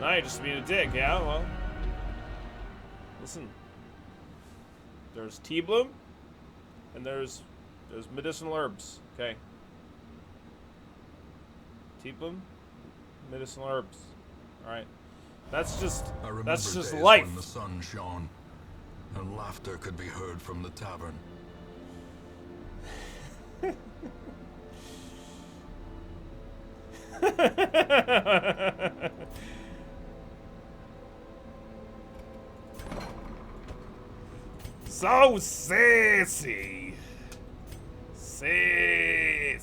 Now you're just being a dick, yeah? Well, listen. There's tea bloom, and there's medicinal herbs. Okay. Tea bloom, medicinal herbs. All right. That's just life. When the sun shone, and laughter could be heard from the tavern. So sassy. Sassy.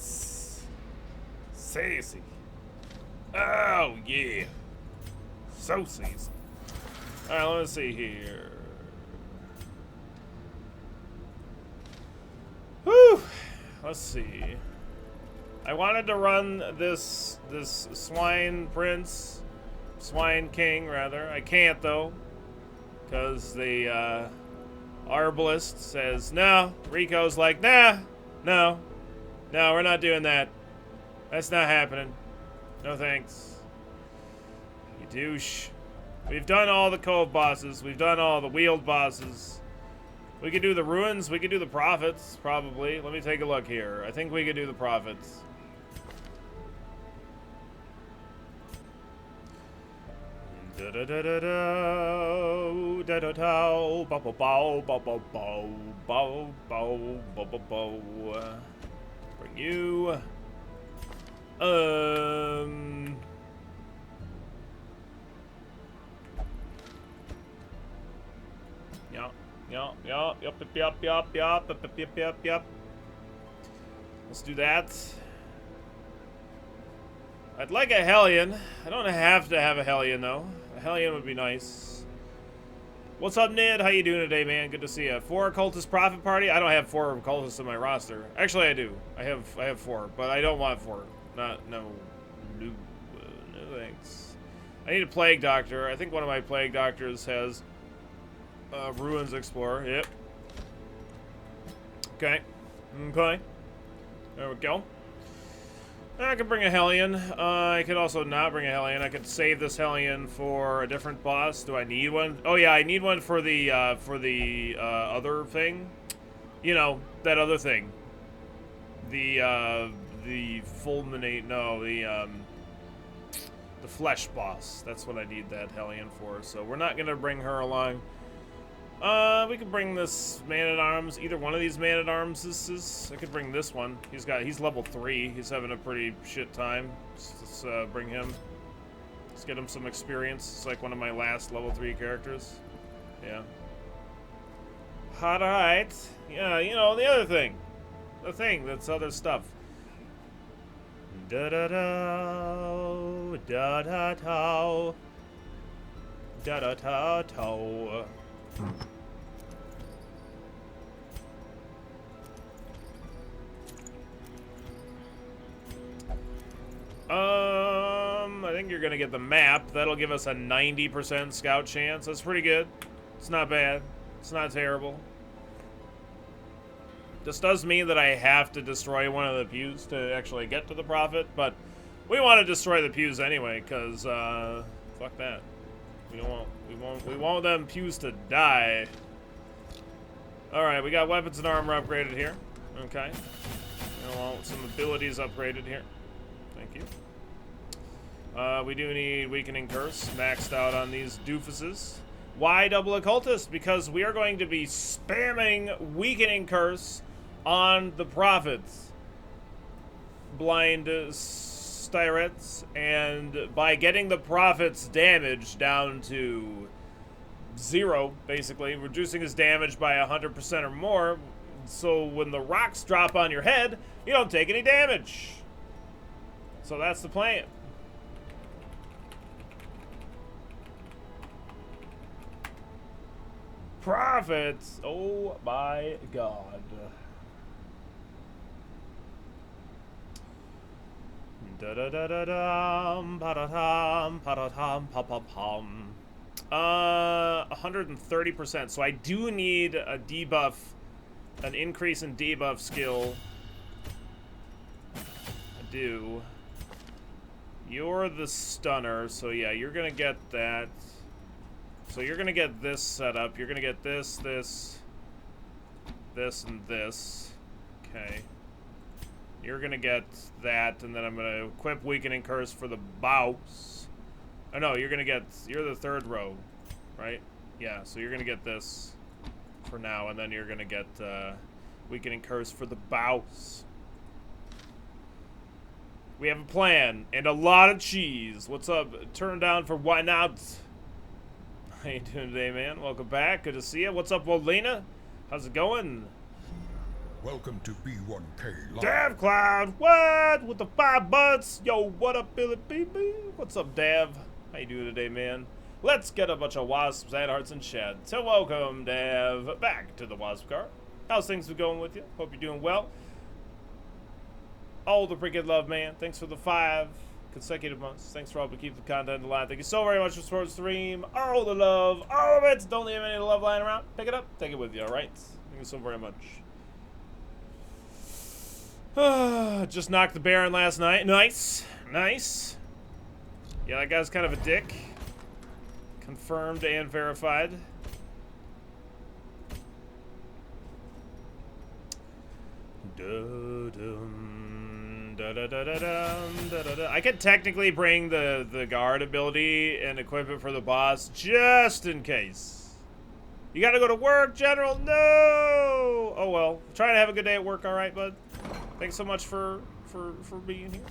Oh, yeah. So sassy. Alright, let me see here. Whew. Let's see. I wanted to run this Swine King, rather. I can't, though. Because the, Arbalist says, no. Rico's like, nah. No, we're not doing that. That's not happening. No thanks. You douche. We've done all the Cove bosses. We've done all the Wheeled bosses. We could do the Ruins. We could do the Prophets, probably. Let me take a look here. I think we could do the Prophets. Da da da da da da da da bow bow bow bow bow bow bow bow bow bow. Bring you. Yup. Let's do that. I'd like a Hellion. I don't have to have a Hellion, though. A Hellion would be nice. What's up, Ned? How you doing today, man? Good to see you. 4 Cultist Prophet Party? I don't have 4 Cultists in my roster. Actually, I do. I have 4, but I don't want 4. No, thanks. I need a Plague Doctor. I think one of my Plague Doctors has Ruins Explorer. Yep. Okay. There we go. I could bring a Hellion. I could also not bring a Hellion. I could save this Hellion for a different boss. Do I need one? Oh yeah, I need one for the other thing. You know, that other thing. The fulminate. No, the flesh boss. That's what I need that Hellion for. So we're not gonna bring her along. We could bring this Man-at-Arms. Either one of these Man-at-Arms. I could bring this one. He's level 3. He's having a pretty shit time. Let's bring him. Let's get him some experience. It's like one of my last level 3 characters. Yeah. Alright. Yeah, you know, the other thing. The thing that's other stuff. Da-da-da. Da-da-da. Da-da-da-da. I think you're gonna get the map. That'll give us a 90% scout chance. That's pretty good. It's not bad. It's not terrible. This does mean that I have to destroy one of the pews to actually get to the Prophet, but we want to destroy the pews anyway, because fuck that. We want them pews to die. Alright, we got weapons and armor upgraded here. Okay. We want some abilities upgraded here. Thank you. We do need Weakening Curse maxed out on these doofuses. Why double occultist? Because we are going to be spamming Weakening Curse on the Prophets. Blind Styrets, and by getting the Prophet's damage down to 0, basically, reducing his damage by 100% or more, so when the rocks drop on your head, you don't take any damage. So that's the plan. Prophets, oh my god. Da-da-da-da-dum, pa-da-dum, pa-da-dum, pa-pa-pum. 130%. So I do need a debuff, an increase in debuff skill. I do. You're the stunner, so yeah, you're gonna get that. So you're gonna get this set up. You're gonna get this, this, and this. Okay. You're gonna get that, and then I'm gonna equip Weakening Curse for the boss. Oh no, you're the third row, right? Yeah, so you're gonna get this for now, and then you're gonna get Weakening Curse for the boss. We have a plan and a lot of cheese. What's up? Turn down for why not? How you doing today, man? Welcome back. Good to see you. What's up, Wolena? How's it going? Welcome to B1K Live. Dav Cloud, what? With the 5 butts? Yo, what up, Billy BB? What's up, Dav? How you doing today, man? Let's get a bunch of wasps and hearts in chat. So welcome, Dav, back to the Wasp Car. How's things been going with you? Hope you're doing well. All the freaking love, man. Thanks for the 5 consecutive months. Thanks for helping keep the content alive. Thank you so very much for supporting the stream. All the love, all of it. Don't leave any love lying around. Pick it up, take it with you, alright? Thank you so very much. Just knocked the Baron last night. Nice. Nice. Yeah, that guy's kind of a dick. Confirmed and verified. I could technically bring the guard ability and equip it for the boss just in case. You gotta go to work, General? No! Oh well. Trying to have a good day at work, alright, bud? Thanks so much for being here.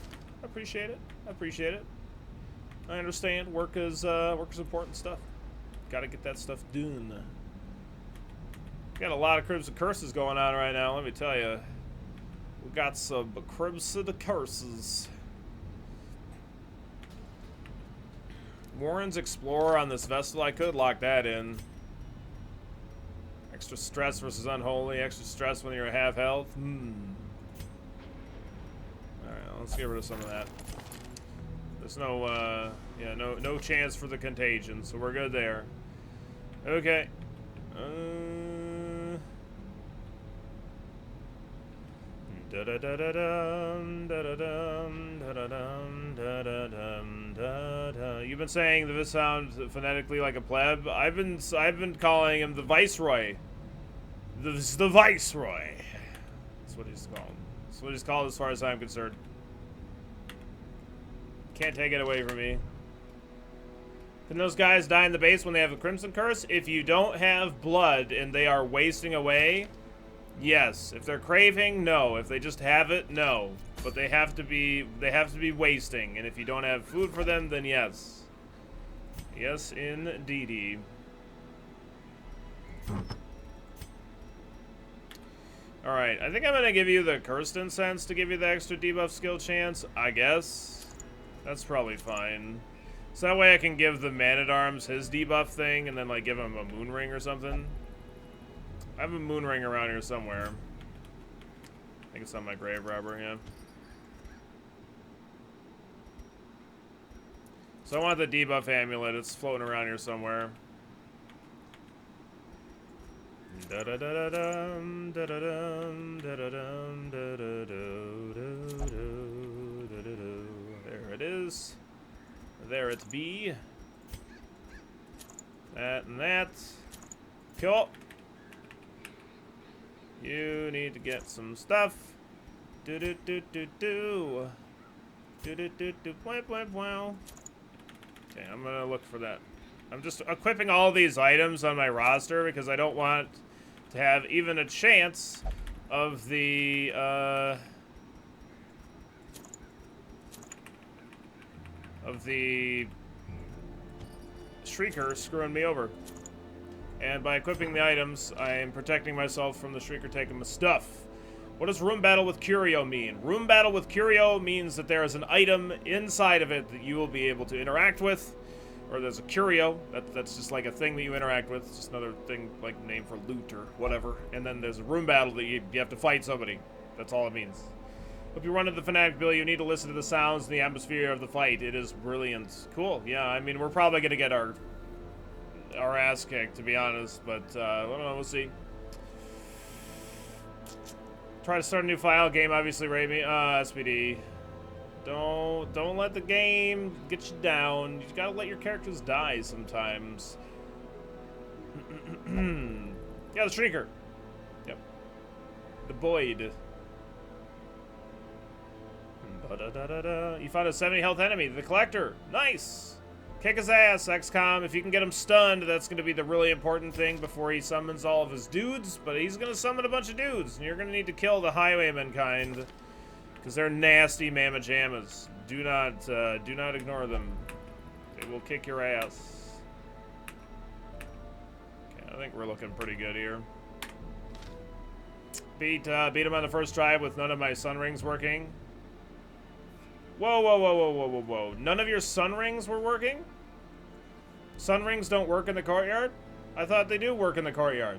I appreciate it. I appreciate it. I understand. Work is important stuff. Gotta get that stuff done. Got a lot of Crimson Curses going on right now, let me tell you. We got some Crimson Curses. Warren's Explorer on this Vestal, I could lock that in. Extra stress versus unholy, extra stress when you're at half health. Alright, let's get rid of some of that. There's no, yeah, no chance for the contagion, so we're good there. Okay. You've been saying that this sounds phonetically like a pleb. I've been calling him the Viceroy. The Viceroy. That's what he's called. That's what he's called as far as I'm concerned. Can't take it away from me. Can those guys die in the base when they have a Crimson Curse? If you don't have blood and they are wasting away, yes. If they're craving, no. If they just have it, no. But they have to be wasting, and if you don't have food for them, then yes. Yes, indeedy. Alright, I think I'm gonna give you the Cursed Incense to give you the extra debuff skill chance, I guess. That's probably fine. So that way I can give the Man-at-Arms his debuff thing, and then like give him a moon ring or something. I have a moon ring around here somewhere. I think it's on my grave robber, yeah. So I want the debuff amulet. It's floating around here somewhere. There it is. There it be. That and that. Cool. You need to get some stuff. Do. Wow. Okay, I'm gonna look for that. I'm just equipping all these items on my roster because I don't want to have even a chance of the Shrieker screwing me over. And by equipping the items, I am protecting myself from the Shrieker taking my stuff. What does Room Battle with Curio mean? Room Battle with Curio means that there is an item inside of it that you will be able to interact with. Or there's a Curio, that's just like a thing that you interact with. It's just another thing, like name for loot or whatever. And then there's a Room Battle that you have to fight somebody. That's all it means. If you run into the Fanatic Bill, you need to listen to the sounds and the atmosphere of the fight. It is brilliant. Cool, yeah, I mean, we're probably going to get our ass kicked, to be honest, but I don't know, we'll see. Try to start a new file game, obviously, Raimi. SPD. Don't let the game get you down. You gotta let your characters die sometimes. Yeah, the Shrieker. Yep. The Boyd. You found a 70 health enemy, the Collector. Nice. Kick his ass, XCOM. If you can get him stunned, that's going to be the really important thing before he summons all of his dudes. But he's going to summon a bunch of dudes, and you're going to need to kill the Highwayman kind, because they're nasty mamma jammas. Do not ignore them. They will kick your ass. Okay, I think we're looking pretty good here. Beat him on the first try with none of my sun rings working. Whoa, whoa, whoa, whoa, whoa, whoa, whoa. None of your sun rings were working? Sun rings don't work in the courtyard? I thought they do work in the courtyard.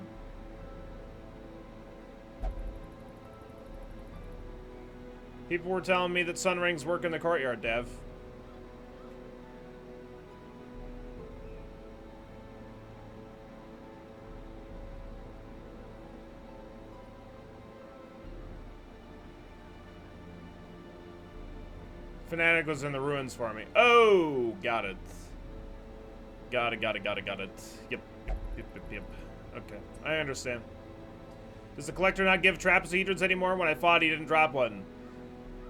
People were telling me that sun rings work in the courtyard, Dev. Fanatic was in the ruins for me. Oh, got it. Got it. Yep. Okay, I understand. Does the Collector not give trapezohedrons anymore? When I fought, he didn't drop one.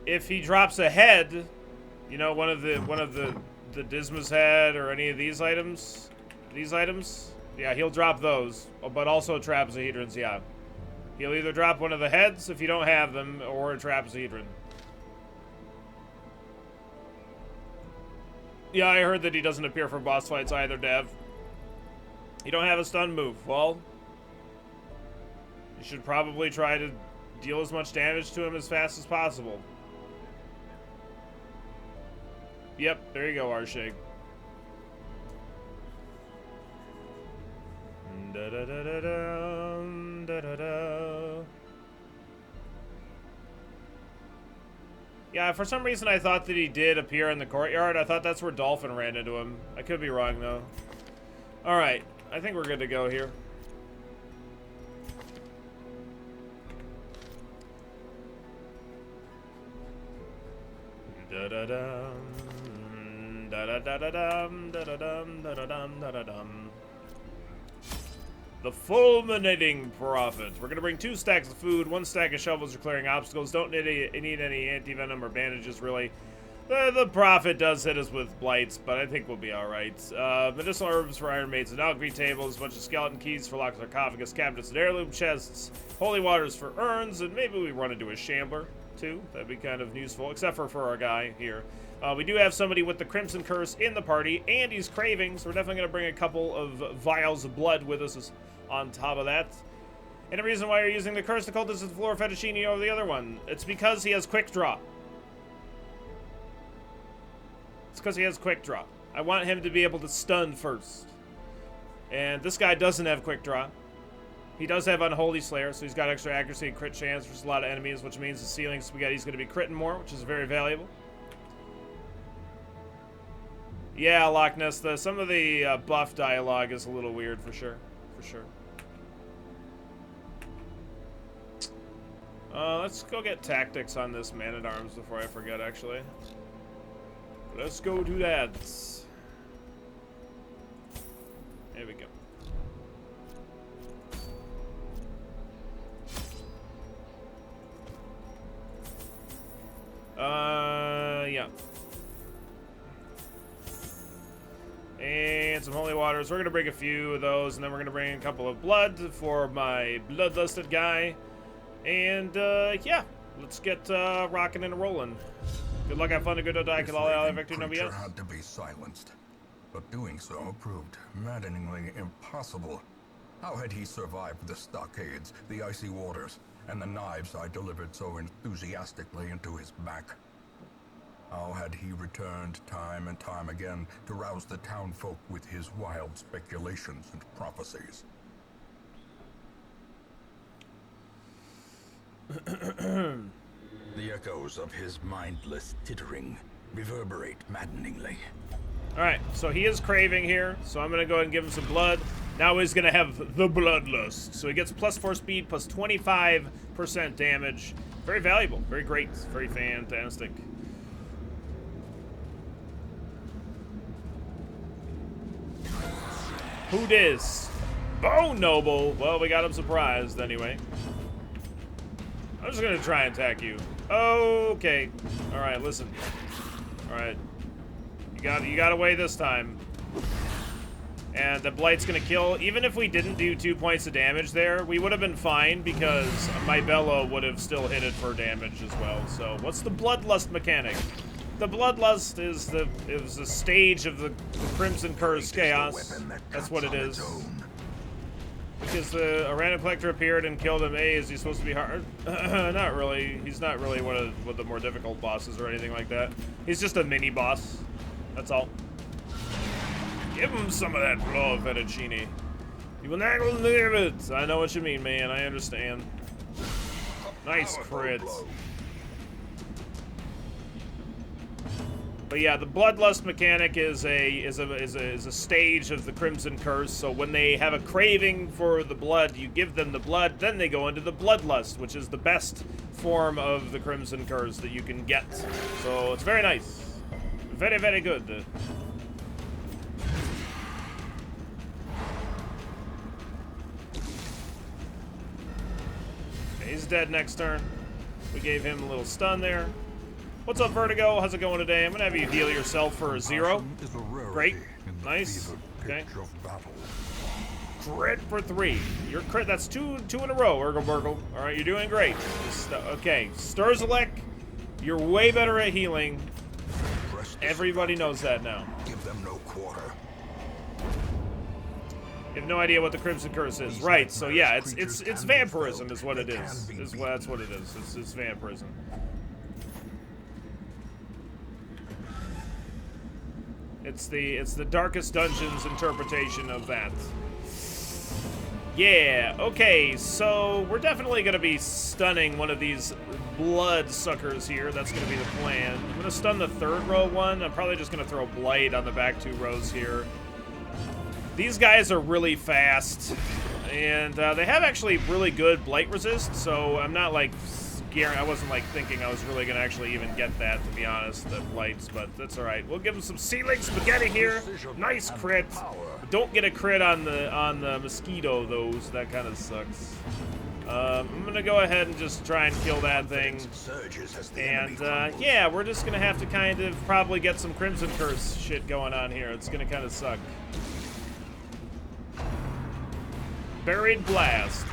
If he drops a head, you know, one of the Disma's head or any of these items, yeah, he'll drop those. But also trapezohedrons, yeah. He'll either drop one of the heads if you don't have them, or a trapezohedron. Yeah, I heard that he doesn't appear for boss fights either, Dev. You don't have a stun move. Well, you should probably try to deal as much damage to him as fast as possible. Yep, there you go, Arshig. Yeah, for some reason I thought that he did appear in the courtyard. I thought that's where Dolphin ran into him. I could be wrong, though. Alright, I think we're good to go here. Da-da-dum, da-da-da-da-dum, da-da-dum, da-da-dum, da-da-dum. The Fulminating Prophet. We're going to bring 2 stacks of food, 1 stack of shovels for clearing obstacles. Don't need any anti-venom or bandages, really. The Prophet does hit us with blights, but I think we'll be alright. Medicinal herbs for iron mates and alchemy tables, a bunch of skeleton keys for locked sarcophagus cabinets and heirloom chests, holy waters for urns, and maybe we run into a Shambler, too. That'd be kind of useful, except for our guy here. We do have somebody with the Crimson Curse in the party, and he's craving, so we're definitely going to bring a couple of vials of blood with us on top of that. And the reason why you're using the Curse Occultist is the Flora Fettuccine over the other one. It's because he has Quick Draw. It's because he has Quick Draw. I want him to be able to stun first. And this guy doesn't have Quick Draw. He does have Unholy Slayer, so he's got extra accuracy and crit chance versus a lot of enemies, which means the Ceiling Spaghetti's going to be critting more, which is very valuable. Yeah, Loch Ness, some of the buff dialogue is a little weird for sure. Let's go get tactics on this Man-at-Arms before I forget, actually. Let's go do that. There we go. Yeah. And some holy waters. We're going to bring a few of those, and then we're going to bring a couple of blood for my bloodlusted guy. And, yeah, let's get rocking and rolling. Good luck, have fun, and good die, kill all ally victory, nobody else. Had to be silenced, but doing so proved maddeningly impossible. How had he survived the stockades, the icy waters, and the knives I delivered so enthusiastically into his back? How had he returned time and time again to rouse the townfolk with his wild speculations and prophecies? The echoes of his mindless tittering reverberate maddeningly. Alright, so he is craving here, so I'm going to go ahead and give him some blood. Now he's going to have the Bloodlust. So he gets +4 speed, plus 25% damage. Very valuable, very great, very fantastic. Who dis? Bone Noble. Well, we got him surprised anyway. I'm just gonna try and attack you. Okay. All right, listen. All right. You got away this time. And the Blight's gonna kill. Even if we didn't do 2 points of damage there, we would have been fine because my Bellow would have still hit it for damage as well. So what's the Bloodlust mechanic? The Bloodlust is the stage of the Crimson Curse Chaos. That's what it is. Because a random collector appeared and killed him. Hey, is he supposed to be hard? Not really. He's not really one of the more difficult bosses or anything like that. He's just a mini boss. That's all. Give him some of that blow, fettuccine. You will not believe it. I know what you mean, man. I understand. Nice crit. But yeah, the Bloodlust mechanic is a stage of the Crimson Curse. So when they have a craving for the blood, you give them the blood. Then they go into the Bloodlust, which is the best form of the Crimson Curse that you can get. So it's very nice. Very, very good. He's dead next turn. We gave him a little stun there. What's up, Vertigo? How's it going today? I'm gonna have you heal yourself for a 0. Great. Nice. Okay. Crit for 3. Your crit, that's two in a row, Urgle Burgle. Alright, you're doing great. Okay. Sturzalek, you're way better at healing. Everybody knows that now. Give them no quarter. You have no idea what the Crimson Curse is. Right, so yeah, it's vampirism is what it is. That's what it is. It's vampirism. It's the Darkest Dungeons interpretation of that. Yeah, okay, so we're definitely gonna be stunning one of these blood suckers here. That's gonna be the plan. I'm gonna stun the 3rd row one. I'm probably just gonna throw Blight on the back 2 rows here. These guys are really fast, and they have actually really good Blight resist, so I'm not like I wasn't like thinking I was really gonna actually even get that, to be honest, the Blights, but that's alright. We'll give them some ceiling spaghetti here. Nice crit. Don't get a crit on the mosquito though, so that kind of sucks. I'm gonna go ahead and just try and kill that thing. And yeah, we're just gonna have to kind of probably get some Crimson Curse shit going on here. It's gonna kind of suck. Buried Blast.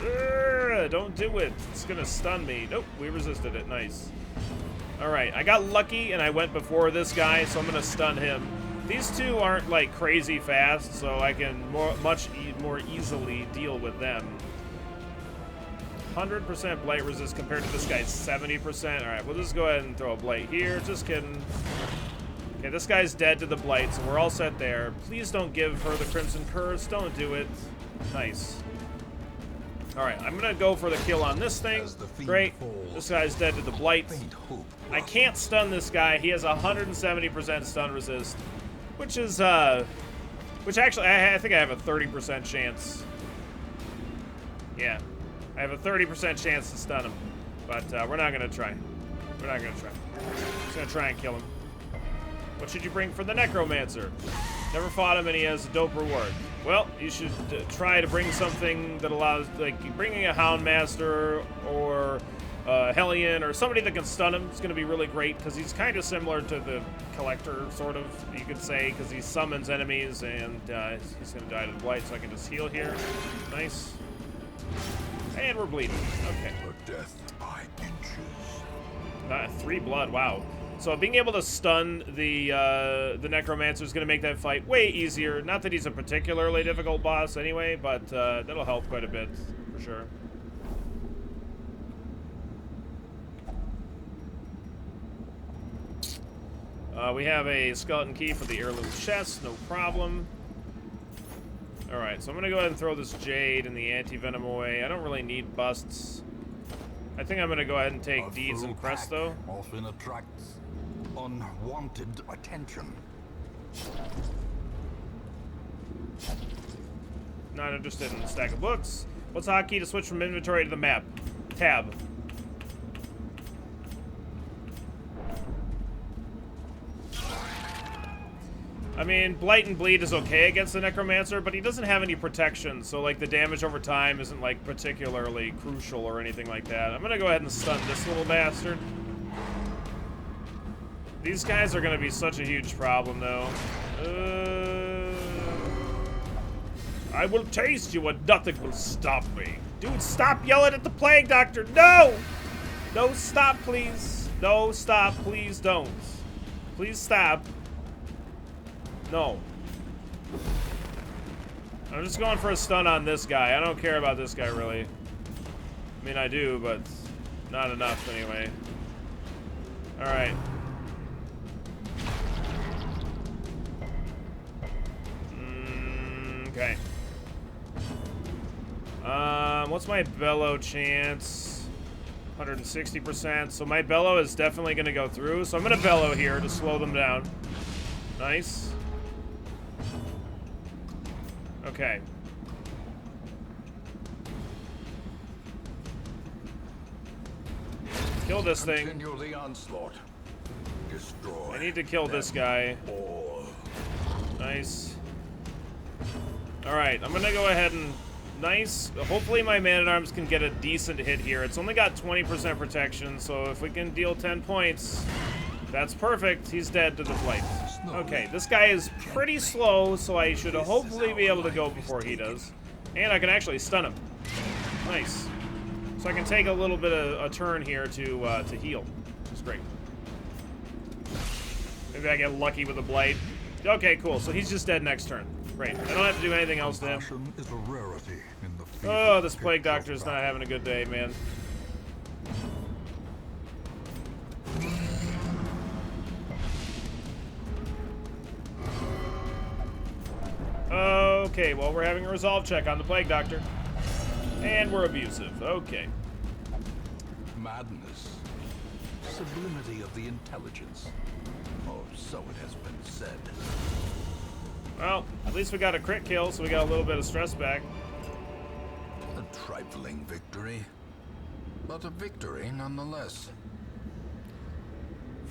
Don't do it. It's gonna stun me. Nope, we resisted it. Nice. Alright, I got lucky and I went before this guy, so I'm gonna stun him. These two aren't like crazy fast, so I can much more easily deal with them. 100% Blight resist compared to this guy's 70%. Alright, we'll just go ahead and throw a Blight here. Just kidding. Okay, this guy's dead to the Blight, so we're all set there. Please don't give her the Crimson Curse. Don't do it. Nice. Alright, I'm gonna go for the kill on this thing. Great. This guy's dead to the Blight. I can't stun this guy. He has 170% stun resist. Which is, which actually, I think I have a 30% chance. Yeah. I have a 30% chance to stun him. But, we're not gonna try. We're not gonna try. Just gonna try and kill him. What should you bring for the necromancer? Never fought him and he has a dope reward. Well, you should try to bring something that allows, like, bringing a Houndmaster or a Hellion or somebody that can stun him is going to be really great because he's kind of similar to the Collector, sort of, you could say, because he summons enemies and he's going to die to the Blight, so I can just heal here. Nice. And we're bleeding. Okay. Death by inches. 3 blood, wow. So being able to stun the necromancer is going to make that fight way easier. Not that he's a particularly difficult boss anyway, but that'll help quite a bit for sure. We have a skeleton key for the heirloom chest, no problem. All right, so I'm going to go ahead and throw this jade and the anti-venom away. I don't really need busts. I think I'm going to go ahead and take deeds and crest though. Often attracts unwanted attention. Not interested in a stack of books. What's the hotkey to switch from inventory to the map? Tab. I mean, Blight and Bleed is okay against the necromancer, but he doesn't have any protection, so like the damage over time isn't like particularly crucial or anything like that. I'm gonna go ahead and stun this little bastard. These guys are gonna be such a huge problem, though. I will taste you and nothing will stop me. Dude, stop yelling at the Plague Doctor. No! No, stop, please. No, stop, please don't. Please stop. No. I'm just going for a stun on this guy. I don't care about this guy, really. I mean, I do, but not enough anyway. Alright. Okay. What's my bellow chance? 160%. So my bellow is definitely going to go through. So I'm going to bellow here to slow them down. Nice. Okay. Kill this thing. Continue the onslaught. Destroy. I need to kill this guy. All. Nice. Alright, I'm gonna go ahead and... Nice. Hopefully my man-at-arms can get a decent hit here. It's only got 20% protection, so if we can deal 10 points, that's perfect. He's dead to the blight. Okay, this guy is pretty slow, so I should hopefully be able to go before he does. And I can actually stun him. Nice. So I can take a little bit of a turn here to heal, which is great. Maybe I get lucky with a blight. Okay, cool. So he's just dead next turn. Great. I don't have to do anything else to him. Is a rarity in the field. Oh, this Plague Doctor's not having a good day, man. Okay, well, we're having a resolve check on the Plague Doctor. And we're abusive. Okay. Madness. Sublimity of the intelligence. Oh, so it has been said. Well, at least we got a crit kill, so we got a little bit of stress back. A trifling victory, but a victory nonetheless.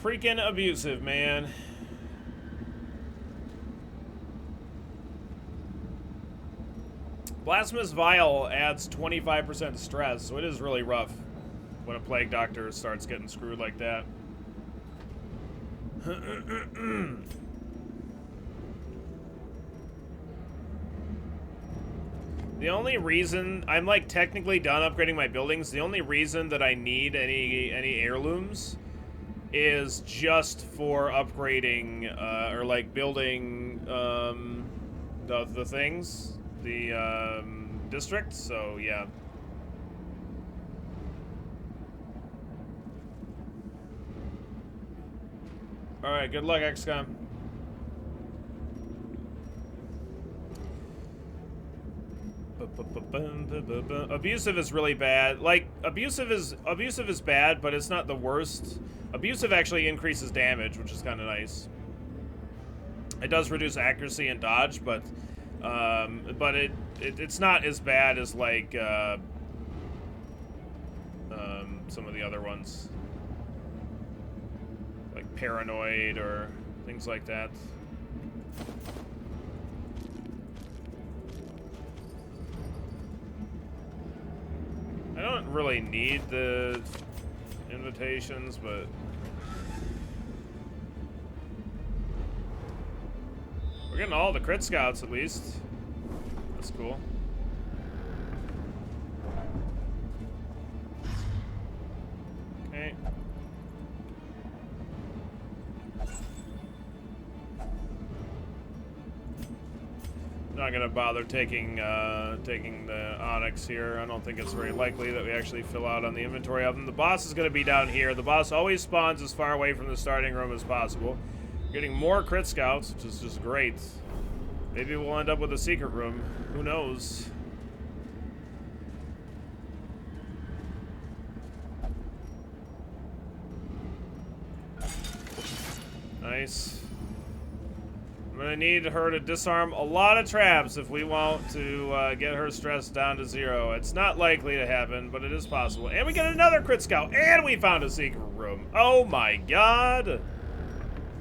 Freaking abusive, man. Blasphemous Vial adds 25% stress, so it is really rough when a Plague Doctor starts getting screwed like that. The only reason I'm like technically done upgrading my buildings, the only reason that I need any heirlooms is just for upgrading or like building the things, the district. So yeah. All right, good luck, XCOM. Abusive is really bad. Like, abusive is bad, but it's not the worst. Abusive actually increases damage, which is kind of nice. It does reduce accuracy and dodge, but it's not as bad as like some of the other ones, like paranoid or things like that. I don't really need the invitations, but we're getting all the crit scouts at least. That's cool. Okay. Not gonna bother taking the Onyx here. I don't think it's very likely that we actually fill out on the inventory of them. The boss is gonna be down here. The boss always spawns as far away from the starting room as possible. Getting more crit scouts, which is just great. Maybe we'll end up with a secret room. Who knows? Nice. I'm gonna need her to disarm a lot of traps if we want to get her stress down to 0. It's not likely to happen, but it is possible. And we get another crit scout, and we found a secret room. Oh my god.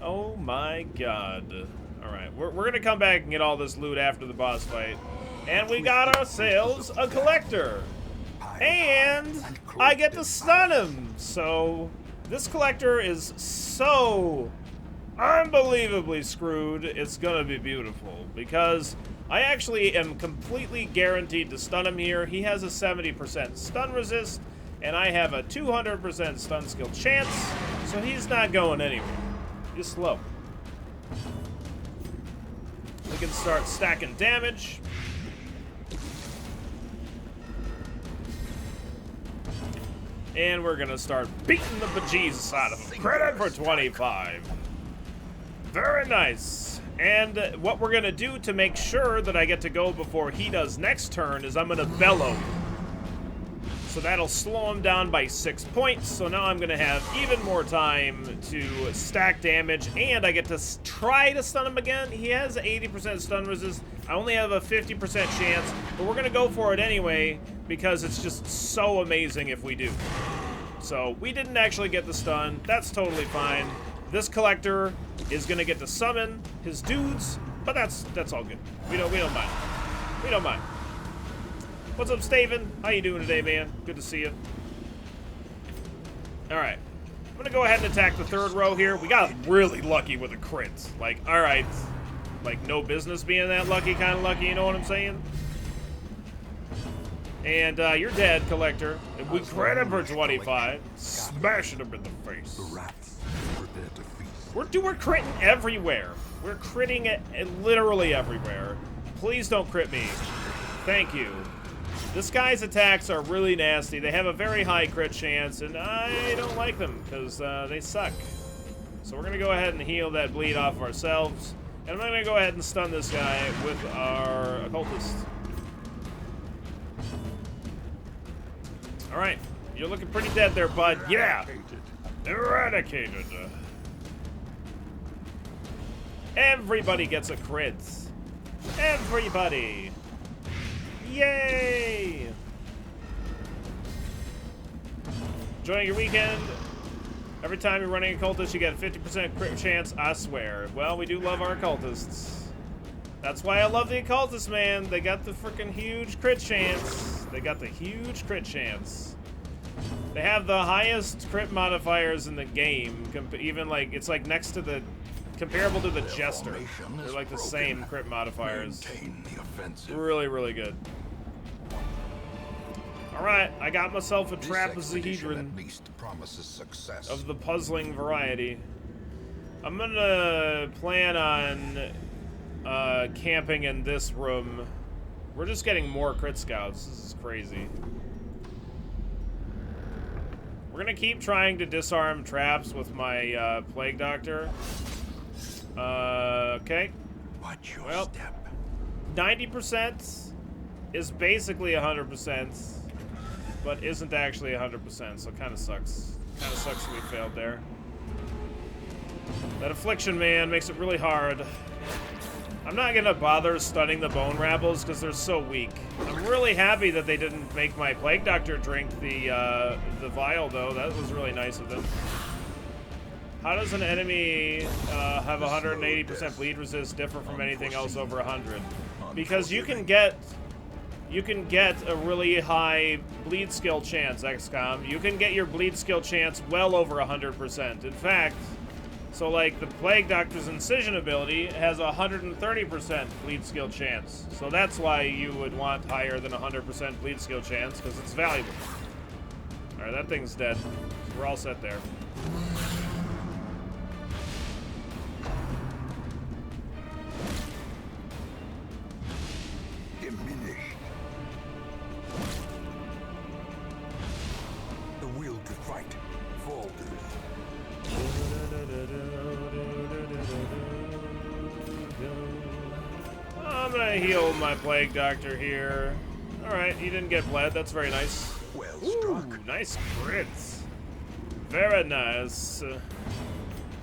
Oh my god. Alright, We're gonna come back and get all this loot after the boss fight. And we got ourselves a collector. And I get to stun him. So this collector is so unbelievably screwed. It's gonna be beautiful because I actually am completely guaranteed to stun him here. He has a 70% stun resist, and I have a 200% stun skill chance, so he's not going anywhere. He's slow. We can start stacking damage. And we're gonna start beating the bejesus out of him. Credit for 25. Very nice. And what we're gonna do to make sure that I get to go before he does next turn is I'm gonna bellow. So that'll slow him down by 6 points. So now I'm gonna have even more time to stack damage, and I get to try to stun him again. He has 80% stun resist. I only have a 50% chance, but we're gonna go for it anyway because it's just so amazing if we do. So we didn't actually get the stun. That's totally fine. This collector is gonna get to summon his dudes, but that's all good. We don't mind. We don't mind. What's up, Staven? How you doing today, man? Good to see you. All right, I'm gonna go ahead and attack the third row here. We got really lucky with a crit. Like, all right, like no business being that lucky, kind of lucky. You know what I'm saying? And you're dead, collector. And we crit him for 25, smashing him in the face. We're critting everywhere. We're critting it literally everywhere. Please don't crit me. Thank you. This guy's attacks are really nasty. They have a very high crit chance, and I don't like them because they suck. So we're going to go ahead and heal that bleed off of ourselves. And I'm going to go ahead and stun this guy with our occultist. All right. You're looking pretty dead there, bud. Yeah. Eradicated. Everybody gets a crit. Everybody. Yay! Enjoying your weekend. Every time you're running a cultist, you get a 50% crit chance, I swear. Well, we do love our occultists. That's why I love the occultists, man. They got the freaking huge crit chance. They got the huge crit chance. They have the highest crit modifiers in the game. Even like, it's like next to the, comparable to the Jester. They're like the same crit modifiers. Really, really good. Alright, I got myself a trapezohedron of the puzzling variety. I'm gonna plan on camping in this room. We're just getting more crit scouts. This is crazy. We're gonna keep trying to disarm traps with my Plague Doctor. Okay. Watch your Well, step. 90% is basically 100%, but isn't actually 100%, so it kind of sucks. Kind of sucks that we failed there. That affliction, man, makes it really hard. I'm not gonna bother stunning the bone rabbles because they're so weak. I'm really happy that they didn't make my Plague Doctor drink the vial, though. That was really nice of them. How does an enemy have 180% bleed resist differ from anything else over 100? Because you can get a really high bleed skill chance, XCOM. You can get your bleed skill chance well over 100%. In fact, so like the Plague Doctor's Incision ability has a 130% bleed skill chance. So that's why you would want higher than 100% bleed skill chance, because it's valuable. Alright, that thing's dead. So we're all set there. I'm gonna heal my Plague Doctor here. Alright, he didn't get bled. That's very nice. Well Ooh, struck. nice crits. Very nice.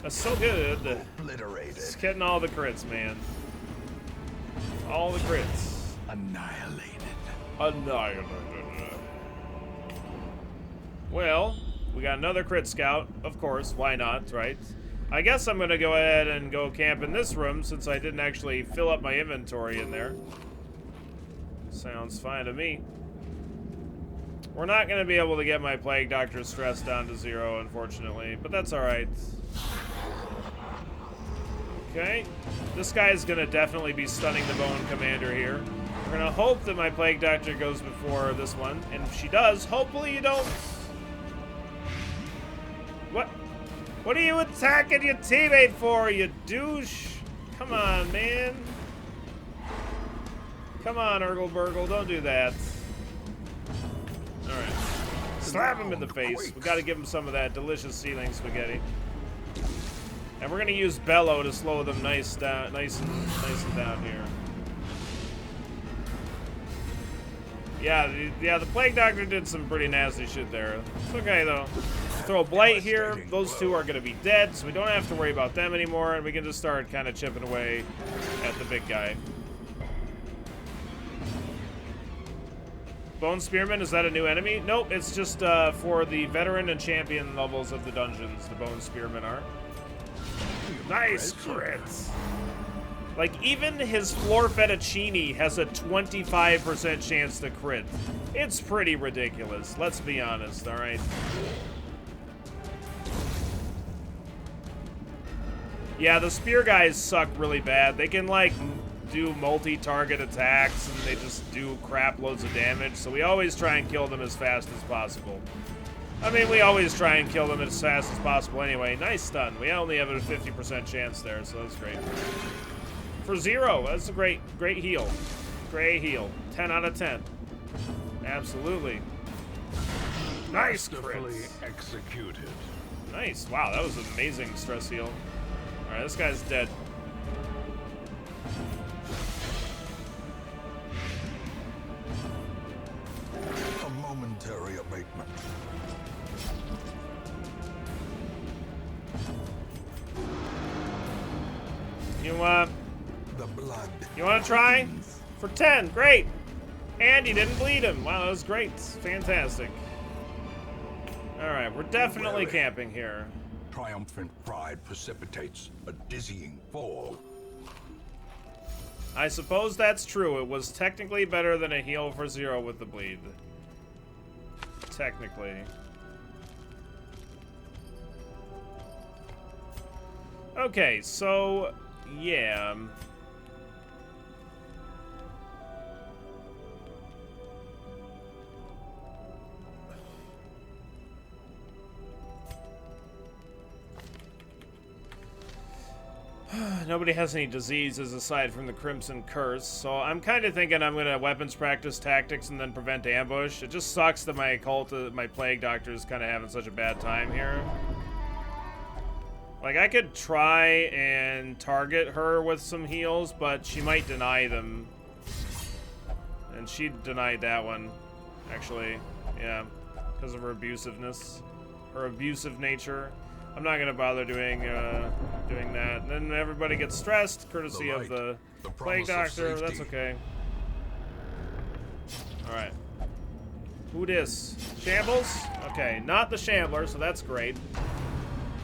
That's so good. Obliterated. Just getting all the crits, man. All the crits. Annihilated. Annihilated. Well, we got another crit scout, of course. Why not, right? I guess I'm going to go ahead and go camp in this room since I didn't actually fill up my inventory in there. Sounds fine to me. We're not going to be able to get my Plague Doctor stress down to 0, unfortunately, but that's alright. Okay. This guy's going to definitely be stunning the Bone Commander here. We're going to hope that my Plague Doctor goes before this one, and if she does, hopefully you don't... What are you attacking your teammate for, you douche? Come on, man. Come on, Urgle Burgle, don't do that. Alright. Slap him in the face. We gotta give him some of that delicious ceiling spaghetti. And we're gonna use Bellow to slow them nice and down here. Yeah, the Plague Doctor did some pretty nasty shit there. It's okay, though. Throw a Blight here. Those two are going to be dead, so we don't have to worry about them anymore, and we can just start kind of chipping away at the big guy. Bone Spearman, is that a new enemy? Nope, it's just for the veteran and champion levels of the dungeons, the Bone Spearmen are. Nice crits! Like, even his floor fettuccine has a 25% chance to crit. It's pretty ridiculous, let's be honest, alright? Yeah, the spear guys suck really bad. They can, like, do multi-target attacks, and they just do crap loads of damage, so we always try and kill them as fast as possible. I mean, we always try and kill them as fast as possible anyway. Nice stun. We only have a 50% chance there, so that's great. For 0, that's a great heal. Great heal. 10 out of 10. Absolutely. Nice crits. Executed. Nice. Wow, that was an amazing stress heal. Alright, this guy's dead. A momentary abatement. You want to try? For 10, great! And you didn't bleed him. Wow, that was great. Fantastic. Alright, we're definitely camping here. Triumphant pride precipitates a dizzying fall. I suppose that's true. It was technically better than a heal for 0 with the bleed. Technically. Okay, so, yeah. Nobody has any diseases aside from the Crimson Curse, so I'm kind of thinking I'm gonna weapons practice tactics and then prevent ambush. It just sucks that my Plague Doctor is kind of having such a bad time here. Like, I could try and target her with some heals, but she might deny them. And she denied that one, actually. Yeah, because of her abusiveness. Her abusive nature. I'm not gonna bother doing that. And then everybody gets stressed, courtesy of the Plague Doctor. That's okay. Alright. Who dis? Shambles? Okay, not the Shambler, so that's great.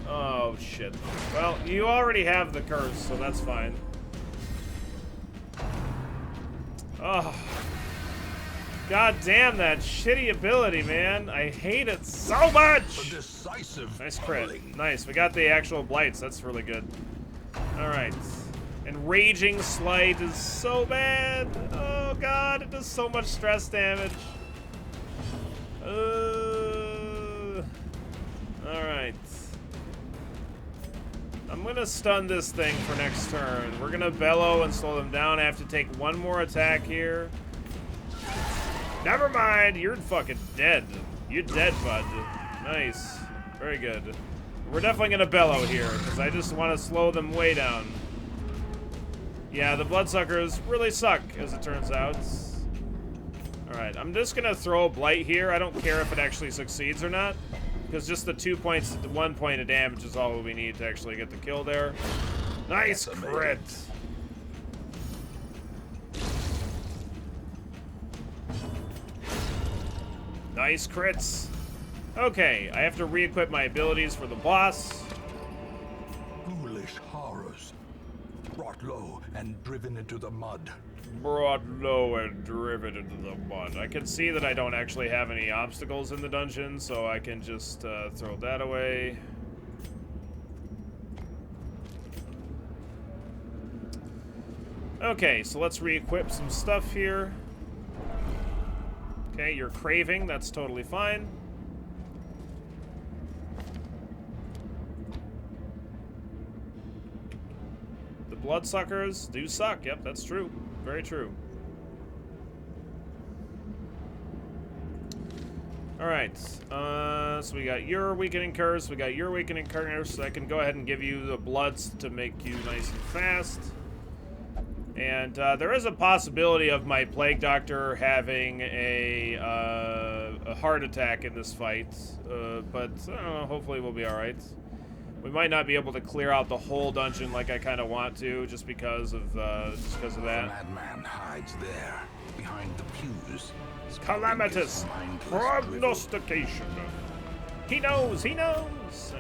Oh, shit. Well, you already have the curse, so that's fine. Oh. God damn that shitty ability, man. I hate it so much! A decisive Nice crit. falling. Nice. We got the actual blights. That's really good. Alright. And Raging Slight is so bad. Oh, God. It does so much stress damage. Alright. I'm gonna stun this thing for next turn. We're gonna bellow and slow them down. I have to take one more attack here. Never mind, you're fucking dead. You're dead, bud. Nice. Very good. We're definitely gonna bellow here, because I just want to slow them way down. Yeah, the bloodsuckers really suck, as it turns out. Alright, I'm just gonna throw a blight here. I don't care if it actually succeeds or not, because just the 2 points, 1 point of damage is all we need to actually get the kill there. Nice crit. Nice crits. Okay, I have to re-equip my abilities for the boss. and driven into the mud. Brought low and driven into the mud. I can see that I don't actually have any obstacles in the dungeon, so I can just throw that away. Okay, so let's re-equip some stuff here. Okay, you're craving, that's totally fine. The bloodsuckers do suck, yep, that's true. Very true. Alright, so we got your weakening curse, we got your weakening curse, so I can go ahead and give you the bloods to make you nice and fast. And there is a possibility of my Plague Doctor having a heart attack in this fight, but I don't know, hopefully we'll be alright. We might not be able to clear out the whole dungeon like I kind of want to, just because of that. The madman hides there, behind the pews. Calamitous prognostication. He knows, he knows. So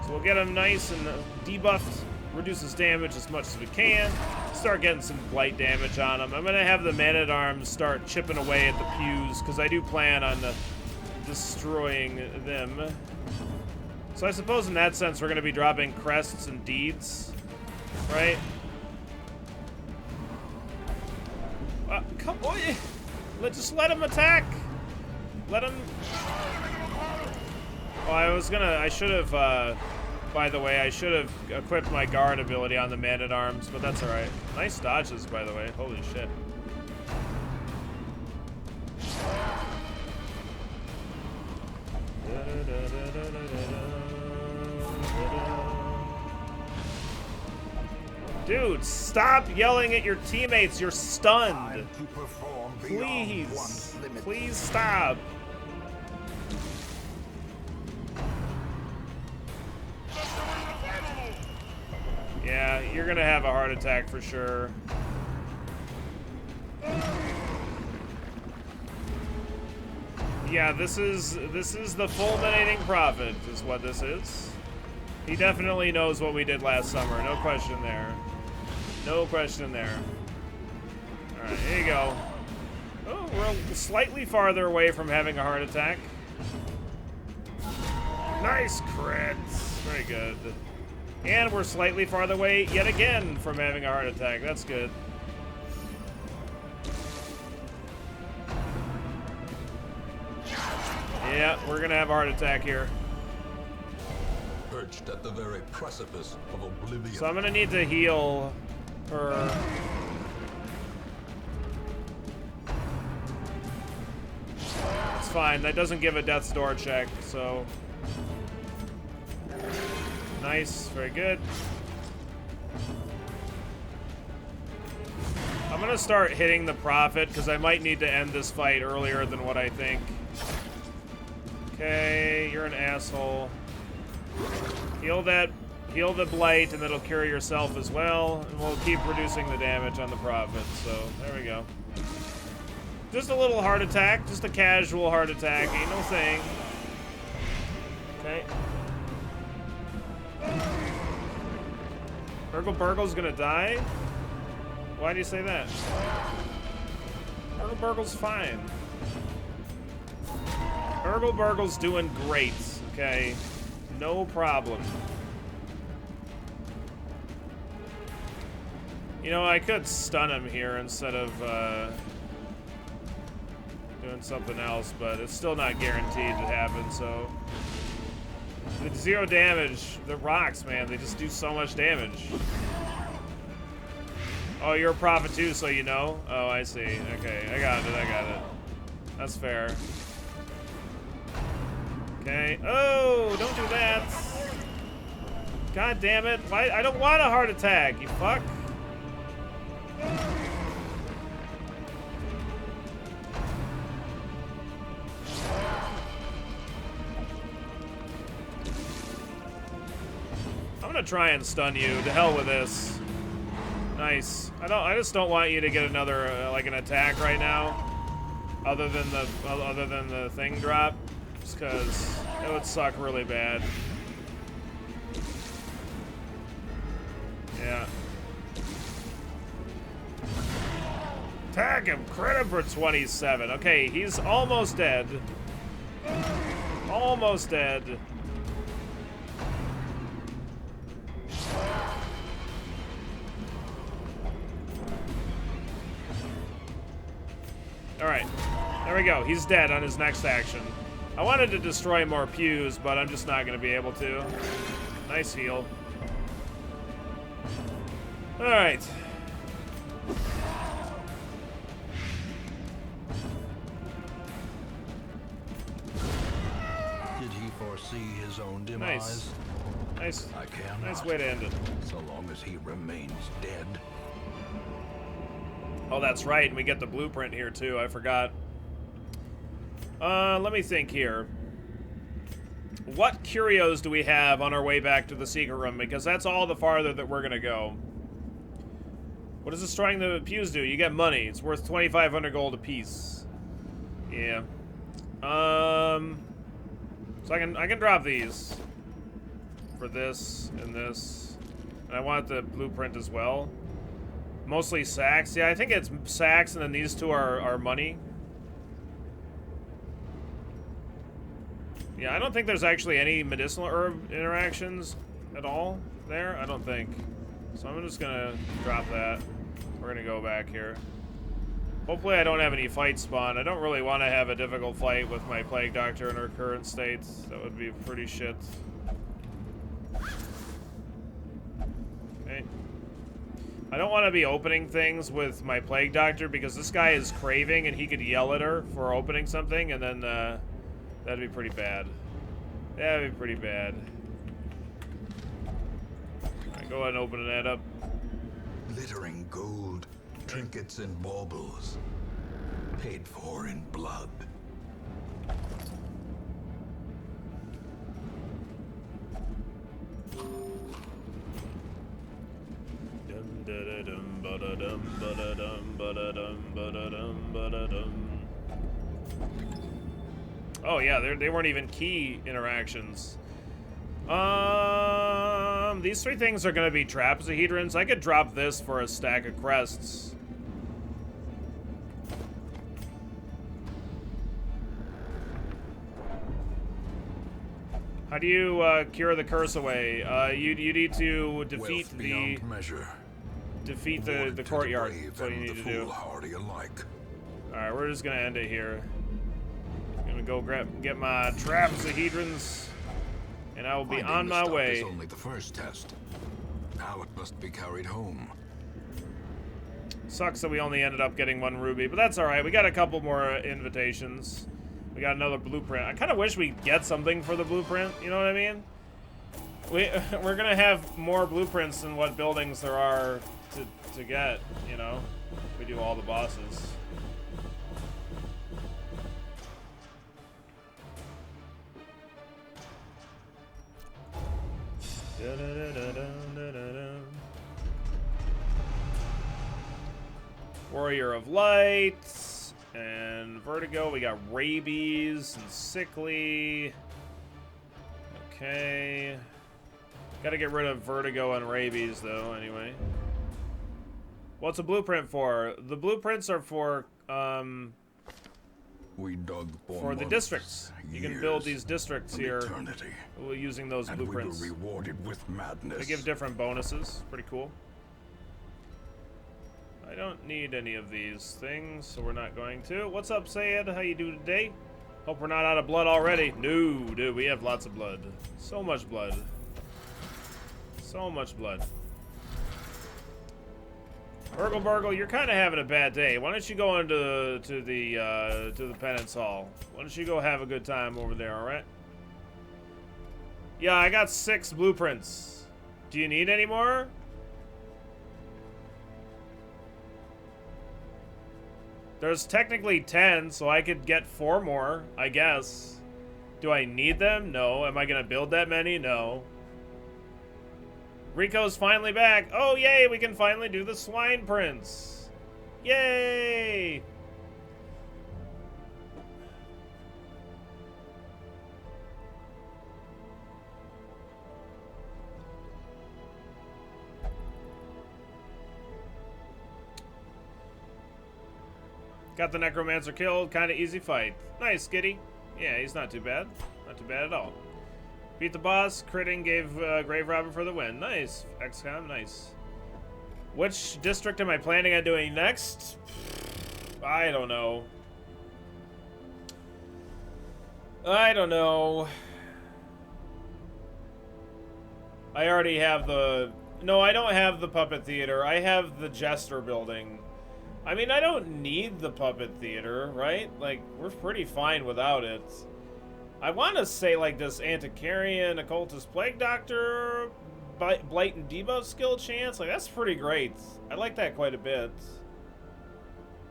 we'll get him nice and debuffed. Reduces damage as much as we can. Start getting some blight damage on him. I'm gonna have the man-at-arms start chipping away at the pews because I do plan on destroying them. So I suppose in that sense we're gonna be dropping crests and deeds, right? Come on, just let him attack. Let him. Oh, I should have. By the way, I should have equipped my guard ability on the man-at-arms, but that's alright. Nice dodges, by the way. Holy shit. Dude, stop yelling at your teammates. You're stunned. Please. Please stop. Yeah, you're gonna have a heart attack for sure. Yeah, this is the fulminating prophet is what this is. He definitely knows what we did last summer, no question there. No question there. Alright, here you go. Oh, we're slightly farther away from having a heart attack. Nice crits. Very good. And we're slightly farther away yet again from having a heart attack. That's good. Yeah, we're gonna have a heart attack here. Perched at the very precipice of oblivion. So I'm gonna need to heal her. It's fine. That doesn't give a death's door check, so. Nice, very good. I'm gonna start hitting the prophet because I might need to end this fight earlier than what I think. Okay, you're an asshole. Heal the blight, and it'll cure yourself as well, and we'll keep reducing the damage on the prophet. So there we go. Just a little heart attack, just a casual heart attack, ain't no thing. Okay. Burgle's gonna die? Why do you say that? Burgle's fine. Burgle's doing great, okay? No problem. You know, I could stun him here instead of doing something else, but it's still not guaranteed to happen, so. The 0 damage, the rocks, man, they just do so much damage. Oh, you're a prophet too, so you know? Oh, I see. Okay, I got it. That's fair. Okay. Oh, don't do that. God damn it. Why? I don't want a heart attack, you fuck. I'm gonna try and stun you. To hell with this. Nice. I just don't want you to get another like an attack right now, other than the thing drop, just because it would suck really bad. Yeah. Attack him. Crit him for 27. Okay, he's almost dead. Almost dead. Alright. There we go. He's dead on his next action. I wanted to destroy more pews, but I'm just not going to be able to. Nice heal. Alright. Did he foresee his own demise? Nice. I cannot. Nice way to end it. So long as he remains dead. Oh, that's right. And we get the blueprint here, too. I forgot. Let me think here. What curios do we have on our way back to the secret room? Because that's all the farther that we're going to go. What does destroying the pews do? You get money. It's worth 2,500 gold apiece. Yeah. So I can drop these. For this and this. And I want the blueprint as well. Mostly sacks. Yeah, I think it's sacks, and then these two are money. Yeah, I don't think there's actually any medicinal herb interactions at all there. I don't think. So I'm just gonna drop that. We're gonna go back here. Hopefully I don't have any fights spawn. I don't really want to have a difficult fight with my Plague Doctor in her current state. That would be pretty shit. Okay. I don't want to be opening things with my Plague Doctor because this guy is craving and he could yell at her for opening something, and then that'd be pretty bad. That'd be pretty bad. Alright, go ahead and open that up. Glittering gold, trinkets and baubles, paid for in blood. Oh yeah, they weren't even key interactions. These three things are gonna be trapezohedrons. I could drop this for a stack of crests. How do you cure the curse away? You need to defeat the courtyard. That's what you need to do. Alright, we're just gonna end it here. Gonna go get my trapezohedrons, and I will be on my way. Is only the first test. Now it must be carried home. Sucks that we only ended up getting one ruby, but that's alright. We got a couple more invitations. We got another blueprint. I kind of wish we'd get something for the blueprint, you know what I mean? We're gonna have more blueprints than what buildings there are to get, you know? If we do all the bosses. Warrior of Light and Vertigo. We got Rabies and Sickly. Okay. Gotta get rid of Vertigo and Rabies, though, anyway. What's a blueprint for? The blueprints are for we dug for the districts. You can build these districts here using those blueprints. We were rewarded with madness. They give different bonuses. Pretty cool. I don't need any of these things, so we're not going to. What's up, Sayed? How you doing today? Hope we're not out of blood already. No, dude, we have lots of blood. So much blood. So much blood. Burgle, you're kind of having a bad day. Why don't you go into the penance hall? Why don't you go have a good time over there, all right? Yeah, I got 6 blueprints. Do you need any more? There's technically 10, so I could get 4 more, I guess. Do I need them? No. Am I gonna build that many? No. Rico's finally back. Oh, yay, we can finally do the Swine Prince. Yay! Got the necromancer killed. Kind of easy fight. Nice, Giddy. Yeah, he's not too bad. Not too bad at all. Beat the boss. Critting gave Grave Robber for the win. Nice. XCOM, nice. Which district am I planning on doing next? I don't know. I don't know. I already have the... No, I don't have the Puppet Theater. I have the Jester building. I mean, I don't need the Puppet Theater, right? Like, we're pretty fine without it. I want to say, like, this Antiquarian, Occultist Plague Doctor, Blight and Debuff skill chance. Like, that's pretty great. I like that quite a bit.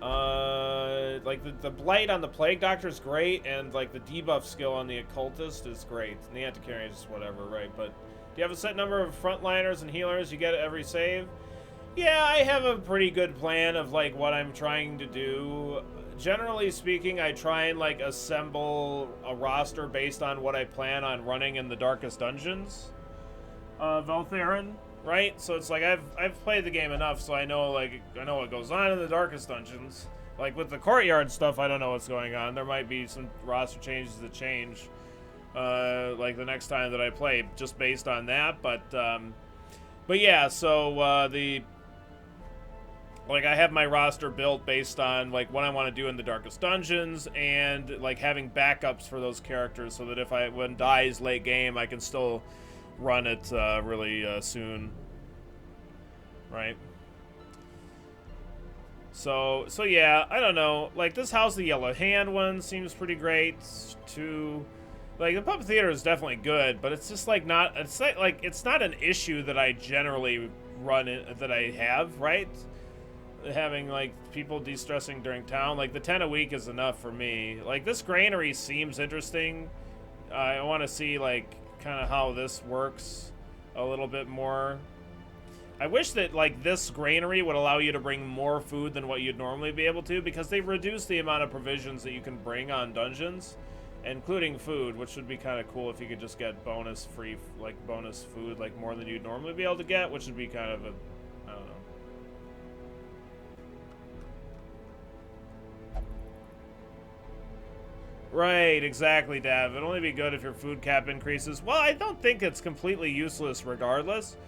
Like, the Blight on the Plague Doctor is great, and, like, the debuff skill on the Occultist is great. And the Antiquarian is whatever, right? But do you have a set number of frontliners and healers you get at every save? Yeah, I have a pretty good plan of, like, what I'm trying to do. Generally speaking, I try and, like, assemble a roster based on what I plan on running in the Darkest Dungeons of Eltherin, right? So it's like, I've played the game enough, so I know, like, I know what goes on in the Darkest Dungeons. Like, with the Courtyard stuff, I don't know what's going on. There might be some roster changes that change, like, the next time that I play, just based on that, but yeah, so, like, I have my roster built based on, like, what I want to do in the Darkest Dungeons and, like, having backups for those characters so that if one dies late game, I can still run it really soon. Right? So yeah, I don't know. Like, this House of the Yellow Hand one seems pretty great, too. Like, the Puppet Theater is definitely good, but it's just, like, not... It's like it's not an issue that I generally run that I have, right? Having, like, people de-stressing during town. Like, the 10 a week is enough for me. Like, this granary seems interesting. I want to see, like, kind of how this works a little bit more. I wish that, like, this granary would allow you to bring more food than what you'd normally be able to, because they reduce the amount of provisions that you can bring on dungeons, including food, which would be kind of cool if you could just get bonus food, like, more than you'd normally be able to get, which would be kind of a... I don't know. Right, exactly, Dav. It'd only be good if your food cap increases. Well, I don't think it's completely useless regardless,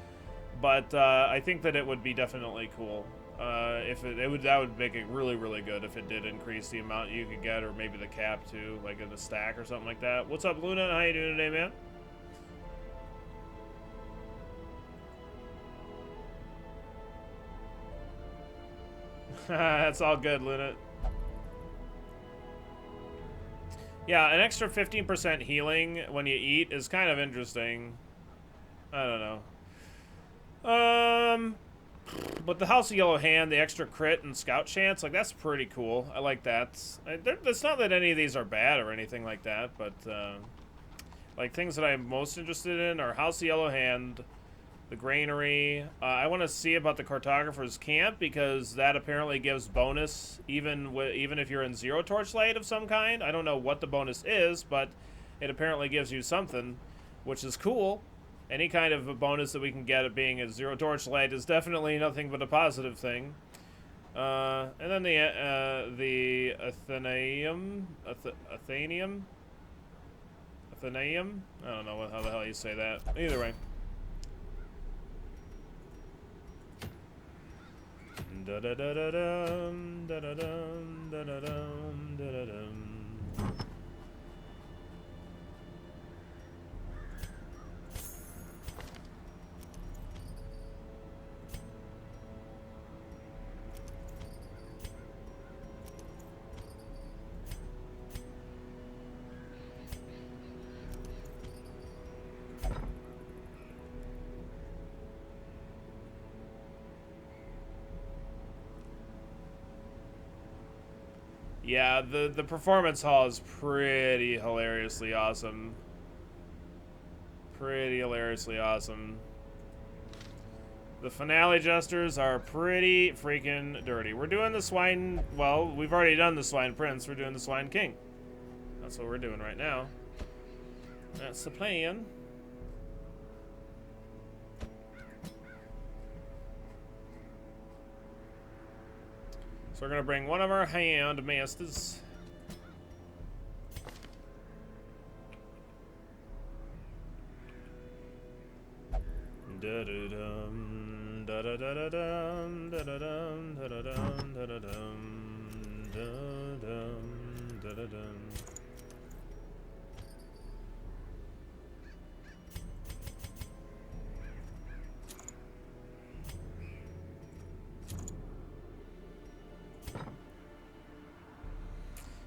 but I think that it would be definitely cool. That would make it really, really good if it did increase the amount you could get, or maybe the cap too, like in the stack or something like that. What's up, Luna? How you doing today, man? That's all good, Luna. Yeah, an extra 15% healing when you eat is kind of interesting. I don't know. But the House of Yellow Hand, the extra crit and scout chance, like, that's pretty cool. I like that. It's not that any of these are bad or anything like that, but, like, things that I'm most interested in are House of Yellow Hand, the granary. I want to see about the cartographer's camp, because that apparently gives bonus even if you're in zero torchlight of some kind. I don't know what the bonus is, but it apparently gives you something, which is cool. Any kind of a bonus that we can get at being a zero torchlight is definitely nothing but a positive thing. And then the Athenaeum. I don't know how the hell you say that. Either way. Da da da da dum da da dum da da dum da da dum. Yeah, the performance hall is pretty hilariously awesome. Pretty hilariously awesome. The finale jesters are pretty freaking dirty. We're doing the swine... Well, we've already done the swine prince. We're doing the swine king. That's what we're doing right now. That's the plan. So we're gonna bring one of our hand masters. Da-da-dum, da-da-da-da-dum, da-da-dum, da-da-dum, da-da-dum, da-dum, da-da-dum.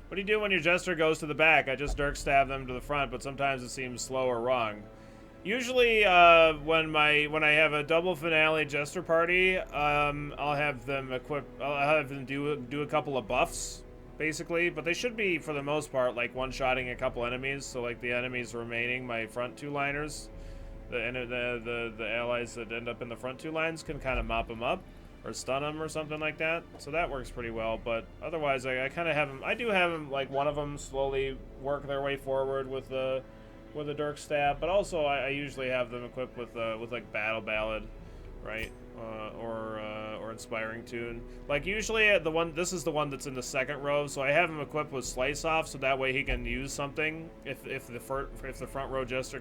What do you do when your jester goes to the back? I just dirk stab them to the front, but sometimes it seems slow or wrong. Usually, when I have a double finale jester party, I'll have them do a couple of buffs, basically. But they should be, for the most part, like one-shotting a couple enemies. So like the enemies remaining, my front two liners, the allies that end up in the front two lines can kind of mop them up or stun them or something like that. So that works pretty well. But otherwise, I kind of have them. I do have them, like one of them slowly work their way forward with a dirk stab, but also I usually have them equipped with like battle ballad, right, or inspiring tune. Like usually this is the one that's in the second row, so I have him equipped with slice off, so that way he can use something if the front row jester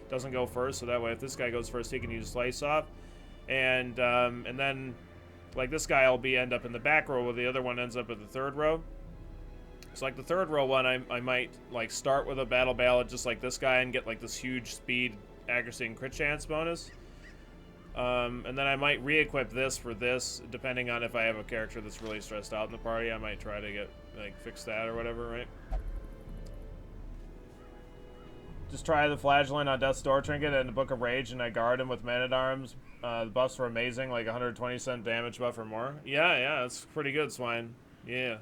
doesn't go first, so that way if this guy goes first he can use slice off, and then like this guy will end up in the back row, while the other one ends up at the third row. So like the third row one, I might like start with a battle ballad just like this guy and get like this huge speed, accuracy, and crit chance bonus. And then I might re-equip this for this, depending on if I have a character that's really stressed out in the party. I might try to get fix that or whatever, right? Just try the flagellant on Death's Door Trinket and the Book of Rage, and I guard him with Man-at-Arms. The buffs were amazing, like 120% damage buff or more. Yeah, that's pretty good, Swine. Yeah.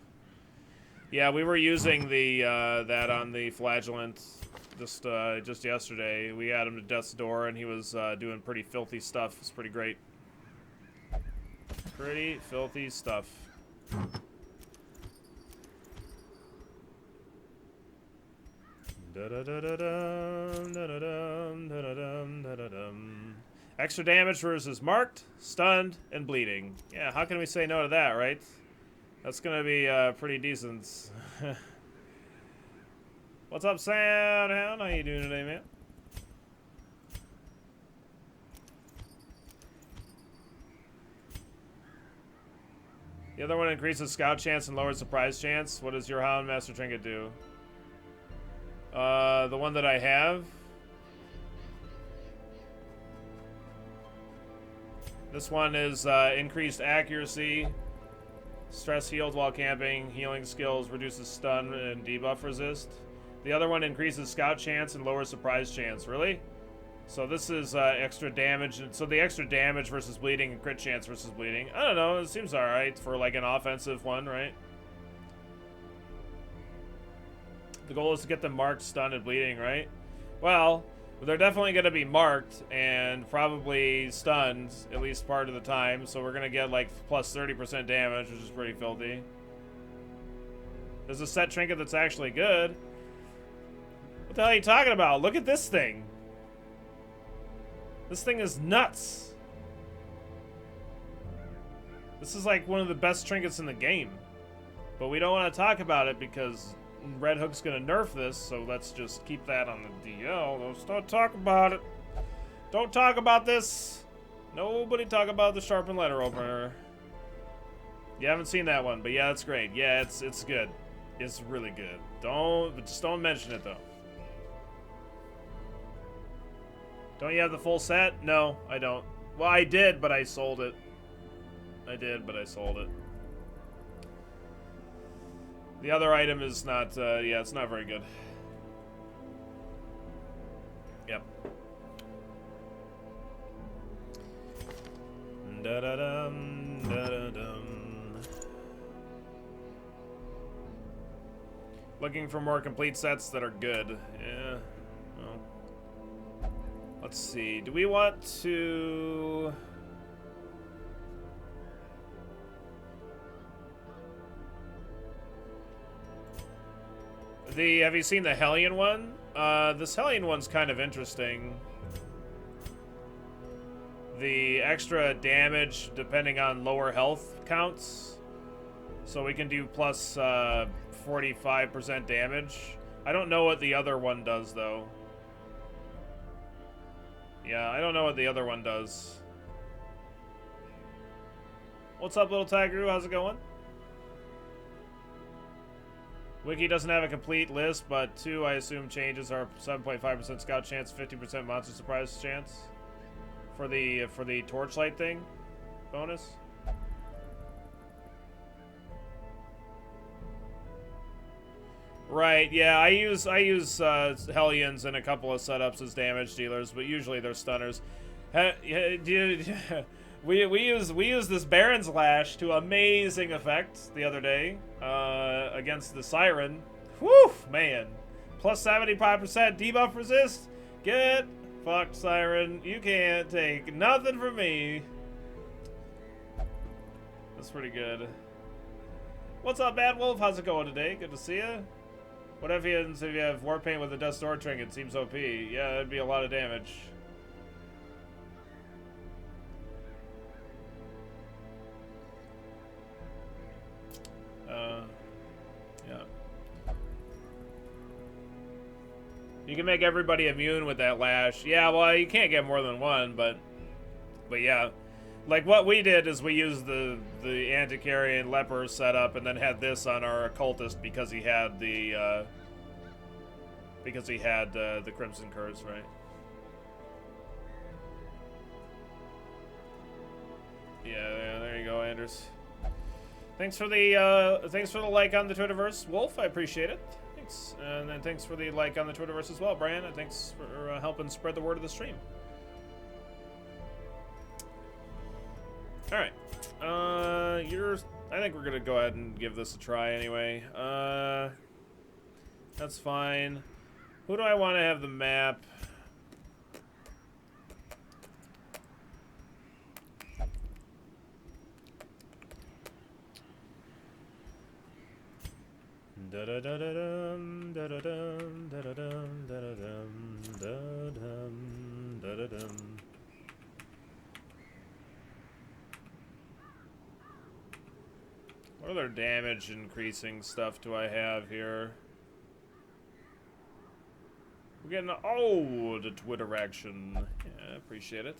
Yeah, we were using the that on the flagellant just yesterday. We had him to Death's Door, and he was doing pretty filthy stuff. It's pretty great. Pretty filthy stuff. Extra damage versus marked, stunned, and bleeding. Yeah, how can we say no to that, right? That's gonna be pretty decent. What's up, Soundhound? How you doing today, man? The other one increases scout chance and lowers surprise chance. What does your Hound Master Trinket do? The one that I have. This one is increased accuracy. Stress healed while camping, healing skills, reduces stun and debuff resist. The other one increases scout chance and lowers surprise chance. Really? So this is extra damage. So the extra damage versus bleeding and crit chance versus bleeding. I don't know. It seems alright for like an offensive one, right? The goal is to get them marked, stunned, and bleeding, right? Well, they're definitely going to be marked and probably stunned at least part of the time. So we're going to get like plus 30% damage, which is pretty filthy. There's a set trinket that's actually good. What the hell are you talking about? Look at this thing. This thing is nuts. This is like one of the best trinkets in the game. But we don't want to talk about it because Red Hook's gonna nerf this, so let's just keep that on the DL. Let's not talk about it. Don't talk about this. Nobody talk about the sharpened letter opener. You haven't seen that one, but yeah, it's great. Yeah, it's good. It's really good. Just don't mention it though. Don't you have the full set? No, I don't. Well, I did, but I sold it. The other item is not, yeah, it's not very good. Yep. Da-da-dum, da-da-dum. Looking for more complete sets that are good. Yeah. Well. Let's see. Do we want to... have you seen the Hellion one? This Hellion one's kind of interesting. The extra damage depending on lower health counts. So we can do plus 45% damage. I don't know what the other one does, though. Yeah, I don't know what the other one does. What's up, little Tiger? How's it going? Wiki doesn't have a complete list, but 2, I assume, changes are 7.5% scout chance, 50% monster surprise chance for the torchlight thing bonus. Right, yeah, I use Hellions in a couple of setups as damage dealers, but usually they're stunners. We use this Baron's Lash to amazing effect the other day against the Siren. Whew, man. Plus 75% debuff resist. Get fucked, Siren. You can't take nothing from me. That's pretty good. What's up, Bad Wolf? How's it going today? Good to see you. What if you have War Paint with a Death Door Trinket? Seems OP. Yeah, that'd be a lot of damage. Yeah. You can make everybody immune with that lash. Yeah, well, you can't get more than one, but yeah. Like, what we did is we used the Antiquarian Leper setup and then had this on our Occultist because he had the Crimson Curse, right? Yeah, there you go, Anders. Thanks for the like on the Twitterverse, Wolf. I appreciate it. Thanks, and then thanks for the like on the Twitterverse as well, Brian. And thanks for helping spread the word of the stream. All right, I think we're gonna go ahead and give this a try anyway. That's fine. Who do I want to have the map? What other damage increasing stuff do I have here? We're getting the Twitter action. Yeah, appreciate it.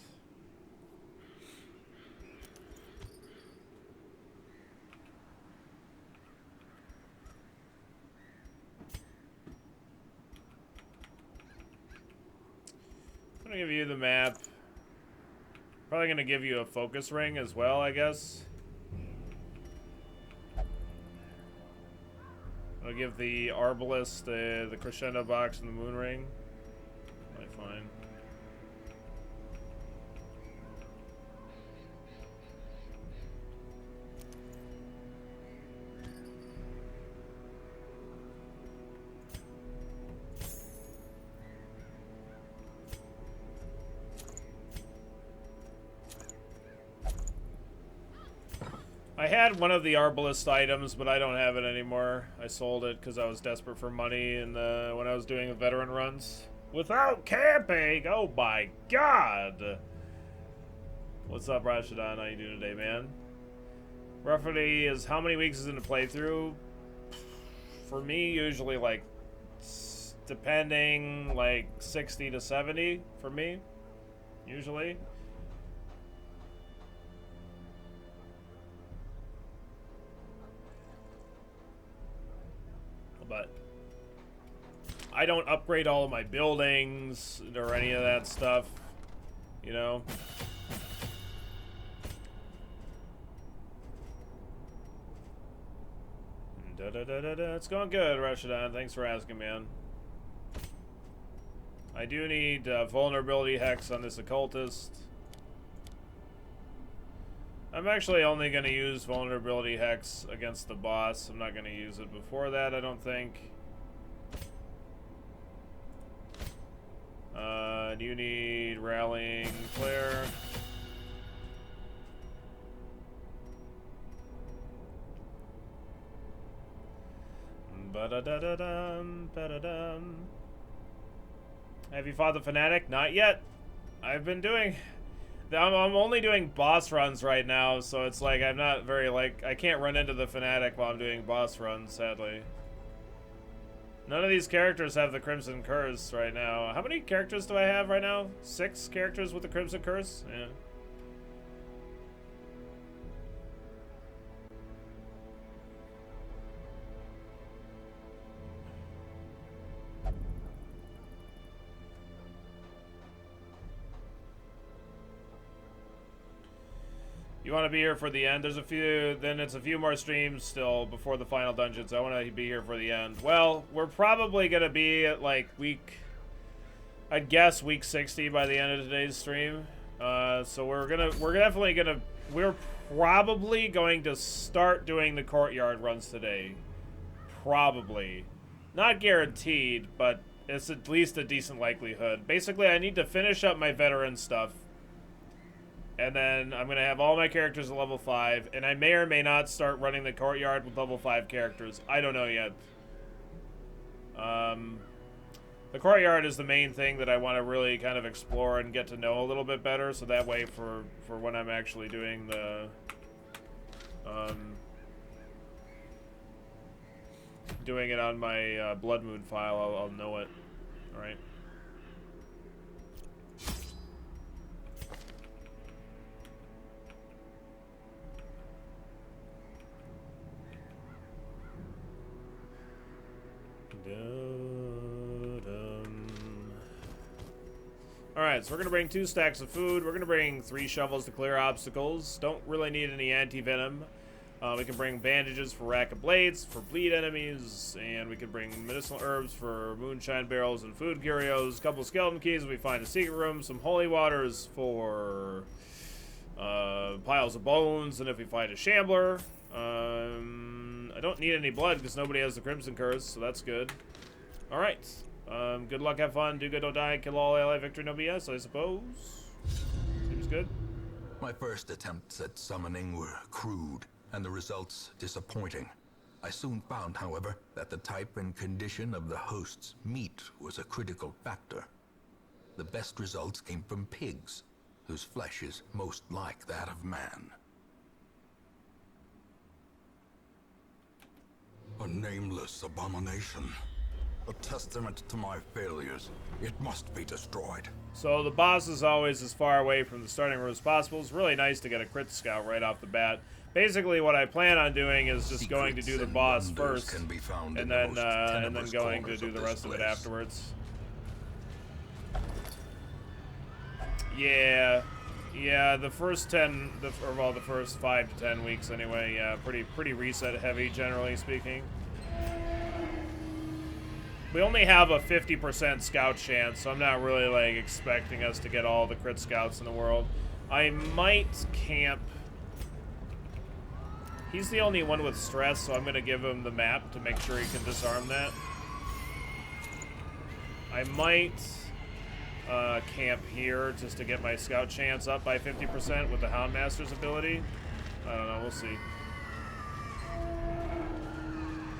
I'm gonna give you the map. Probably gonna give you a focus ring as well, I guess. I'll give the Arbalist the Crescendo box and the Moon Ring. Might fine. I had one of the Arbalist items, but I don't have it anymore. I sold it because I was desperate for money when I was doing the veteran runs. Without camping! Oh my god! What's up, Rashidon? How you doing today, man? Roughly is how many weeks is in the playthrough? For me, usually like, depending, like 60 to 70 for me, usually. But I don't upgrade all of my buildings or any of that stuff, you know? It's going good, Rashidon. Thanks for asking, man. I do need vulnerability hex on this occultist. I'm actually only going to use vulnerability hex against the boss. I'm not going to use it before that, I don't think. Do you need rallying flare? Ba-da-da-da-dum, ba-da-dum. Have you fought the fanatic? Not yet. I've been doing... I'm only doing boss runs right now, so it's like I'm not very like I can't run into the fanatic while I'm doing boss runs, sadly. None of these characters have the Crimson Curse right now. How many characters do I have right now? 6 characters with the Crimson Curse? Yeah. You want to be here for the end? There's a few, then it's a few more streams still before the final dungeons. I want to be here for the end. Well, we're probably going to be at like I'd guess week 60 by the end of today's stream. So we're probably going to start doing the courtyard runs today. Probably. Not guaranteed, but it's at least a decent likelihood. Basically, I need to finish up my veteran stuff. And then I'm going to have all my characters at level 5. And I may or may not start running the courtyard with level 5 characters. I don't know yet. The courtyard is the main thing that I want to really kind of explore and get to know a little bit better. So that way for when I'm actually doing the... doing it on my Blood Moon file, I'll know it. Alright. Alright, so we're going to bring 2 stacks of food. We're going to bring 3 shovels to clear obstacles. Don't really need any anti-venom. We can bring bandages for rack of blades, for bleed enemies, and we can bring medicinal herbs for moonshine barrels and food curios. A couple of skeleton keys if we find a secret room. Some holy waters for piles of bones, and if we find a shambler. I don't need any blood because nobody has the Crimson Curse, so that's good. Alright. Good luck, have fun, do good, don't die, kill all ally, victory, no BS, I suppose. Seems good. My first attempts at summoning were crude, and the results disappointing. I soon found, however, that the type and condition of the host's meat was a critical factor. The best results came from pigs, whose flesh is most like that of man. A nameless abomination. A testament to my failures. It must be destroyed. So the boss is always as far away from the starting room as possible. It's really nice to get a crit scout right off the bat. Basically, what I plan on doing is just going to do the boss first, and then going to do the rest of it afterwards. Yeah, the first the first 5 to 10 weeks anyway. Yeah, pretty reset heavy, generally speaking. We only have a 50% scout chance, so I'm not really like expecting us to get all the crit scouts in the world. I might camp. He's the only one with stress, so I'm gonna give him the map to make sure he can disarm that. I might camp here just to get my scout chance up by 50% with the Houndmaster's ability. I don't know, we'll see.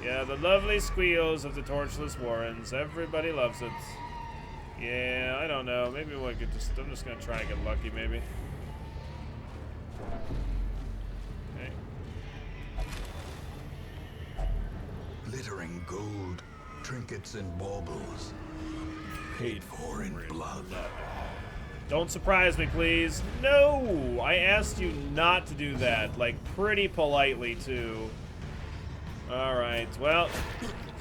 Yeah, the lovely squeals of the torchless warrens. Everybody loves it. Yeah, I don't know. Maybe we could just... I'm just gonna try and get lucky, maybe. Okay. Glittering gold, trinkets and baubles. Paid for in blood. Don't surprise me, please. No! I asked you not to do that. Like, pretty politely, too. Alright, well,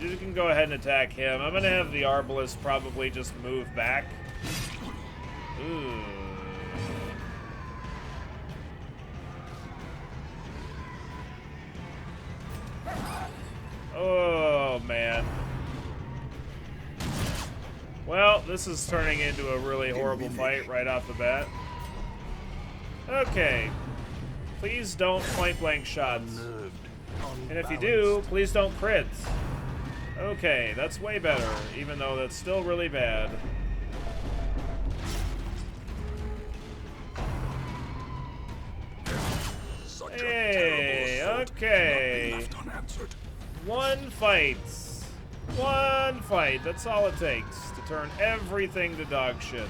you can go ahead and attack him. I'm gonna have the Arbalest probably just move back. Ooh. Oh, man. Well, this is turning into a really horrible fight right off the bat. Okay. Please don't point-blank shots. And if you do, please don't crit. Okay, that's way better, even though that's still really bad. Hey, okay. One fight. One fight. That's all it takes to turn everything to dog shit.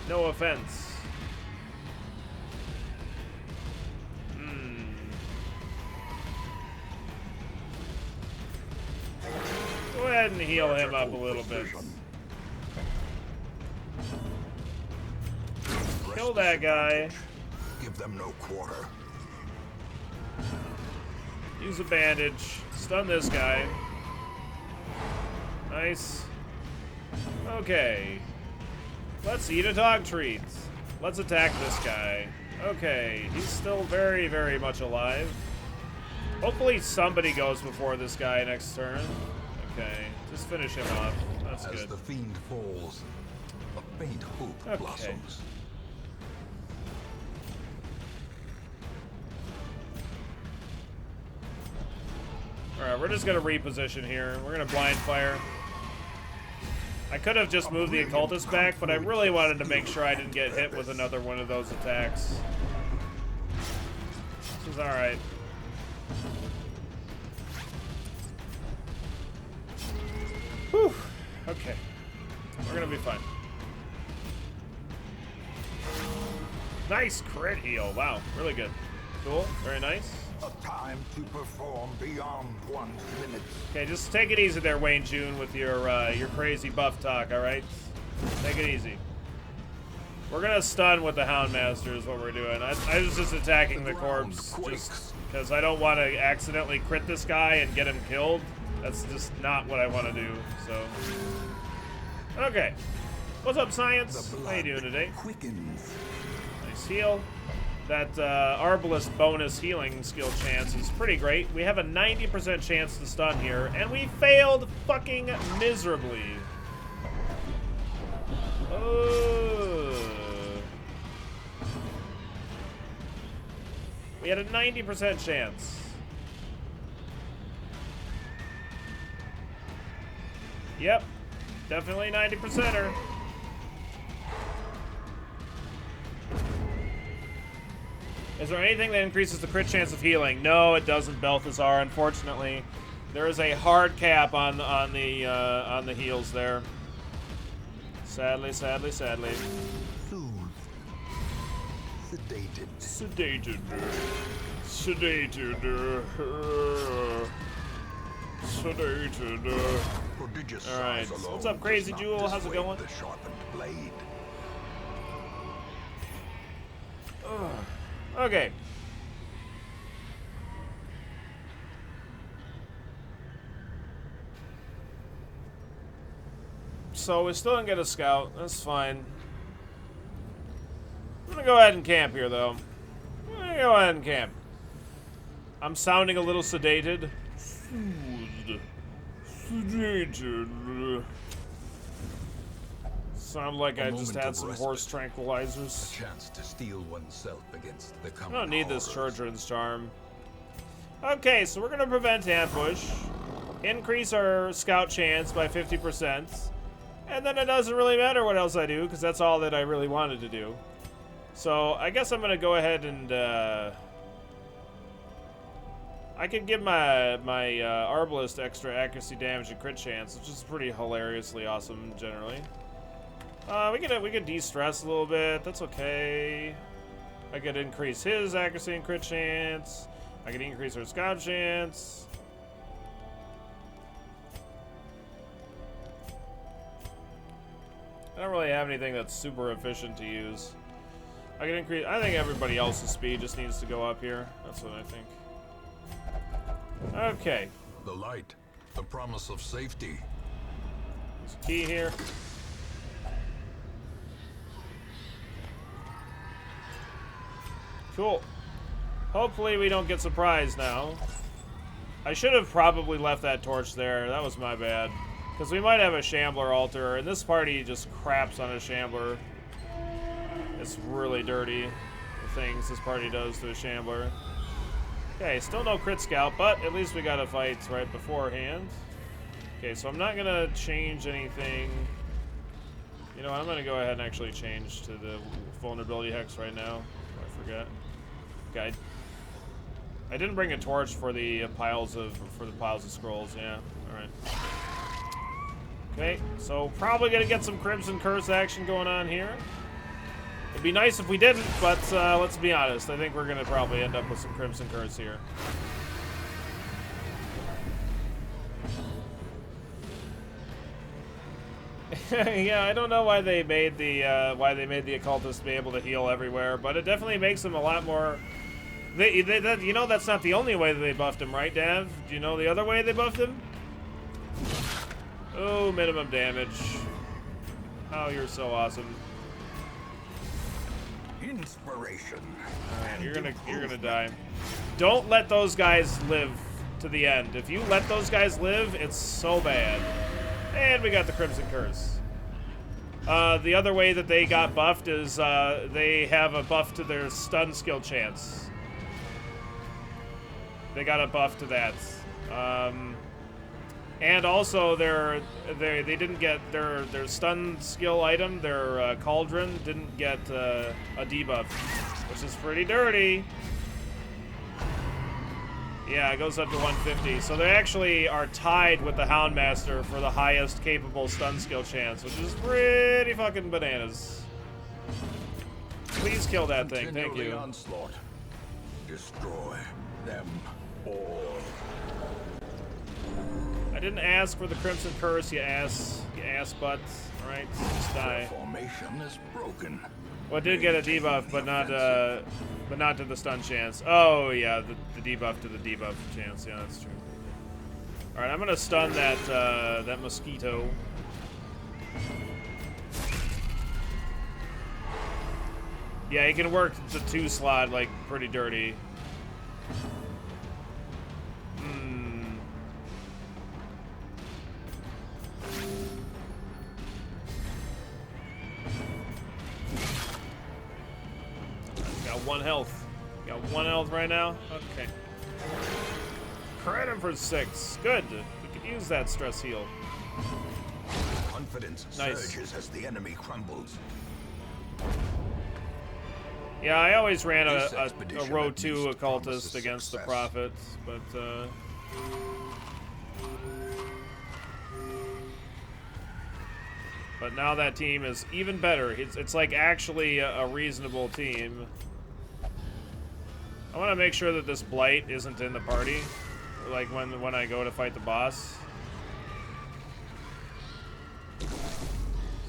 No offense. Go ahead and heal him up a little bit. Kill that guy. Give them no quarter. Use a bandage. Stun this guy. Nice. Okay. Let's eat a dog treat. Let's attack this guy. Okay, he's still very, very much alive. Hopefully somebody goes before this guy next turn. Okay, just finish him off. That's good. As the fiend falls, a faint hope blossoms. Alright, we're just gonna reposition here. We're gonna blind fire. I could have just moved the occultist back, but I really wanted to make sure I didn't get hit with another one of those attacks. This is alright. Whew. Okay. We're gonna be fine. Nice crit heal. Wow, really good. Cool, very nice. A time to perform beyond one's limits. Okay, just take it easy there, Wayne June, with your crazy buff talk, alright? Take it easy. We're gonna stun with the Houndmaster is what we're doing. I was just attacking the corpse just because I don't want to accidentally crit this guy and get him killed. That's just not what I want to do, so. Okay. What's up, Science? How you doing today? Quickens. Nice heal. That Arbalest bonus healing skill chance is pretty great. We have a 90% chance to stun here, and we failed fucking miserably. We had a 90% chance. Yep, definitely 90%er. Is there anything that increases the crit chance of healing? No, it doesn't, Balthazar. Unfortunately, there is a hard cap on the heals there. Sadly, sadly, sadly. Soothed. Sedated. Sedated. Sedated. Sedated. Prodigious all right. size alone What's up, Crazy does not Jewel? How's it dissuade going? the sharpened blade. Okay. So we still didn't get a scout. That's fine. I'm gonna go ahead and camp here, though. I'm gonna go ahead and camp. I'm sounding a little sedated. Soothed. Sedated. Sound like I just had some horse tranquilizers. A chance to steel oneself against the common I don't need this horrors. Children's Charm. Okay, so we're gonna prevent ambush, increase our scout chance by 50%, and then it doesn't really matter what else I do, because that's all that I really wanted to do. So I guess I'm gonna go ahead and I could give my Arbalest extra accuracy, damage, and crit chance, which is pretty hilariously awesome generally. We could de-stress a little bit. That's okay. I could increase his accuracy and crit chance. I could increase our scout chance. I don't really have anything that's super efficient to use. I can increase. I think everybody else's speed just needs to go up here. That's what I think. Okay. The light, the promise of safety. There's a key here. Cool. Hopefully we don't get surprised now. I should have probably left that torch there. That was my bad. Because we might have a Shambler altar, and this party just craps on a Shambler. It's really dirty, the things this party does to a Shambler. Okay, still no crit scout, but at least we got a fight right beforehand. Okay, so I'm not going to change anything. You know what, I'm going to go ahead and actually change to the vulnerability hex right now. I forgot. Okay. I didn't bring a torch for the piles of scrolls. Yeah. All right. Okay. So probably gonna get some Crimson Curse action going on here. It'd be nice if we didn't, but let's be honest. I think we're gonna probably end up with some Crimson Curse here. Yeah, I don't know why they made the occultist be able to heal everywhere, but it definitely makes them a lot more. You know, that's not the only way that they buffed him, right, Dav? Do you know the other way they buffed him? Oh, minimum damage. Oh, you're so awesome. Inspiration. Alright, you're gonna die. Don't let those guys live to the end. If you let those guys live, it's so bad. And we got the Crimson Curse. The other way that they got buffed is they have a buff to their stun skill chance. They got a buff to that. And also they didn't get their stun skill item, their cauldron didn't get a debuff, which is pretty dirty. Yeah, it goes up to 150. So they actually are tied with the Houndmaster for the highest capable stun skill chance, which is pretty fucking bananas. Please kill that thing, thank you. Onslaught. Destroy them all. I didn't ask for the Crimson Curse, you ass butt. Alright, just die. Formation is broken. Well, it did get a debuff, but not to the stun chance. Oh yeah, the debuff to the debuff chance. Yeah, that's true. All right, I'm gonna stun that mosquito. Yeah, he can work the 2 slot like pretty dirty. Got 1 health. Got 1 health right now? Okay. Crit him for 6. Good. We could use that stress heal. Confidence Nice. surges as the enemy crumbles. Yeah, I always ran This a expedition row at 2 least occultist promises against the success. prophet, but now that team is even better. It's like actually a reasonable team. I want to make sure that this blight isn't in the party, like when I go to fight the boss. So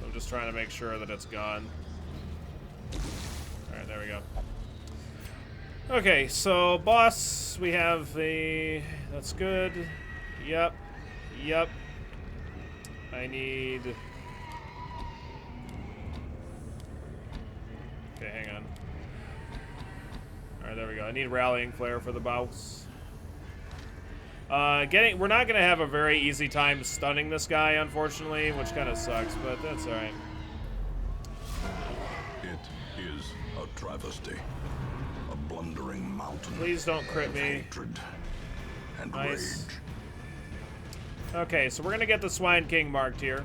I'm just trying to make sure that it's gone. Alright, there we go. Okay, so boss, we have the... That's good. Yep. Yep. I need... Okay, hang on. Alright, there we go. I need Rallying Flare for the boss. We're not gonna have a very easy time stunning this guy, unfortunately, which kind of sucks, but that's alright. It is a travesty. A blundering mountain. Please don't crit of me. Hatred and Nice. rage. Okay, so we're gonna get the Swine King marked here.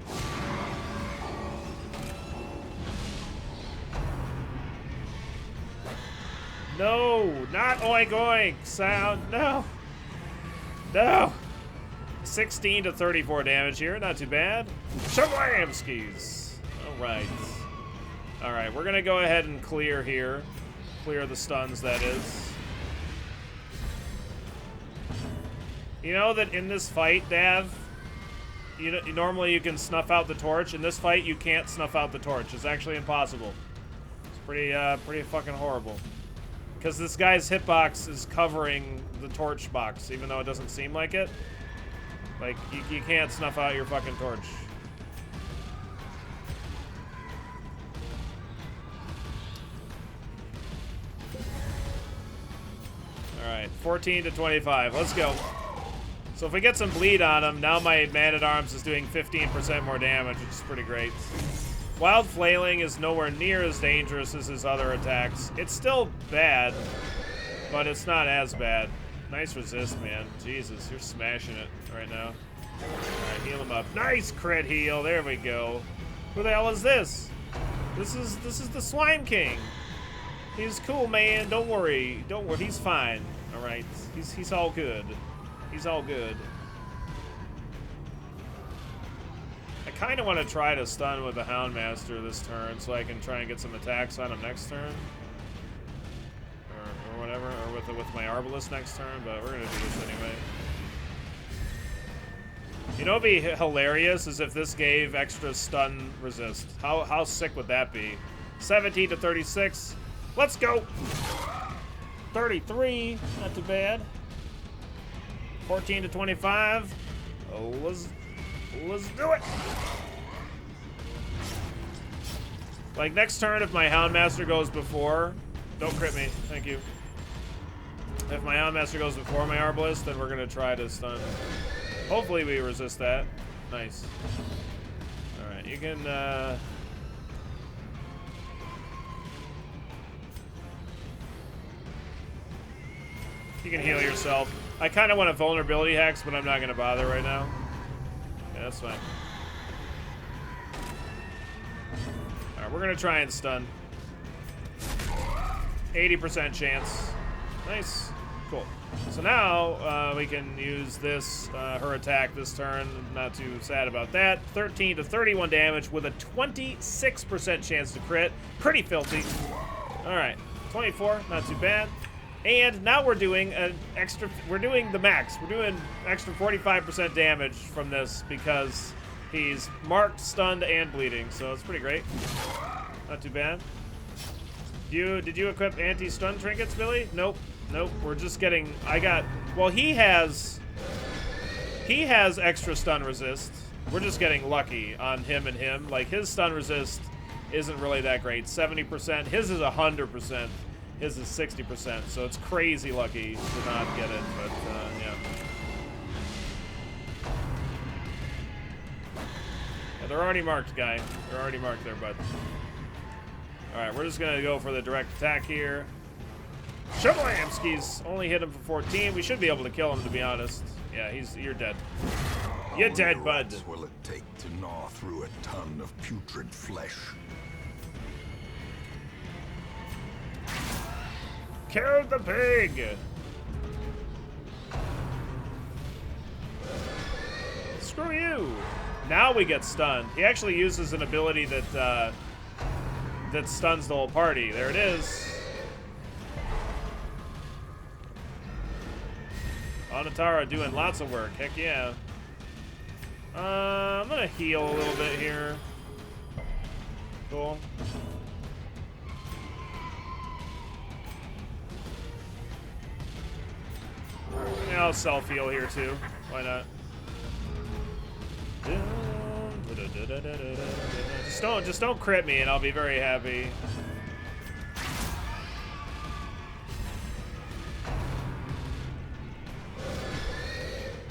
No, not oink oink sound. No. No. 16 to 34 damage here, not too bad. Shablamskis. Alright. Alright, we're gonna go ahead and clear here. Clear the stuns, that is. You know that in this fight, Dav, normally you can snuff out the torch. In this fight, you can't snuff out the torch. It's actually impossible. It's pretty fucking horrible. Because this guy's hitbox is covering the torch box, even though it doesn't seem like it. Like, you can't snuff out your fucking torch. Alright, 14 to 25. Let's go. So if we get some bleed on him, now my Man-at-Arms is doing 15% more damage, which is pretty great. Wild Flailing is nowhere near as dangerous as his other attacks. It's still bad, but it's not as bad. Nice resist, man. Jesus, you're smashing it right now. Alright, heal him up. Nice crit heal. There we go. Who the hell is this? This is the Swine King. He's cool, man. Don't worry. Don't worry. He's fine. Alright. He's all good. He's all good. I kind of want to try to stun with the Houndmaster this turn so I can try and get some attacks on him next turn. Or whatever, or with my Arbalest next turn, but we're going to do this anyway. You know what would be hilarious is if this gave extra stun resist. How sick would that be? 17 to 36. Let's go! 33, not too bad. 14 to 25. Oh, let's do it! Like, next turn, if my Houndmaster goes before... Don't crit me, thank you. If my Houndmaster goes before my Arbalest, then we're gonna try to stun. Hopefully we resist that. Nice. Alright, you can, you can heal yourself. I kind of want a vulnerability hex, but I'm not gonna bother right now. Yeah, that's fine. Alright, we're gonna try and stun. 80% chance. Nice. Cool. So now we can use this, her attack this turn. Not too sad about that. 13 to 31 damage with a 26% chance to crit. Pretty filthy. All right, 24, not too bad. And now we're doing an extra. We're doing the max. We're doing extra 45% damage from this because he's marked, stunned, and bleeding. So it's pretty great. Not too bad. Did you equip anti-stun trinkets, Billy? Nope. Nope, we're just getting, well, he has extra stun resist. We're just getting lucky on him and him. Like, his stun resist isn't really that great. 70%, his is 100%, his is 60%, so it's crazy lucky to not get it, but, yeah. Yeah, they're already marked, guy. They're already marked there, bud. Alright, we're just gonna go for the direct attack here. Shablamskis! Only hit him for 14. We should be able to kill him, to be honest. Yeah, you're dead. You're dead, bud. What will it take to gnaw through a ton of putrid flesh? Kill the pig! Screw you! Now we get stunned. He actually uses an ability that that stuns the whole party. There it is. Onatara doing lots of work. Heck yeah. I'm gonna heal a little bit here. Cool. Yeah, I'll self-heal here too. Why not? Just don't crit me and I'll be very happy.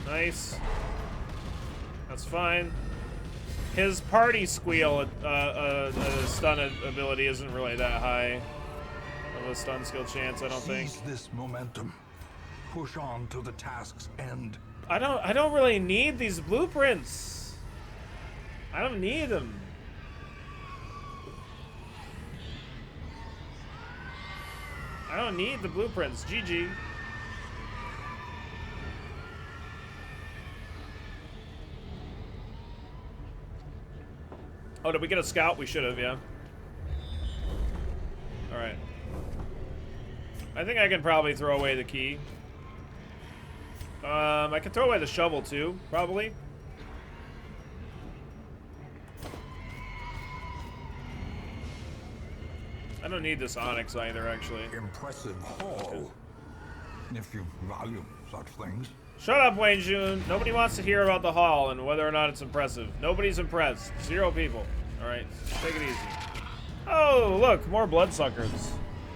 Nice. That's fine. His party squeal stun ability isn't really that high of a stun skill chance, I don't think. Seize this momentum. Push on to the task's end. I don't really need these blueprints. I don't need them. I don't need the blueprints. GG. Oh, did we get a scout? We should have, yeah. Alright. I think I can probably throw away the key. I can throw away the shovel too, probably. I don't need this onyx either, actually. Impressive haul. If you value such things. Shut up, Wayne June. Nobody wants to hear about the hall and whether or not it's impressive. Nobody's impressed. 0 people. Alright, take it easy. Oh, look, more bloodsuckers.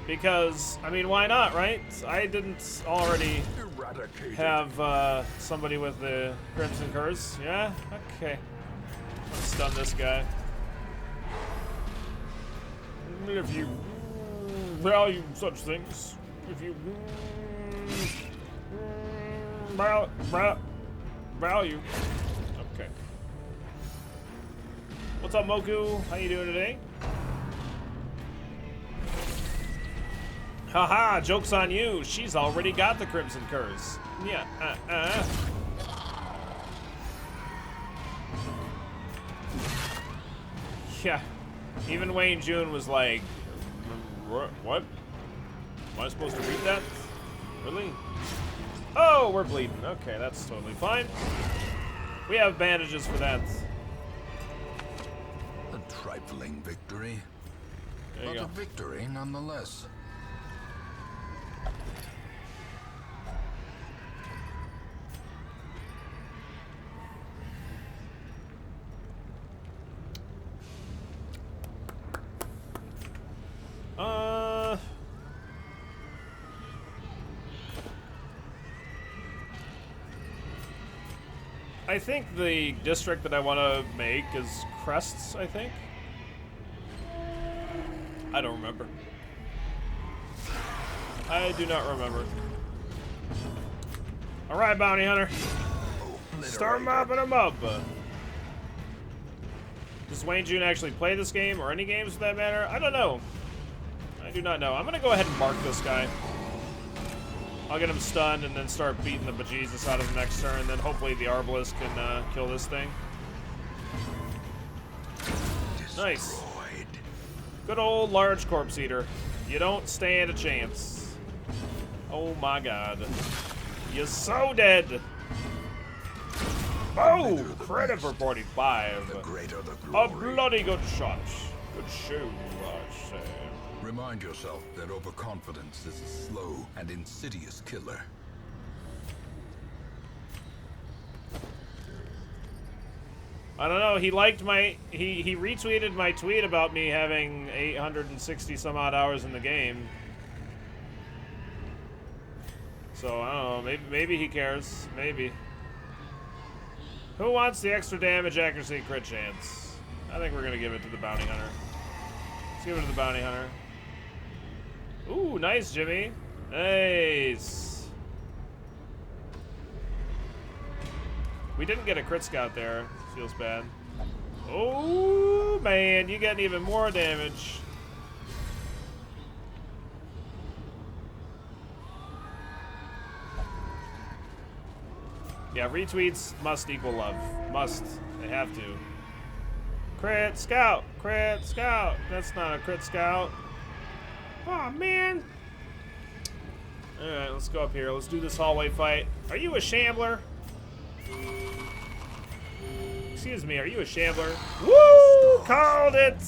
Because, I mean, why not, right? I didn't already have somebody with the Crimson Curse. Yeah? Okay. Let's stun this guy. If you value such things, if you value. Okay. What's up, Moku? How you doing today? Haha, joke's on you. She's already got the Crimson Curse. Yeah, Yeah. Even Wayne June was like, what? Am I supposed to read that? Really? Oh, we're bleeding. Okay, that's totally fine. We have bandages for that. A trifling victory, There you but go. a victory nonetheless. I think the district that I want to make is Crests, I think. I don't remember. I do not remember. Alright, Bounty Hunter. Start mopping them up. Does Wayne June actually play this game, or any games for that matter? I don't know. I do not know. I'm going to go ahead and mark this guy. I'll get him stunned and then start beating the bejesus out of him next turn. Then hopefully the Arbalest can kill this thing. Nice. Good old large corpse eater. You don't stand a chance. Oh my god. You're so dead. Oh, credit for 45. The greater the A glory. bloody good shot. Good show, I say. Remind yourself that overconfidence is a slow and insidious killer. I don't know, he liked my, he retweeted my tweet about me having 860 some odd hours in the game. So, I don't know, maybe he cares, maybe. Who wants the extra damage, accuracy, crit chance? I think we're gonna give it to the Bounty Hunter. Let's give it to the Bounty Hunter. Ooh, nice, Jimmy. Nice. We didn't get a crit scout there. Feels bad. Oh, man, you getting even more damage. Yeah, retweets must equal love. Must. They have to. Crit scout. Crit scout. That's not a crit scout. Oh, man. Alright, let's go up here. Let's do this hallway fight. Are you a Shambler? Excuse me, are you a Shambler? Woo! Called it!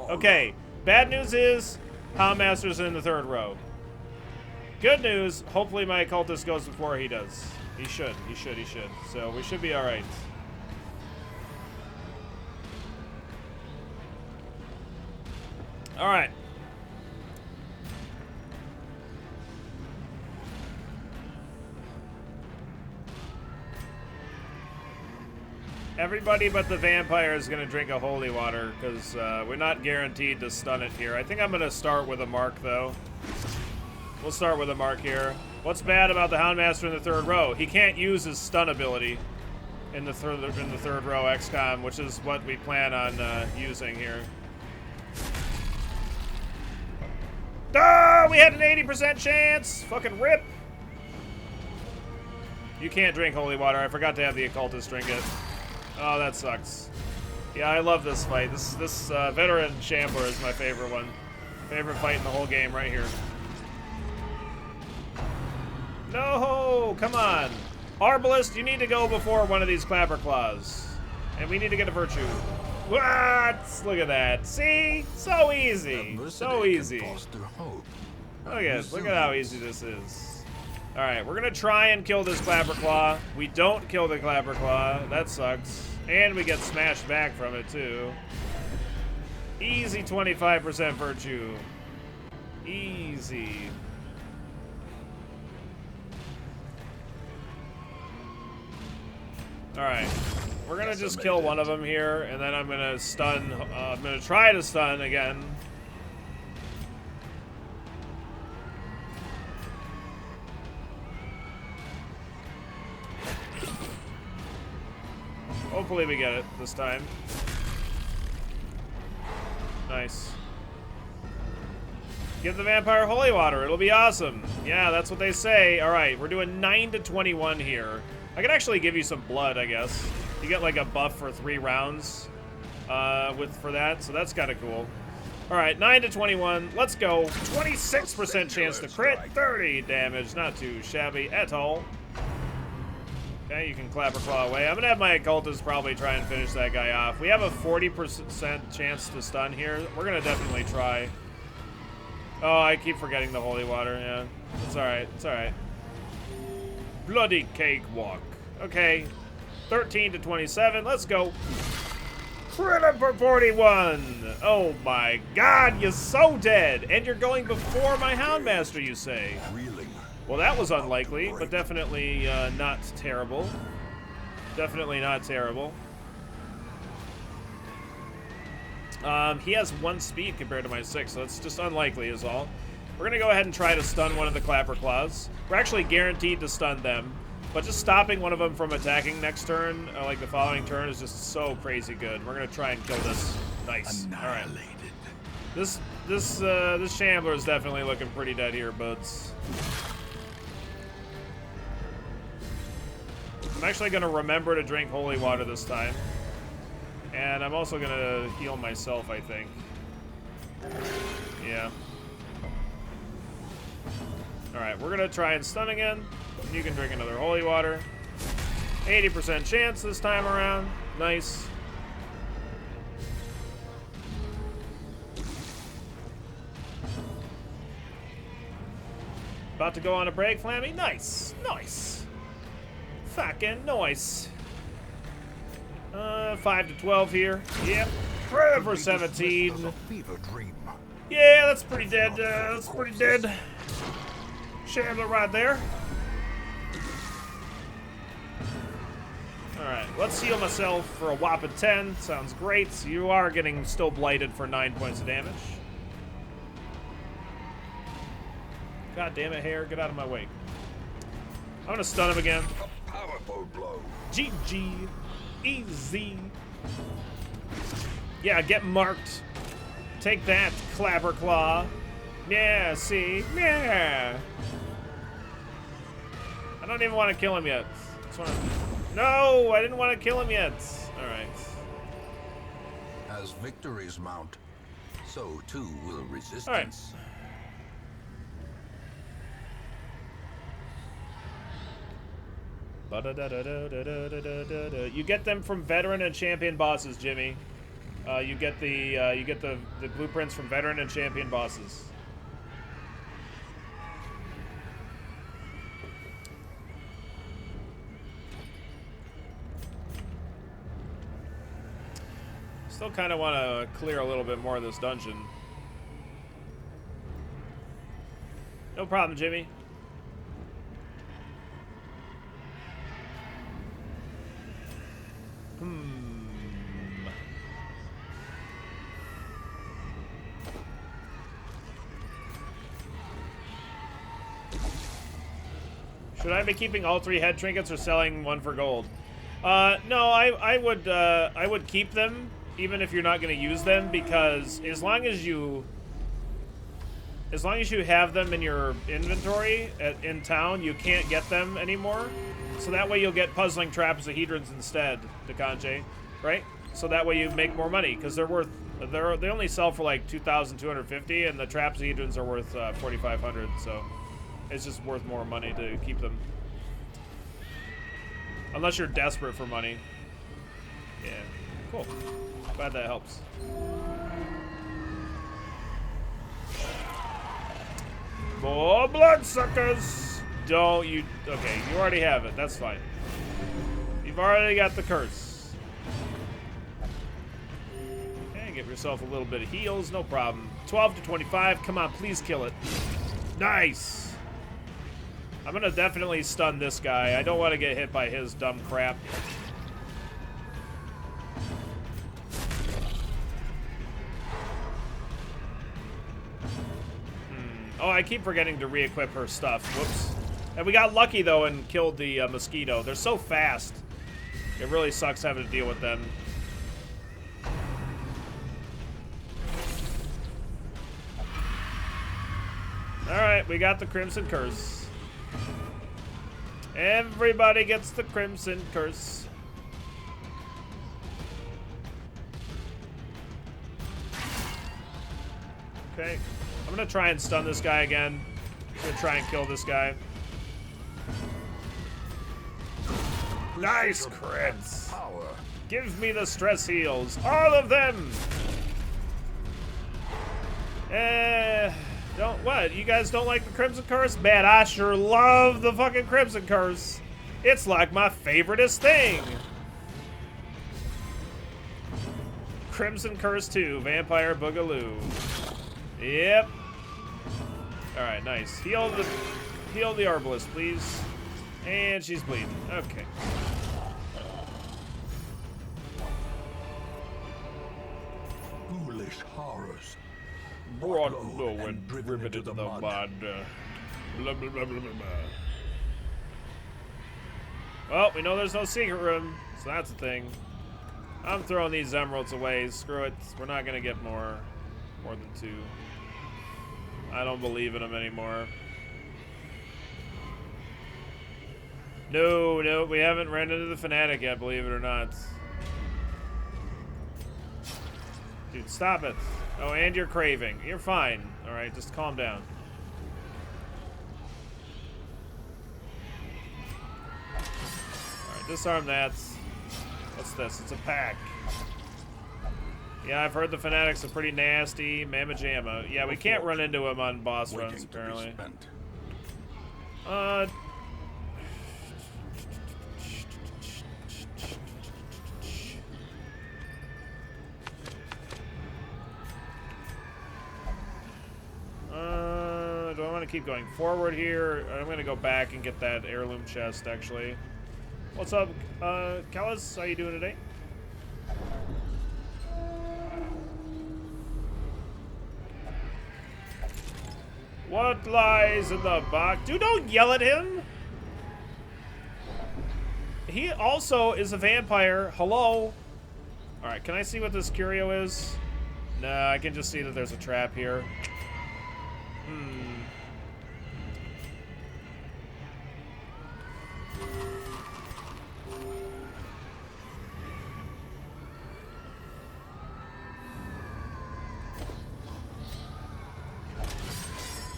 Okay, bad news is Houndmaster's in the third row. Good news, hopefully my occultist goes before he does. He should. So we should be alright. Alright. Everybody but the vampire is going to drink a holy water, because we're not guaranteed to stun it here. I think I'm going to start with a mark, though. We'll start with a mark here. What's bad about the Houndmaster in the third row? He can't use his stun ability in the third row XCOM, which is what we plan on using here. Ah, we had an 80% chance! Fucking rip! You can't drink holy water. I forgot to have the occultist drink it. Oh, that sucks. Yeah, I love this fight. This veteran Shambler is my favorite one. Favorite fight in the whole game right here. No! Come on! Arbalest, you need to go before one of these Clapper Claws. And we need to get a Virtue. What? Look at that. See? So easy. So easy. Look at how easy this is. Alright, we're gonna try and kill this Clapper Claw. We don't kill the Clapper Claw. That sucks. And we get smashed back from it, too. Easy 25% Virtue. Easy. Alright. We're gonna just kill one of them here, and then I'm gonna stun. I'm gonna try to stun again. Hopefully we get it this time. Nice. Give the vampire holy water. It'll be awesome. Yeah, that's what they say. All right, we're doing 9 to 21 here. I could actually give you some blood, I guess. You get like a buff for 3 rounds. for that, so that's kind of cool. All right, 9 to 21. Let's go. 26% chance to crit, 30 damage. Not too shabby at all. Okay, you can clap or claw away. I'm gonna have my occultist probably try and finish that guy off. We have a 40% chance to stun here. We're gonna definitely try. Oh, I keep forgetting the holy water. Yeah, it's all right. It's all right. Bloody cakewalk. Okay, 13 to 27. Let's go. Crit for 41. Oh my God, you're so dead, and you're going before my Houndmaster, you say? Reeling. Well, that was unlikely, but definitely not terrible. Definitely not terrible. He has 1 speed compared to my 6, so it's just unlikely is all. We're gonna go ahead and try to stun one of the Clapper Claws. We're actually guaranteed to stun them, but just stopping one of them from attacking next turn, like the following turn, is just so crazy good. We're gonna try and kill this. Nice. All right. This Shambler is definitely looking pretty dead here, buds. I'm actually gonna remember to drink holy water this time. And I'm also gonna heal myself, I think. Yeah. Alright, we're gonna try and stun again. You can drink another holy water. 80% chance this time around. Nice. About to go on a break, Flammy? Nice. Nice. Fucking nice. 5 to 12 here. Yep. Crit for 17. Fever dream. Yeah, that's pretty dead. That's pretty dead. Shambler right there. Alright, let's heal myself for a whopping 10. Sounds great. You are getting still blighted for 9 points of damage. God damn it, Hair. Get out of my way. I'm gonna stun him again. A powerful blow. GG. Easy. Yeah, get marked. Take that, Clapper Claw. Yeah, see? Yeah. I don't even want to kill him yet. No, I didn't want to kill him yet. All right. As victories mount, so too will resistance. All right. You get them from veteran and champion bosses, Jimmy. You get the blueprints from veteran and champion bosses. Still kind of want to clear a little bit more of this dungeon. No problem, Jimmy. Should I be keeping all 3 head trinkets or selling 1 for gold? No, I would keep them even if you're not going to use them, because as long as you have them in your inventory in town, you can't get them anymore. So that way you'll get puzzling trapezohedrons instead, Dekanche, right? So that way you make more money, because they only sell for like 2,250, and the trapezohedrons are worth 4,500. So it's just worth more money to keep them, unless you're desperate for money. Yeah, cool. Glad that helps. More bloodsuckers! Don't you... Okay, you already have it. That's fine. You've already got the curse. Okay, give yourself a little bit of heals. No problem. 12 to 25. Come on, please kill it. Nice! I'm gonna definitely stun this guy. I don't want to get hit by his dumb crap. Oh, I keep forgetting to re-equip her stuff. Whoops. And we got lucky, though, and killed the mosquito. They're so fast. It really sucks having to deal with them. Alright, we got the Crimson Curse. Everybody gets the Crimson Curse. Okay. I'm gonna try and stun this guy again. I'm gonna try and kill this guy. Nice crits! Power. Give me the stress heals. All of them! What? You guys don't like the Crimson Curse? Man, I sure love the fucking Crimson Curse. It's like my favoriteest thing. Crimson Curse 2, Vampire Boogaloo. Yep. Alright, nice. Heal the Herbalist, please. And she's bleeding. Okay. Foolish horrors. Brought low low and and driven driven into into the the mud. mud. Blah, blah, blah, blah, blah. Well, we know there's no secret room, so that's a thing. I'm throwing these emeralds away. Screw it. We're not gonna get more than 2. I don't believe in them anymore. No, we haven't ran into the fanatic yet, believe it or not. Dude, stop it. Oh, and you're craving. You're fine. All right, just calm down. All right, disarm that. What's this? It's a pack. Yeah, I've heard the fanatics are pretty nasty. Mamma jamma. Yeah, we can't run into them on boss runs, Waiting to be apparently. spent. Do I want to keep going forward here? I'm going to go back and get that heirloom chest, actually. What's up, Kellis? How you doing today? What lies in the box? Dude, don't yell at him! He also is a vampire. Hello? Alright, can I see what this curio is? No, I can just see that there's a trap here.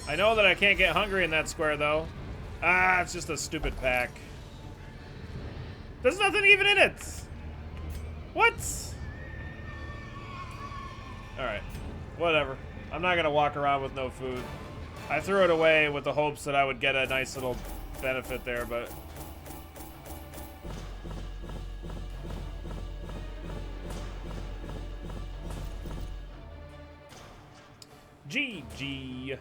I know that I can't get hungry in that square, though. Ah, it's just a stupid pack. There's nothing even in it! What? Alright. Whatever. I'm not gonna walk around with no food. I threw it away with the hopes that I would get a nice little benefit there, but... GG.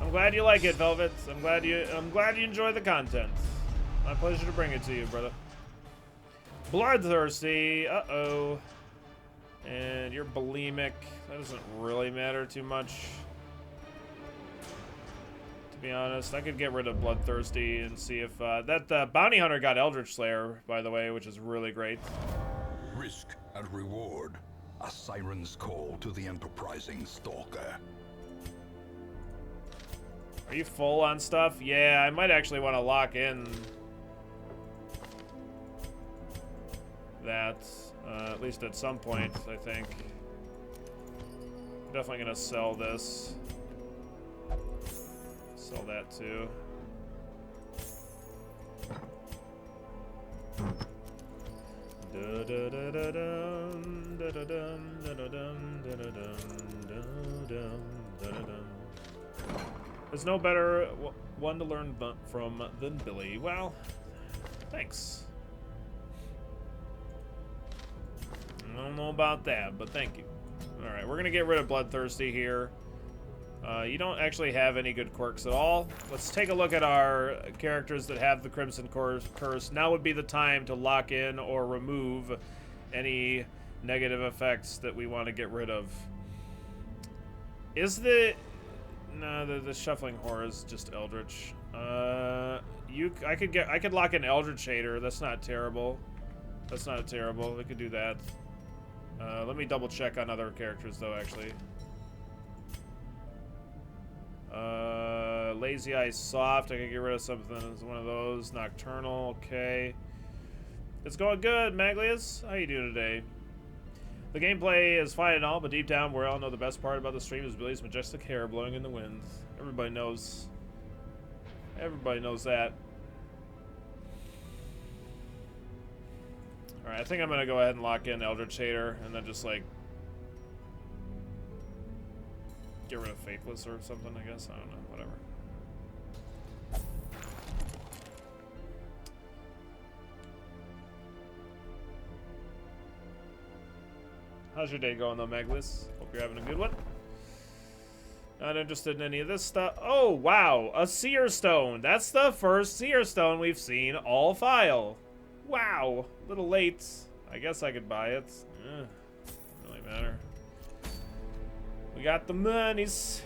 I'm glad you like it, Velvet. I'm glad you enjoy the content. My pleasure to bring it to you, brother. Bloodthirsty. Uh-oh. And you're bulimic. That doesn't really matter too much. To be honest, I could get rid of Bloodthirsty and see if that bounty hunter got Eldritch Slayer, by the way, which is really great. Risk and reward. A siren's call to the enterprising stalker. Are you full on stuff? Yeah, I might actually want to lock in that, at least at some point, I think. I'm definitely gonna sell this. Sell that too. There's no better one to learn from than Billy. Well, thanks. I don't know about that, but thank you. Alright, we're gonna get rid of Bloodthirsty here. You don't actually have any good quirks at all. Let's take a look at our characters that have the Crimson Curse. Now would be the time to lock in or remove any negative effects that we want to get rid of. Is the... No, the Shuffling Horror is just Eldritch. I could lock in Eldritch Shader. That's not terrible. That's not terrible. We could do that. Let me double check on other characters though, actually. Lazy Eye Soft. I could get rid of something. It's one of those. Nocturnal. Okay. It's going good, Maglius. How you doing today? The gameplay is fine and all, but deep down, we all know the best part about the stream is Billy's majestic hair blowing in the wind. Everybody knows. Everybody knows that. Alright, I think I'm gonna go ahead and lock in Eldritch Hater, and then just, like, get rid of Faithless or something, I guess. I don't know, whatever. How's your day going though, Maglis? Hope you're having a good one. Not interested in any of this stuff. Oh, wow. A Seer Stone. That's the first Seer Stone we've seen all file. Wow. A little late. I guess I could buy it. Doesn't really matter. We got the monies.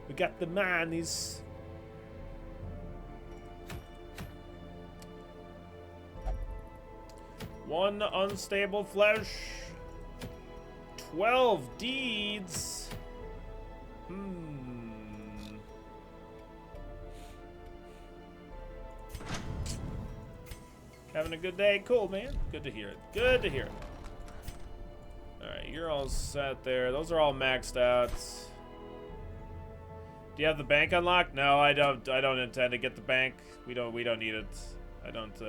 We got the monies. One unstable flesh. 12 deeds. Having a good day? Cool, man. Good to hear it. Good to hear it. Alright, you're all set there. Those are all maxed out. Do you have the bank unlocked? No, I don't intend to get the bank. We don't need it. I don't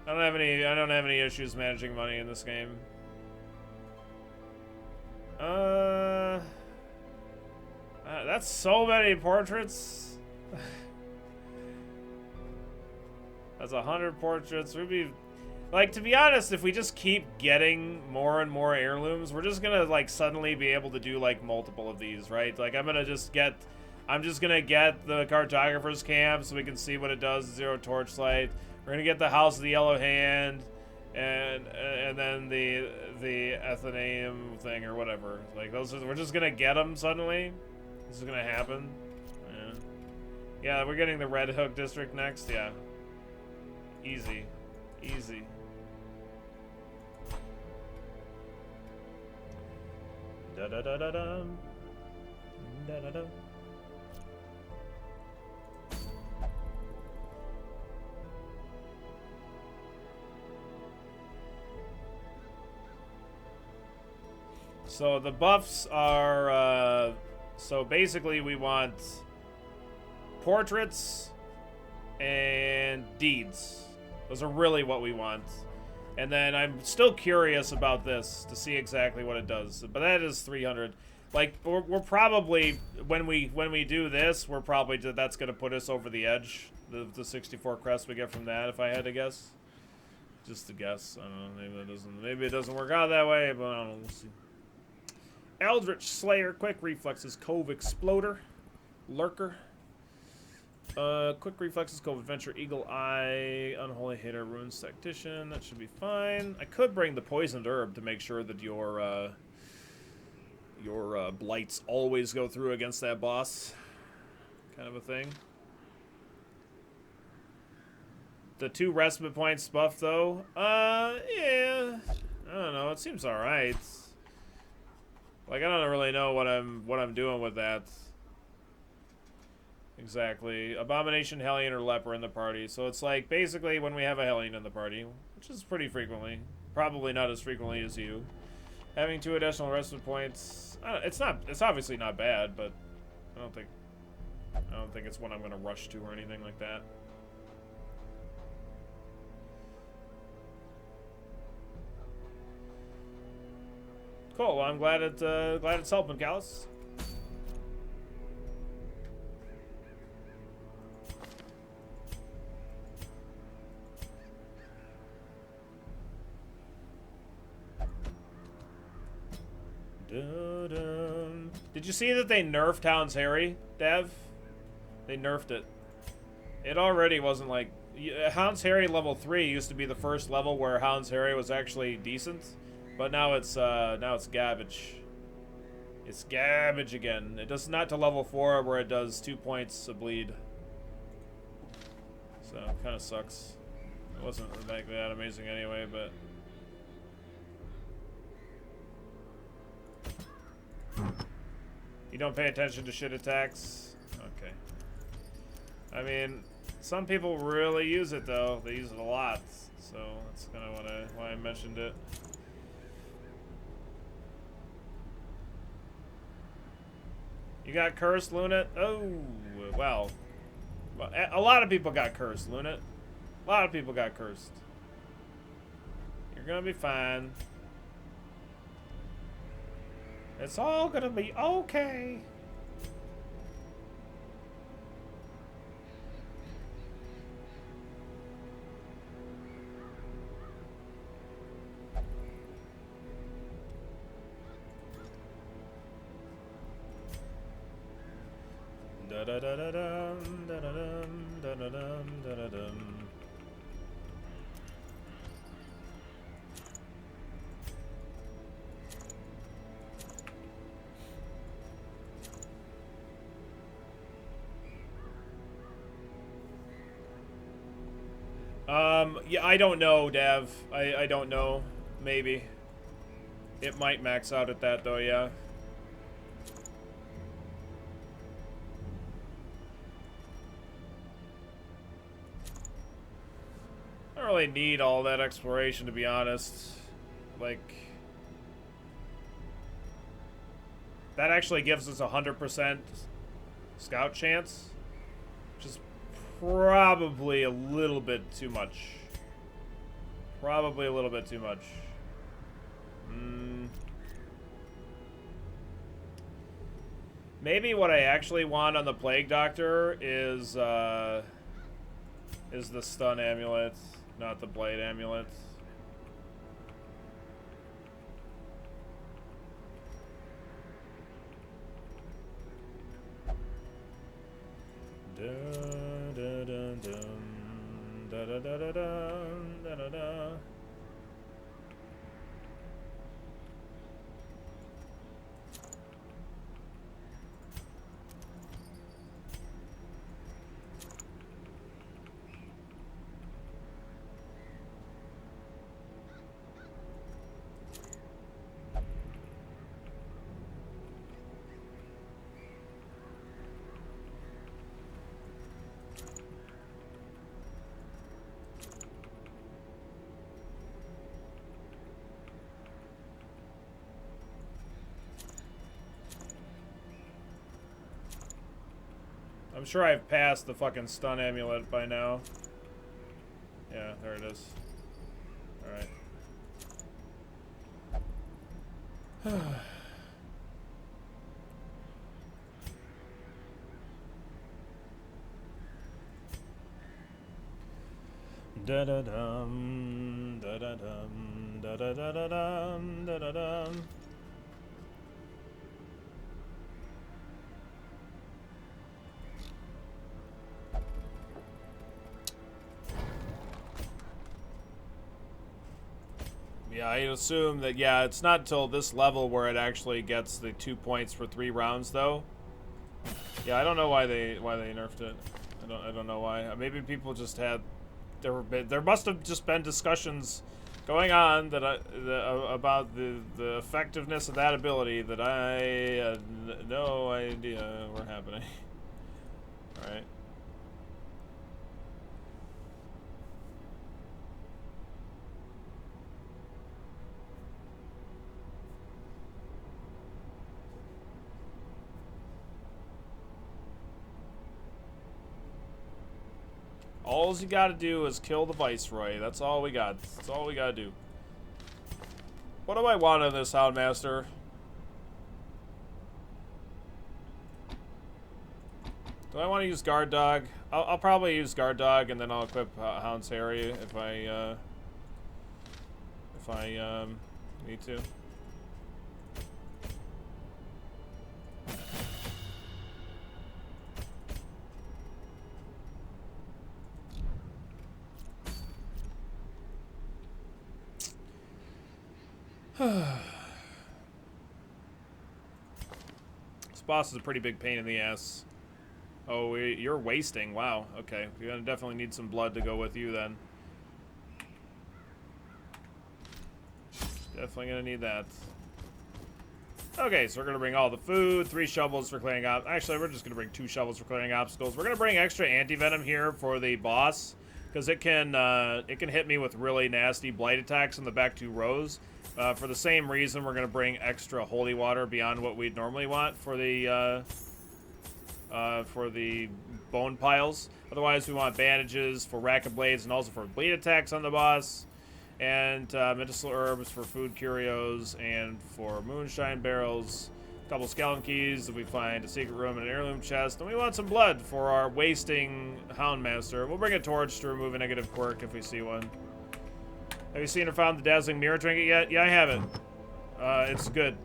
have any issues managing money in this game. That's so many portraits. That's 100 portraits. We'd be, like, to be honest, if we just keep getting more and more heirlooms, we're just gonna, like, suddenly be able to do, like, multiple of these, right? Like, I'm just gonna get the cartographer's camp so we can see what it does, zero torchlight. We're gonna get the House of the Yellow Hand, and then the Athenaeum thing or whatever. Like, we're just gonna get them suddenly. This is gonna happen. Yeah, we're getting the Red Hook district next. Yeah. Easy. Easy. Da-da-da-da-dum. Da-da-da. So the buffs are, so basically we want portraits and deeds. Those are really what we want. And then I'm still curious about this to see exactly what it does. But that is 300. Like, we're probably, when we do this, we're probably, that's going to put us over the edge. The 64 crests we get from that, if I had to guess. Just a guess. I don't know. Maybe it doesn't work out that way, but I don't know. We'll see. Eldritch Slayer, Quick Reflexes, Cove Exploder, Lurker. Quick Reflexes, Cove Adventure, Eagle Eye, Unholy Hitter, Runes Tactician. That should be fine. I could bring the Poisoned Herb to make sure that your blights always go through against that boss. Kind of a thing. The 2 respite points buff, though. Yeah. I don't know. It seems alright. Like, I don't really know what I'm doing with that. Exactly. Abomination, Hellion, or Leper in the party. So it's like, basically, when we have a Hellion in the party, which is pretty frequently. Probably not as frequently as you. Having 2 additional respite points. It's obviously not bad, but I don't think it's one I'm going to rush to or anything like that. Cool. Well, I'm glad it's helping, Callus. Did you see that they nerfed Hound's Harry, Dev? They nerfed it. It already wasn't like... Hound's Harry level 3 used to be the first level where Hound's Harry was actually decent. But now it's garbage. It's garbage again. It does not to level 4 where it does 2 points of bleed. So, kind of sucks. It wasn't like that amazing anyway, but... You don't pay attention to shit attacks? Okay. I mean, some people really use it though. They use it a lot. So that's kind of why I mentioned it. You got cursed, Lunat? Oh, well. A lot of people got cursed, Lunat. A lot of people got cursed. You're gonna be fine. It's all gonna be okay. Da da da da dum, da da dum, da da dum, da da dum. Yeah, I don't know, Dav. I don't know. Maybe. It might max out at that, though, yeah. I don't really need all that exploration, to be honest. Like... That actually gives us 100% scout chance. Which is probably a little bit too much. Probably a little bit too much. Maybe what I actually want on the Plague Doctor is the stun amulet, not the blade amulet. Dun, dun, dun, dun. Da, da, da, da, da, da, da. I'm sure I've passed the fucking stun amulet by now. Yeah, there it is. Alright. Da da dum, da da dum, da da da da dum, da da dum. Yeah, I assume that, yeah, it's not until this level where it actually gets the 2 points for 3 rounds, though. Yeah, I don't know why they nerfed it. I don't know why. Maybe people just had there must have just been discussions going on that about the effectiveness of that ability that I had no idea were happening. All right. All you gotta do is kill the Viceroy. That's all we got. That's all we gotta do. What do I want in this Houndmaster? Do I want to use Guard Dog? I'll probably use Guard Dog, and then I'll equip Hound's Harry if I need to. This boss is a pretty big pain in the ass. Oh, you're wasting. Wow. Okay. You're gonna definitely need some blood to go with you then. Definitely gonna need that. Okay, so we're gonna bring all the food, 3 shovels for clearing up. Actually, we're just gonna bring 2 shovels for clearing obstacles. We're gonna bring extra anti-venom here for the boss, because it can hit me with really nasty blight attacks in the back 2 rows. For the same reason, we're gonna bring extra holy water beyond what we'd normally want for the for the bone piles. Otherwise, we want bandages for racket blades and also for bleed attacks on the boss. And medicinal herbs for food curios and for moonshine barrels. A couple skeleton keys if we find a secret room and an heirloom chest. And we want some blood for our wasting Houndmaster. We'll bring a torch to remove a negative quirk if we see one. Have you seen or found the dazzling mirror trinket yet? Yeah, I haven't. It's good.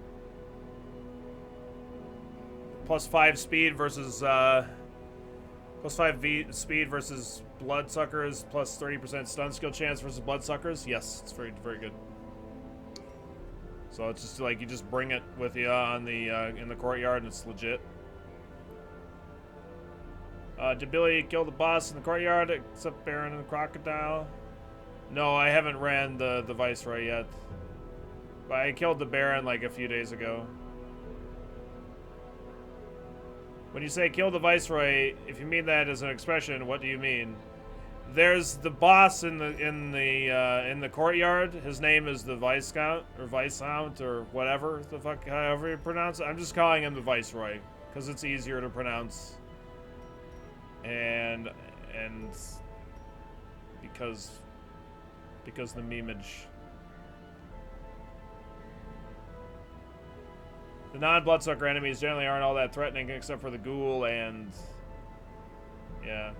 Plus 5 speed versus plus 5 speed versus bloodsuckers. Plus 30% stun skill chance versus bloodsuckers. Yes, it's very, very good. So it's just like you just bring it with you on the in the courtyard, and it's legit. Did Billy kill the boss in the courtyard except Baron and the crocodile? No, I haven't ran the Viceroy yet. But I killed the Baron like a few days ago. When you say kill the Viceroy, if you mean that as an expression, what do you mean? There's the boss in the courtyard. His name is the Viscount or Vicehound or whatever the fuck, however you pronounce it. I'm just calling him the Viceroy because it's easier to pronounce. And because the memeage. The non-bloodsucker enemies generally aren't all that threatening except for the ghoul and... yeah.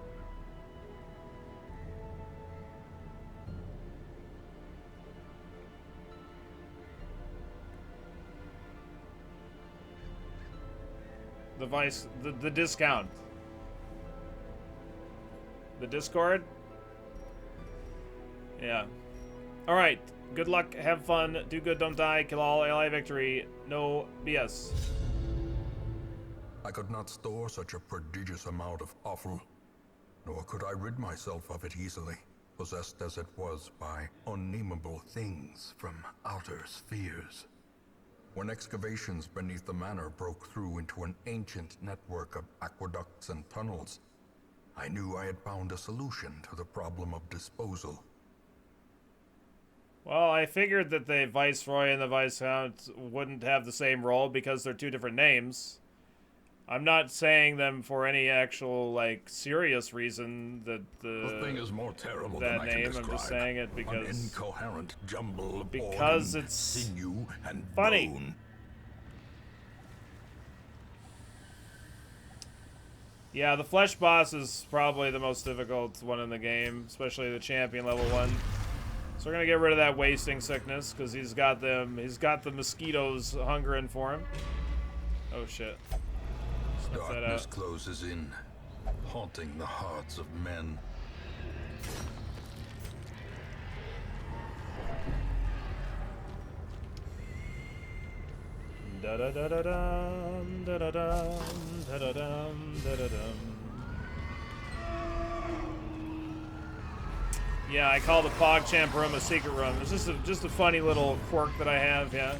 The discount. The Discord? Yeah. Alright. Good luck, have fun, do good, don't die, kill all, ally victory, no BS. I could not store such a prodigious amount of offal, nor could I rid myself of it easily, possessed as it was by unnameable things from outer spheres. When excavations beneath the manor broke through into an ancient network of aqueducts and tunnels, I knew I had found a solution to the problem of disposal. Well, I figured that the Viceroy and the Viscount wouldn't have the same role because they're two different names. I'm not saying them for any actual, like, serious reason that the thing is more terrible that than I name. can describe. I'm just saying it because an incoherent jumble of because organ, it's sinew, and funny. Bone. Yeah, the flesh boss is probably the most difficult one in the game, especially the champion level one. So we're gonna get rid of that wasting sickness because he's got the mosquitoes hungering for him. Oh shit. Snuff that Darkness out. closes in, haunting the hearts of men. Da da da da dum da da dum da da dum da da dum. Yeah, I call the PogChamp room a secret room. It's just a funny little quirk that I have, yeah.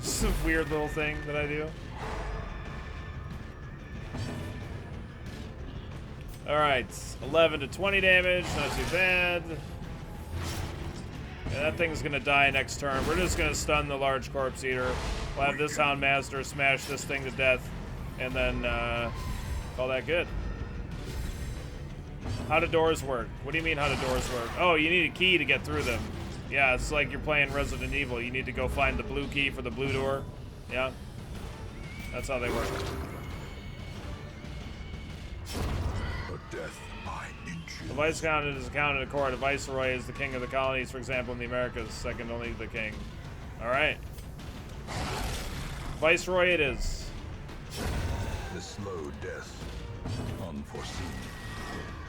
Just a weird little thing that I do. Alright, 11 to 20 damage, not too bad. Yeah, that thing's gonna die next turn. We're just gonna stun the large corpse eater. We'll have this Houndmaster smash this thing to death, and then call that good. How do doors work? What do you mean how do doors work? Oh, you need a key to get through them. Yeah, it's like you're playing Resident Evil. You need to go find the blue key for the blue door. Yeah. That's how they work. A death by inches. The Viscount is accounted in court. A Viceroy is the king of the colonies, for example, in the Americas, second only to the king. Alright. Viceroy it is. The slow death, unforeseen.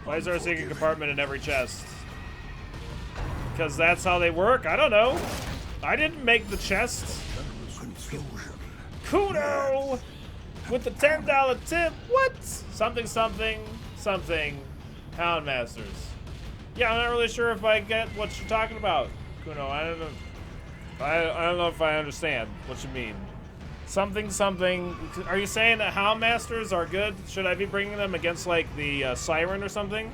Why is there a secret compartment in every chest? Because that's how they work? I don't know. I didn't make the chest. Confusion. Kudo! With the $10 tip. What? Something, something, something. Houndmasters. Yeah, I'm not really sure if I get what you're talking about, Kuno. I don't know. I don't know if I understand what you mean. Something, something. Are you saying that Houndmasters are good? Should I be bringing them against, like, the Siren or something?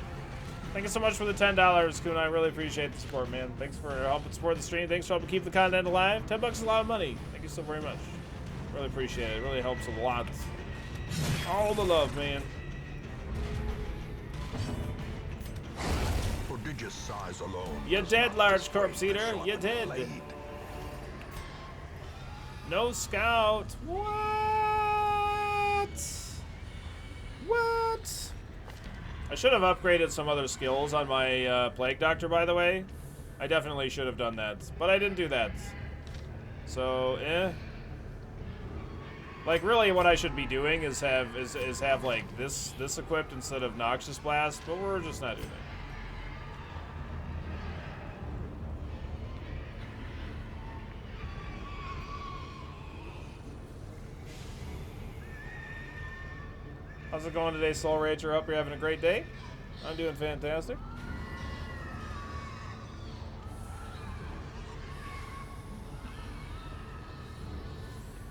Thank you so much for the $10, Kuno. I really appreciate the support, man. Thanks for helping support the stream. Thanks for helping keep the content alive. $10 is a lot of money. Thank you so very much. Really appreciate it. It really helps a lot. All the love, man. Prodigious size alone. You're does dead, not large dissuade corpse the eater. sharpened You're dead. blade. No scout. What? What? I should have upgraded some other skills on my Plague Doctor, by the way. I definitely should have done that, but I didn't do that. So, like, really, what I should be doing is have like this equipped instead of Noxious Blast, but we're just not doing it. How's it going today, Soul Rager? Hope you're having a great day. I'm doing fantastic.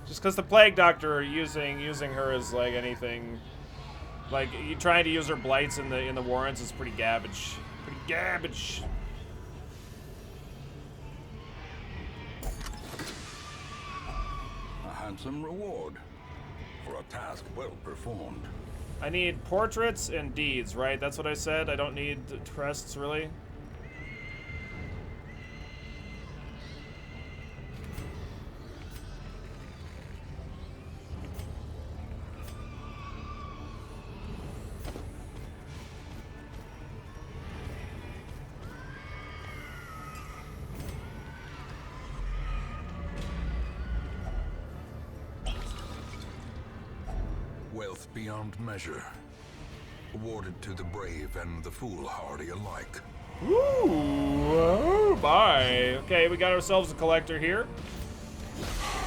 Just because the Plague Doctor using her as like anything, like you trying to use her blights in the warrens is pretty garbage. Pretty garbage. A handsome reward for a task well performed. I need portraits and deeds, right? That's what I said. I don't need crests, really. Wealth beyond measure. Awarded to the brave and the foolhardy alike. Ooh, bye. Okay, we got ourselves a collector here.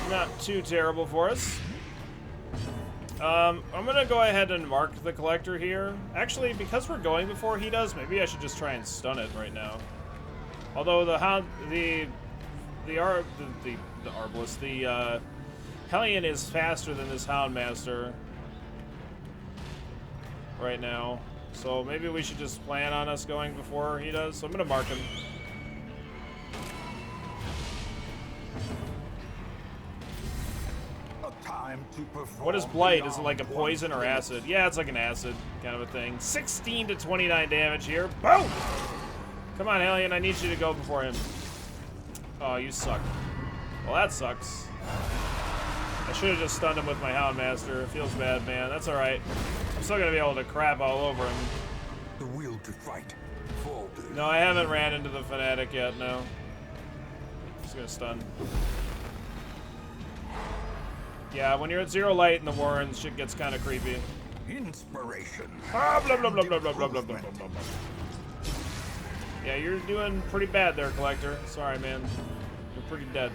Not too terrible for us. I'm gonna go ahead and mark the collector here. Actually, because we're going before he does, maybe I should just try and stun it right now. Although the Arbalest, the Hellion is faster than this Houndmaster right now. So maybe we should just plan on us going before he does. So I'm gonna mark him. Time to perform. What is Blight? Is it like a poison or acid? Yeah, it's like an acid kind of a thing. 16 to 29 damage here. Boom! Come on, Hellion, I need you to go before him. Oh, you suck. Well, that sucks. I should have just stunned him with my Houndmaster. It feels bad, man. That's alright. I'm still gonna be able to crap all over him. The will to fight. Falters. No, I haven't ran into the fanatic yet, no. Just gonna stun. Yeah, when you're at 0 light in the warrens, shit gets kind of creepy. Inspiration. Ah, blah, blah, blah, blah, blah, blah, blah, blah, blah, blah. Yeah, you're doing pretty bad there, Collector. Sorry, man. You're pretty dead.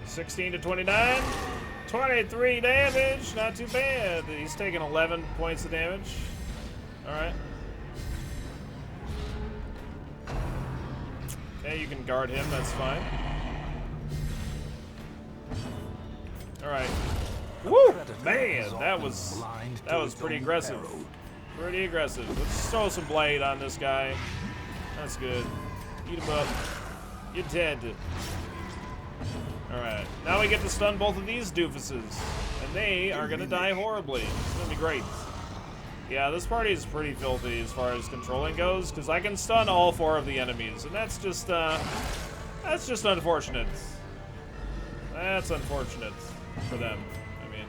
$16 to 29. 23 damage. Not too bad. He's taking 11 points of damage. Alright. Okay, you can guard him. That's fine. Alright. Woo! Man, that was pretty aggressive. Pretty aggressive. Let's throw some blade on this guy. That's good. Eat him up. You're dead. Alright. Now we get to stun both of these doofuses. And they are gonna die horribly. It's gonna be great. Yeah, this party is pretty filthy as far as controlling goes, because I can stun all 4 of the enemies, and that's just unfortunate. That's unfortunate for them. I mean,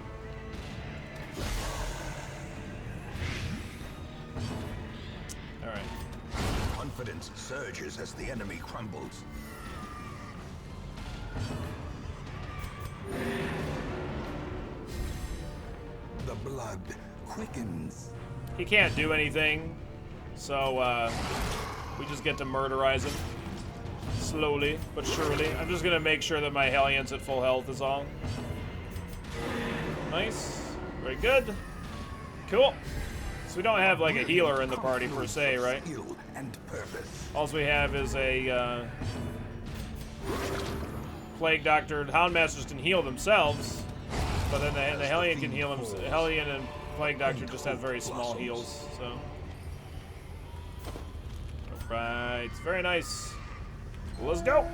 all right. Confidence surges as the enemy crumbles. The blood quickens. He can't do anything, so we just get to murderize him slowly but surely. I'm just gonna make sure that my Hellion's at full health is all. Nice, very good, cool. So we don't have like a healer in the party per se, right? All we have is a Plague Doctor. Houndmasters can heal themselves, but then the Hellion can heal them. Hellion and Plague Doctor just have very small heals, so. Alright, very nice. Let's go.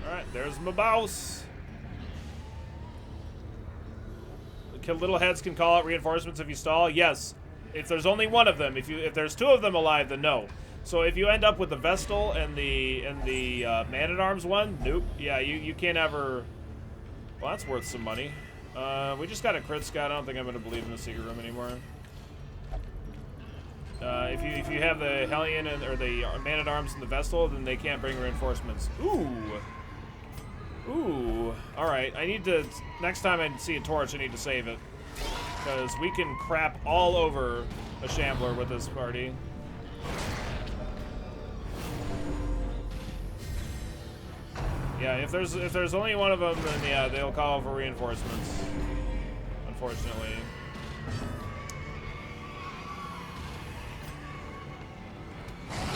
Alright, there's my boss. Little heads can call out reinforcements if you stall. Yes. If there's only one of them. If there's two of them alive, then no. So if you end up with the Vestal and the Man-at-Arms one, nope. Yeah, you can't ever. Well, that's worth some money. We just got a crit scout. I don't think I'm gonna believe in the secret room anymore. If you have the Hellion or the Man-at-Arms and the Vestal, then they can't bring reinforcements. Ooh. Ooh. Alright, I need to... Next time I see a torch, I need to save it. Because we can crap all over a Shambler with this party. Yeah, if there's only one of them, then yeah, they'll call for reinforcements. Unfortunately.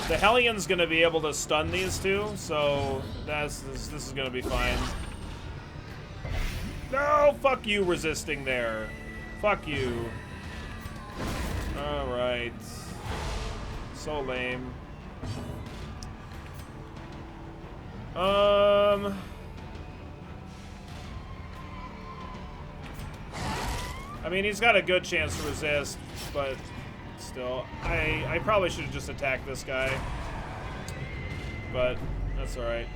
The Hellion's gonna be able to stun these two, so this is gonna be fine. No, fuck you resisting there. Fuck you. Alright. So lame. I mean, he's got a good chance to resist, but still, I probably should have just attacked this guy, but that's alright.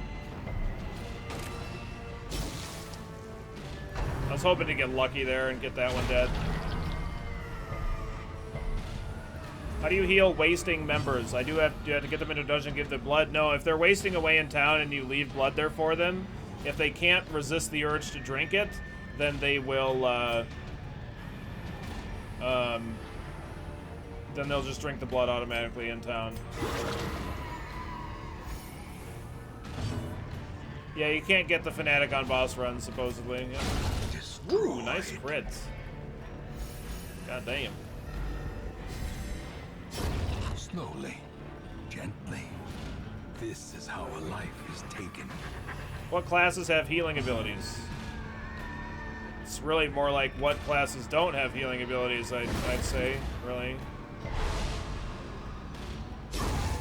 I was hoping to get lucky there and get that one dead. How do you heal wasting members? Do you have to get them into a dungeon and give them blood? No, if they're wasting away in town and you leave blood there for them, if they can't resist the urge to drink it, then they will, then they'll just drink the blood automatically in town. Yeah, you can't get the fanatic on boss runs, supposedly. Yeah. Ooh, nice crit. God damn. Slowly, gently. This is how a life is taken. What classes have healing abilities? It's really more like what classes don't have healing abilities, I'd say, really.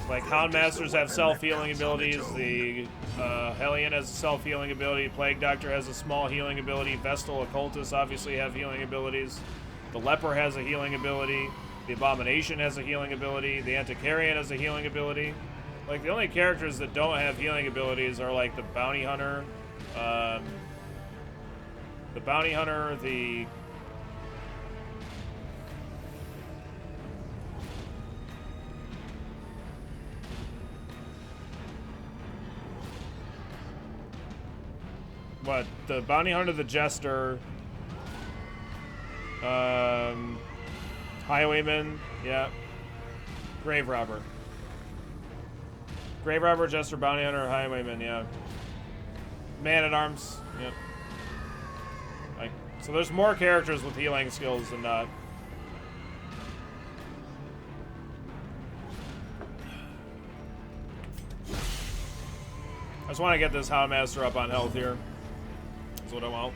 Like, Houndmasters have self-healing abilities, the Hellion has a self-healing ability, Plague Doctor has a small healing ability, Vestal Occultists obviously have healing abilities, the Leper has a healing ability, the Abomination has a healing ability, the Antiquarian has a healing ability. Like, the only characters that don't have healing abilities are, like, the Bounty Hunter, the what? The Bounty Hunter, the Jester, Highwayman, yeah. Grave Robber. Grave Robber, Jester, Bounty Hunter, Highwayman, yeah. Man-at-Arms, yep. Like, so there's more characters with healing skills than not. I just want to get this Houndmaster up on health here. That's what I want.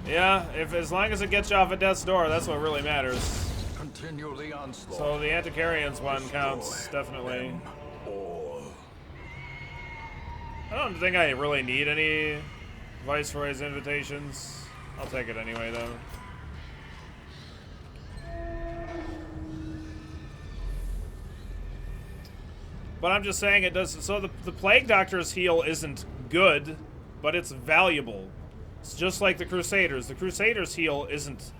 Yeah, as long as it gets you off of death's door, that's what really matters. Continue the onslaught. So the Antiquarians one counts, definitely. I don't think I really need any Viceroy's invitations. I'll take it anyway, though. But I'm just saying it does. So the Plague Doctor's heal isn't good, but it's valuable. It's just like the Crusaders. The Crusaders' heal isn't...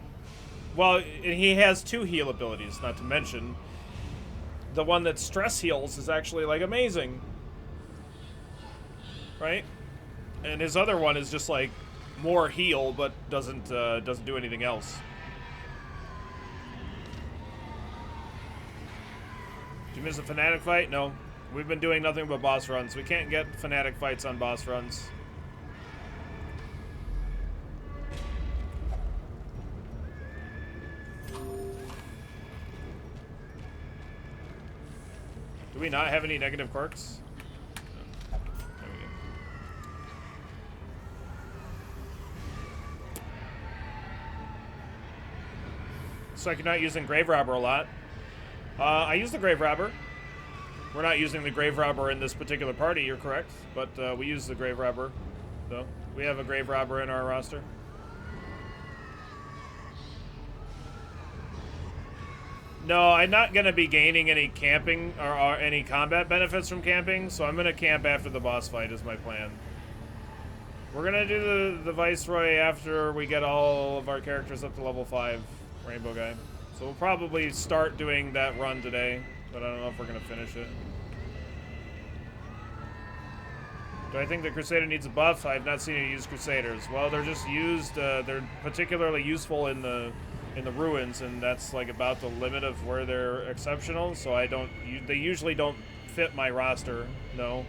Well, he has two heal abilities, not to mention. The one that stress heals is actually, like, amazing. Right? And his other one is just, like, more heal, but doesn't do anything else. Did you miss a Fanatic fight? No. We've been doing nothing but boss runs. We can't get Fanatic fights on boss runs. Do we not have any negative quirks? There we go. So you're not using Grave Robber a lot. I use the Grave Robber. We're not using the Grave Robber in this particular party, you're correct. But we use the Grave Robber, though. We have a Grave Robber in our roster. No, I'm not going to be gaining any camping or any combat benefits from camping, so I'm going to camp after the boss fight is my plan. We're going to do the Viceroy after we get all of our characters up to level 5, Rainbow Guy. So we'll probably start doing that run today, but I don't know if we're going to finish it. Do I think the Crusader needs a buff? I have not seen you use Crusaders. Well, they're just used, they're particularly useful in the ruins, and that's like about the limit of where they're exceptional, so they usually don't fit my roster. No.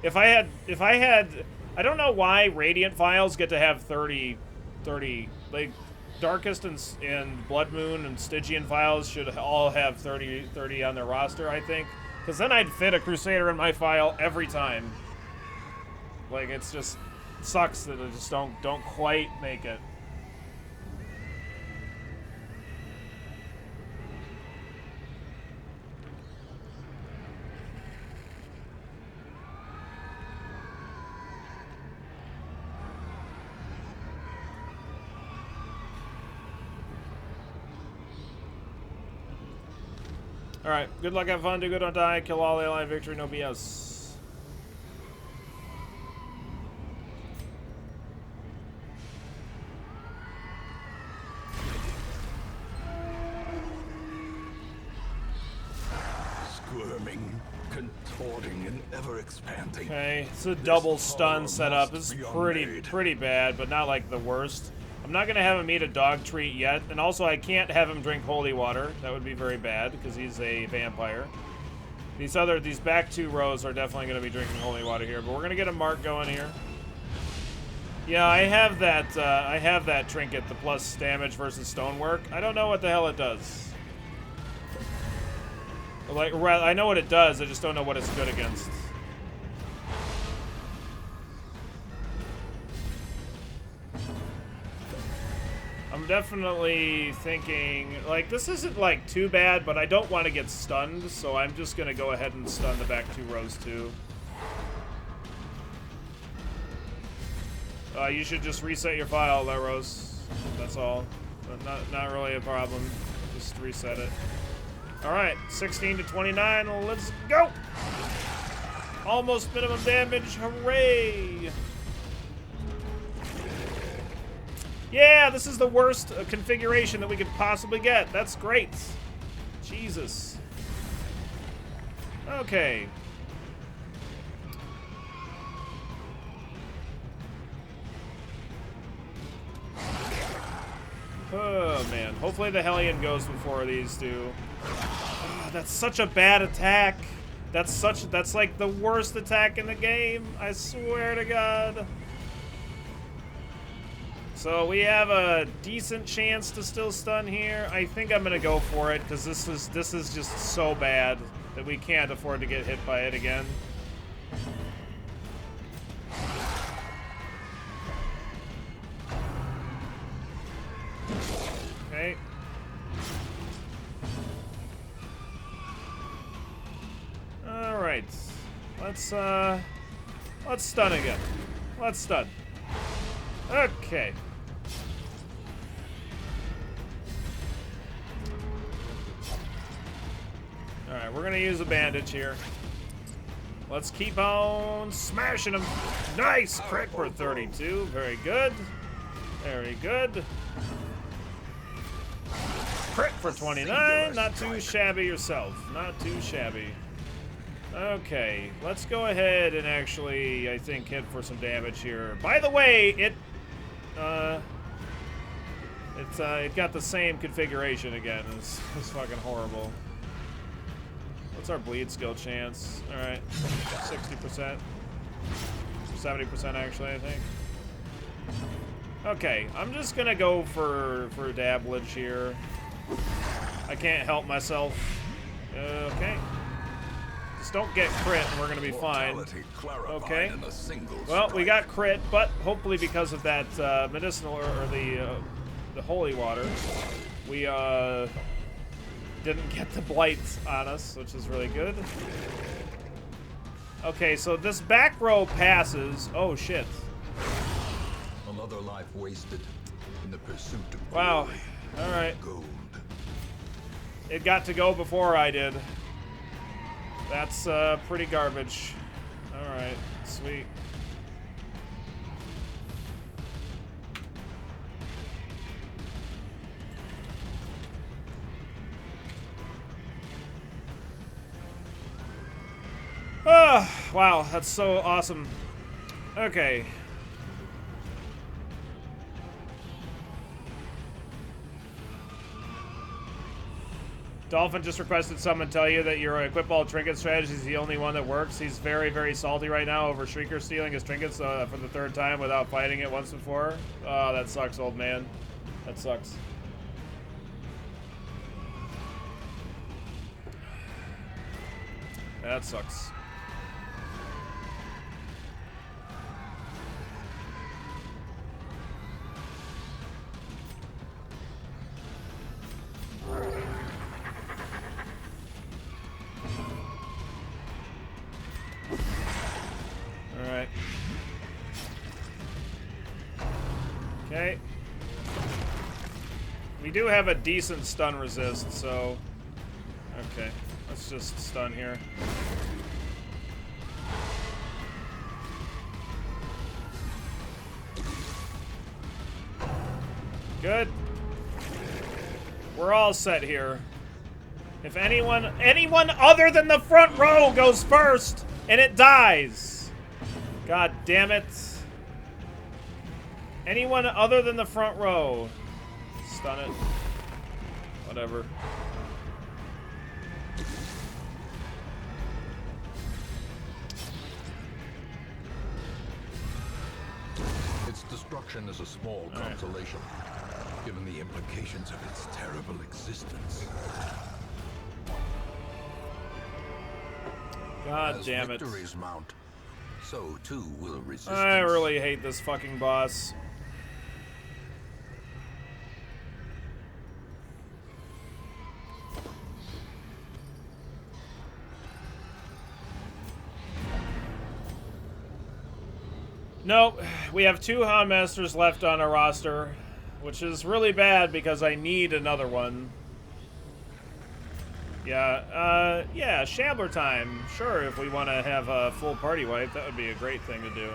If I had I don't know why Radiant files get to have 30 like Darkest and Blood Moon and Stygian files should all have 30 on their roster, I think, because then I'd fit a Crusader in my file every time. Like, it's just sucks that I just don't quite make it. Alright, good luck, have fun, do good, don't die, kill all ally, victory, no BS. Squirming, contorting, and ever expanding. Okay, it's a double stun setup. This is pretty bad, but not like the worst. I'm not going to have him eat a dog treat yet, and also I can't have him drink holy water. That would be very bad, because he's a vampire. These back 2 rows are definitely going to be drinking holy water here, but we're going to get a mark going here. Yeah, I have that trinket, the plus damage versus stonework. I don't know what the hell it does. Like, I know what it does, I just don't know what it's good against. I'm definitely thinking, like, this isn't, like, too bad, but I don't want to get stunned, so I'm just going to go ahead and stun the back 2 rows, too. You should just reset your file, Leros. That's all. Not really a problem. Just reset it. Alright, 16 to 29, let's go! Almost minimum damage, hooray! Yeah, this is the worst configuration that we could possibly get. That's great. Jesus. Okay. Oh, man. Hopefully the Hellion goes before these do. Oh, that's such a bad attack. That's like the worst attack in the game. I swear to God. So we have a decent chance to still stun here. I think I'm gonna go for it because this is just so bad that we can't afford to get hit by it again. Okay. All right. Let's stun again. Let's stun. Okay. Alright, we're gonna use a bandage here. Let's keep on smashing them. Nice! Crit for 32. Very good. Very good. Crit for 29. Not too shabby yourself. Not too shabby. Okay, let's go ahead and actually, I think, hit for some damage here. By the way, it got the same configuration again. It's fucking horrible. What's our bleed skill chance? Alright, 60%. 70% actually, I think. Okay, I'm just gonna go for dabblage here. I can't help myself. Okay. don't get crit and we're gonna be fine. Mortality clarified Okay. in a single Well, we strike. got crit, but hopefully because of that medicinal or the holy water, we didn't get the blight on us, which is really good. Okay, so this back row passes. Oh shit! Another life wasted in the pursuit of Wow. glory All right, and gold. it got to go before I did. That's pretty garbage. All right, sweet. Oh, wow, that's so awesome. Okay. Dolphin just requested someone tell you that your equip all trinket strategy is the only one that works. He's very, very salty right now over Shrieker stealing his trinkets for the third time without fighting it once before. Oh, that sucks, old man. That sucks. That sucks. Alright. Okay. We do have a decent stun resist, so... Okay, let's just stun here. Good. We're all set here. If anyone other than the front row goes first, and it dies. God damn it. Anyone other than the front row. Stun it. Whatever. Its destruction is a small consolation, given the implications of its terrible existence. God As damn it. victories mount, so too will resistance. I really hate this fucking boss. Nope, we have 2 Houndmasters left on our roster, which is really bad because I need another one. Yeah, Shambler time. Sure, if we want to have a full party wipe, that would be a great thing to do.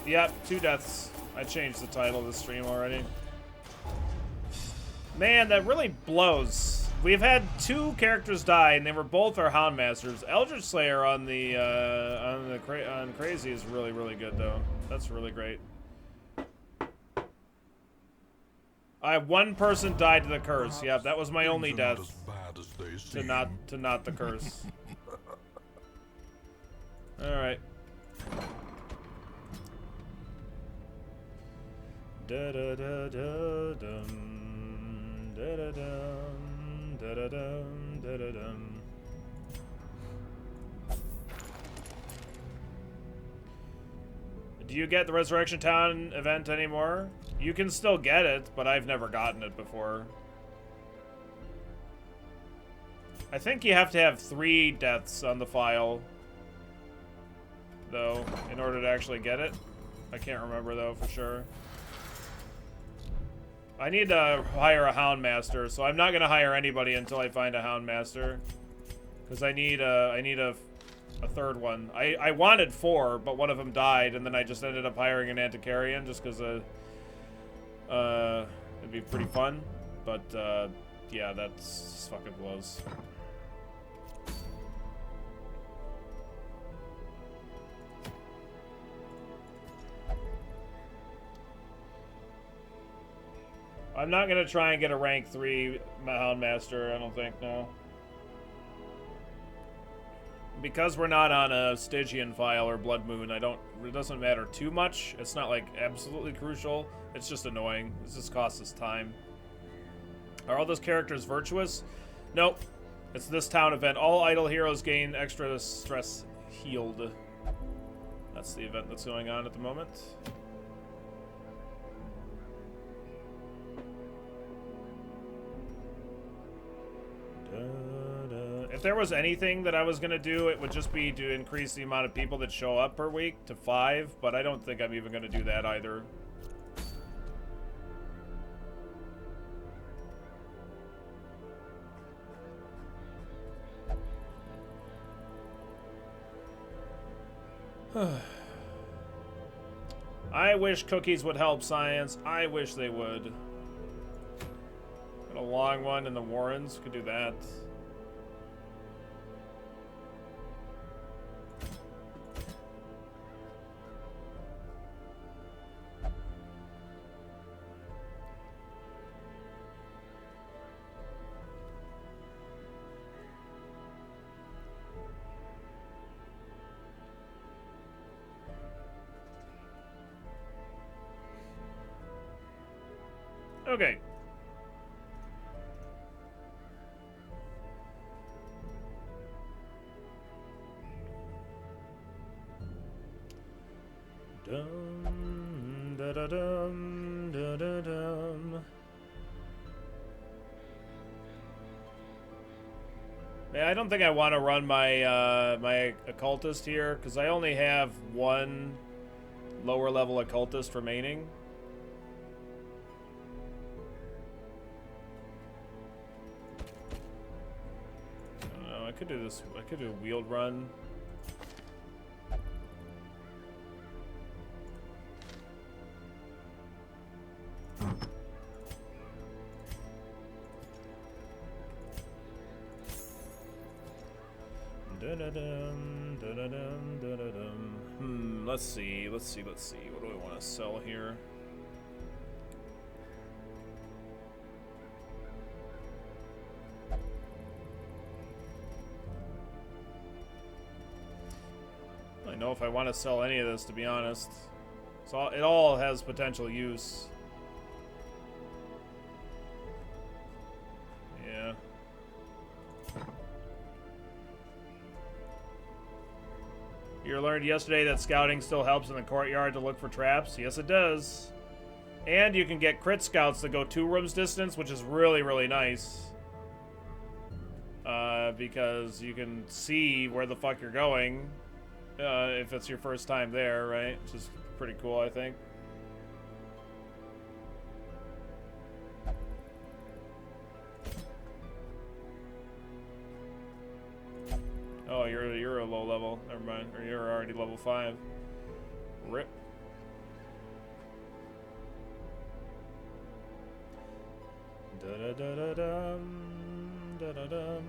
Yep, 2 deaths. I changed the title of the stream already. Man, that really blows. We've had 2 characters die, and they were both our Houndmasters. Eldritch Slayer on Crazy is really, really good, though. That's really great. One person died to the curse. Yep, that was my only death. As bad as they To seem. not the curse. All right. Da da da da dum da da dum da da dum da da dum. Do you get the Resurrection Town event anymore? You can still get it, but I've never gotten it before. I think you have to have 3 deaths on the file, though, in order to actually get it. I can't remember, though, for sure. I need to hire a Houndmaster, so I'm not gonna hire anybody until I find a Houndmaster, because I need a third one. I wanted 4, but one of them died, and then I just ended up hiring an Antiquarian just because it'd be pretty fun. But yeah, that's fucking blows. I'm not gonna try and get a rank 3 Houndmaster, I don't think, no. because we're not on a Stygian file or Blood Moon, it doesn't matter too much. It's not like absolutely crucial. It's just annoying. This just costs us time. Are all those characters virtuous? Nope. It's this town event. All idle heroes gain extra stress healed. That's the event that's going on at the moment. If there was anything that I was going to do, it would just be to increase the amount of people that show up per week to 5, but I don't think I'm even going to do that either. I wish cookies would help science. I wish they would. Got a long one in the Warrens. Could do that. Okay. Dum da da dum da da dum. Yeah, I don't think I want to run my my occultist here because I only have one lower level occultist remaining. I could do this. I could do a wheeled run. Let's see. What do I want to sell here? I don't know if I want to sell any of this, to be honest. So it all has potential use. Yeah. You learned yesterday that scouting still helps in the courtyard to look for traps. Yes, it does. And you can get crit scouts that go 2 rooms distance, which is really, really nice. Because you can see where the fuck you're going. If it's your first time there, right? Which is pretty cool, I think. Oh, you're a low level. Never mind. Or you're already level 5. Rip. Da da da da dum da da dum.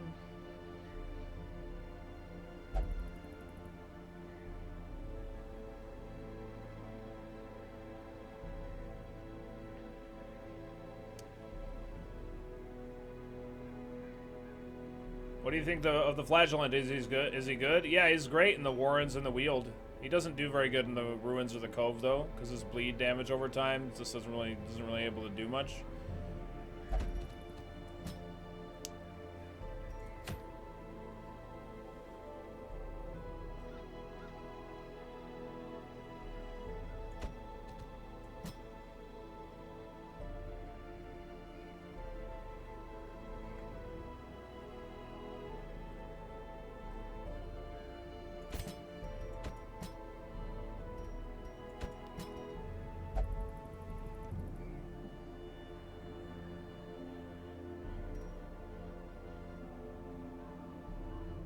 What do you think of the flagellant? Is he good? Is he good? Yeah, he's great in the Warrens and the Weald. He doesn't do very good in the Ruins or the Cove though, because his bleed damage over time just doesn't really able to do much.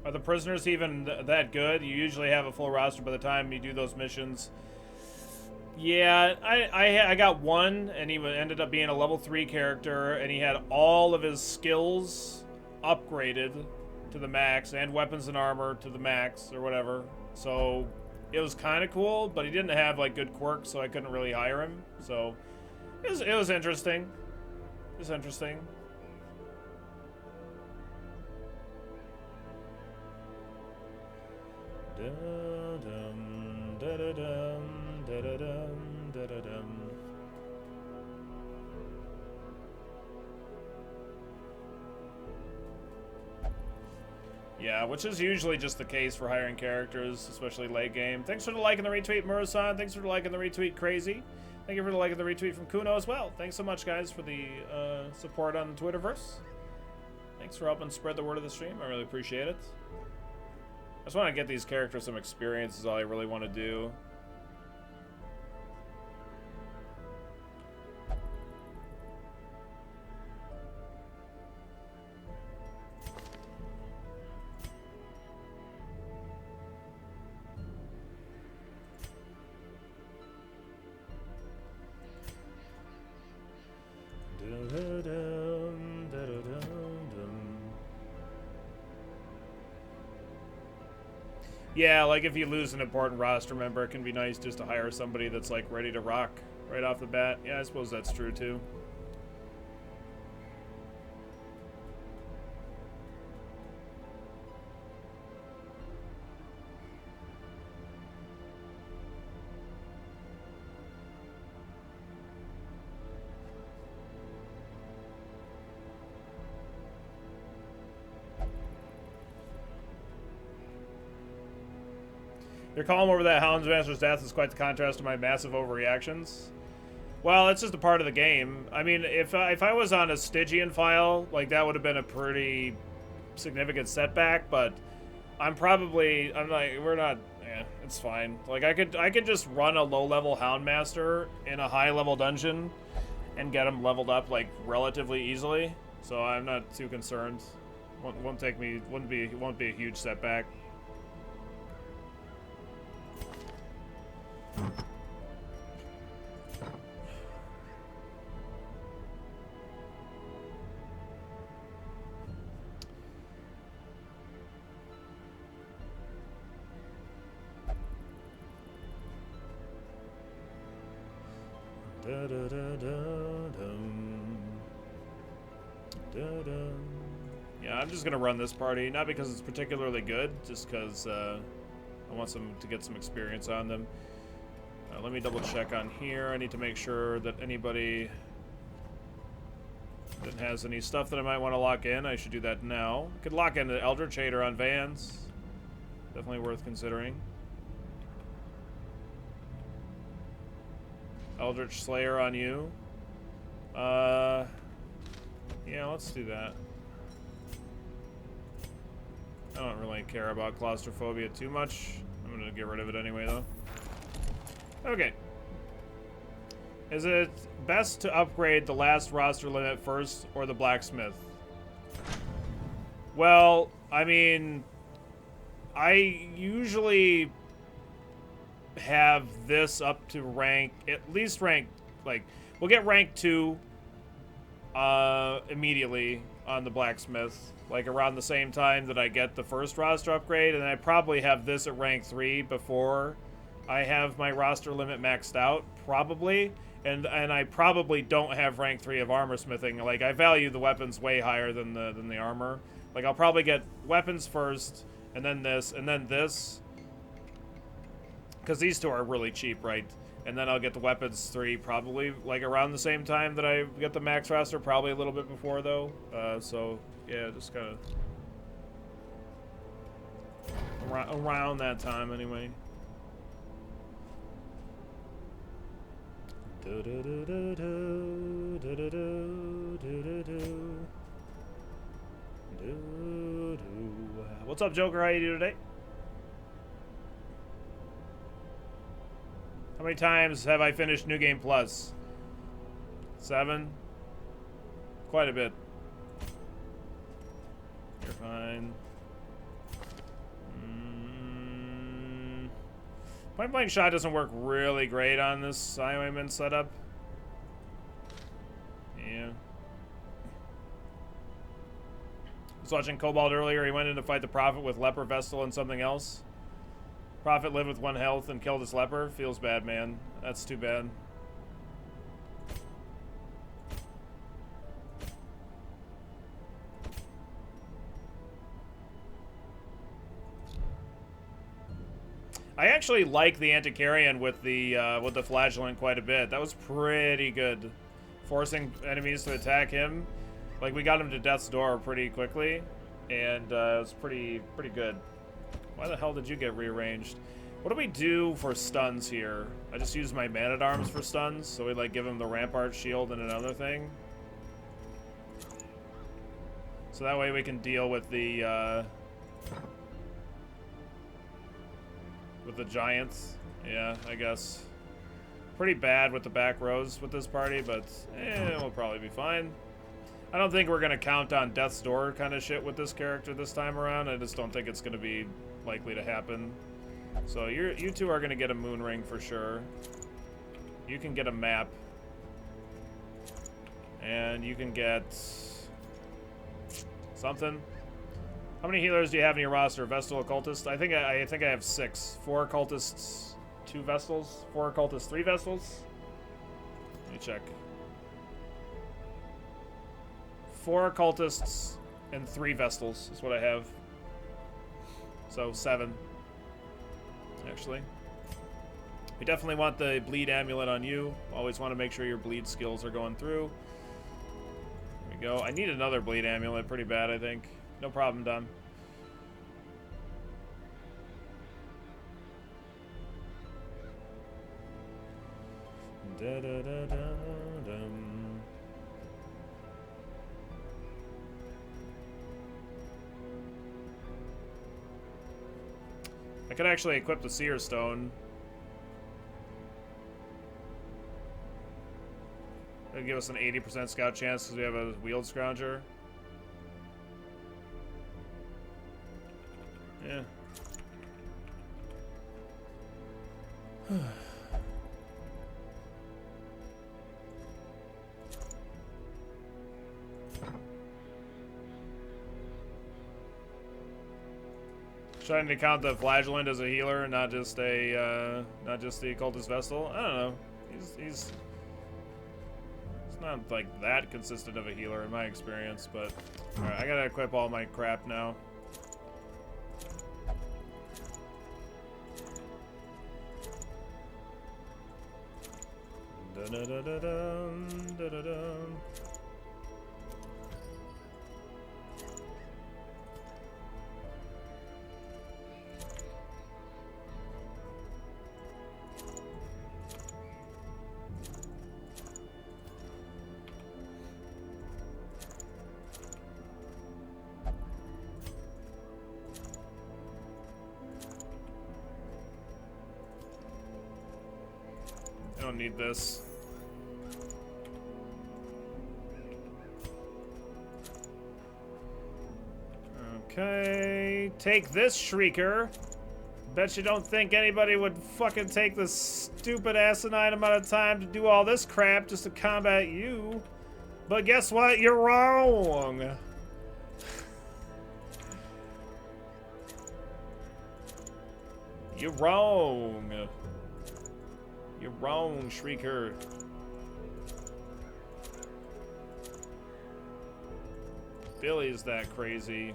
Are the prisoners even that good? You usually have a full roster by the time you do those missions. Yeah, I got one, and he ended up being a level 3 character, and he had all of his skills upgraded to the max, and weapons and armor to the max, or whatever. So it was kind of cool, but he didn't have like good quirks, so I couldn't really hire him. So it was interesting. It was interesting. Da-dum, da-da-dum, da-da-dum, da-da-dum. Yeah, which is usually just the case for hiring characters, especially late game. Thanks for the like and the retweet, Murasan. Thanks for the like and the retweet, Crazy. Thank you for the like and the retweet from Kuno as well. Thanks so much, guys, for the support on the Twitterverse. Thanks for helping spread the word of the stream. I really appreciate it. I just want to get these characters some experience is all I really want to do. Yeah, like if you lose an important roster member, it can be nice just to hire somebody that's like ready to rock right off the bat. Yeah, I suppose that's true too. Your column over that Houndsmaster's death is quite the contrast to my massive overreactions. Well, it's just a part of the game. I mean, if I was on a Stygian file, like that would have been a pretty significant setback. But I'm like, we're not. Yeah, it's fine. Like I could just run a low-level Houndmaster in a high-level dungeon and get him leveled up like relatively easily. So I'm not too concerned. Won't be a huge setback. Yeah, I'm just gonna run this party, not because it's particularly good, just because I want to get some experience on them. Let me double check on here. I need to make sure that anybody that has any stuff that I might want to lock in, I should do that now. Could lock in the Eldritch Hater on Vans. Definitely worth considering. Eldritch Slayer on you. Yeah, let's do that. I don't really care about claustrophobia too much. I'm gonna get rid of it anyway, though. Okay. Is it best to upgrade the last roster limit first or the blacksmith? Well, I mean, I usually have this up to rank, at least rank, like, we'll get rank 2 immediately on the blacksmith, like around the same time that I get the first roster upgrade, and I probably have this at rank 3 before I have my roster limit maxed out, probably, and I probably don't have rank 3 of armor smithing. Like, I value the weapons way higher than the armor. Like, I'll probably get weapons first, and then this, because these two are really cheap, right? And then I'll get the weapons 3 probably like around the same time that I get the max roster, probably a little bit before though. So yeah, just kind of around that time anyway. What's up, Joker? How you doing today? How many times have I finished New Game Plus? 7? Quite a bit. You're fine. Point blank shot doesn't work really great on this Highwayman setup. Yeah. I was watching Cobalt earlier. He went in to fight the Prophet with Leper Vestal and something else. Prophet lived with 1 health and killed his leper. Feels bad, man. That's too bad. I actually like the Antiquarian with the Flagellant quite a bit. That was pretty good. Forcing enemies to attack him. Like, we got him to death's door pretty quickly. And it was pretty good. Why the hell did you get rearranged? What do we do for stuns here? I just use my Man-at-Arms for stuns. So we, like, give him the Rampart Shield and another thing. So that way we can deal with the giants. Yeah, I guess. Pretty bad with the back rows with this party, but we'll probably be fine. I don't think we're going to count on Death's Door kind of shit with this character this time around. I just don't think it's going to be likely to happen. So you two are going to get a moon ring for sure. You can get a map. And you can get something. How many healers do you have in your roster? Vestal Occultist? I think I have 6. 4 Occultists, 2 Vestals. 4 Occultists, 3 Vestals. Let me check. 4 Occultists and 3 Vestals is what I have. So 7. Actually. We definitely want the bleed amulet on you. Always want to make sure your bleed skills are going through. There we go. I need another bleed amulet pretty bad, I think. No problem, Dom. I could actually equip the Seer Stone. It'll give us an 80% scout chance because we have a Wield Scrounger. Yeah. Trying to count the Flagellant as a healer, not just the Cultist Vestal. I don't know. He's not like that consistent of a healer in my experience, but alright, I gotta equip all my crap now. Da-da-da-da-dum, da-da-dum. I don't need this. Okay, take this, Shrieker. Bet you don't think anybody would fucking take this stupid asinine amount of time to do all this crap just to combat you. But guess what? You're wrong. You're wrong. You're wrong, Shrieker. Billy's that crazy.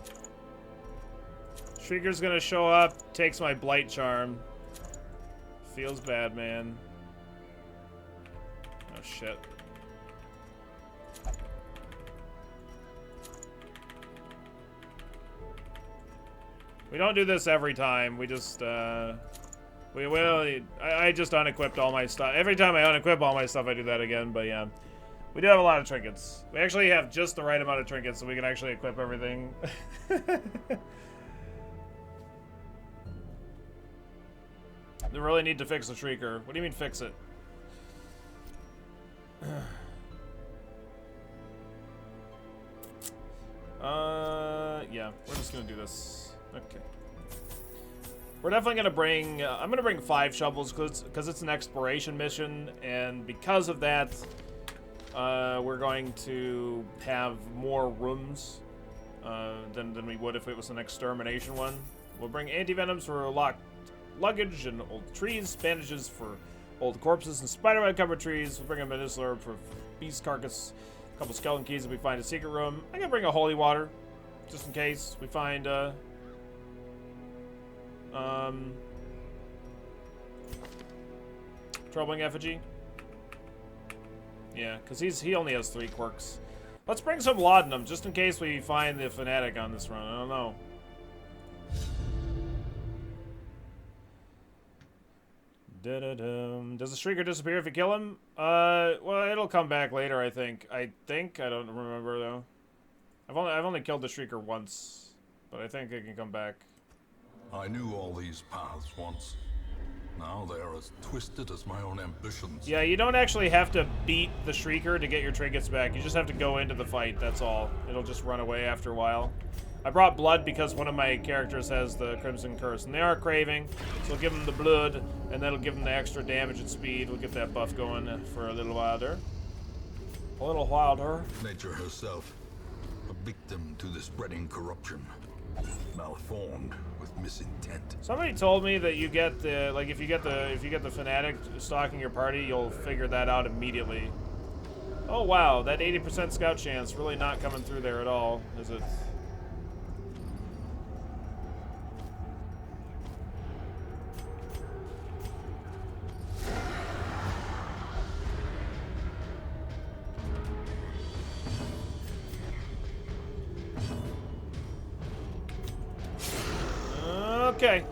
Shrieker's gonna show up, takes my Blight Charm. Feels bad, man. Oh, shit. We don't do this every time. We just, I just unequipped all my stuff. Every time I unequip all my stuff, I do that again, but yeah. We do have a lot of trinkets. We actually have just the right amount of trinkets so we can actually equip everything. They really need to fix the Shrieker. What do you mean fix it? Yeah, we're just gonna do this. Okay. We're definitely gonna bring, I'm gonna bring 5 shovels because it's an exploration mission, and because of that, we're going to have more rooms than we would if it was an extermination one. We'll bring anti-venoms for locked luggage and old trees, bandages for old corpses and spiderweb covered trees. We'll bring a medicinal herb for beast carcass, a couple skeleton keys if we find a secret room. I'm gonna bring a holy water just in case we find Troubling effigy. Yeah, because he only has 3 quirks. Let's bring some laudanum, just in case we find the fanatic on this run. I don't know. Da-da-dum. Does the Shrieker disappear if you kill him? Well, it'll come back later, I think. I don't remember, though. I've only killed the Shrieker once, but I think it can come back. I knew all these paths once. Now they are as twisted as my own ambitions. Yeah, you don't actually have to beat the Shrieker to get your trinkets back. You just have to go into the fight, that's all. It'll just run away after a while. I brought blood because one of my characters has the Crimson Curse, and they are craving, so we'll give them the blood, and that'll give them the extra damage and speed. We'll get that buff going for a little while there. A little while there. Nature herself, a victim to the spreading corruption. Malformed with misintent. Somebody told me that you get the if you get the fanatic stalking your party, you'll figure that out immediately. Oh wow, that 80% scout chance really not coming through there at all, is it? Okay.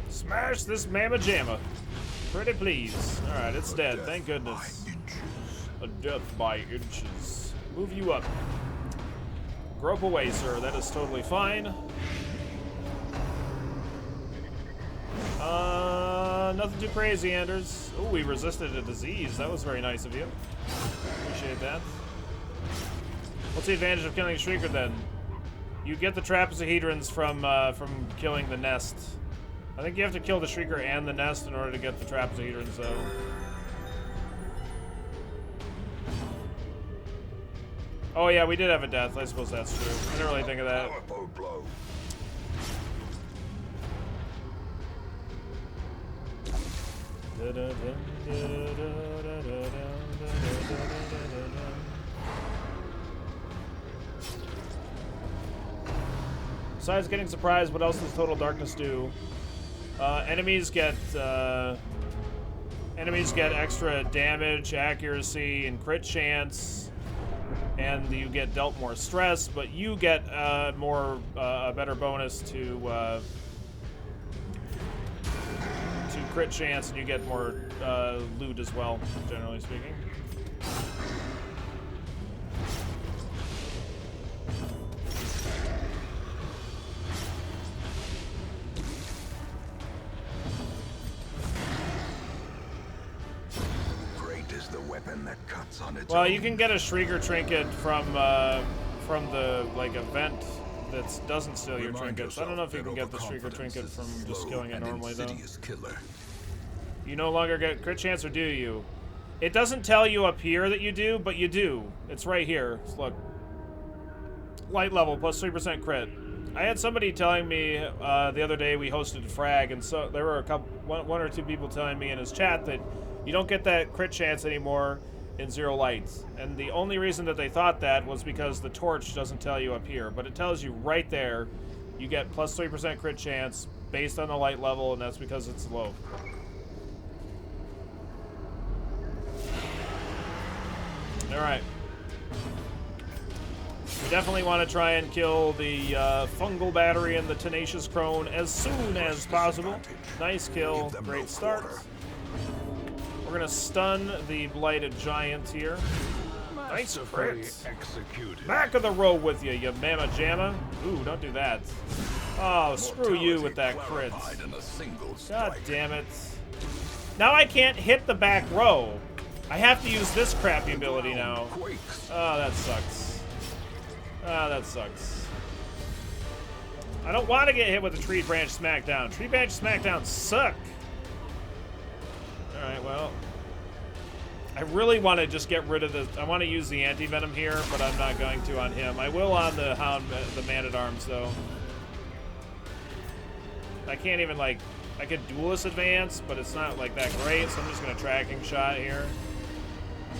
Smash this mamma jamma. Pretty please. Alright, it's dead. Thank goodness. A death by inches. Move you up. Grope away, sir. That is totally fine. Nothing too crazy, Anders. Oh, we resisted a disease. That was very nice of you. Appreciate that. What's the advantage of killing a Shrieker, then? You get the trapezohedrons from killing the nest. I think you have to kill the Shrieker and the nest in order to get the trapezohedrons, though. Oh yeah, we did have a death. I suppose that's true. I didn't really think of that. Besides getting surprised, what else does Total Darkness do? Enemies get extra damage, accuracy, and crit chance, and you get dealt more stress. But you get a better bonus to crit chance, and you get more loot as well, generally speaking. That cuts on its well, own. you can get a Shrieker trinket from the event that doesn't steal your trinkets. I don't know if you can get the Shrieker trinket from just killing it normally though. Killer. You no longer get crit chance, or do you? It doesn't tell you up here that you do, but you do. It's right here. So look, light level plus 3% crit. I had somebody telling me the other day we hosted a frag, and so there were one or two people telling me in his chat that you don't get that crit chance anymore in Zero Lights. And the only reason that they thought that was because the torch doesn't tell you up here, but it tells you right there you get plus 3% crit chance based on the light level, and that's because it's low. Alright. We definitely want to try and kill the fungal battery and the tenacious crone as soon as possible. Nice kill, great start. We're gonna stun the blighted giant here. Nice crit. Back of the row with you, you mamma jamma. Ooh, don't do that. Oh, screw you with that crit. God damn it. Now I can't hit the back row. I have to use this crappy ability now. Oh, that sucks. Ah, that sucks. I don't want to get hit with a Tree Branch Smackdown. Tree Branch Smackdowns suck. Alright, well. I really want to just get rid of the... I want to use the Anti-Venom here, but I'm not going to on him. I will on the Hound, the Man-at-Arms, though. I can't even, like... I could Duelist Advance, but it's not, like, that great, so I'm just going to Tracking Shot here.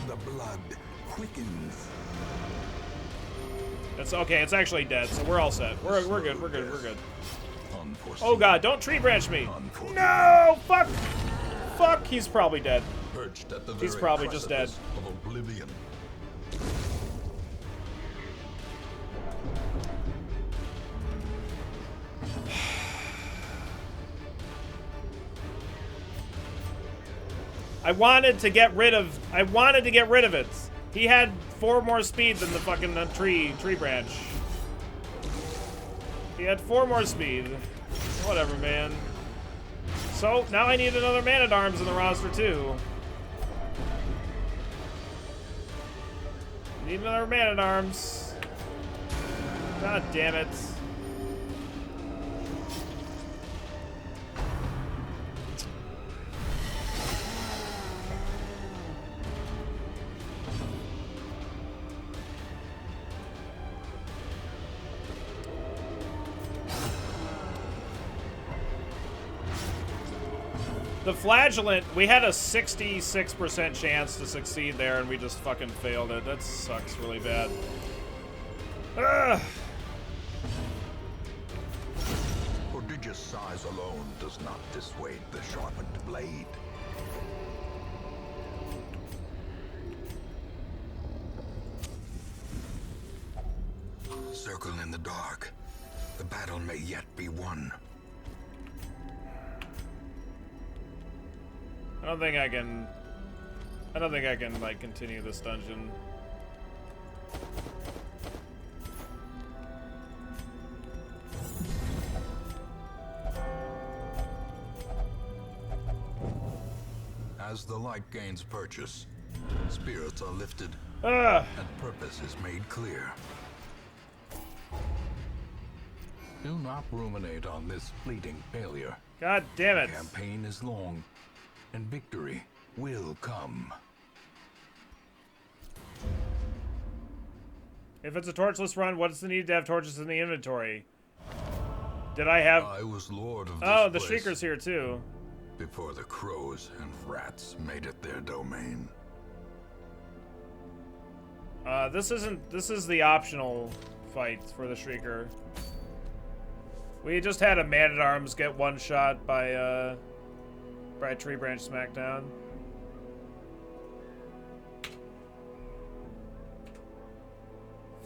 The blood quickens. That's okay. It's actually dead, so we're all set. We're good. We're good. We're good. Unforeseen. Oh god, don't tree branch me. Unfortunate. No! Fuck! Fuck, he's probably dead. Perched at the He's very probably just dead. precipice of oblivion. I wanted to get rid of it. He had 4 more speed than the fucking tree branch. He had 4 more speed. Whatever, man. So now I need another man-at-arms in the roster too. Need another man-at-arms. God damn it. The flagellant, we had a 66% chance to succeed there, and we just fucking failed it. That sucks really bad. Ugh. Prodigious size alone does not dissuade the sharpened blade. Circle in the dark. The battle may yet be won. I don't think I can like continue this dungeon. As the light gains purchase, spirits are lifted Ugh. and purpose is made clear. Do not ruminate on this fleeting failure. God damn it. The campaign is long, and victory will come. If it's a torchless run, what's the need to have torches in the inventory? Did I have... I was lord of this Oh, the place Shrieker's here too. before the crows and rats made it their domain. This is the optional fight for the Shrieker. We just had a man-at-arms get one shot by a tree branch smackdown.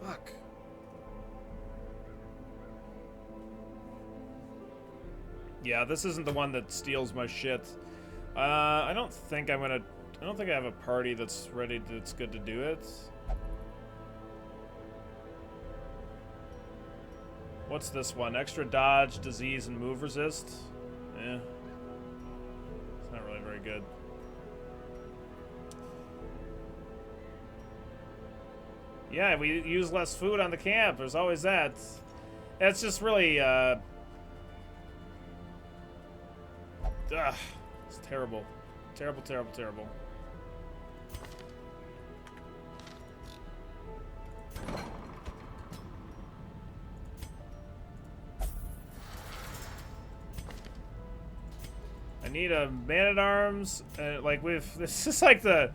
Fuck. Yeah, this isn't the one that steals my shit. I don't think I have a party that's ready, that's good to do it. What's this one? Extra dodge, disease, and move resist? Eh. It's not really very good. Yeah, we use less food on the camp. There's always that. It's just really, ugh. It's terrible. Terrible, terrible, terrible. I need a man-at-arms. Like this is like the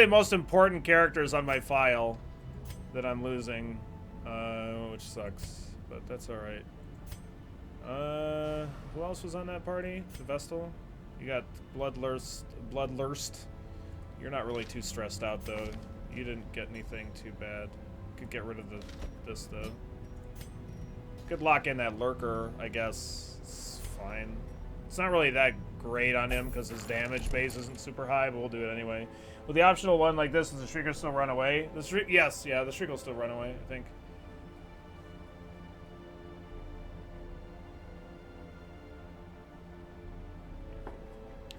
most important characters on my file that I'm losing, which sucks, but that's all right. Who else was on that party? The Vestal. You got Bloodlurst. You're not really too stressed out though. You didn't get anything too bad. Could get rid of this though. Could lock in that lurker, I guess. It's fine. It's not really that great on him because his damage base isn't super high, but we'll do it anyway. With the optional one like this, does the Shrieker still run away? Yes, yeah, the Shrieker will still run away, I think.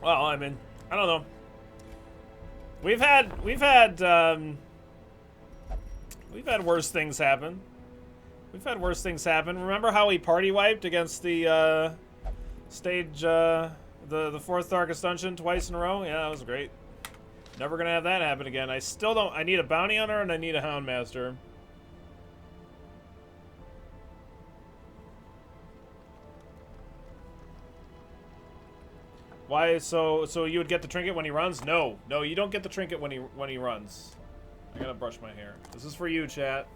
Well, I mean, I don't know. We've had worse things happen. We've had worse things happen. Remember how we party wiped against the stage, the 4th Darkest Dungeon twice in a row? Yeah, that was great. Never gonna have that happen again. I still don't. I need a bounty hunter and I need a houndmaster. Why? So you would get the trinket when he runs? No, you don't get the trinket when he runs. I gotta brush my hair. This is for you, chat.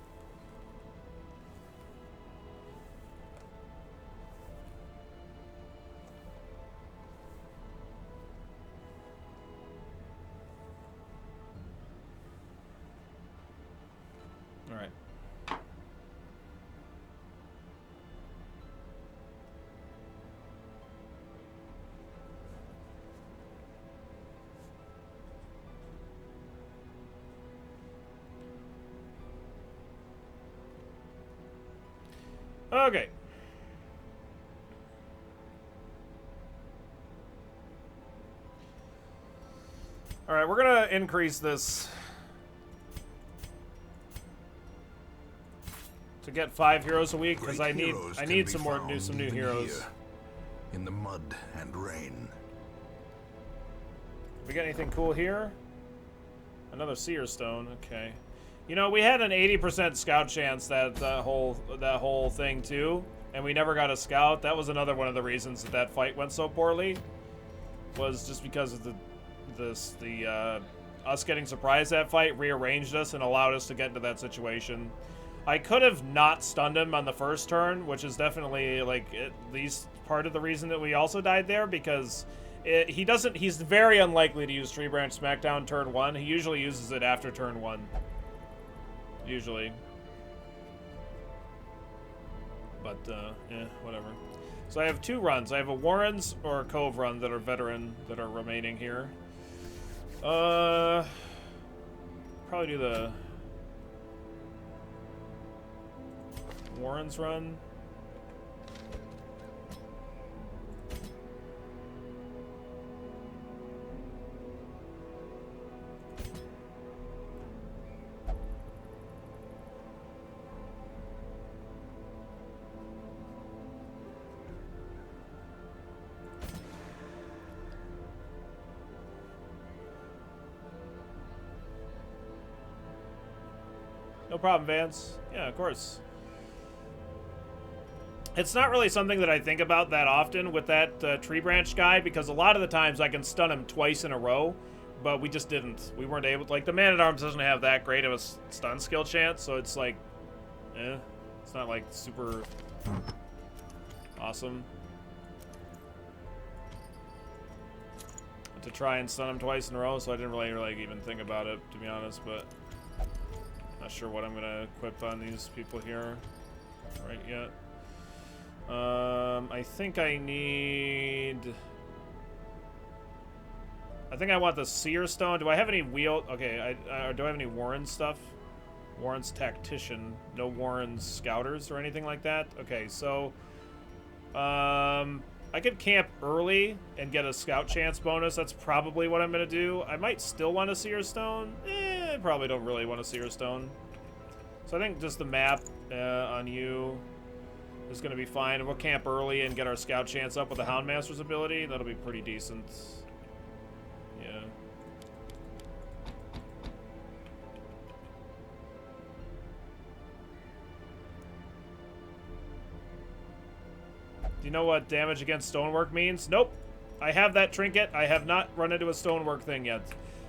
Okay. All right, we're gonna increase this to get 5 heroes a week because I need some new heroes. Here, in the mud and rain. We got anything cool here? Another seer stone. Okay. You know, we had an 80% scout chance that whole thing too, and we never got a scout. That was another one of the reasons that fight went so poorly. Was just because of us getting surprised that fight rearranged us and allowed us to get into that situation. I could have not stunned him on the first turn, which is definitely like at least part of the reason that we also died there, because he's very unlikely to use Tree Branch Smackdown turn 1. He usually uses it after turn 1. Usually. But, yeah, whatever. So I have 2 runs. I have a Warrens or a Cove run that are veteran that are remaining here. Probably do the Warrens run. No problem, Vance. Yeah, of course. It's not really something that I think about that often with that tree branch guy, because a lot of the times I can stun him twice in a row, but we just didn't. We weren't able to. Like, the Man-at-Arms doesn't have that great of a stun skill chance, so it's like, it's not like super awesome to try and stun him twice in a row, so I didn't really like even think about it, to be honest, but not sure what I'm gonna equip on these people here right yet. I think I want the Seer Stone. Do I have any wheel? Okay, do I have any Warren stuff? Warren's Tactician. No Warren's Scouters or anything like that? Okay, so I could camp early and get a Scout Chance bonus. That's probably what I'm going to do. I might still want a Seer Stone. I probably don't really want a Seer Stone. So I think just the map on you is going to be fine. We'll camp early and get our Scout Chance up with the Houndmaster's ability. That'll be pretty decent. Yeah. Do you know what damage against stonework means? Nope. I have that trinket. I have not run into a stonework thing yet.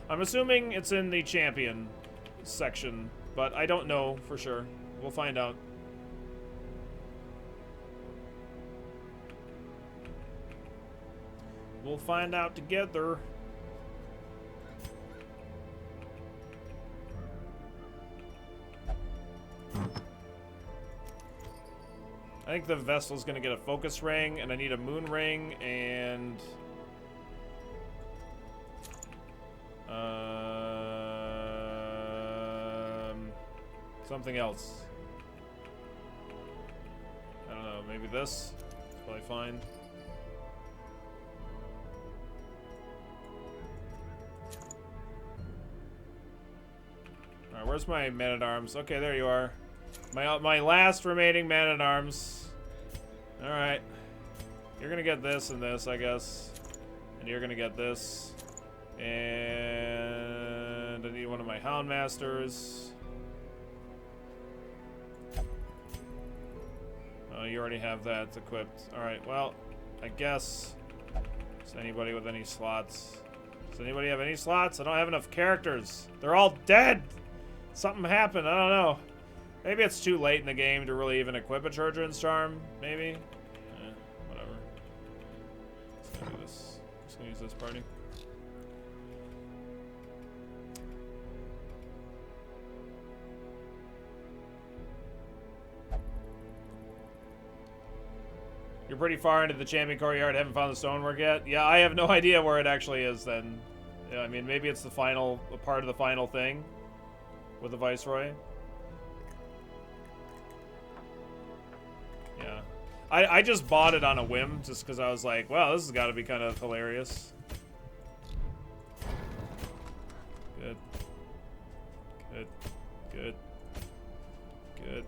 I'm assuming it's in the champion section, but I don't know for sure. We'll find out. We'll find out together. I think the Vestal's gonna get a focus ring, and I need a moon ring, and something else. I don't know, maybe this? It's probably fine. Alright, where's my Man-at-Arms? Okay, there you are. My last remaining Man-at-Arms. Alright. You're gonna get this and this, I guess. And you're gonna get this. And I need one of my Houndmasters. Oh, you already have that equipped. Alright, well, I guess. Does anybody with any slots? Does anybody have any slots? I don't have enough characters. They're all dead! Something happened, I don't know. Maybe it's too late in the game to really even equip a Children's Charm, maybe? Whatever. Just gonna do this. Just gonna use this party. You're pretty far into the champion courtyard, haven't found the stonework yet? Yeah, I have no idea where it actually is then. Yeah, I mean, maybe it's the final, part of the final thing with the Viceroy. Yeah. I just bought it on a whim, just because I was like, wow, this has got to be kind of hilarious. Good. Good. Good. Good.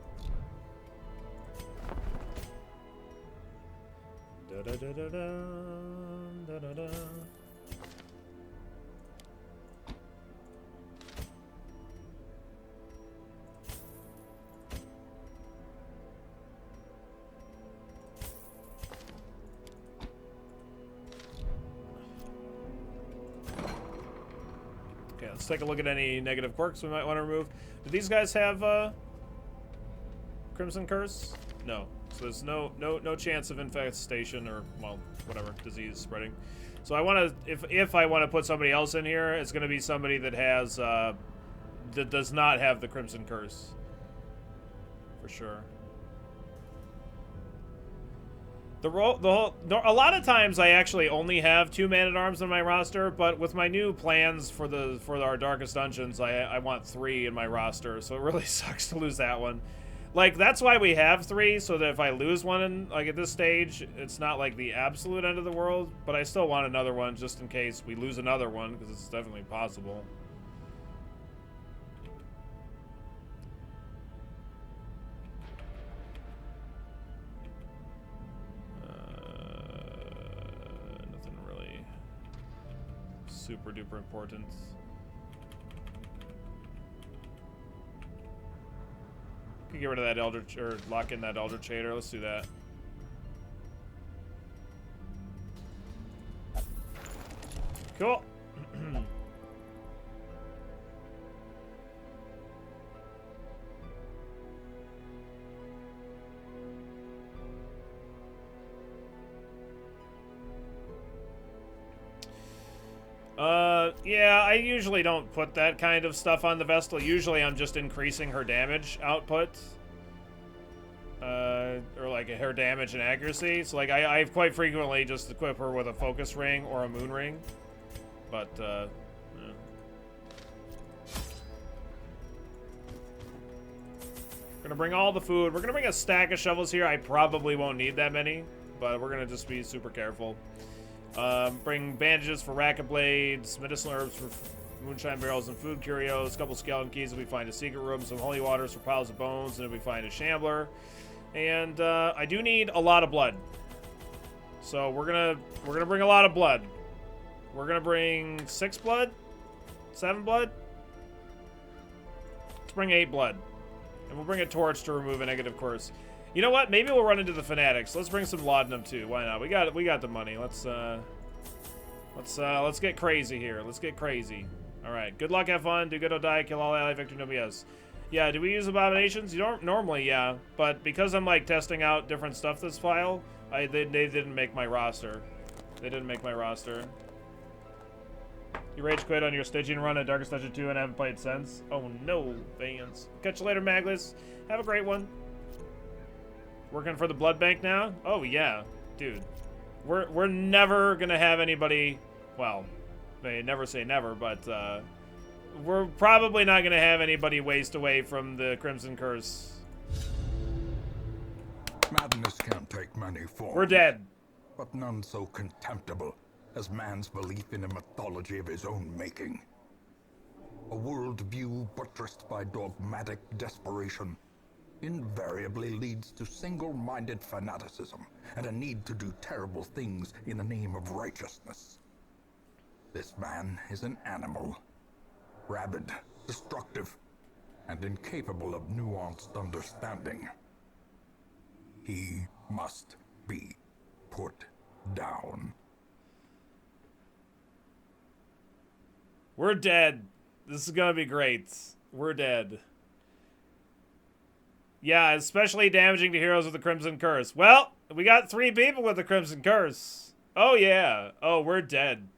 Da-da-da-da-da, da-da-da. Okay, let's take a look at any negative quirks we might want to remove. Do these guys have Crimson Curse? No. So there's no chance of infestation or, well, whatever, disease spreading. So I want to, if I want to put somebody else in here, it's going to be somebody that has that does not have the Crimson Curse. For sure. A lot of times I actually only have 2 Man-at-Arms on my roster, but with my new plans for our Darkest Dungeons, I want 3 in my roster, so it really sucks to lose that one. Like, that's why we have 3, so that if I lose one, like, at this stage, it's not, like, the absolute end of the world, but I still want another one just in case we lose another one, because it's definitely possible. Nothing really super duper important. Can get rid of that Eldritch, or lock in that Eldritch Hater. Let's do that. Cool. Yeah, I usually don't put that kind of stuff on the Vestal. Usually I'm just increasing her damage output. Or like her damage and accuracy. So like I quite frequently just equip her with a focus ring or a moon ring. But, yeah. We're gonna bring all the food. We're gonna bring a stack of shovels here. I probably won't need that many, but we're gonna just be super careful. Bring bandages for racket blades, medicinal herbs for moonshine barrels and food curios, a couple skeleton keys if we find a secret room, some holy waters for piles of bones, and if we find a shambler. And I do need a lot of blood, so we're gonna bring a lot of blood. We're gonna bring 6 blood, 7 blood. Let's bring 8 blood, and we'll bring a torch to remove a negative curse. You know what? Maybe we'll run into the fanatics. Let's bring some laudanum too. Why not? We got the money. Let's get crazy here. Let's get crazy. All right. Good luck. Have fun. Do good or die. Kill all ally. Victor. No BS. Yeah. Do we use abominations? You don't normally. Yeah. But because I'm like testing out different stuff this file, they didn't make my roster. They didn't make my roster. You rage quit on your Stygian run at Darkest Dungeon 2 and haven't played since. Oh no, Vans. Catch you later, Magless. Have a great one. Working for the blood bank now? Oh yeah, dude. We're never gonna have anybody. Well, they never say never, but we're probably not gonna have anybody waste away from the Crimson Curse. Madness can take many forms. We're dead. But none so contemptible as man's belief in a mythology of his own making. A worldview buttressed by dogmatic desperation invariably leads to single-minded fanaticism and a need to do terrible things in the name of righteousness. This man is an animal, rabid, destructive, and incapable of nuanced understanding. He must be put down. We're dead. This is gonna be great. We're dead. Yeah, especially damaging to heroes with the Crimson Curse. Well, we got 3 people with the Crimson Curse. Oh yeah. Oh, we're dead.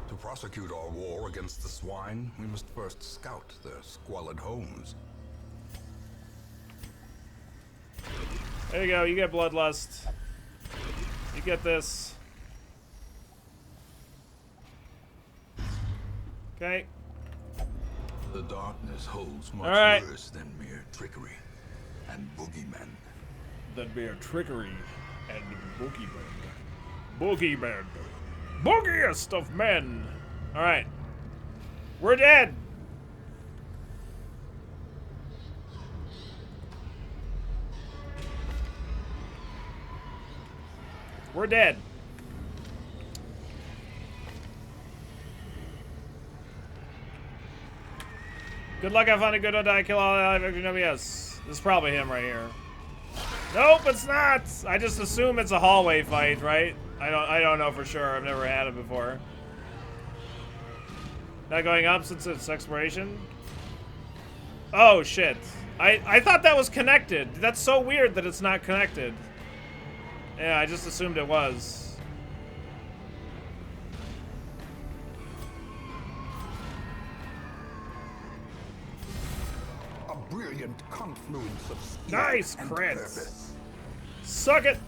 To prosecute our war against the swine, we must first scout their squalid homes. There you go. You get Bloodlust. You get this. Okay. The darkness holds much All right. worse than mere trickery. and boogeymen. That'd be a trickery and boogeyman. Boogeyman. Boogiest of men. Alright. We're dead. We're dead. Good luck, have fun, and good don't die, kill all alive, yes. This is probably him right here. Nope, it's not! I just assume it's a hallway fight, right? I don't know for sure. I've never had it before. Not going up since it's exploration? Oh shit. I thought that was connected. That's so weird that it's not connected. Yeah, I just assumed it was. A brilliant confluence of skill Nice and crits. purpose. Suck it.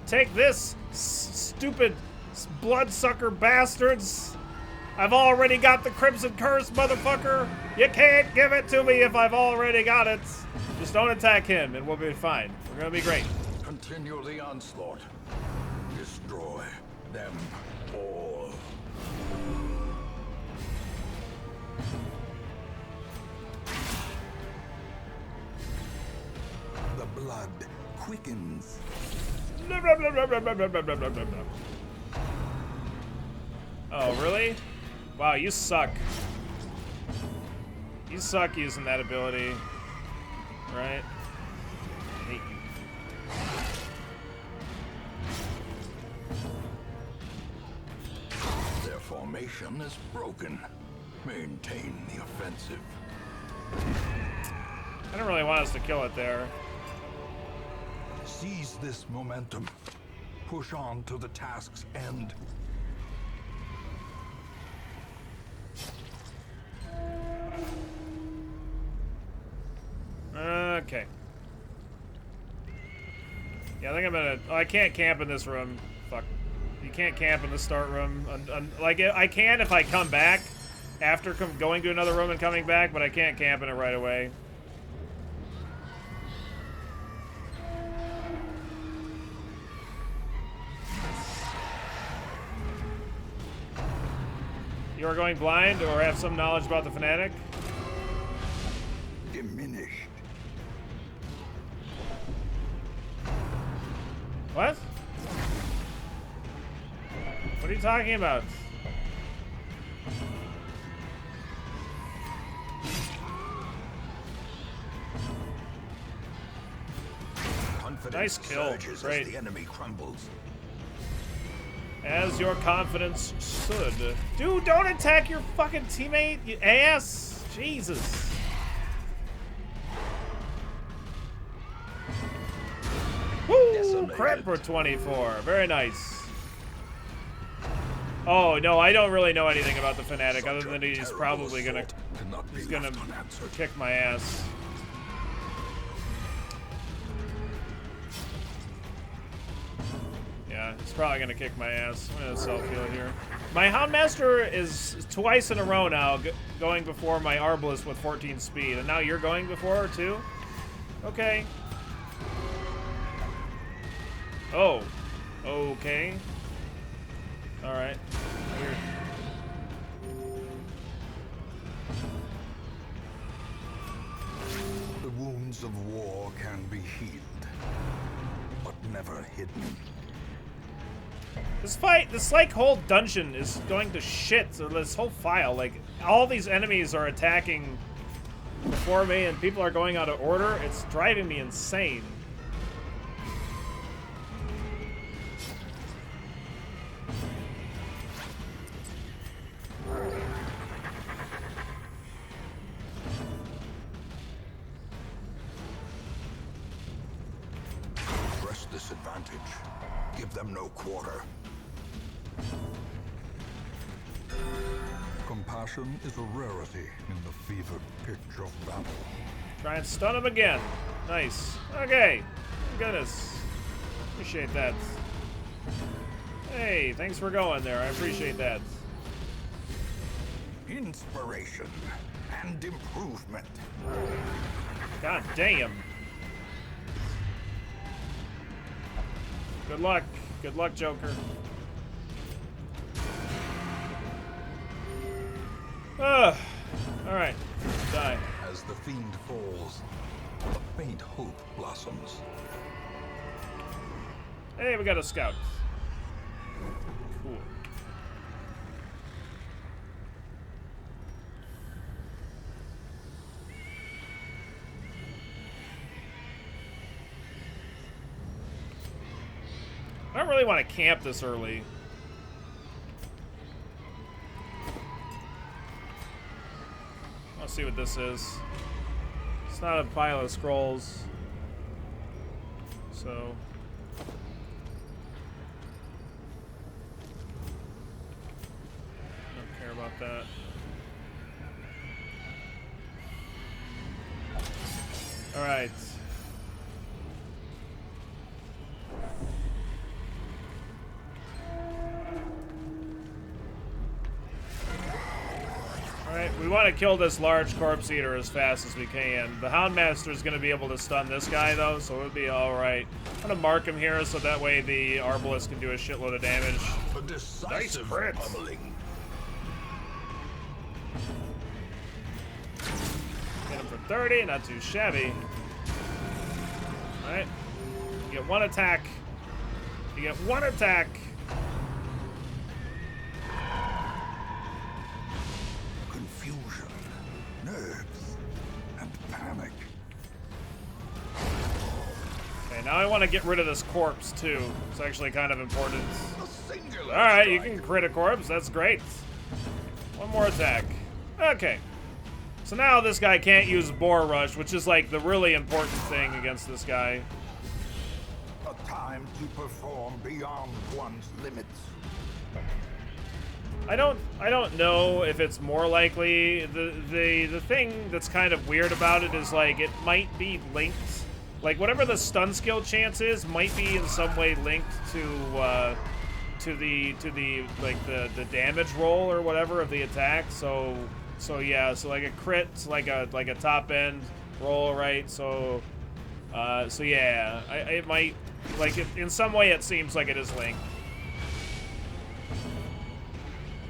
Take this, stupid bloodsucker bastards. I've already got the Crimson Curse, motherfucker. You can't give it to me if I've already got it. Just don't attack him and we'll be fine. We're gonna be great. Continue the onslaught. Destroy them all. The blood quickens. Oh, really? Wow, you suck. You suck using that ability. Right? I hate you. Their formation is broken. Maintain the offensive. I don't really want us to kill it there. Seize this momentum. Push on to the task's end. Okay. Yeah, I think I'm gonna... Oh, I can't camp in this room. Fuck. You can't camp in the start room. Like, I can if I come back after going to another room and coming back, but I can't camp in it right away. You are going blind or have some knowledge about the fanatic? Diminished. What? What are you talking about? Confidence Nice kill. surges Great. as the enemy crumbles. As your confidence should. Dude, don't attack your fucking teammate, you ass! Jesus. Woo! Decimated. Crit for 24. Very nice. Oh, no, I don't really know anything about the fanatic other than he's probably gonna... He's gonna kick my ass. Yeah, he's probably gonna kick my ass. I'm gonna self-heal here. My Houndmaster is twice in a row now going before my Arbalest with 14 speed, and now you're going before too? Okay. Oh. Okay. Alright. Weird. The wounds of war can be healed, but never hidden. This fight, this like whole dungeon is going to shit. So this whole file, like all these enemies are attacking before me and people are going out of order. It's driving me insane. Press this advantage. Give them no quarter. Compassion is a rarity in the fevered pitch of battle. Try and stun him again. Nice. Okay. Goodness. Appreciate that. Hey, thanks for going there. I appreciate that. Inspiration and improvement. God damn. Good luck. Good luck, Joker. Ugh. Alright. Die. As the fiend falls, a faint hope blossoms. Hey, we got a scout. Cool. I don't really want to camp this early. Let's see what this is. It's not a pile of scrolls. So... don't care about that. Alright. Alright, we want to kill this large corpse eater as fast as we can. The Houndmaster is going to be able to stun this guy, though, so it'll be alright. I'm going to mark him here so that way the Arbalest can do a shitload of damage. A decisive pummeling. Hit him for 30, not too shabby. Alright. You get one attack. You get one attack. Confusion, nerves, and panic. Okay, now I want to get rid of this corpse, too. It's actually kind of important. A singular Alright, you strike. can crit a corpse. That's great. One more attack. Okay. So now this guy can't use Boar Rush, which is like the really important thing against this guy. A time to perform beyond one's limits. I don't know if it's more likely. The thing that's kind of weird about it is like it might be linked. Like whatever the stun skill chance is might be in some way linked to the like the damage roll or whatever of the attack. So yeah, so like a crit, like a top end roll, right? So yeah, it might, like in some way it seems like it is linked.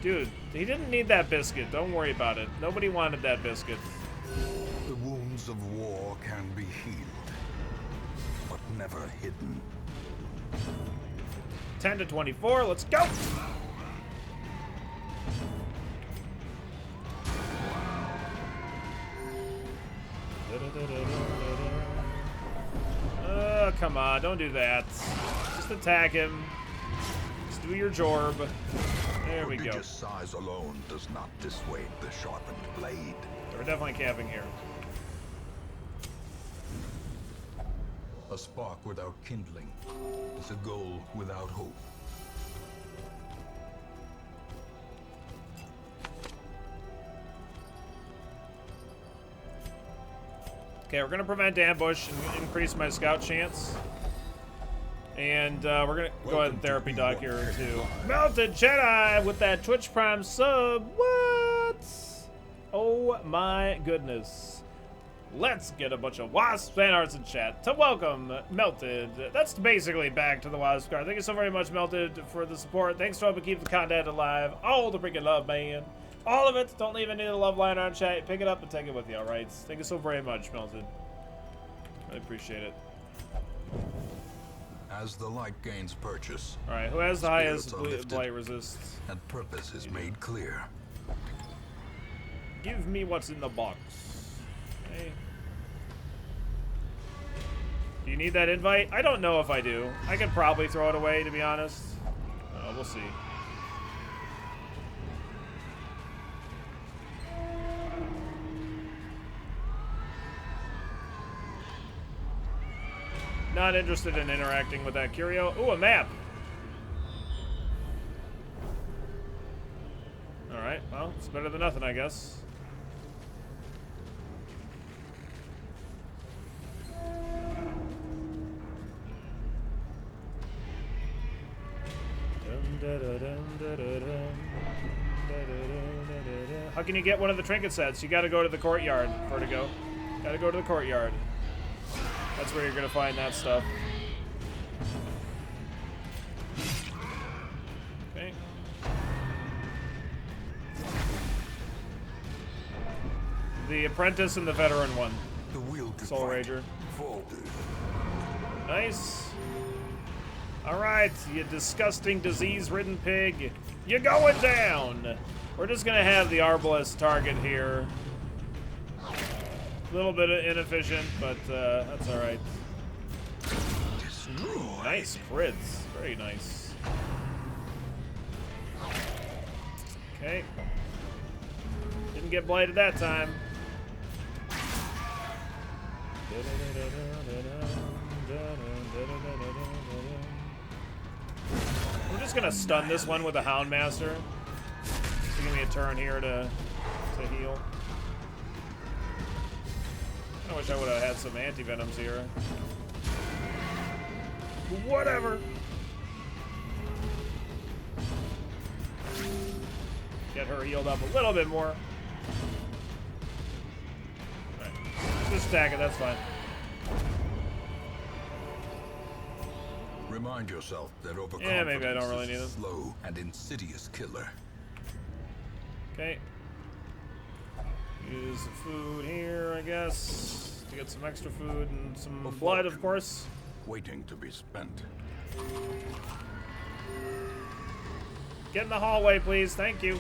Dude, he didn't need that biscuit. Don't worry about it. Nobody wanted that biscuit. The wounds of war can be healed, but never hidden. 10 to 24. Let's go. Come on, don't do that. Just attack him. Just do your jorb. There we go. Prodigious size alone does not dissuade the sharpened blade. We're definitely camping here. A spark without kindling is a goal without hope. Okay, we're gonna prevent ambush and increase my scout chance. And we're gonna go ahead and therapy doc here too. Melted Jedi with that Twitch Prime sub. What? Oh my goodness. Let's get a bunch of Wasp fan arts in chat to welcome Melted. That's basically back to the Wasp card. Thank you so very much, Melted, for the support. Thanks for helping keep the content alive. All the freaking love, man. All of it. Don't leave any of the love line on chat. Pick it up and take it with you, alright? Thank you so very much, Melted. I appreciate it. As the light gains purchase, Alright, who has the highest spirits are lifted, blight resist? and purpose is made clear. Give me what's in the box. Okay. Do you need that invite? I don't know if I do. I could probably throw it away, to be honest. We'll see. Not interested in interacting with that curio. Ooh, a map. Alright, well, it's better than nothing, I guess. How can you get one of the trinket sets? You gotta go to the courtyard, Vertigo. Gotta go to the courtyard. That's where you're gonna find that stuff. Okay. The apprentice and the veteran one. The will to Soul fight. Rager. Forward. Nice. Alright, you disgusting disease-ridden pig. You're going down! We're just gonna have the Arbalest target here. A little bit inefficient, but that's alright. Nice crits. Very nice. Okay. Didn't get blighted that time. We're just gonna stun this one with a Houndmaster. So give me a turn here to heal. I wish I would have had some anti-venoms here. Whatever. Get her healed up a little bit more. Alright. Just stack it, that's fine. Remind yourself that overconfidence Yeah, maybe I don't really need is a it. slow and insidious killer. Okay. Use the food here, I guess, to get some extra food and some blood, of course. Waiting to be spent. Get in the hallway, please. Thank you.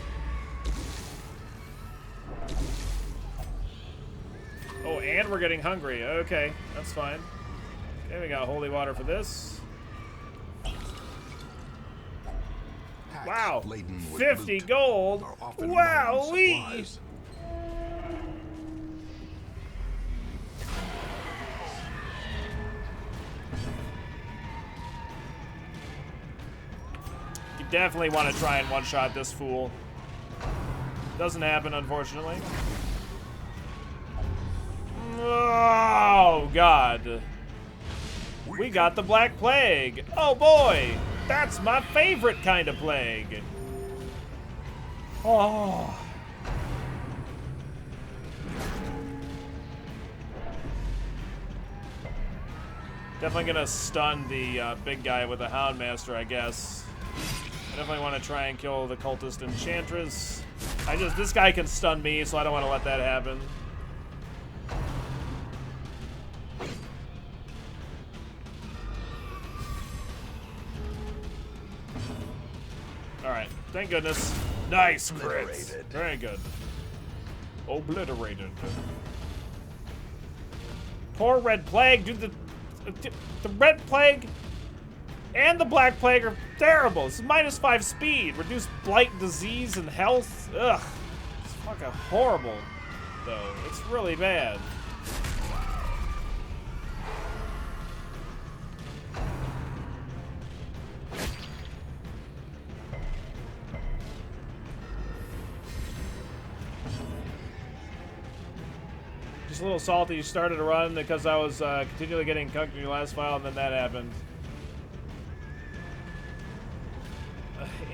Oh, and we're getting hungry. Okay, that's fine. Okay, we got holy water for this. Packs Wow. laden with 50 loot gold. are often Wow, running wee. supplies. You definitely want to try and one-shot this fool. Doesn't happen, unfortunately. Oh, God. We got the Black Plague. Oh, boy. That's my favorite kind of plague. Oh. Definitely going to stun the big guy with the Houndmaster, I guess. I definitely want to try and kill the cultist Enchantress. This guy can stun me, so I don't want to let that happen. Alright, thank goodness. Nice crits. Obliterated. Very good. Obliterated. Poor Red Plague, dude. The Red Plague and the Black Plague are terrible. It's -5 speed, reduced blight, disease, and health. Ugh. It's fucking horrible, though. It's really bad. Just a little salty. You started a run because I was continually getting cucked in your last file, and then that happened.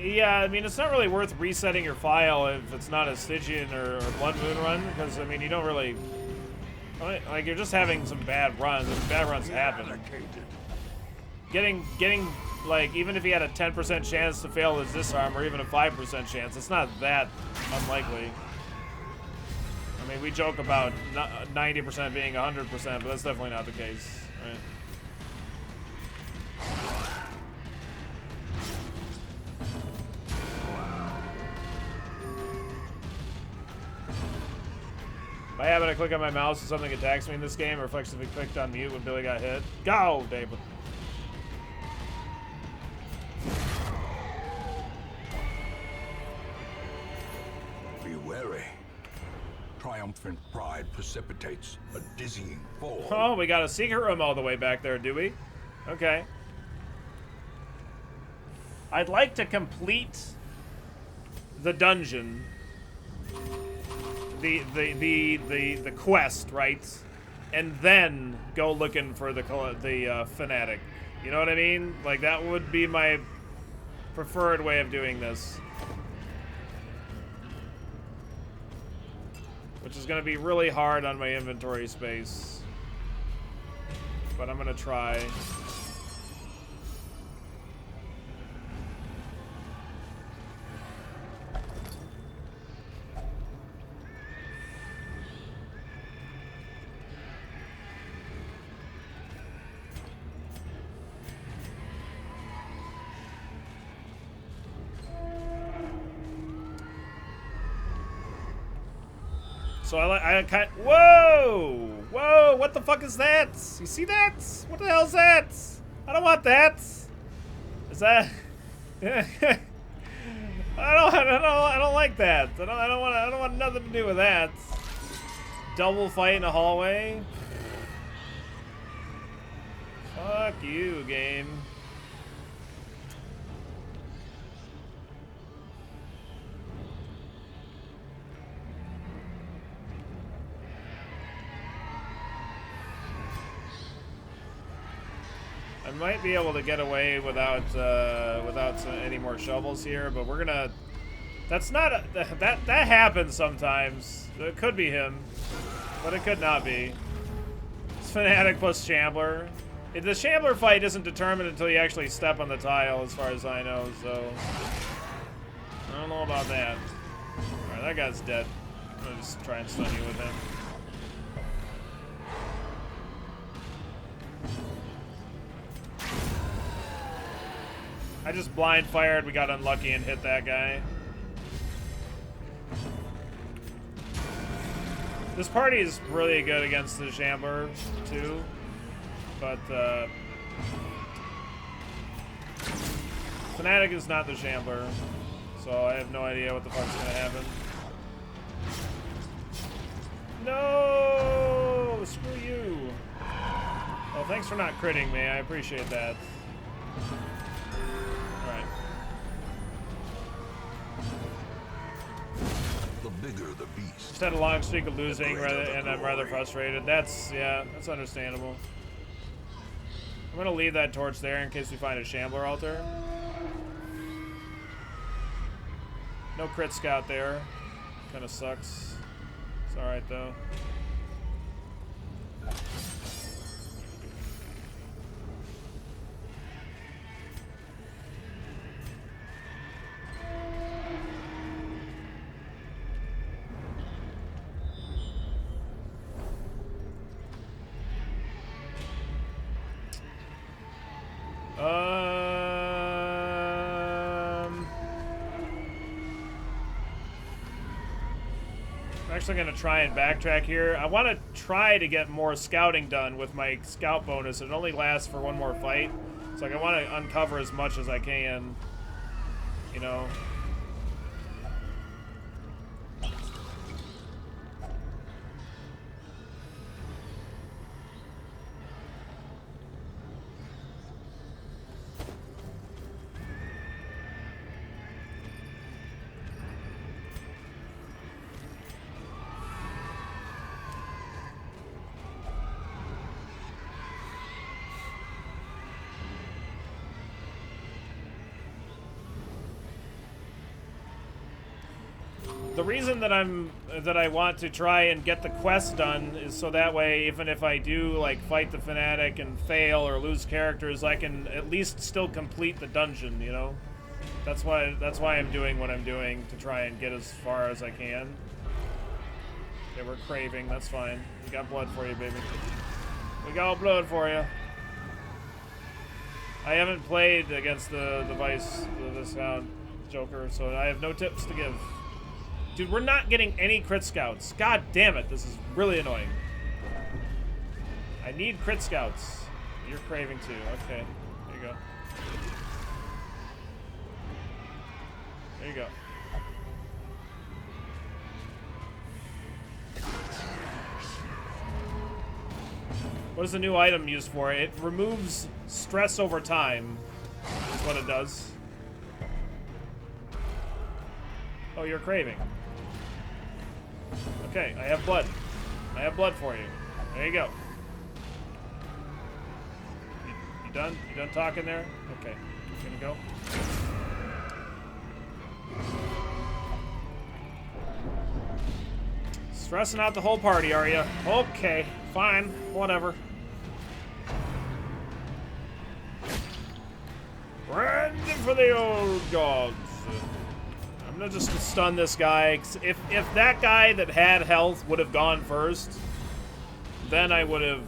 Yeah, I mean, it's not really worth resetting your file if it's not a Stygian or Blood Moon run, because, I mean, you don't really... Like, you're just having some bad runs, and bad runs happen. Getting, like, even if he had a 10% chance to fail his disarm, or even a 5% chance, it's not that unlikely. I mean, we joke about 90% being 100%, but that's definitely not the case, right? By habit, I click on my mouse and something attacks me in this game. I reflexively clicked on mute when Billy got hit. Go, David. Be wary. Triumphant pride precipitates a dizzying fall. Oh, we got a secret room all the way back there, do we? Okay. I'd like to complete the dungeon, the quest, right? And then go looking for the fanatic. You know what I mean? Like, that would be my preferred way of doing this. which is going to be really hard on my inventory space. But I'm going to try. So I kind. Whoa! Whoa! What the fuck is that? You see that? What the hell is that? I don't want that. Is that? I don't like that. I don't want nothing to do with that. Double fight in a hallway. Fuck you, game. I might be able to get away without any more shovels here, but we're gonna. That's not a, that happens sometimes. It could be him, but it could not be. It's fanatic plus Shambler. The Shambler fight isn't determined until you actually step on the tile, as far as I know. So I don't know about that. All right, that guy's dead. I'm gonna just try and stun you with him. I just blind fired, we got unlucky and hit that guy. This party is really good against the Shambler, too. But, Fanatic is not the Shambler, so I have no idea what the fuck's gonna happen. No! Screw you! Well, thanks for not critting me, I appreciate that. Bigger the beast. Just had a long streak of losing, and I'm rather frustrated. Yeah, that's understandable. I'm gonna leave that torch there in case we find a Shambler altar. No crit scout there. Kind of sucks. It's all right though. I'm actually gonna try and backtrack here. I want to try to get more scouting done with my scout bonus. It only lasts for one more fight, so like I want to uncover as much as I can. You know. The reason that I want to try and get the quest done is so that way, even if I do like fight the fanatic and fail or lose characters, I can at least still complete the dungeon. You know, that's why I'm doing what I'm doing, to try and get as far as I can. Okay, we're craving. That's fine. We got blood for you, baby. We got blood for you. I haven't played against the Sound Joker, so I have no tips to give. Dude, we're not getting any crit scouts. God damn it, this is really annoying. I need crit scouts. You're craving too. Okay, there you go. There you go. What is the new item used for? It removes stress over time, is what it does. Oh, you're craving. Okay, I have blood. I have blood for you. There you go. You done? You done talking there? Okay. Gonna go. Stressing out the whole party, are you? Okay, fine, whatever. Ready for the old gods. I'm gonna just stun this guy. If that guy that had health would have gone first, then I would have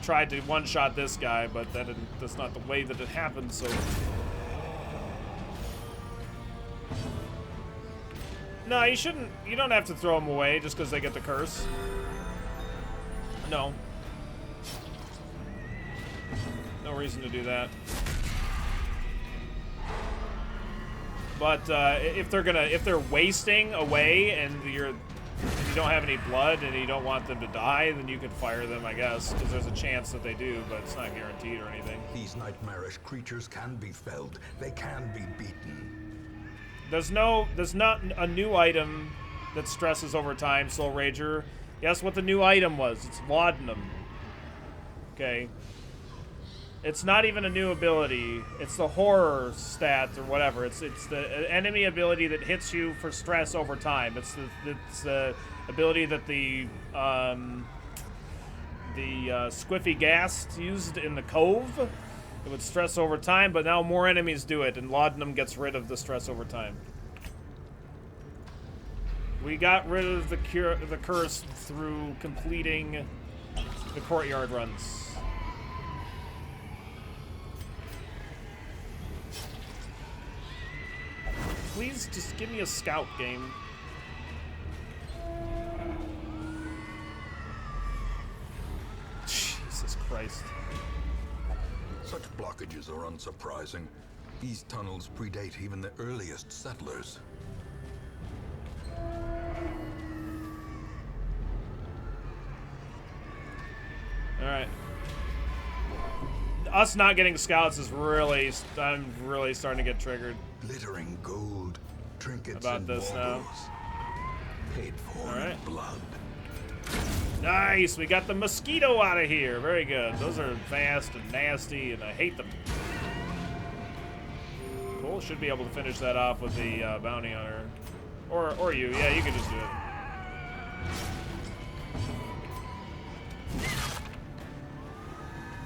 tried to one-shot this guy, but that's not the way that it happened, so... No, you shouldn't. You don't have to throw them away just because they get the curse. No. No reason to do that. But if they're wasting away and you don't have any blood and you don't want them to die, then you can fire them, I guess, because there's a chance that they do, but it's not guaranteed or anything. These nightmarish creatures can be felled. They can be beaten. There's not a new item that stresses over time, Soul Rager. Guess what the new item was? It's laudanum. Okay. It's not even a new ability. It's the horror stat or whatever. It's the enemy ability that hits you for stress over time. It's the ability that the squiffy gas used in the cove. It would stress over time, but now more enemies do it, and laudanum gets rid of the stress over time. We got rid of the curse through completing the courtyard runs. Please just give me a scout game. Jesus Christ. Such blockages are unsurprising. These tunnels predate even the earliest settlers. Alright. Us not getting scouts is really... I'm really starting to get triggered. Glittering gold, trinkets about and this baubles. now. Paid for in blood. Nice! We got the mosquito out of here. Very good. Those are fast and nasty, and I hate them. Cool. Should be able to finish that off with the bounty hunter. Or you. Yeah, you can just do it.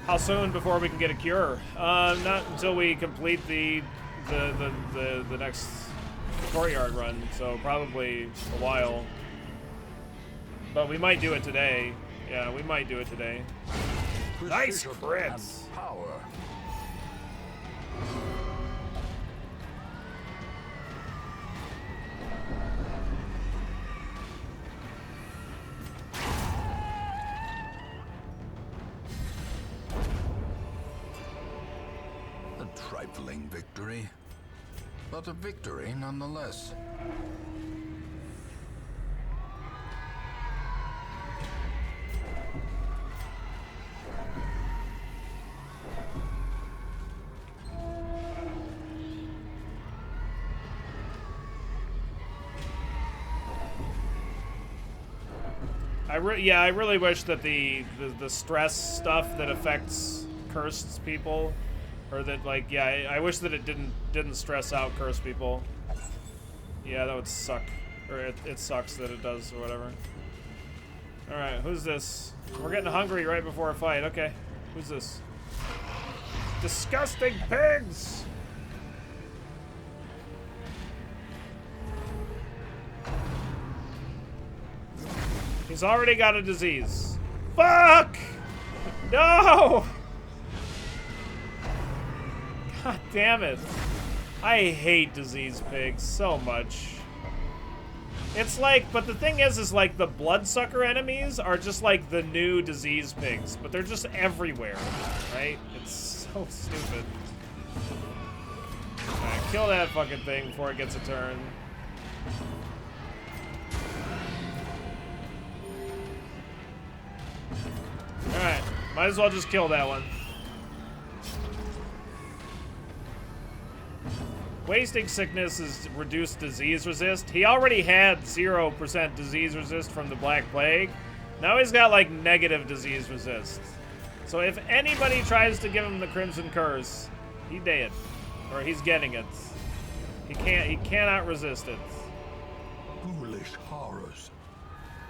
How soon before we can get a cure? Not until we complete the next courtyard run, so probably a while. But we might do it today. Yeah, we might do it today. Nice crits! Power. A trifling victory, but a victory nonetheless. I really wish that the stress stuff that affects cursed people, or that I wish that it didn't stress out cursed people. Yeah, that would suck, or it sucks that it does or whatever. All right, who's this? We're getting hungry right before a fight. Okay, who's this? Disgusting pigs! He's already got a disease. Fuck! No! God damn it. I hate disease pigs so much. It's like, but the thing is like the bloodsucker enemies are just like the new disease pigs, but they're just everywhere, right? It's so stupid. Alright, kill that fucking thing before it gets a turn. Alright, might as well just kill that one. Wasting sickness is reduced disease resist. He already had 0% disease resist from the Black Plague. Now he's got like negative disease resist. So if anybody tries to give him the Crimson Curse, he dead. Or he's getting it. He cannot resist it. Foolish horrors.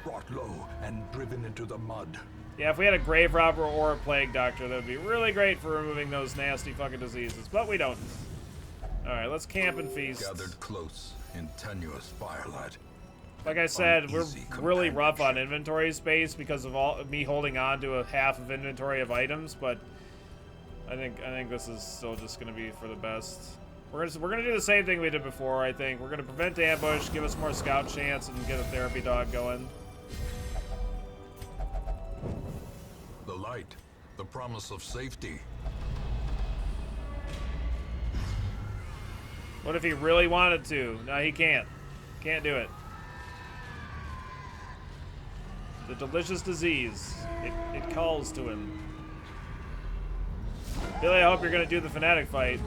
brought low and driven into the mud. Yeah, if we had a grave robber or a plague doctor, that would be really great for removing those nasty fucking diseases, but we don't. Alright, let's camp and feast. Gathered close in tenuous firelight. Like I said, we're Uneasy really rough on companionship. inventory space because of all me holding on to a half of inventory of items, but I think this is still just gonna be for the best. We're gonna do the same thing we did before, I think. We're gonna prevent ambush, give us more scout chance, and get a therapy dog going. The light, the promise of safety. What if he really wanted to? No, he can't. Can't do it. The delicious disease. It calls to him. Billy, I hope you're gonna do the fanatic fight.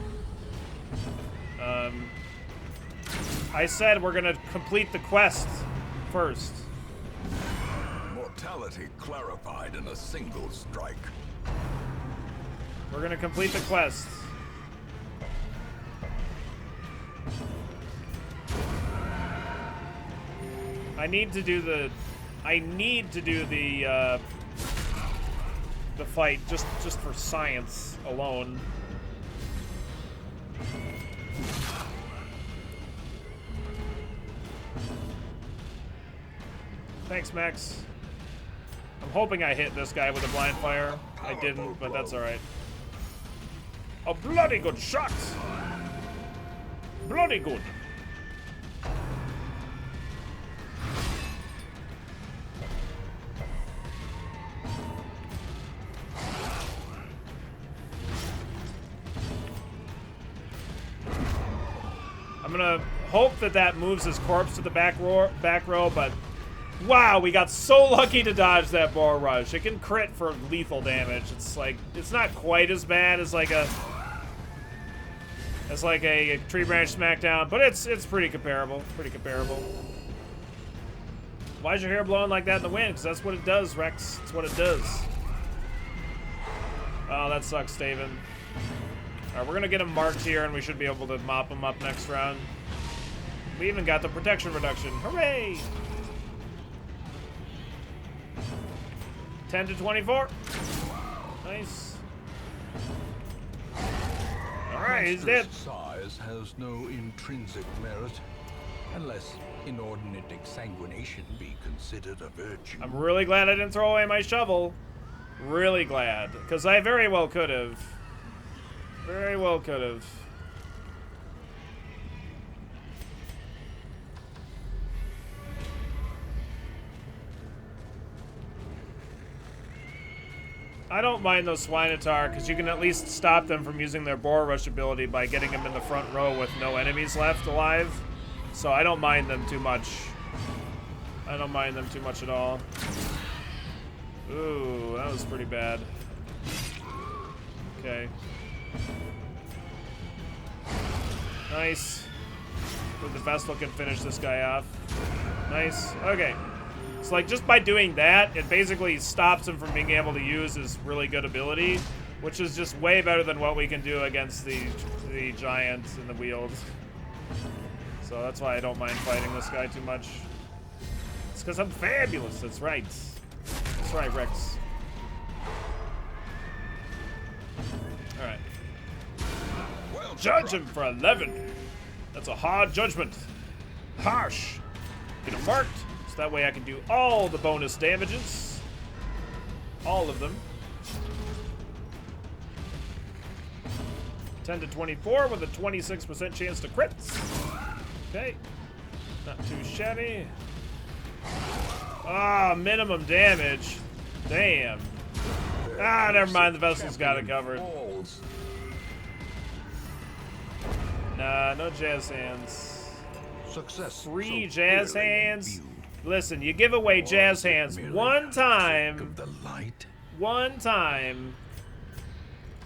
I said we're gonna complete the quest first. Mortality clarified in a single strike. We're gonna complete the quest. I need to do the fight just for science alone. Thanks, Max. I'm hoping I hit this guy with a blind fire. I didn't, but that's alright. A bloody good shot! Bloody good. I'm gonna hope that moves his corpse to the back row, but wow, we got so lucky to dodge that boar rush. It can crit for lethal damage. It's like, it's not quite as bad as like a tree branch smackdown, but it's pretty comparable. Pretty comparable. Why is your hair blowing like that in the wind? Because that's what it does, Rex. It's what it does. Oh, that sucks, Steven. Alright, we're gonna get him marked here, and we should be able to mop him up next round. We even got the protection reduction. Hooray! 10 to 24. Nice. Alright, he's dead. Size has no intrinsic merit, unless inordinate exsanguination be considered a virtue. I'm really glad I didn't throw away my shovel. Really glad, because I very well could have. Very well could have. I don't mind those Swinotar, because you can at least stop them from using their boar rush ability by getting them in the front row with no enemies left alive. So I don't mind them too much. I don't mind them too much at all. Ooh, that was pretty bad. Okay. Nice. With the Vestal can finish this guy off. Nice. Okay. So like just by doing that, it basically stops him from being able to use his really good ability, which is just way better than what we can do against the giant in the wield. So that's why I don't mind fighting this guy too much. It's because I'm fabulous. That's right. That's right, Rex. All right. Well, Judge him for 11. That's a hard judgment. Harsh. Get him marked, so that way I can do all the bonus damages. All of them. 10 to 24 with a 26% chance to crit. Okay. Not too shabby. Ah, minimum damage. Damn. Ah, never mind. The Vestal's got it covered. Balls. Nah, no jazz hands. Success. Free so jazz clearly hands. viewed. Listen, you give away jazz hands Merely one of time. the light. One time.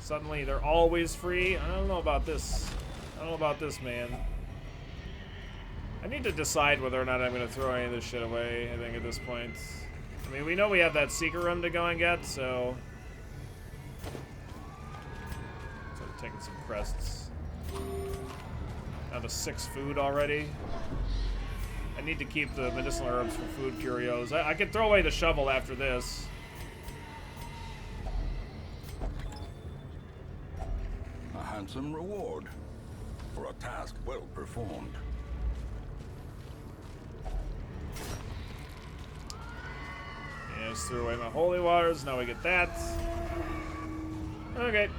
Suddenly they're always free. I don't know about this. I don't know about this, man. I need to decide whether or not I'm going to throw any of this shit away, I think, at this point. I mean, we know we have that secret room to go and get, so... So I'm taking some crests. Down to 6 food already. I need to keep the medicinal herbs for food curios. I could throw away the shovel after this. A handsome reward for a task well performed. Yeah, just threw away my holy waters. Now we get that. Okay.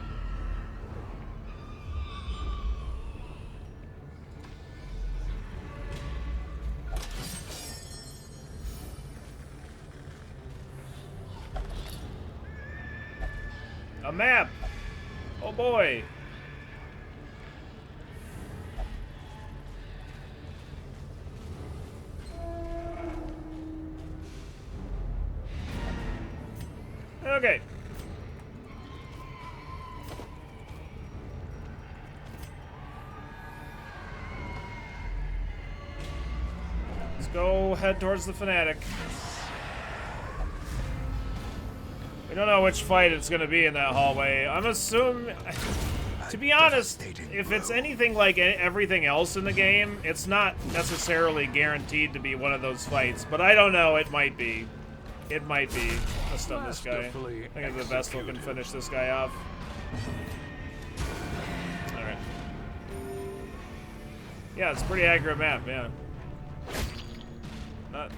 A map! Oh boy! Okay. Let's go head towards the fanatic. We don't know which fight it's gonna be in that hallway. I'm assuming, to be honest, if it's anything like everything else in the game, it's not necessarily guaranteed to be one of those fights. But I don't know, it might be. It might be. Let's stun this guy. I think the Vestal can finish this guy off. Alright. Yeah, it's a pretty accurate map, yeah.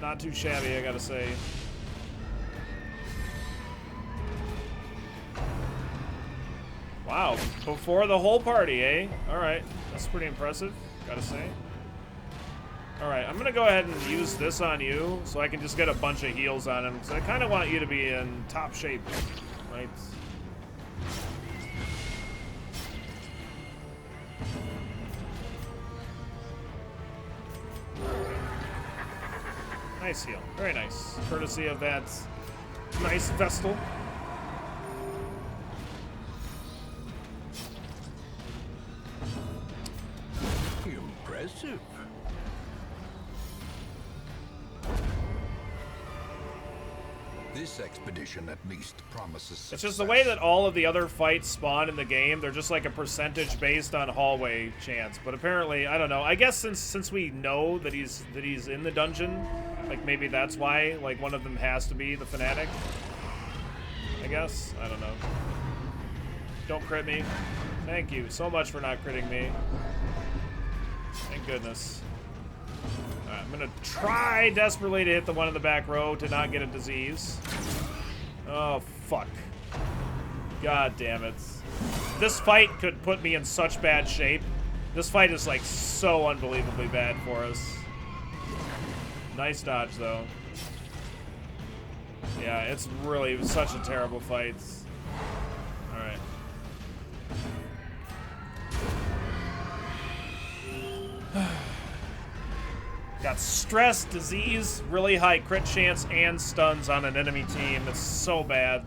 Not too shabby, I gotta say. Wow, before the whole party, eh? Alright, that's pretty impressive, gotta say. Alright, I'm gonna go ahead and use this on you so I can just get a bunch of heals on him, because I kind of want you to be in top shape, right? Nice heal, very nice. Courtesy of that nice Vestal. Impressive. This expedition at least promises success. It's just the way that all of the other fights spawn in the game. They're just like a percentage based on hallway chance. But apparently, I don't know. I guess since we know that he's in the dungeon, like maybe that's why like one of them has to be the fanatic. I guess. I don't know. Don't crit me. Thank you so much for not critting me. Thank goodness. Alright, I'm gonna try desperately to hit the one in the back row to not get a disease. Oh, fuck. God damn it. This fight could put me in such bad shape. This fight is, like, so unbelievably bad for us. Nice dodge, though. Yeah, it's really such a terrible fight. Alright. Got stress, disease, really high crit chance, and stuns on an enemy team. It's so bad.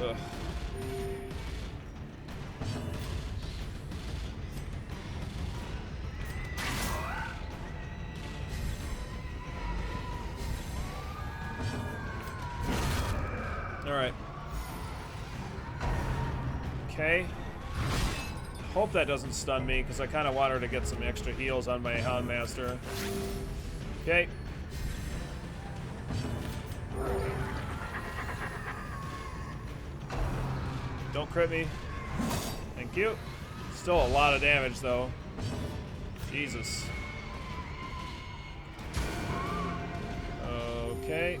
Ugh. Alright. Okay. Hope that doesn't stun me, because I kind of want her to get some extra heals on my Houndmaster. Okay. Don't crit me. Thank you. Still a lot of damage, though. Jesus. Okay.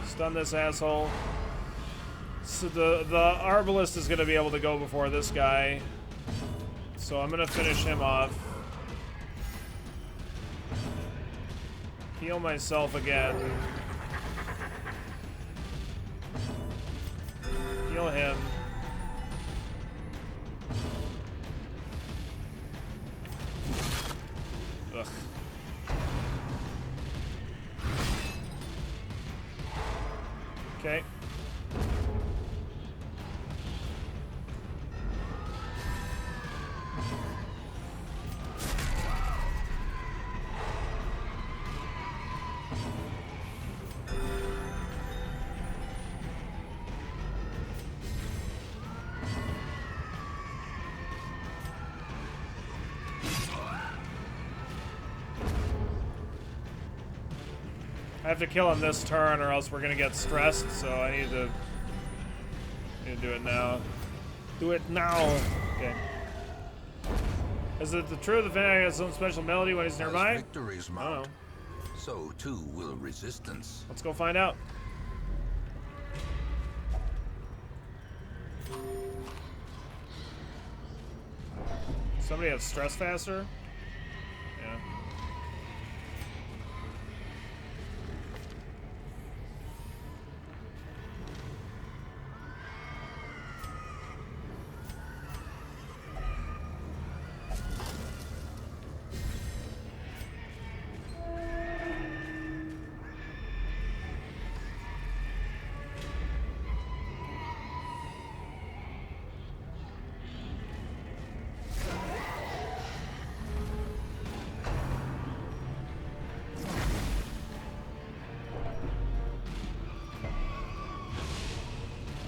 Stun this asshole. So the Arbalist is going to be able to go before this guy. So I'm going to finish him off. Heal myself again. Heal him. Ugh. Okay. have to kill him this turn or else we're gonna get stressed, so I need to do it now. Do it now! Okay. Is it the truth the fanatic has some special melody when he's nearby? As victories mount, so too will resistance. Let's go find out. Somebody have stress faster? Yeah.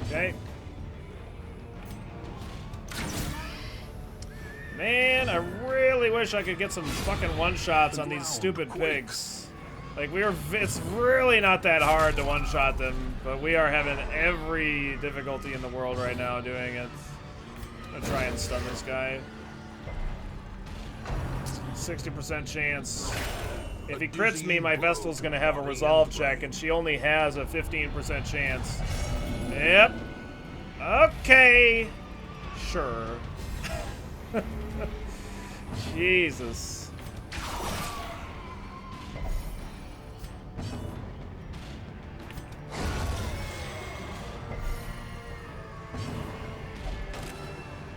Okay. Man, I really wish I could get some fucking one-shots on these stupid pigs. Like, it's really not that hard to one-shot them, but we are having every difficulty in the world right now doing it. I'm gonna try and stun this guy. 60% chance. If he crits me, my Vestal's gonna have a resolve check, and she only has a 15% chance. Yep. Okay. Sure. Jesus.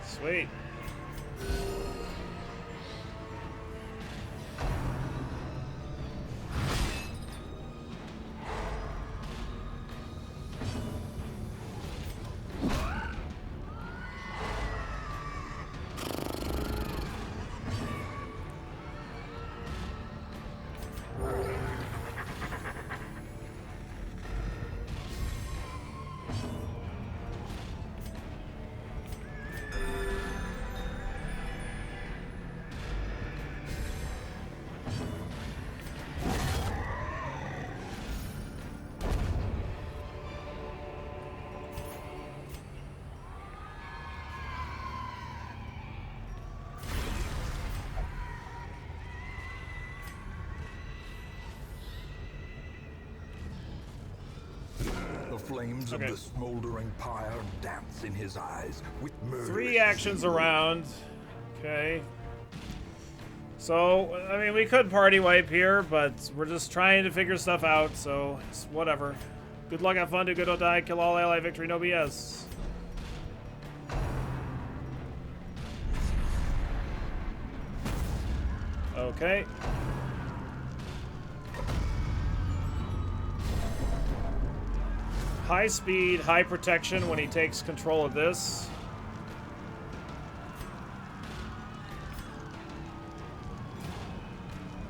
Sweet. Flames Okay. of the smoldering pyre dance in his eyes with murderous 3 actions zeal. around. Okay. So, I mean, we could party wipe here, but we're just trying to figure stuff out, so it's whatever. Good luck, have fun, do good, don't die, kill all ally, victory, no BS. Okay. High speed, high protection when he takes control of this.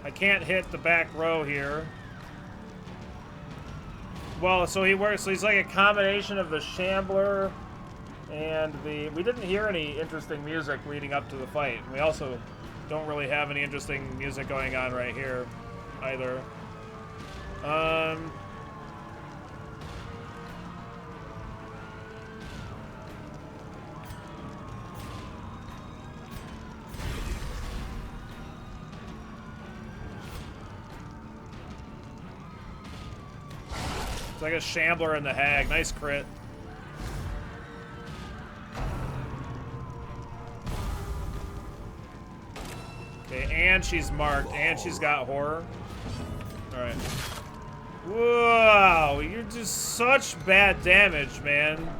I can't hit the back row here. Well, so he works, so he's like a combination of the Shambler and the... We didn't hear any interesting music leading up to the fight. We also don't really have any interesting music going on right here either. It's like a Shambler and the Hag. Nice crit. Okay, and she's marked, and she's got horror. Alright. Wow, you're just such bad damage, man.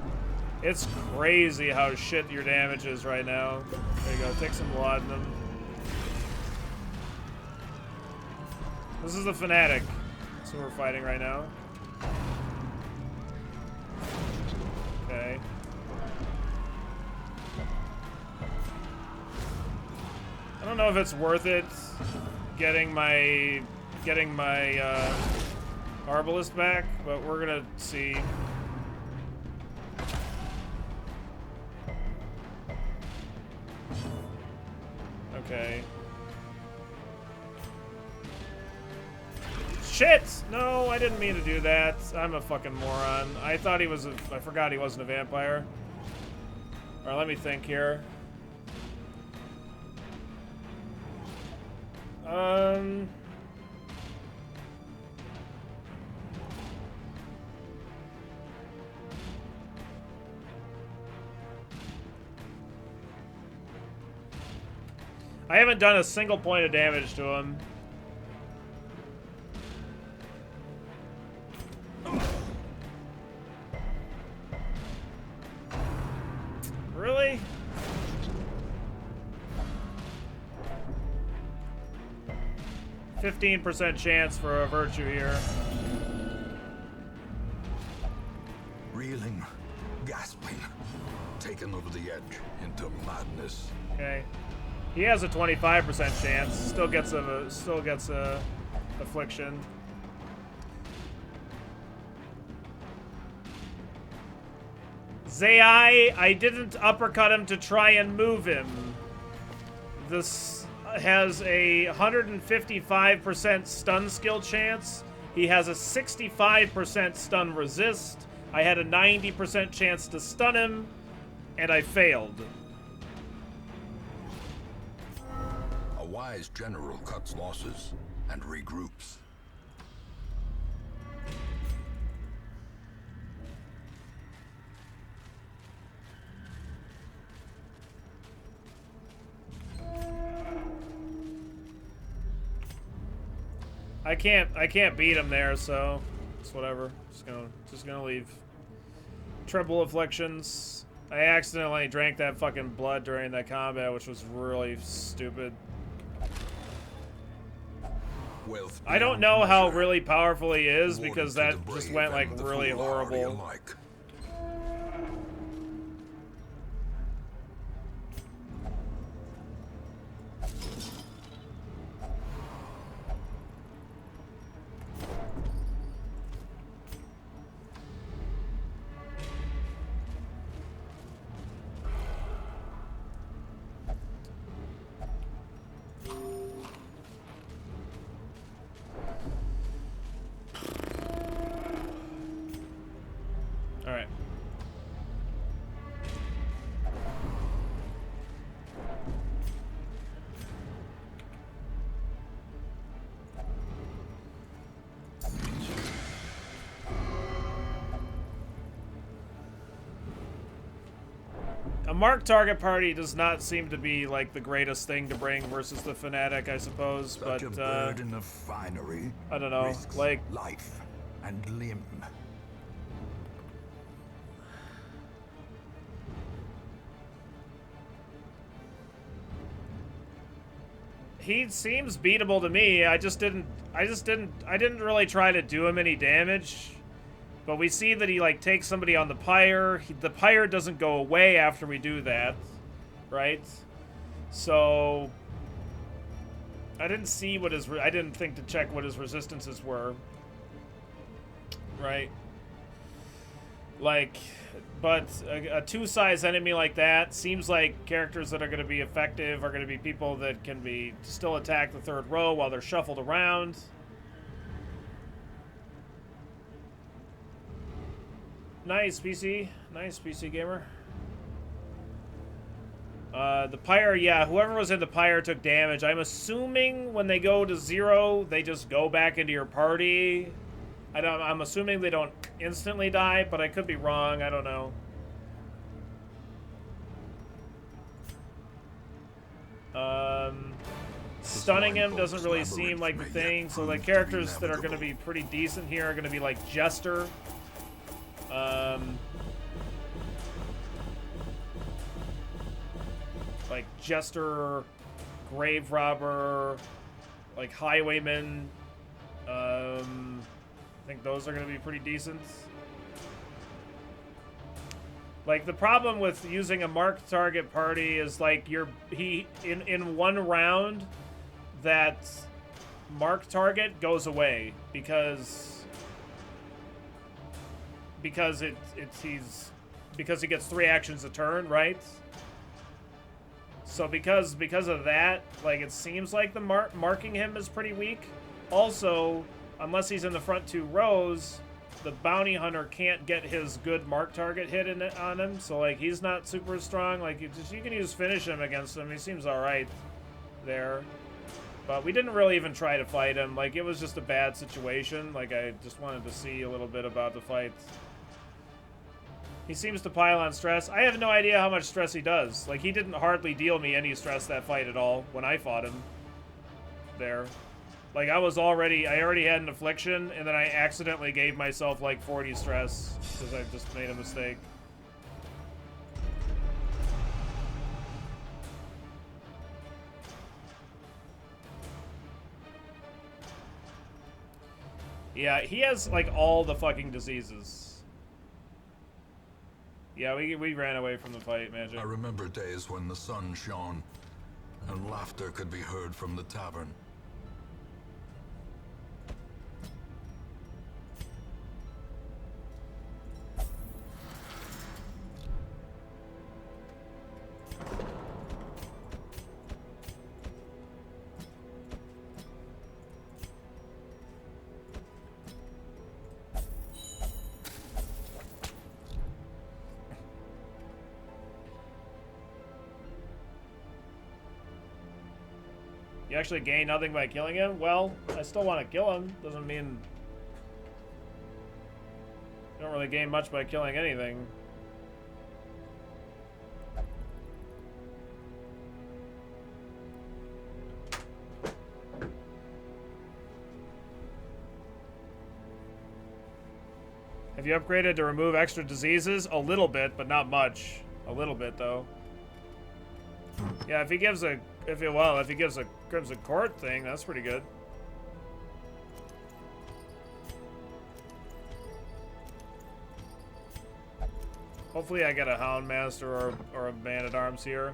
It's crazy how shit your damage is right now. There you go, take some laudanum. This is the fanatic. That's who we're fighting right now. Okay. I don't know if it's worth it getting my Arbalist back, but we're gonna see. Okay. shit! No, I didn't mean to do that. I'm a fucking moron. I thought he was a... I forgot he wasn't a vampire. Alright, let me think here. I haven't done a single point of damage to him. Really? %15 chance for a virtue here. Reeling, gasping, taken over the edge into madness. Okay. He has a 25% chance. Still gets a affliction. Zai, I didn't uppercut him to try and move him. This has a 155% stun skill chance. He has a 65% stun resist. I had a 90% chance to stun him, and I failed. A wise general cuts losses and regroups. I can't beat him there, so it's whatever. Just gonna leave. Triple afflictions. I accidentally drank that fucking blood during that combat, which was really stupid. Wealth I don't know how really powerful he is because that just went like really horrible. Alike. Alright. A marked target party does not seem to be like the greatest thing to bring versus the fanatic, I suppose, Such a but burden of finery. I don't know, Risks like life and limb. he seems beatable to me. I didn't really try to do him any damage. But we see that he like takes somebody on the pyre. The pyre doesn't go away after we do that, right? So I didn't see what his I didn't think to check what his resistances were, right? Like, but a two-size enemy like that seems like characters that are going to be effective are going to be people that can be still attack the third row while they're shuffled around. Nice, PC. Nice, PC gamer. The pyre, yeah, whoever was in the pyre took damage. I'm assuming when they go to 0, they just go back into your party. I'm assuming they don't instantly die, but I could be wrong. I don't know. Stunning him doesn't really seem like the thing. So like characters that are going to be pretty decent here are going to be like Jester. Like Jester, Grave Robber, like Highwayman. I think those are going to be pretty decent. Like the problem with using a marked target party is like in one round that marked target goes away because he gets 3 actions a turn, right? So because of that, like it seems like the marking him is pretty weak. Also, unless he's in the front 2 rows, the bounty hunter can't get his good mark target hit on him. So like he's not super strong. Like you can use finish him against him. He seems all right there. But we didn't really even try to fight him. Like, it was just a bad situation. Like, I just wanted to see a little bit about the fight. He seems to pile on stress. I have no idea how much stress he does. Like, he didn't hardly deal me any stress that fight at all when I fought him. There. Like, I already had an affliction, and then I accidentally gave myself, like, 40 stress. Because I just made a mistake. Yeah, he has, like, all the fucking diseases. Yeah, we ran away from the fight, Magic. I remember days when the sun shone, and laughter could be heard from the tavern. You actually gain nothing by killing him? Well, I still want to kill him. Doesn't mean... You don't really gain much by killing anything. Have you upgraded to remove extra diseases? A little bit, but not much. A little bit, though. Yeah, if he gives a Crimson Court thing, that's pretty good. Hopefully I get a Houndmaster or a Man-at-Arms here.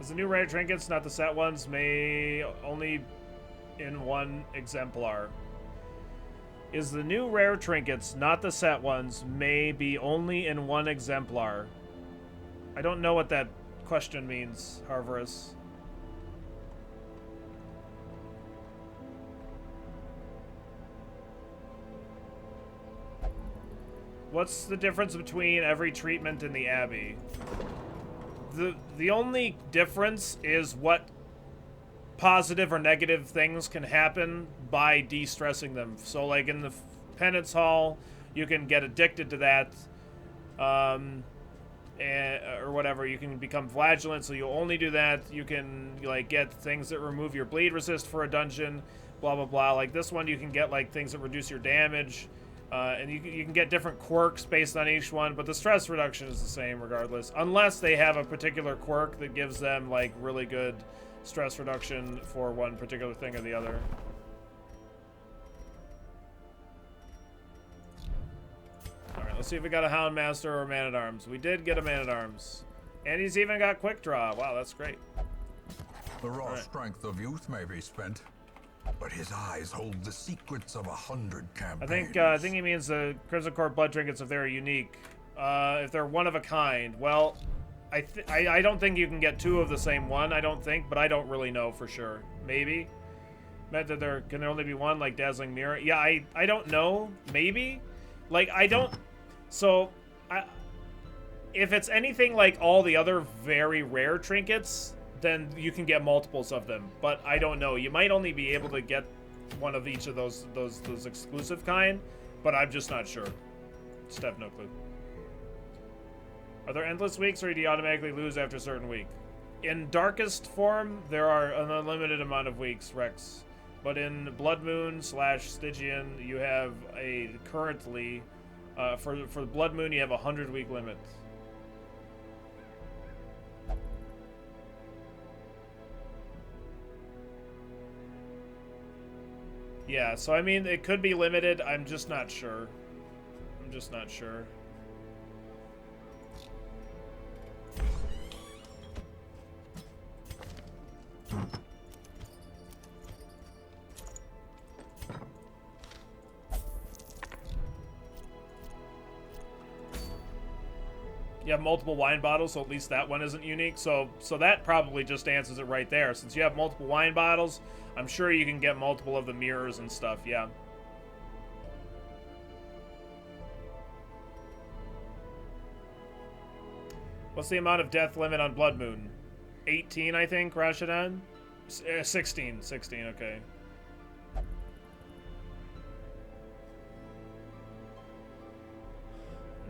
Is the new rare trinkets, not the set ones, may only in one exemplar? Is the new rare trinkets, not the set ones, may be only in one exemplar? I don't know what that question means, Harvarus. What's the difference between every treatment in the Abbey? The only difference is what positive or negative things can happen by de-stressing them. So like in the Penance Hall, you can get addicted to that. Or whatever, you can become flagellant, so you'll only do that. You can like get things that remove your bleed resist for a dungeon, blah blah blah. Like this one, you can get like things that reduce your damage, and you can get different quirks based on each one. But the stress reduction is the same regardless, unless they have a particular quirk that gives them like really good stress reduction for one particular thing or the other. Alright, let's see if we got a Houndmaster or a Man-at-Arms. We did get a Man-at-Arms. And he's even got Quick Draw. Wow, that's great. The raw strength of youth may be spent, but his eyes hold the secrets of 100 campaigns. I think he means the Crimson Court blood trinkets if they're unique. If they're one of a kind. Well, I don't think you can get 2 of the same one, I don't think, but I don't really know for sure. Maybe. Meant that there can only be one, like Dazzling Mirror. Yeah, I don't know. Maybe. Like, I don't... So, if it's anything like all the other very rare trinkets, then you can get multiples of them. But I don't know. You might only be able to get one of each of those exclusive kind, but I'm just not sure. Just have no clue. Are there endless weeks, or do you automatically lose after a certain week? In Darkest form, there are an unlimited amount of weeks, Rex. But in Blood Moon / Stygian, you have a currently... for Blood Moon, you have a 100-week limit. Yeah, so I mean, it could be limited. I'm just not sure. I'm just not sure. You have multiple wine bottles, so at least that one isn't unique. So that probably just answers it right there. Since you have multiple wine bottles, I'm sure you can get multiple of the mirrors and stuff, yeah. What's the amount of death limit on Blood Moon? 18, I think, Rashadan? 16, okay.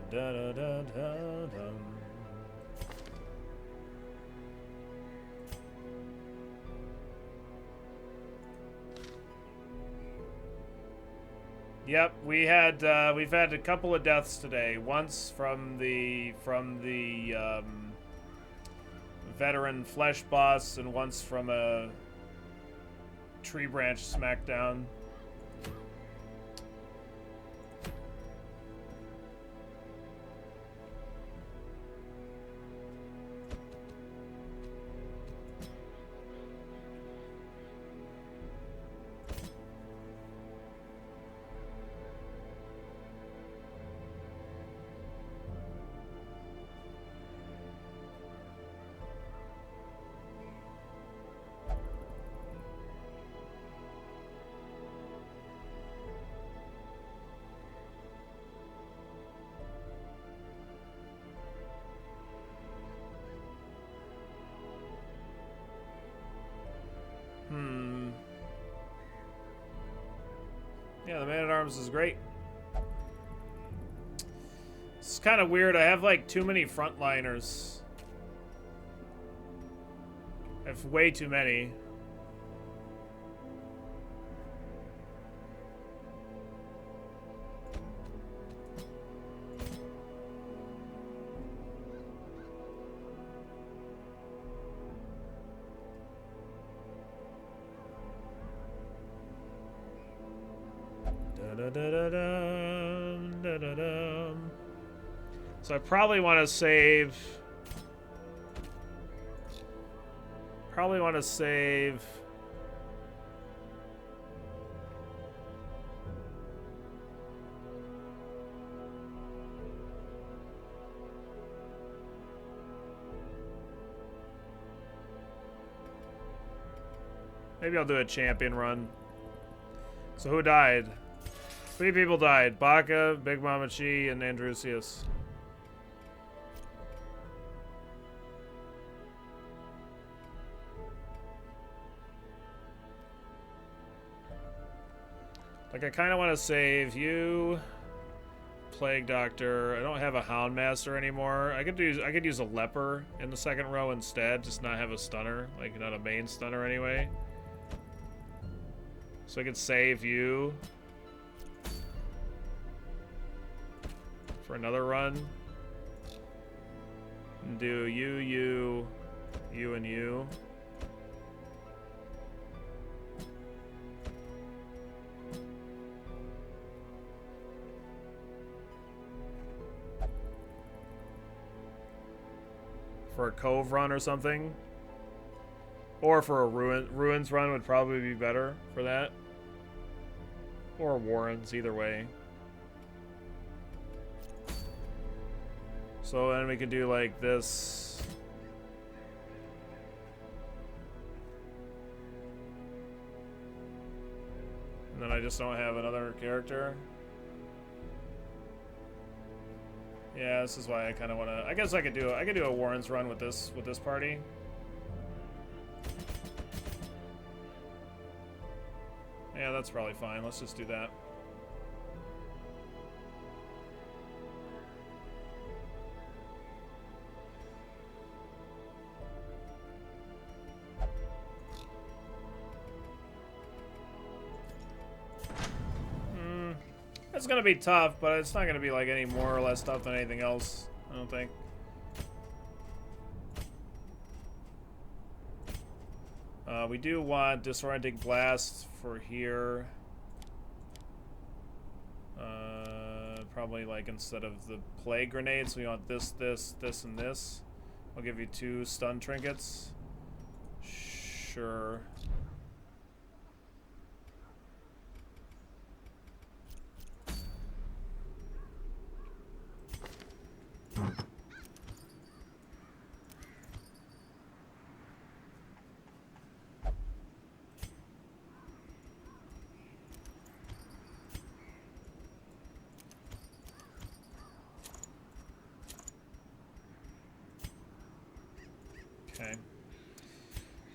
Da, da, da, da, da. Yep, we've had a couple of deaths today. Once from the veteran flesh boss, and once from a tree branch smackdown. Yeah, the Man-at-Arms is great. It's kind of weird. I have, like, too many frontliners. I have way too many. So I probably want to save. Maybe I'll do a champion run. So who died? 3 people died. Baka, Big Mama Chi, and Andrusius. Like, I kind of want to save you, Plague Doctor. I don't have a Houndmaster anymore. I could use a Leper in the second row instead, just not have a stunner, like not a main stunner anyway. So I could save you for another run. And do you, and you. For a Cove run or something. Or for a Ruins run would probably be better for that. Or Warrens, either way. So then we could do like this. And then I just don't have another character. Yeah, this is why I kind of want to. I guess I could do a Warrens run with this party. Yeah, that's probably fine. Let's just do that. It's gonna be tough, but it's not gonna be like any more or less tough than anything else, I don't think. We do want Disorienting Blast for here. Probably like instead of the Plague Grenades, we want this, and this. I'll give you 2 stun trinkets. Sure.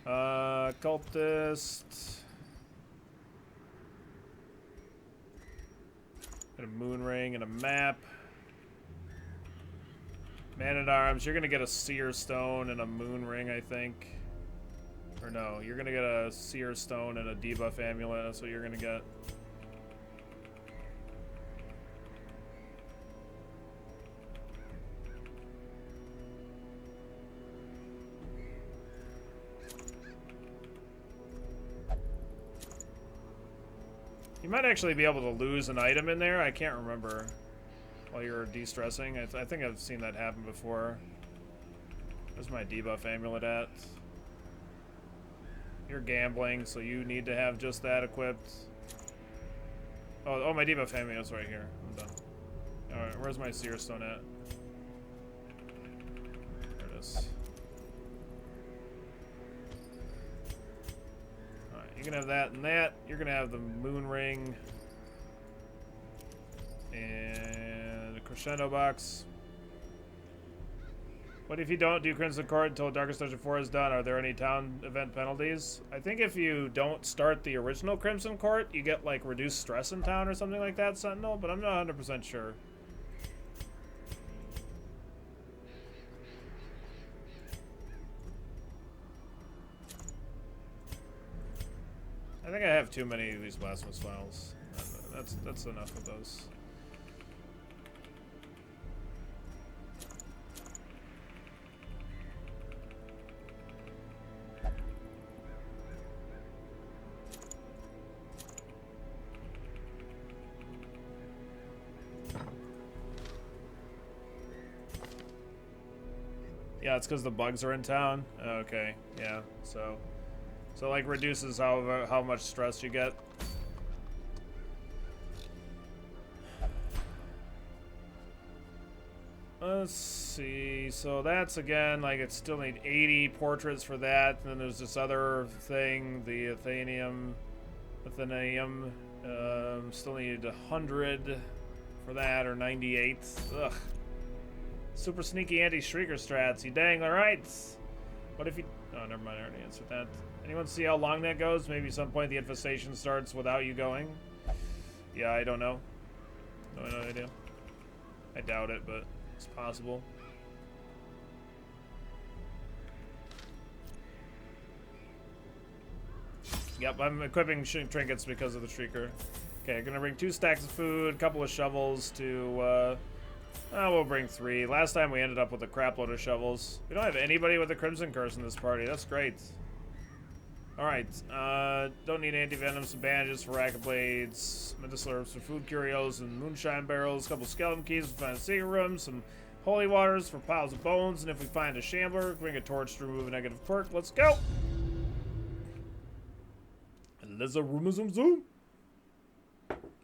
Cultist. Got a moon ring and a map. Man-at-Arms, you're gonna get a seer stone and a moon ring, I think. Or no, you're gonna get a seer stone and a debuff amulet. That's what you're gonna get. You might actually be able to lose an item in there. I can't remember. While you're de-stressing. I think I've seen that happen before. Where's my debuff amulet at? You're gambling, so you need to have just that equipped. Oh, my debuff amulet's right here. I'm done. Alright, where's my seer stone at? There it is. Alright, you can have that and that. You're gonna have the moon ring. And a crescendo box. What if you don't do Crimson Court until Darkest Dungeon 4 is done? Are there any town event penalties? I think if you don't start the original Crimson Court, you get like reduced stress in town or something like that, Sentinel, but I'm not 100% sure. I think I have too many of these Blasphemous files. That's enough of those. Yeah, it's because the bugs are in town. Okay, yeah. So like reduces how much stress you get. Let's see. So that's again like it still need 80 portraits for that. And then there's this other thing, the Athenaeum. Still need 100 for that, or 98. Ugh. Super sneaky anti-shrieker strats. You dang alright. What if you... Oh, never mind. I already answered that. Anyone see how long that goes? Maybe some point the infestation starts without you going? Yeah, I don't know. No idea. I doubt it, but it's possible. Yep, I'm equipping trinkets because of the shrieker. Okay, I'm gonna bring 2 stacks of food, a couple of shovels to... we'll bring 3. Last time we ended up with a crap load of shovels. We don't have anybody with a Crimson Curse in this party. That's great. Alright. Don't need anti-venom, some bandages for racket blades, medicinal herbs for food curios, and moonshine barrels, a couple skeleton keys to find a secret room, some holy waters for piles of bones, and if we find a Shambler, bring a torch to remove a negative quirk. Let's go! Let's zoom.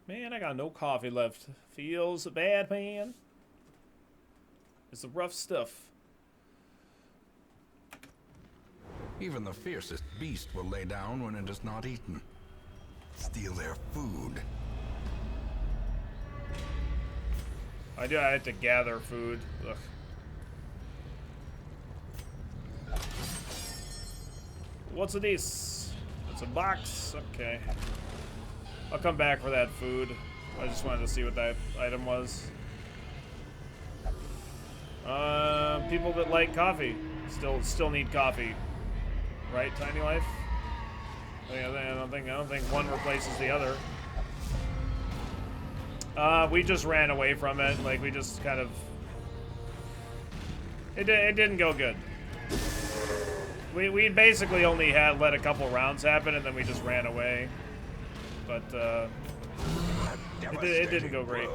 Man, I got no coffee left. Feels bad, man. It's the rough stuff. Even the fiercest beast will lay down when it is not eaten. Steal their food. I had to gather food. Ugh. What's this? It's a box. Okay. I'll come back for that food. I just wanted to see what that item was. People that like coffee still need coffee, right? Tiny Life. I don't think one replaces the other. We just ran away from it. Like we just kind of. It didn't go good. We basically only let a couple rounds happen and then we just ran away. But it didn't go great.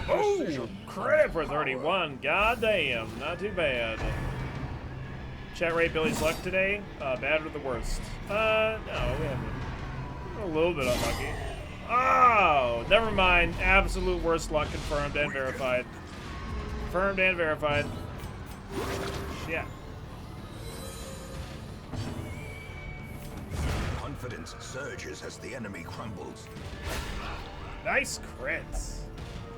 Oh, credit for 31. God damn, not too bad. Chat rate Billy's luck today? Bad or the worst? No, we haven't. A little bit unlucky. Oh, never mind. Absolute worst luck confirmed and verified. Confirmed and verified. Yeah. confidence surges as the enemy crumbles. Nice crits.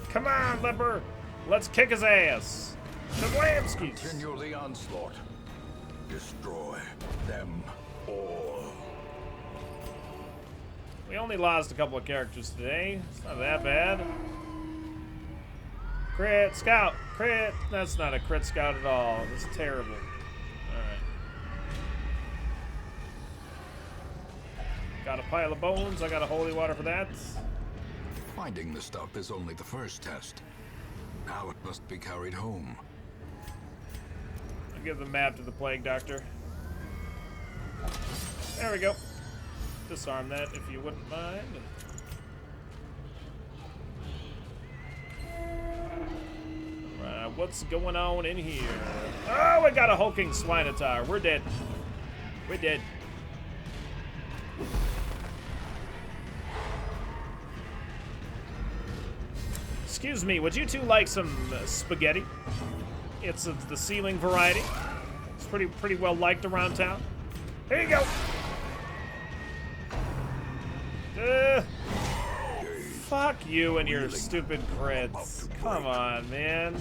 Come on, Leper. Let's kick his ass. Shablamskis. Continue the onslaught. Destroy them all. We only lost a couple of characters today. It's not that bad. Crit scout. Crit. That's not a crit scout at all. This is terrible. Alright. Got a pile of bones. I got a holy water for that. Finding the stuff is only the first test. Now it must be carried home. I'll give the map to the plague doctor. There we go. Disarm that if you wouldn't mind. Alright, what's going on in here? Oh, we got a hulking swinotar. We're dead. We're dead. Excuse me, would you two like some spaghetti? It's of the ceiling variety. It's pretty well liked around town. Here you go. Fuck you and your stupid crits. Come on, man.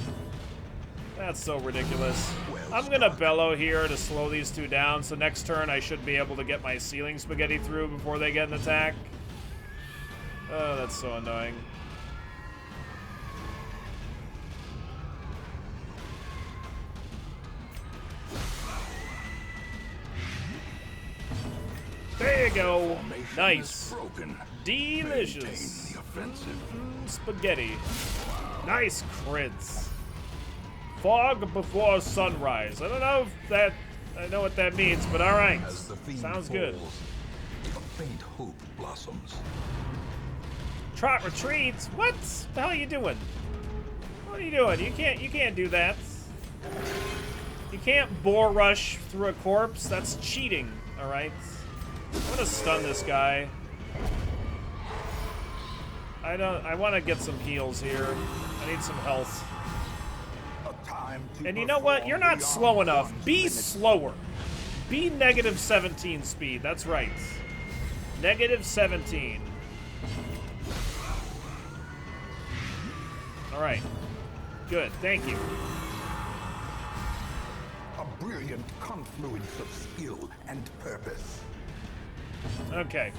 That's so ridiculous. I'm gonna bellow here to slow these two down, so next turn I should be able to get my ceiling spaghetti through before they get an attack. Oh, that's so annoying. There you go. Nice. Delicious. Spaghetti. Nice crits. Fog before sunrise. I don't know if that... I know what that means, but alright. Sounds good. A faint hope blossoms. Trot retreats? What the hell are you doing? What are you doing? You can't do that. You can't boar rush through a corpse. That's cheating, alright? I'm gonna stun this guy. I want to get some heals here. I need some health. And you know what? You're not slow enough. Be slower. Be negative 17 speed. That's right. Negative 17. Alright. Good. Thank you. A brilliant confluence of skill and purpose. Okay.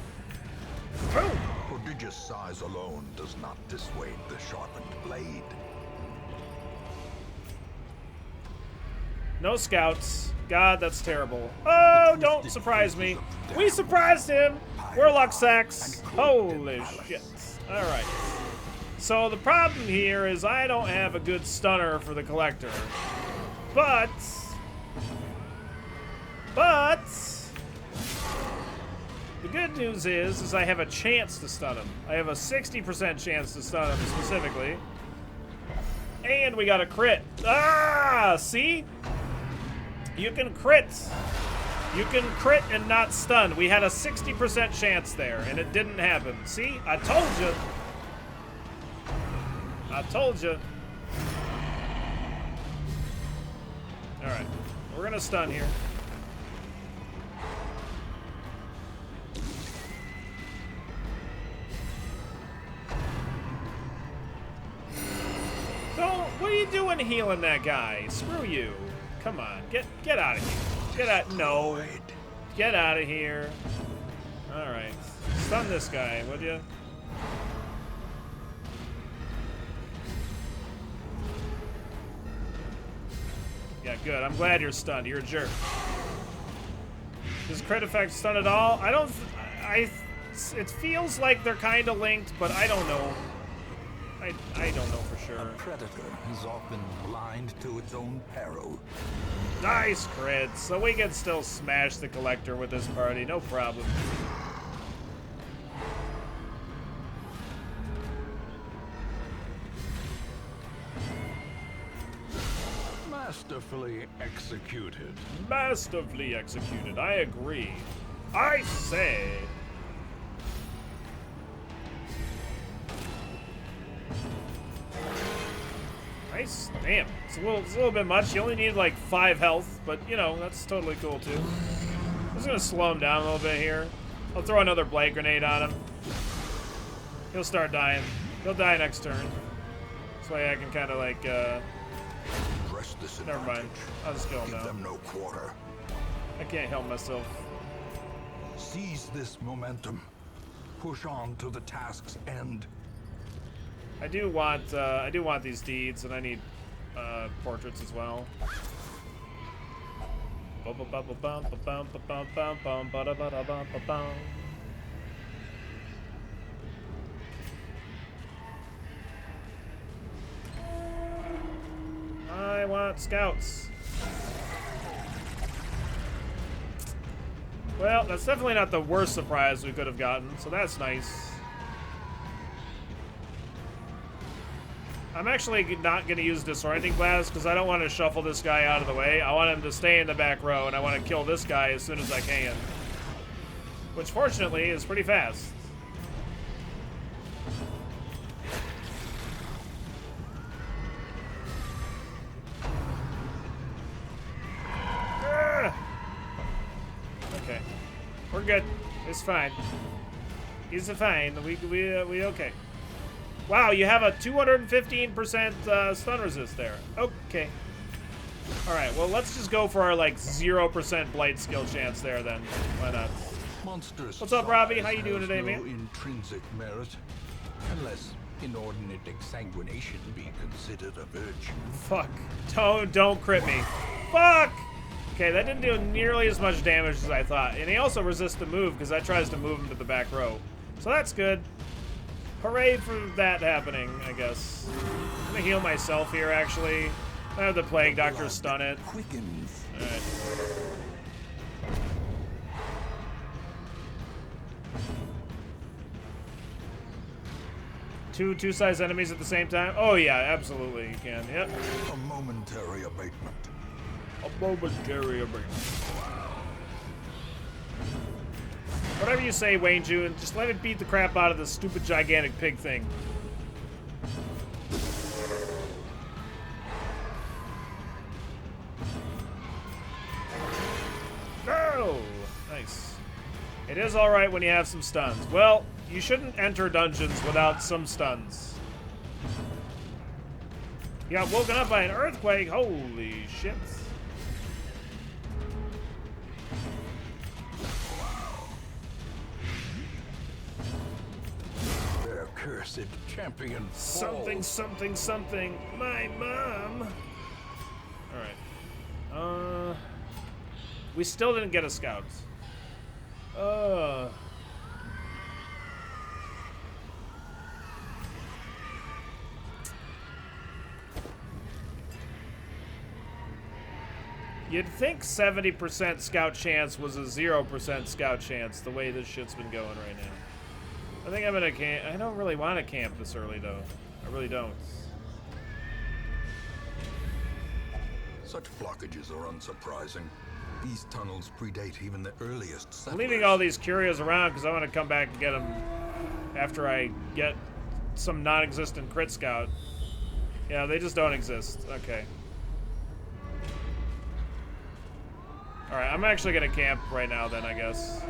Boom! Prodigious size alone does not dissuade the sharpened blade. No scouts. God, that's terrible. Oh, don't surprise me. We surprised him. We're luck sacks. Holy shit. Alright. So the problem here is I don't have a good stunner for the collector. But the good news is I have a chance to stun him. I have a 60% chance to stun him specifically. And we got a crit. Ah, see? You can crit. You can crit and not stun. We had a 60% chance there, and it didn't happen. See? I told you. I told you. Alright. We're gonna stun here. What are you doing healing that guy? Screw you. Come on. Get out of here. Get out. No. Get out of here. Alright. Stun this guy, would you? Yeah, good. I'm glad you're stunned. You're a jerk. Does crit effect stun at all? It feels like they're kind of linked, but I don't know. I don't know for sure. A predator is often blind to its own peril. Nice crit. So we can still smash the collector with this party. No problem. Masterfully executed. Masterfully executed. I agree. I say... Nice. Damn. It's a little bit much. You only need like 5 health, but you know, that's totally cool too. I'm just gonna slow him down a little bit here. I'll throw another blade grenade on him. He'll start dying. He'll die next turn. This way I can kind of like, Press this never mind. I'll just kill him Give now. them no quarter. I can't help myself. Seize this momentum. Push on to the task's end. I do want these deeds, and I need portraits as well. I want scouts. Well, that's definitely not the worst surprise we could have gotten, so that's nice. I'm actually not going to use Disorienting Blast because I don't want to shuffle this guy out of the way. I want him to stay in the back row, and I want to kill this guy as soon as I can. Which, fortunately, is pretty fast. Okay. We're good. It's fine. He's fine. We okay. Wow, you have a 215% stun resist there. Okay. Alright, well, let's just go for our, like, 0% blight skill chance there, then. Why not? Monsters. What's up, Robbie? How you doing today, man? No intrinsic merit, unless inordinate exsanguination be considered a virtue. Fuck. Don't crit me. Fuck! Okay, that didn't do nearly as much damage as I thought. And he also resists the move, because that tries to move him to the back row. So that's good. Hooray for that happening, I guess. I'm gonna heal myself here, actually. I have the Plague Doctor stun it. Quickens. Alright. Two-size enemies at the same time? Oh yeah, absolutely you can. Yep. A momentary abatement. A momentary abatement. Whatever you say, Wayne June, just let it beat the crap out of this stupid gigantic pig thing. Oh, nice. It is alright when you have some stuns. Well, you shouldn't enter dungeons without some stuns. You got woken up by an earthquake? Holy shit. Their cursed champion Something, falls. something. My mom. Alright. We still didn't get a scout. You'd think 70% scout chance was a 0% scout chance, the way this shit's been going right now. I think I'm gonna camp. I don't really want to camp this early, though. I really don't. Such blockages are unsurprising. These tunnels predate even the earliest settlers. I'm leaving all these curios around because I want to come back and get them after I get some non-existent crit scout. Yeah, they just don't exist. Okay. Alright, I'm actually going to camp right now then, I guess.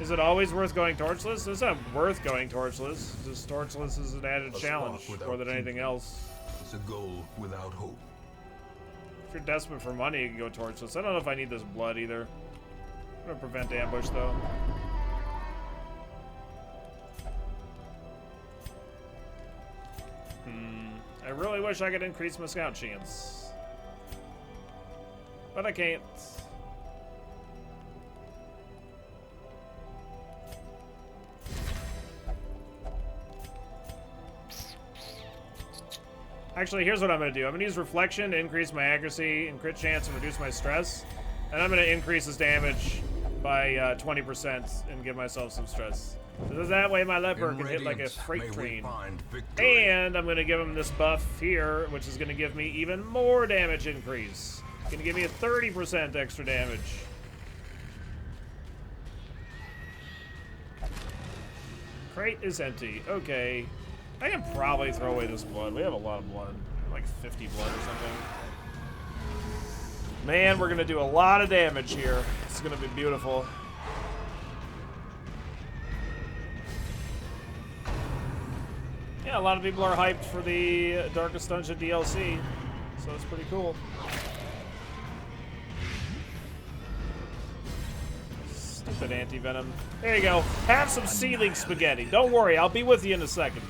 Is it always worth going torchless? It's not worth going torchless. Just torchless is an added challenge more than anything else. It's a goal without hope. If you're desperate for money, you can go torchless. I don't know if I need this blood either. I'm gonna prevent ambush though. I really wish I could increase my scout chance. But I can't. Actually, here's what I'm going to do. I'm going to use Reflection to increase my accuracy and crit chance and reduce my stress. And I'm going to increase his damage by 20% and give myself some stress. So that way my leper can hit like a freight train. And I'm going to give him this buff here, which is going to give me even more damage increase. It's going to give me a 30% extra damage. Crate is empty. Okay. I can probably throw away this blood. We have a lot of blood. Like 50 blood or something. Man, we're going to do a lot of damage here. It's going to be beautiful. Yeah, a lot of people are hyped for the Darkest Dungeon DLC, so it's pretty cool. Stupid anti-venom. There you go. Have some seething spaghetti. Don't worry, I'll be with you in a second.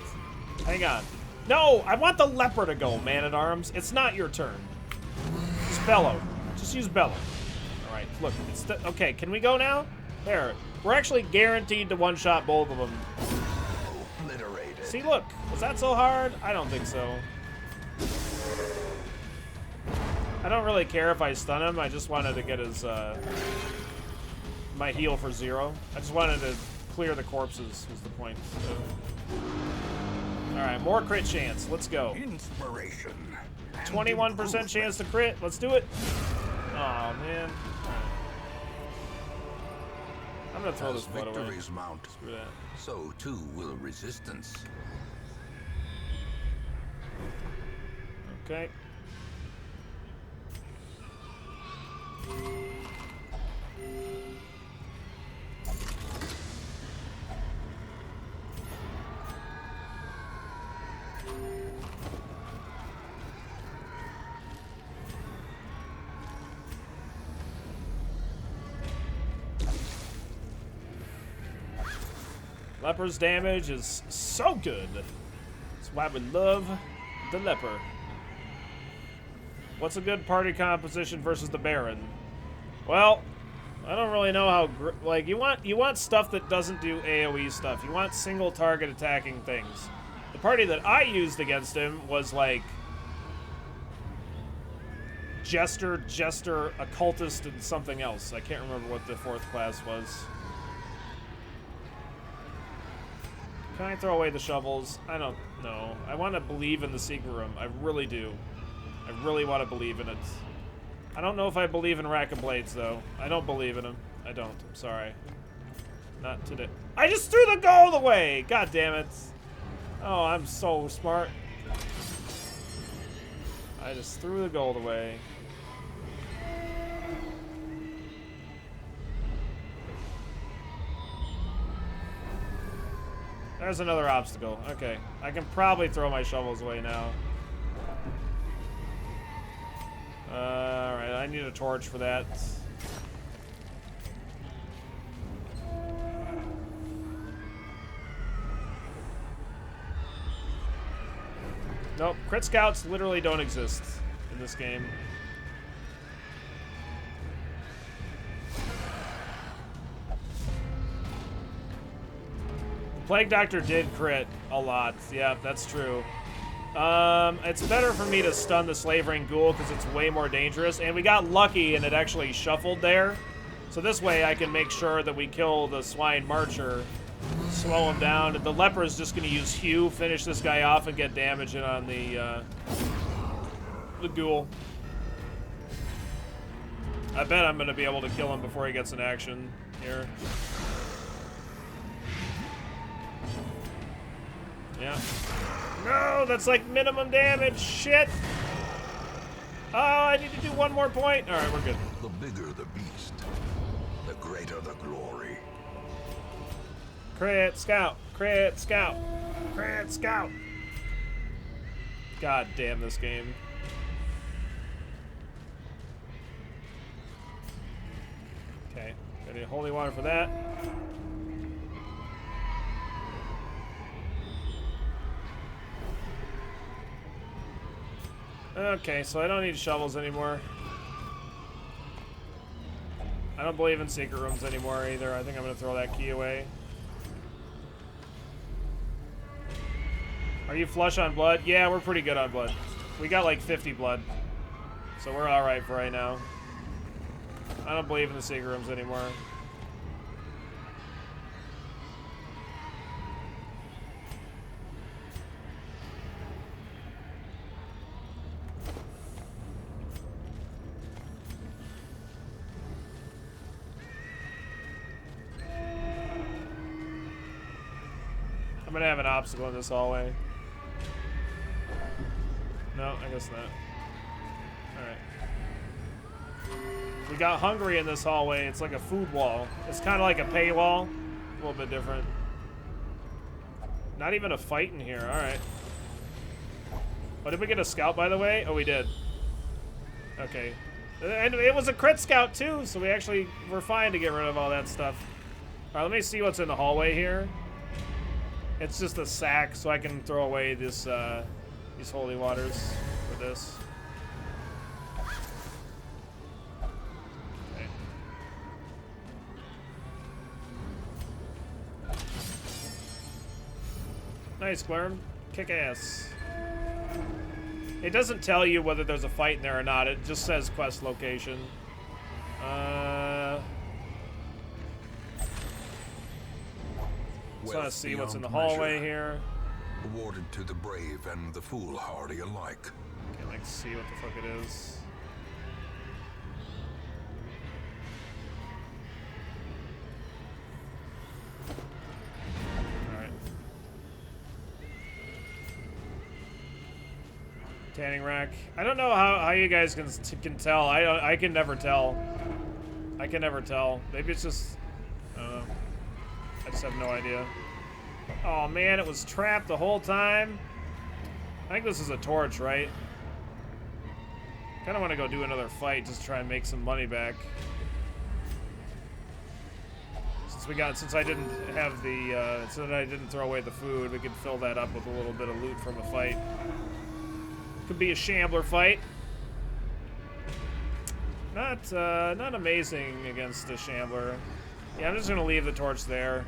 Hang on. No, I want the leper to go, Man-at-Arms. It's not your turn. Just bellow. Just use bellow. All right, look. Okay, can we go now? There. We're actually guaranteed to one-shot both of them. Obliterated. See, look. Was that so hard? I don't think so. I don't really care if I stun him. I just wanted to get his, my heal for 0. I just wanted to clear the corpses, was the point. So. Alright, more crit chance. Let's go. Inspiration. 21% chance to crit. Let's do it. Oh man. I'm gonna throw this blood away. Victories mount, Screw that. so too will resistance. Okay. Leper's damage is so good. That's why we love the leper. What's a good party composition versus the Baron? Well, I don't really know how. Like you want stuff that doesn't do AOE stuff. You want single target attacking things. The party that I used against him was like Jester, Occultist, and something else. I can't remember what the 4th class was. Can I throw away the shovels? I don't know. I want to believe in the secret room. I really do. I really want to believe in it. I don't know if I believe in Rack of Blades, though. I don't believe in him. I don't. I'm sorry. Not today. I just threw the gold away! God damn it. Oh, I'm so smart. I just threw the gold away. There's another obstacle. Okay. I can probably throw my shovels away now. Alright, I need a torch for that. Nope, crit scouts literally don't exist in this game. Plague Doctor did crit a lot. Yeah, that's true. It's better for me to stun the Slavering Ghoul because it's way more dangerous. And we got lucky and it actually shuffled there. So this way I can make sure that we kill the Swine Marcher, slow him down. And the Leper is just going to use Hue, finish this guy off, and get damage in on the Ghoul. I bet I'm going to be able to kill him before he gets an action here. Yeah. No, that's like minimum damage. Shit. Oh, I need to do one more point. All right, we're good. The bigger the beast, the greater the glory. Crit scout. Crit scout. Crit scout. God damn this game. Okay. Got a holy water for that. Okay, so I don't need shovels anymore. I don't believe in secret rooms anymore either. I think I'm gonna throw that key away. Are you flush on blood? Yeah, we're pretty good on blood. We got like 50 blood. So we're alright for right now. I don't believe in the secret rooms anymore. I'm gonna have an obstacle in this hallway. No, I guess not. Alright. We got hungry in this hallway. It's like a food wall. It's kind of like a pay wall. A little bit different. Not even a fight in here. Alright. Oh, did we get a scout, by the way? Oh, we did. Okay. And it was a crit scout, too, so we actually were fine to get rid of all that stuff. All right, let me see what's in the hallway here. It's just a sack, so I can throw away this, these holy waters for this. Okay. Nice, Glurm. Kick ass. It doesn't tell you whether there's a fight in there or not. It just says quest location. Just want to see what's in the hallway here. Awarded to the brave and the foolhardy alike. Can't like see what the fuck it is. Alright. Tanning rack. I don't know how you guys can tell. I can never tell. I can never tell. Maybe it's just, I don't know. I just have no idea. Oh man, it was trapped the whole time. I think this is a torch, right? Kind of want to go do another fight just to try and make some money back. Since I didn't have the, since I didn't throw away the food, we could fill that up with a little bit of loot from a fight. Could be a Shambler fight. Not amazing against the Shambler. Yeah, I'm just gonna leave the torch there.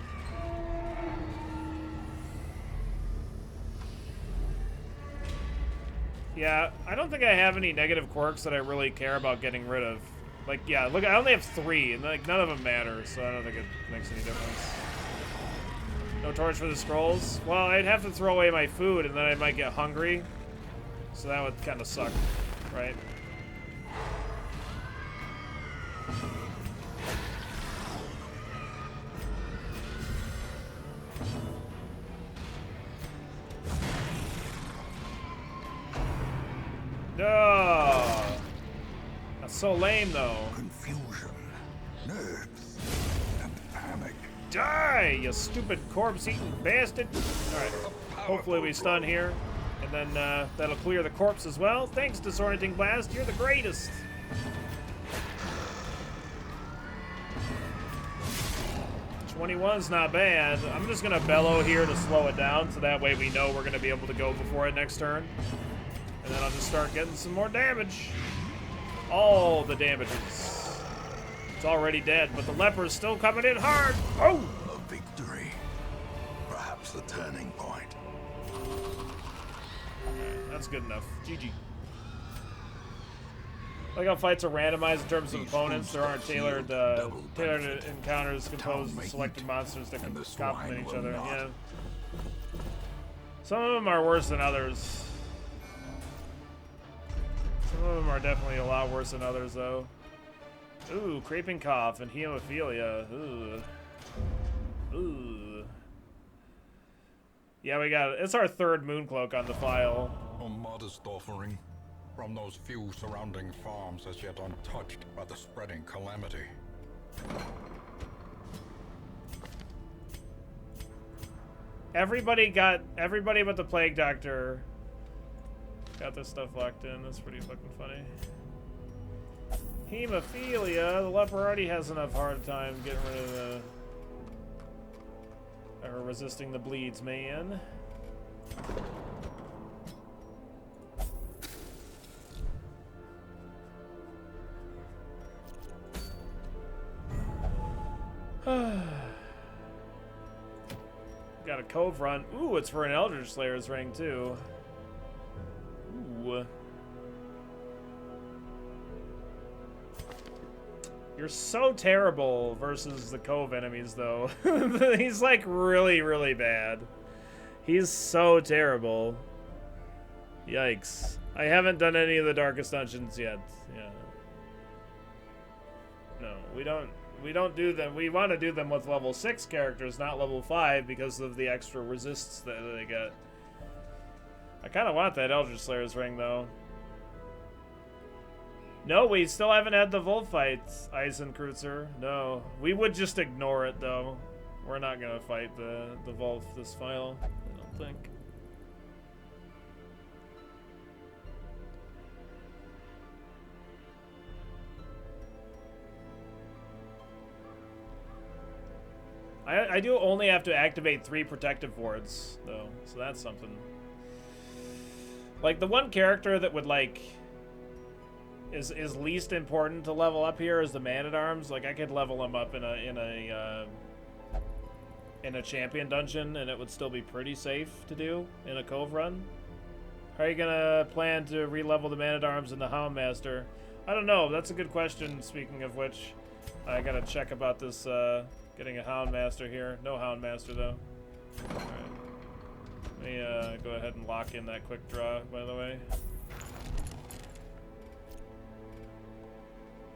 Yeah, I don't think I have any negative quirks that I really care about getting rid of. Like, yeah, look, I only have 3, and like none of them matter, so I don't think it makes any difference. No torch for the scrolls? Well, I'd have to throw away my food, and then I might get hungry. So that would kind of suck, right? No! That's so lame, though. Confusion, nerves, and panic. Die, you stupid corpse-eating bastard! Alright, hopefully we stun here. And then that'll clear the corpse as well. Thanks, Disorienting Blast. You're the greatest. $21's not bad. I'm just going to bellow here to slow it down, so that way we know we're going to be able to go before it next turn. And then I'll just start getting some more damage. All the damages. It's already dead, but the leper's still coming in hard. Oh! A victory. Perhaps the turning point. That's good enough. GG. Like how fights are randomized in terms of opponents. There aren't tailored encounters composed of selected monsters that can complement each other. Yeah. Some of them are worse than others. Some of them are definitely a lot worse than others, though. Ooh, creeping cough and hemophilia. Ooh. Ooh. Yeah, we got it. It's our 3rd Mooncloak on the file. A modest offering from those few surrounding farms as yet untouched by the spreading calamity. Everybody but the Plague Doctor got this stuff locked in. That's pretty fucking funny. Hemophilia. The leper already has enough hard time getting rid of the... or resisting the bleeds, man. Got a cove run. Ooh, it's for an Eldritch Slayer's ring, too. Ooh. You're so terrible versus the cove enemies, though. He's, like, really, really bad. He's so terrible. Yikes. I haven't done any of the Darkest Dungeons yet. Yeah. No, we don't do them. We want to do them with level 6 characters, not level 5, because of the extra resists that they get. I kind of want that Eldritch Slayer's ring, though. No, we still haven't had the Wolf fights, Eisenkreutzer. No. We would just ignore it, though. We're not going to fight the Wolf this file, I don't think. I do only have to activate 3 protective wards, though, so that's something. Like, the one character that would, like, is least important to level up here is the Man-at-Arms. Like, I could level him up in a champion dungeon, and it would still be pretty safe to do in a Cove run. How are you gonna plan to re-level the Man-at-Arms and the Houndmaster? I don't know. That's a good question, speaking of which. I gotta check about this, getting a Houndmaster here. No Houndmaster, though. Alright. Let me, go ahead and lock in that quick draw, by the way.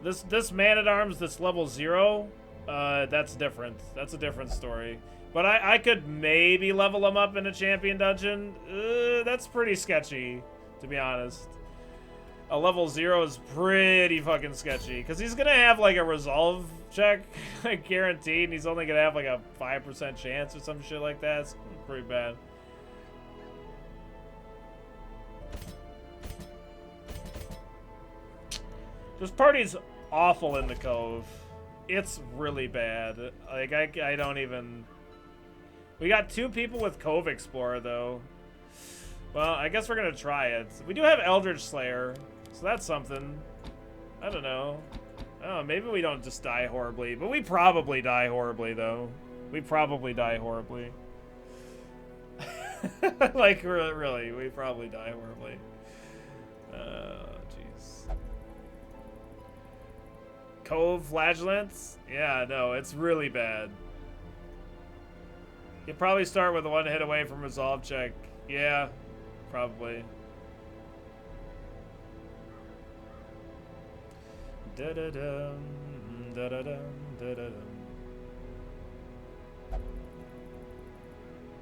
This Man-at-Arms that's level 0, that's different. That's a different story. But I could maybe level him up in a champion dungeon. That's pretty sketchy, to be honest. A level 0 is pretty fucking sketchy. Because he's going to have, like, a resolve check, like, guaranteed. And he's only going to have, like, a 5% chance or some shit like that. It's pretty bad. This party's awful in the Cove. It's really bad. Like, I don't even... We got 2 people with Cove Explorer, though. Well, I guess we're gonna try it. We do have Eldritch Slayer, so that's something. I don't know. Oh, maybe we don't just die horribly. But we probably die horribly, though. We probably die horribly. Like, really, we probably die horribly. Jeez. Cove Flagellants? Yeah, no, it's really bad. You'll probably start with a 1 hit away from resolve check. Yeah, probably. Da-da-dum, da-da-dum, da-da-dum.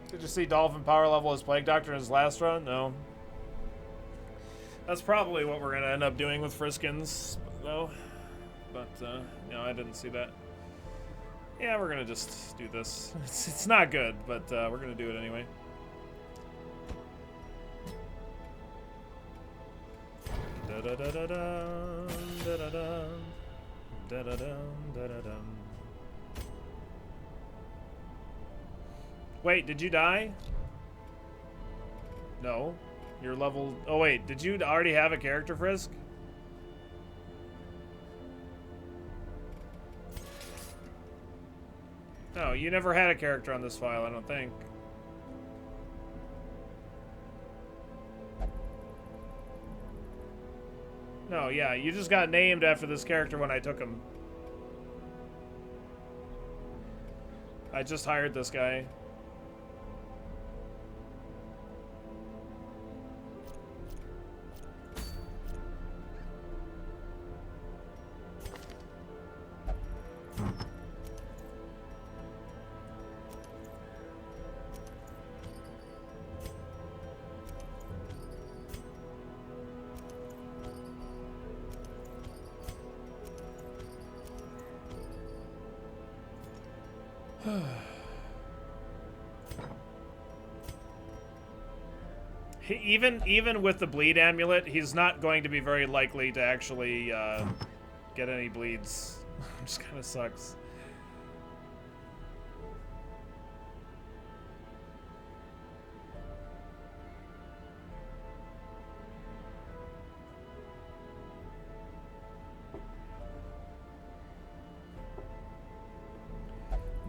Did you see Dolphin power level as Plague Doctor in his last run? No. That's probably what we're going to end up doing with Friskins, though. But, no, I didn't see that. Yeah, we're gonna just do this. It's not good, but we're gonna do it anyway. Da da da da da da da da da da da da. Wait, did you die? No, you're level. Oh wait, did you already have a character, Frisk? No, you never had a character on this file, I don't think. No, yeah, you just got named after this character when I took him. I just hired this guy. Even with the bleed amulet, he's not going to be very likely to actually get any bleeds. Which kind of sucks.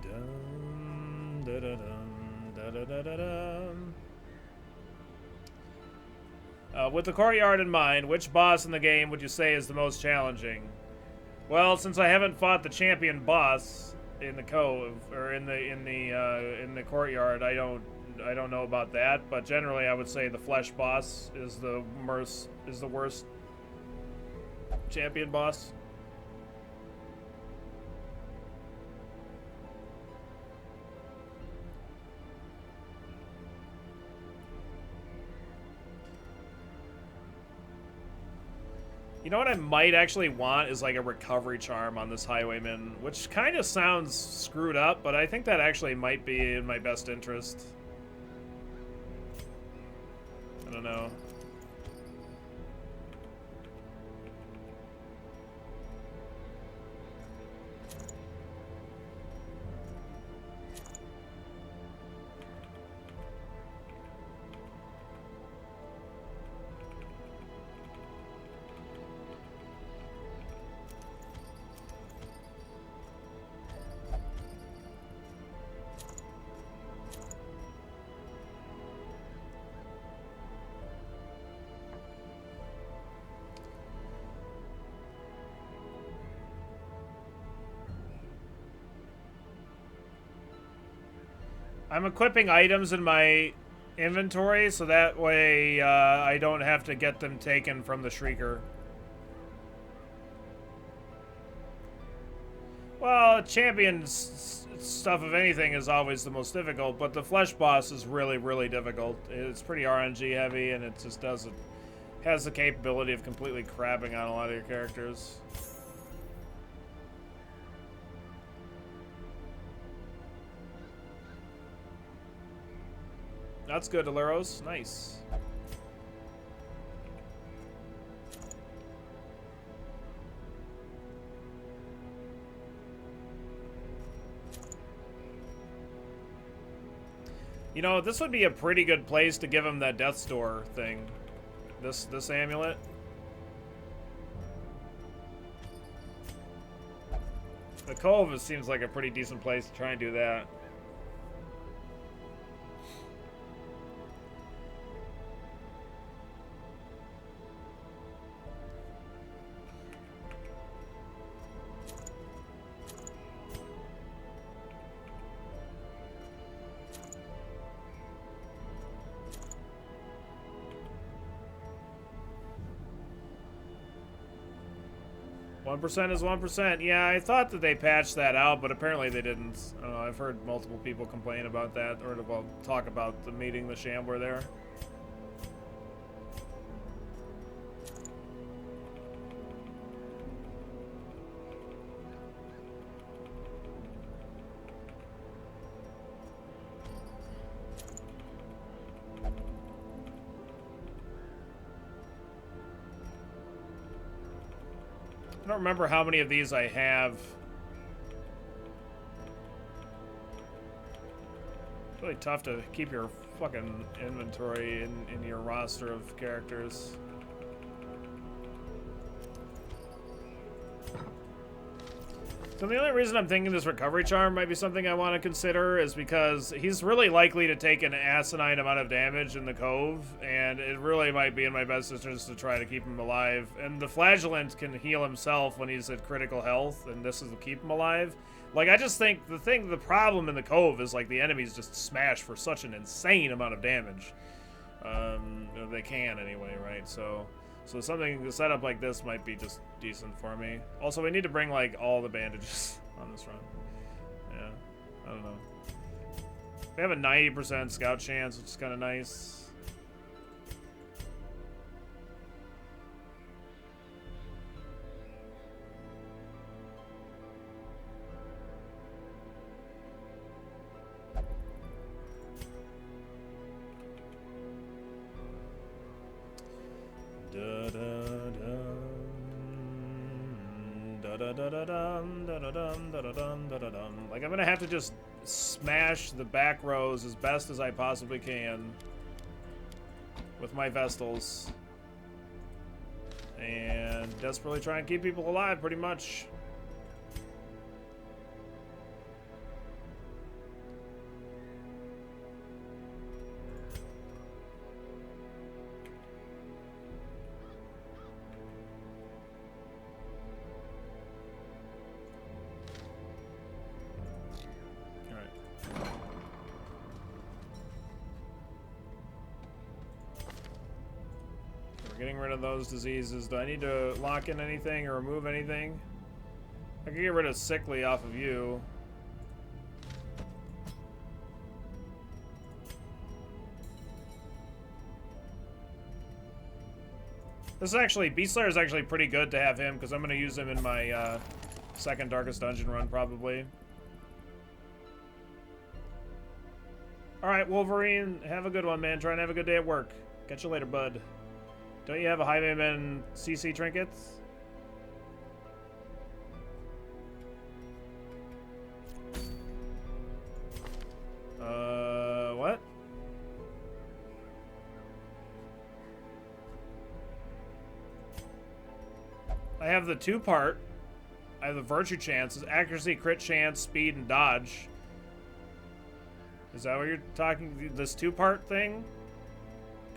Dum, da da dum, da da da da dum. With the courtyard in mind, which boss in the game would you say is the most challenging? Well, since I haven't fought the champion boss in the cove or in the courtyard, I don't know about that. But generally, I would say the flesh boss is the worst champion boss. You know what I might actually want is like a recovery charm on this highwayman, which kind of sounds screwed up, but I think that actually might be in my best interest. I don't know. I'm equipping items in my inventory so that way I don't have to get them taken from the Shrieker. Well, champion stuff of anything is always the most difficult, but the flesh boss is really, really difficult. It's pretty RNG heavy, and it just has the capability of completely crapping on a lot of your characters. That's good, Aleros. Nice. You know, this would be a pretty good place to give him that Death's Door thing. This amulet. The Cove seems like a pretty decent place to try and do that. 1% is 1%. Yeah, I thought that they patched that out, but apparently they didn't. I don't know, I've heard multiple people complain about that, or well, talk about the meeting the Shambler there. I don't remember how many of these I have. It's really tough to keep your fucking inventory in your roster of characters. So the only reason I'm thinking this recovery charm might be something I want to consider is because he's really likely to take an asinine amount of damage in the Cove, and it really might be in my best interest to try to keep him alive. And the Flagellant can heal himself when he's at critical health, and this is to keep him alive. Like, I just think the problem in the Cove is, like, the enemies just smash for such an insane amount of damage. They can anyway, right? So something, a setup like this might be just decent for me. Also, we need to bring, like, all the bandages on this run. Yeah, I don't know. We have a 90% scout chance, which is kind of nice. Like, I'm gonna have to just smash the back rows as best as I possibly can with my Vestals and desperately try and keep people alive, pretty much. Getting rid of those diseases. Do I need to lock in anything or remove anything? I can get rid of sickly off of you. This is actually, Beastslayer is actually pretty good to have him because I'm going to use him in my second Darkest Dungeon run probably. Alright, Wolverine, have a good one, man. Try and have a good day at work. Catch you later, bud. Don't you have a Highwayman CC trinkets? What? I have the two-part. I have the virtue chances, accuracy, crit chance, speed, and dodge. Is that what you're talking, this two-part thing?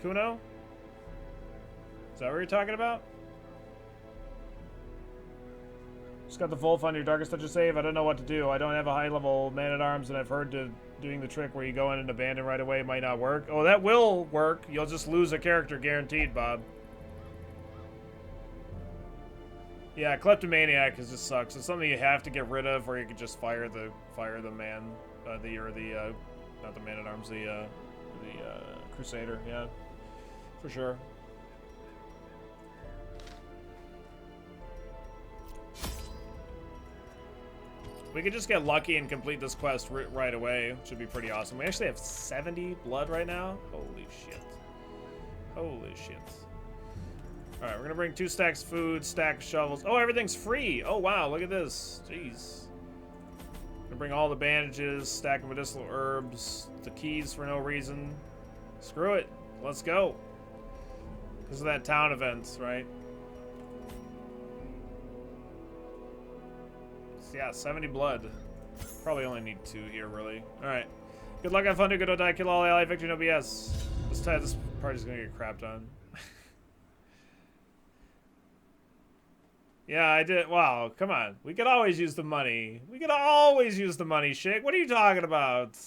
Kuno? Is that what you're talking about? Just got the Wolf on your Darkest Dungeon save. I don't know what to do. I don't have a high-level Man-at-Arms, and I've heard to doing the trick where you go in and abandon right away might not work. Oh, that will work. You'll just lose a character guaranteed, Bob. Yeah, kleptomaniac just sucks. It's something you have to get rid of, or you could just fire the man, not the man at arms, the crusader. Yeah, for sure. We could just get lucky and complete this quest right away, which would be pretty awesome. We actually have 70 blood right now. Holy shit. Holy shit. All right, we're gonna bring 2 stacks of food, stack of shovels. Oh, everything's free. Oh, wow, look at this. Jeez. Gonna bring all the bandages, stack of medicinal herbs, the keys for no reason. Screw it. Let's go. Because of that town event, right? Yeah, 70 blood. Probably only need 2 here, really. Alright. Good luck, have fun, do good, don't die, kill all ally, victory, no BS. This party's gonna get crapped on. Yeah, I did. Wow, come on. We could always use the money. We could always use the money, Shake. What are you talking about?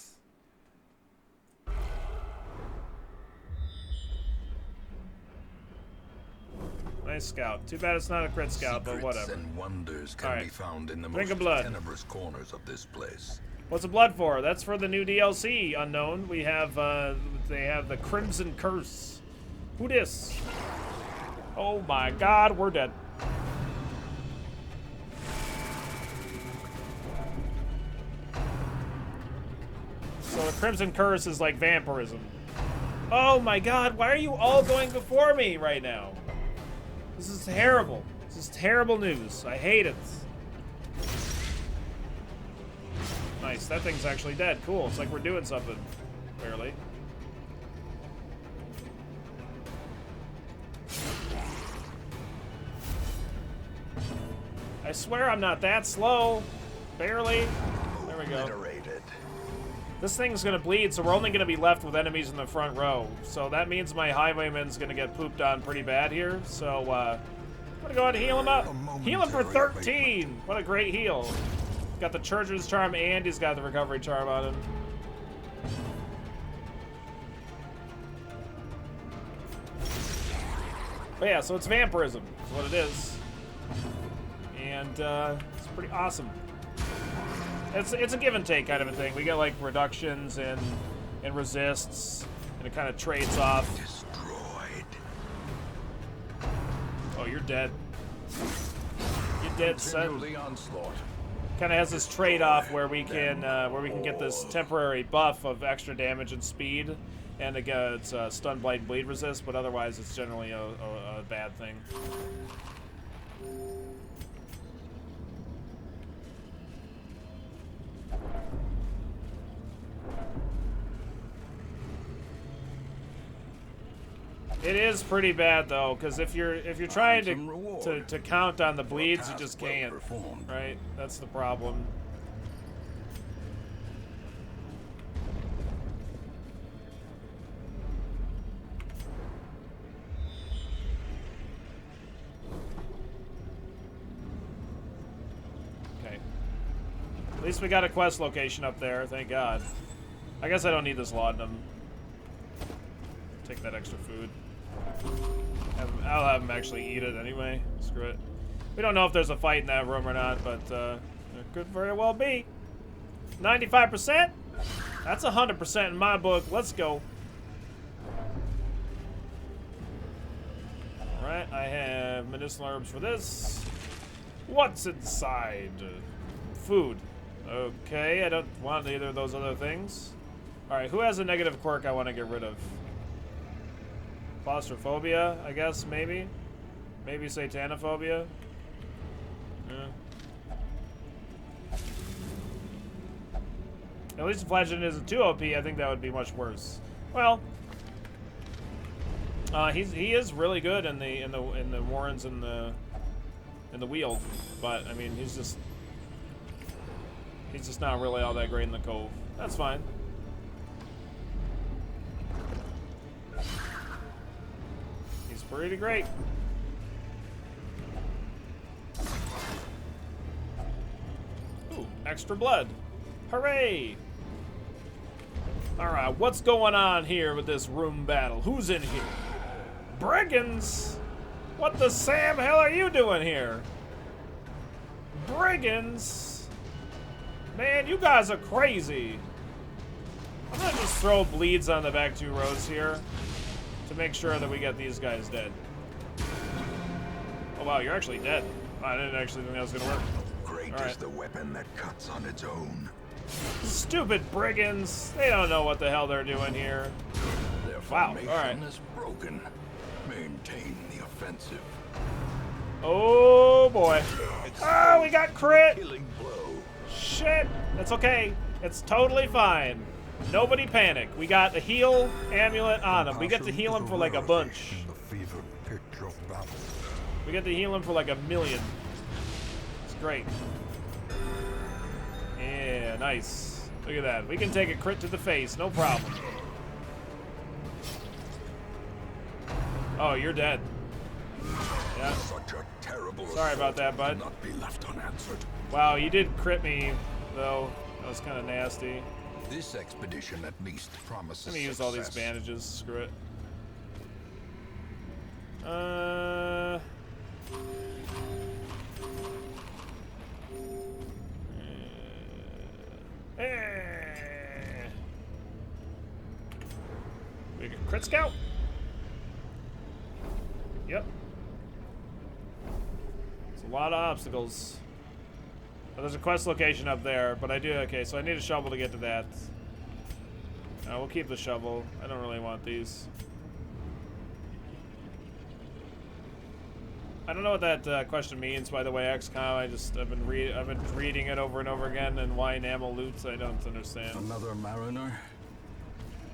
Nice scout. Too bad it's not a crit scout, but whatever. And wonders can be found in the Drink most of blood. tenebrous corners of this place. What's the blood for? That's for the new DLC, Unknown. We have, they have the Crimson Curse. Who dis? Oh my god, we're dead. So the Crimson Curse is like vampirism. Oh my god, why are you all going before me right now? This is terrible. This is terrible news. I hate it. Nice, that thing's actually dead. Cool, it's like we're doing something. Barely. I swear I'm not that slow. Barely. There we go. Obliterated. This thing's gonna bleed, so we're only gonna be left with enemies in the front row. So that means my highwayman's gonna get pooped on pretty bad here. So, I'm gonna go ahead and heal him up. Heal him for 13! What a great heal. Got the Church's Charm and he's got the Recovery Charm on him. But yeah, so it's vampirism, is what it is. And, it's pretty awesome. It's a give and take kind of a thing. We get like reductions and resists, and it kind of trades off. Destroyed. Oh, you're dead. You're dead, son. The onslaught. Kind of has this trade-off where we can get this temporary buff of extra damage and speed, and again it's stun, blight, and bleed resist. But otherwise, it's generally a bad thing. It is pretty bad though, because if you're trying to count on the bleeds, you just can't. Right? That's the problem. Okay. At least we got a quest location up there, thank God. I guess I don't need this laudanum. Take that extra food. I'll have him actually eat it anyway. Screw it. We don't know if there's a fight in that room or not, but it could very well be. 95%? That's 100% in my book. Let's go. Alright, I have medicinal herbs for this. What's inside? Food. Okay, I don't want either of those other things. Alright, who has a negative quirk I want to get rid of? Claustrophobia, I guess, maybe? Maybe satanophobia? Yeah. At least if Flagellant isn't too OP, I think that would be much worse. Well, he is really good in the Warrens and the Wield, but I mean he's just not really all that great in the Cove. That's fine. Pretty great. Ooh, extra blood. Hooray! Alright, what's going on here with this room battle? Who's in here? Brigands? What the Sam hell are you doing here? Brigands? Man, you guys are crazy. I'm gonna just throw bleeds on the back 2 rows here to make sure that we get these guys dead. Oh wow, you're actually dead. I didn't actually think that was gonna work. Great is the weapon that cuts on its own. Stupid brigands! They don't know what the hell they're doing here. Their Wow, formation alright. is broken. Maintain the offensive. Oh boy. Oh, we got crit! Killing blow. Shit! That's okay. It's totally fine. Nobody panic. We got a heal amulet on him. We get to heal him for like a bunch. In the fever pitch of battle. We get to heal him for like 1,000,000. It's great. Yeah, nice. Look at that. We can take a crit to the face, no problem. Oh, you're dead. Yeah. Such a terrible Sorry about that, bud. Not be left unanswered. Wow, you did crit me, though. That was kind of nasty. This expedition at least promises Let me use all these success. bandages. Screw it. We get crit scout. Yep. It's a lot of obstacles. Oh, there's a quest location up there, but I do. Okay, so I need a shovel to get to that. We'll keep the shovel. I don't really want these. I don't know what that question means, by the way, XCOM. I've been reading it over and over again, and why enamel loots, I don't understand. Another mariner,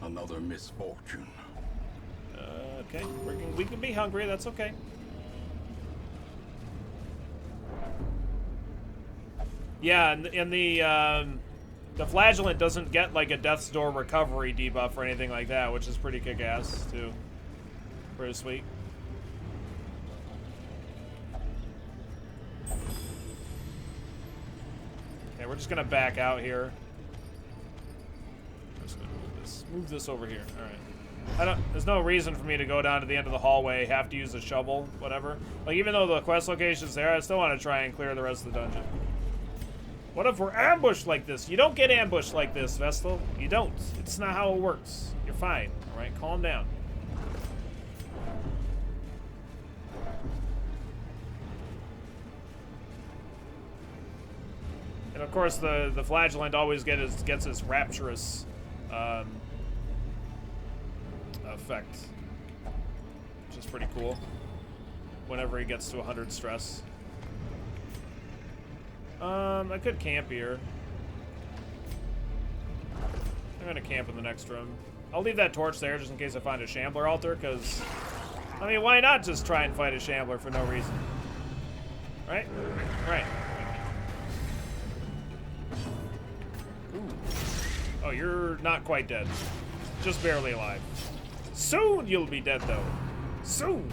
another misfortune. Okay, we can be hungry. That's okay. Yeah, and the flagellant doesn't get like a death's door recovery debuff or anything like that, which is pretty kick-ass too. Pretty sweet. Okay, we're just gonna back out here. I'm just gonna move this over here. All right. There's no reason for me to go down to the end of the hallway, have to use a shovel, whatever. Like, even though the quest location's there, I still want to try and clear the rest of the dungeon. What if we're ambushed like this? You don't get ambushed like this, Vestal. You don't. It's not how it works. You're fine. All right, calm down. And of course, the flagellant always gets its rapturous effect, which is pretty cool. Whenever he gets to 100 stress. I could camp here. I'm gonna camp in the next room. I'll leave that torch there just in case I find a Shambler altar, because, I mean, why not just try and fight a Shambler for no reason? Right? Right. Ooh. Oh, you're not quite dead. Just barely alive. Soon you'll be dead, though. Soon.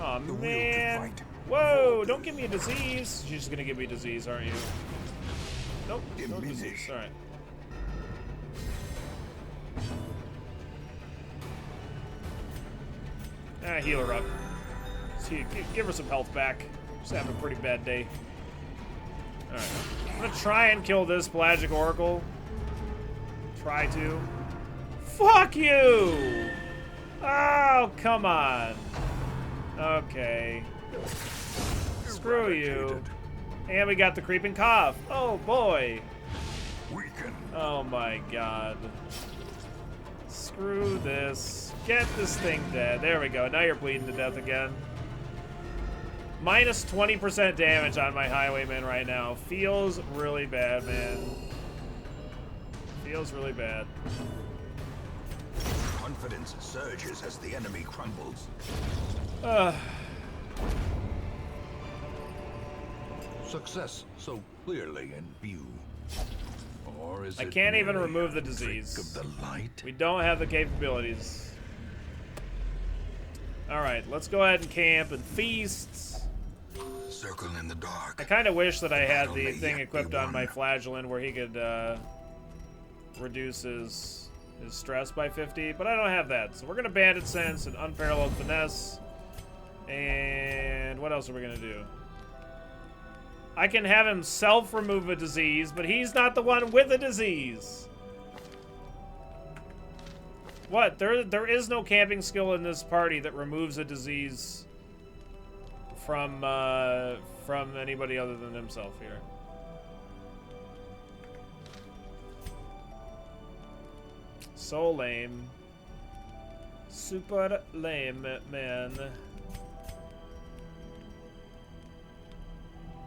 Oh man! Whoa! Don't give me a disease. You're just gonna give me a disease, aren't you? Nope. No disease. All right. Heal her up. See, give her some health back. She's having a pretty bad day. All right. I'm gonna try and kill this pelagic oracle. Try to. Fuck you! Oh, come on. Okay. Screw you. And we got the creeping cough. Oh boy. Weaken. Oh my god. Screw this. Get this thing dead. There we go. Now you're bleeding to death again. Minus 20% damage on my highwayman right now. Feels really bad, man. Feels really bad. Confidence surges as the enemy crumbles. Success so clearly in view. Or is I it can't even merely remove the a trick disease. of the light? We don't have the capabilities. Alright, let's go ahead and camp and feast. Circle in the dark. I kind of wish that I had battle the may thing yet equipped be on my won. flagellant where he could reduce his stress by 50, but I don't have that. So we're gonna bandit sense and unparalleled finesse. And what else are we gonna do? I can have him self-remove a disease, but he's not the one with a disease. What? There is no camping skill in this party that removes a disease from anybody other than himself here. So lame. Super lame, man.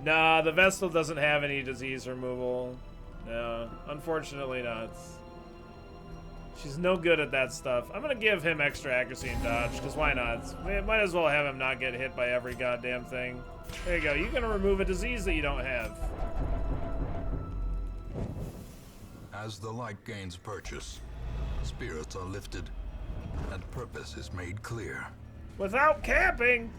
Nah, the Vestal doesn't have any disease removal. No, unfortunately not. She's no good at that stuff. I'm gonna give him extra accuracy and dodge, because why not? Might as well have him not get hit by every goddamn thing. There you go. You're gonna remove a disease that you don't have. As the light gains purchase, spirits are lifted, and purpose is made clear. Without camping!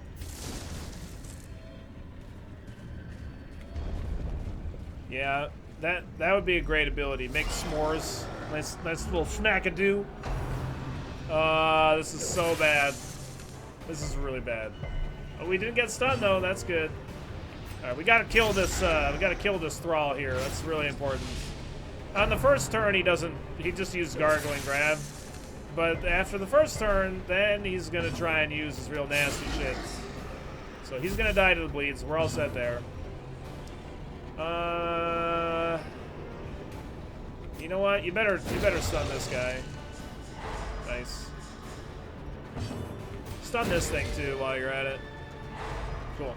Yeah, that would be a great ability. Make s'mores. Nice little snack-a-do. This is so bad. This is really bad. Oh, we didn't get stunned though. That's good. All right, we gotta kill this. We gotta kill this thrall here. That's really important. On the first turn, he just used gargling grab. But after the first turn, then he's gonna try and use his real nasty shit. So he's gonna die to the bleeds. We're all set there. You know what? You better stun this guy. Nice. Stun this thing too while you're at it. Cool.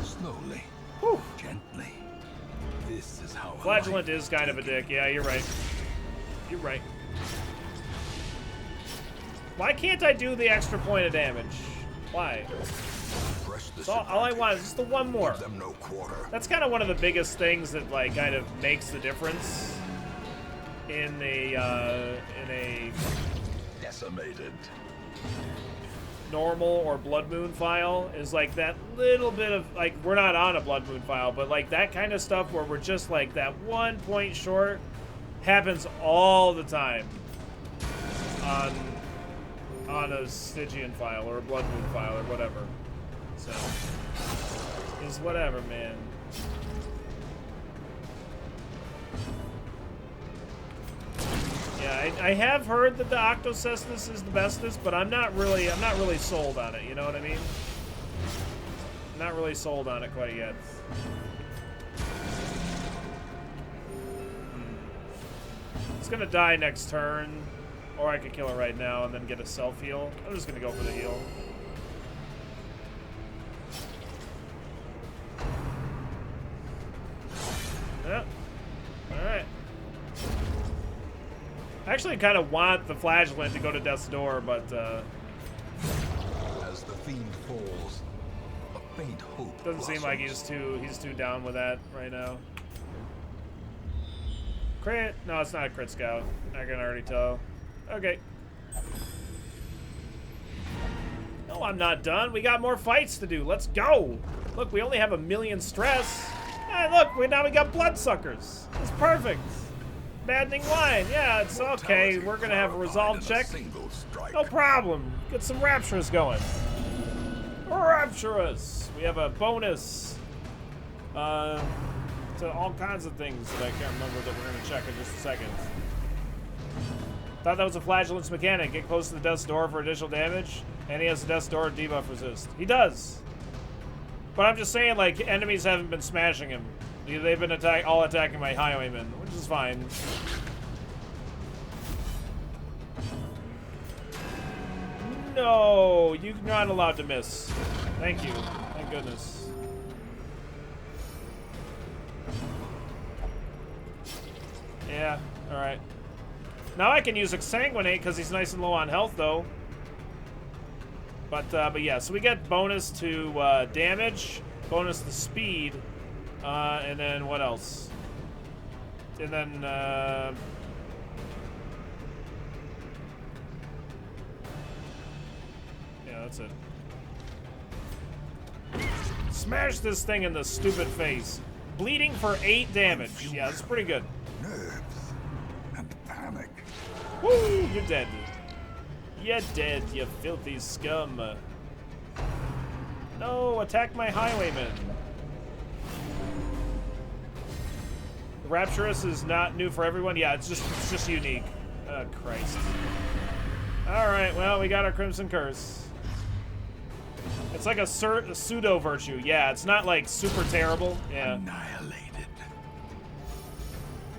Slowly, Whew. gently. This is how Flagellant is kind of a dick. Yeah, you're right. You're right. Why can't I do the extra point of damage? Why? Press this So all I want is just the one more. Give them no quarter. That's kind of one of the biggest things that like kind of makes the difference in a Decimated. normal or blood moon file is like that little bit of like we're not on a blood moon file, but like that kind of stuff where we're just like that 1 point short happens all the time on a Stygian file or a blood moon file or whatever. So is whatever, man. Yeah, I have heard that the Octocestus is the bestest, but I'm not really sold on it. You know what I mean? Not really sold on it quite yet. It's gonna die next turn, or I could kill it right now and then get a self heal. I'm just gonna go for the heal. Yep. All right. I actually kind of want the Flagellant to go to death's door, but As the fiend falls, a faint hope doesn't seem like he's too down with that right now. Crit? No, it's not a crit scout. I can already tell. Okay. No, I'm not done. We got more fights to do. Let's go. Look, we only have 1 million stress. Hey, look, now we got bloodsuckers. It's perfect. Maddening wine. Yeah, it's okay. We're gonna have a resolve check. No problem. Get some rapturous going. Rapturous. We have a bonus to all kinds of things that I can't remember that we're gonna check in just a second. Thought that was a Flagellant's mechanic. Get close to the death's door for additional damage, and he has the death's door debuff resist. He does. But I'm just saying, like, enemies haven't been smashing him. They've been all attacking my highwaymen, which is fine. No, you're not allowed to miss. Thank you. Thank goodness. Yeah, alright. Now I can use Exsanguinate because he's nice and low on health, though. But yeah, so we get bonus to damage, bonus to speed, and then what else? And then yeah, That's it. Smash this thing in the stupid face. Bleeding for 8 damage. Yeah, that's pretty good. Nerves and panic. Woo! You're dead. You're dead, you filthy scum. No, attack my highwayman. Rapturous is not new for everyone. Yeah, it's just unique. Oh, Christ. Alright, well, we got our Crimson Curse. It's like a pseudo virtue. Yeah, it's not like super terrible. Yeah. Annihilated.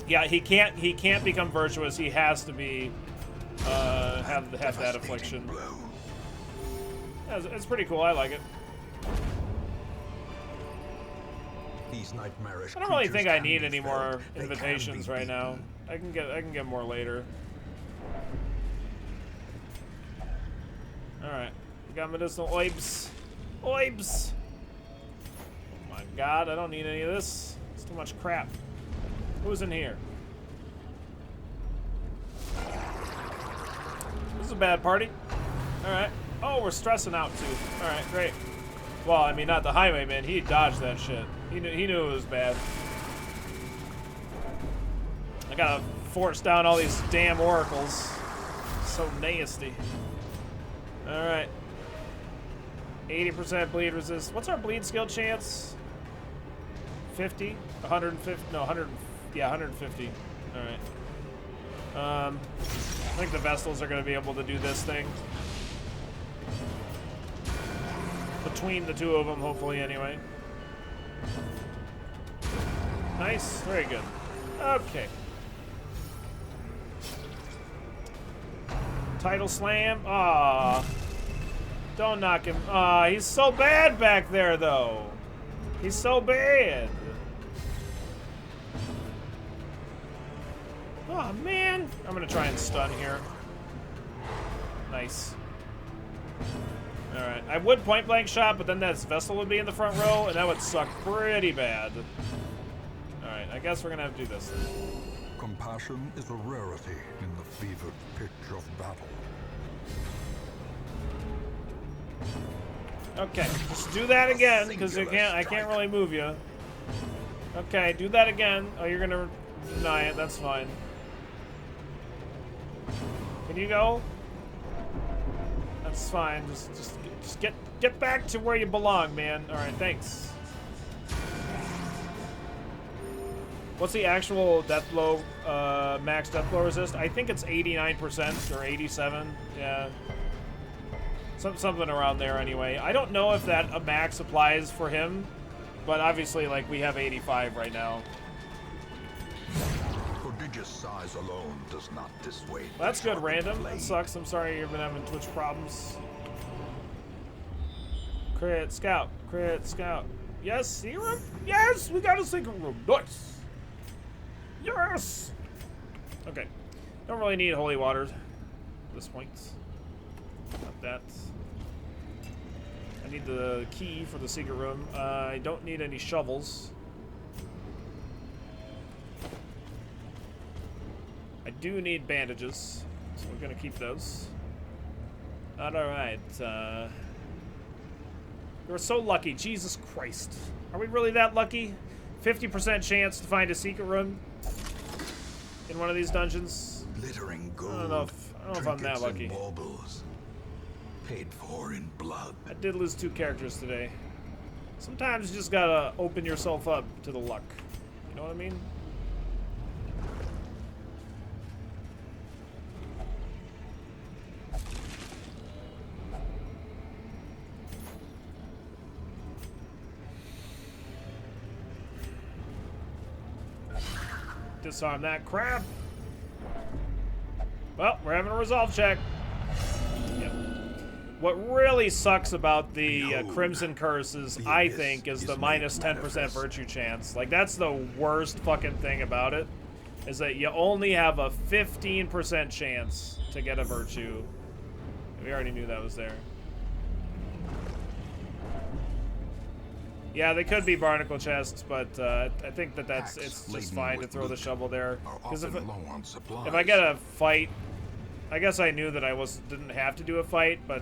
Yeah, he can't become virtuous. He has to be have that affliction. Yeah, it's pretty cool. I like it. These nightmarish I don't really creatures think I can need be any felled. more They can invitations be right now. beaten. I can get more later. All right, we got medicinal oibs. Oibs. Oh my God, I don't need any of this. It's too much crap. Who's in here? This is a bad party. All right. Oh, we're stressing out too. All right, great. Well, I mean, not the highwayman. He dodged that shit. He knew it was bad. I gotta force down all these damn oracles. So nasty. All right. 80% bleed resist. What's our bleed skill chance? 50? 150? No, 100. Yeah, 150. All right. I think the Vestals are going to be able to do this thing. Between the two of them, hopefully, anyway. Nice. Very good. Okay. Title slam. Ah. Don't knock him. Ah, he's so bad back there, though. He's so bad. Oh, man. I'm going to try and stun here. Nice. Alright. I would point blank shot, but then that Vestal would be in the front row, and that would suck pretty bad. Alright, I guess we're going to have to do this. Compassion is a rarity in the fevered pitch of battle. Okay, just do that again, because I can't really move you. Okay, do that again. Oh, you're gonna deny it. That's fine. Can you go? That's fine. Just get back to where you belong, man. All right, thanks. What's the actual death blow, max death blow resist? I think it's 89% or 87. Yeah. Something around there anyway. I don't know if that a max applies for him, but obviously, like, we have 85 right now. Prodigious size alone does not dissuade. Well, that's good, the random. blade. That sucks. I'm sorry you've been having Twitch problems. Crit scout. Crit scout. Yes, serum? Yes, we got a secret room. Nice. Yes. Okay. Don't really need holy water at this point. Not that. I need the key for the secret room. I don't need any shovels. I do need bandages, so we're gonna keep those. Alright, we're so lucky, Jesus Christ. Are we really that lucky? 50% chance to find a secret room in one of these dungeons? Glittering gold. I don't know if I'm that trinkets lucky. and baubles, paid for in blood. I did lose 2 characters today. Sometimes you just gotta open yourself up to the luck. You know what I mean? Disarm that crap. Well, we're having a resolve check. Yep. What really sucks about the Crimson Curse is, I think, is the minus 10% virtue chance. Like, that's the worst fucking thing about it, is that you only have a 15% chance to get a virtue. We already knew that was there. Yeah, they could be barnacle chests, but I think that it's just fine to throw the shovel there. Because if I get a fight I guess I knew that I didn't have to do a fight, but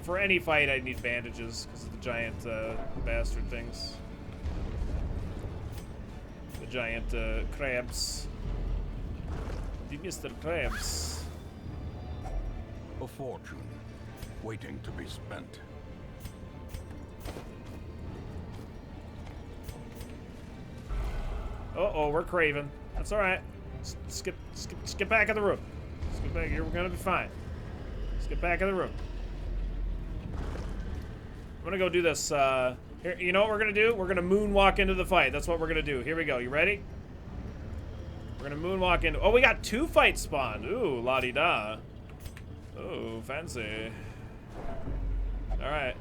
for any fight I need bandages because of the giant bastard things. The giant crabs. The Mr. Krabs. A fortune waiting to be spent. Uh-oh, we're craving. That's alright. Just get back in the room. Just get back. You're gonna be fine. Just get back in the room. I'm gonna go do this. Here, you know what we're gonna do? We're gonna moonwalk into the fight. That's what we're gonna do. Here we go. You ready? We're gonna moonwalk into. Oh, we got 2 fights spawned. Ooh, la-di-da. Ooh, fancy. All right.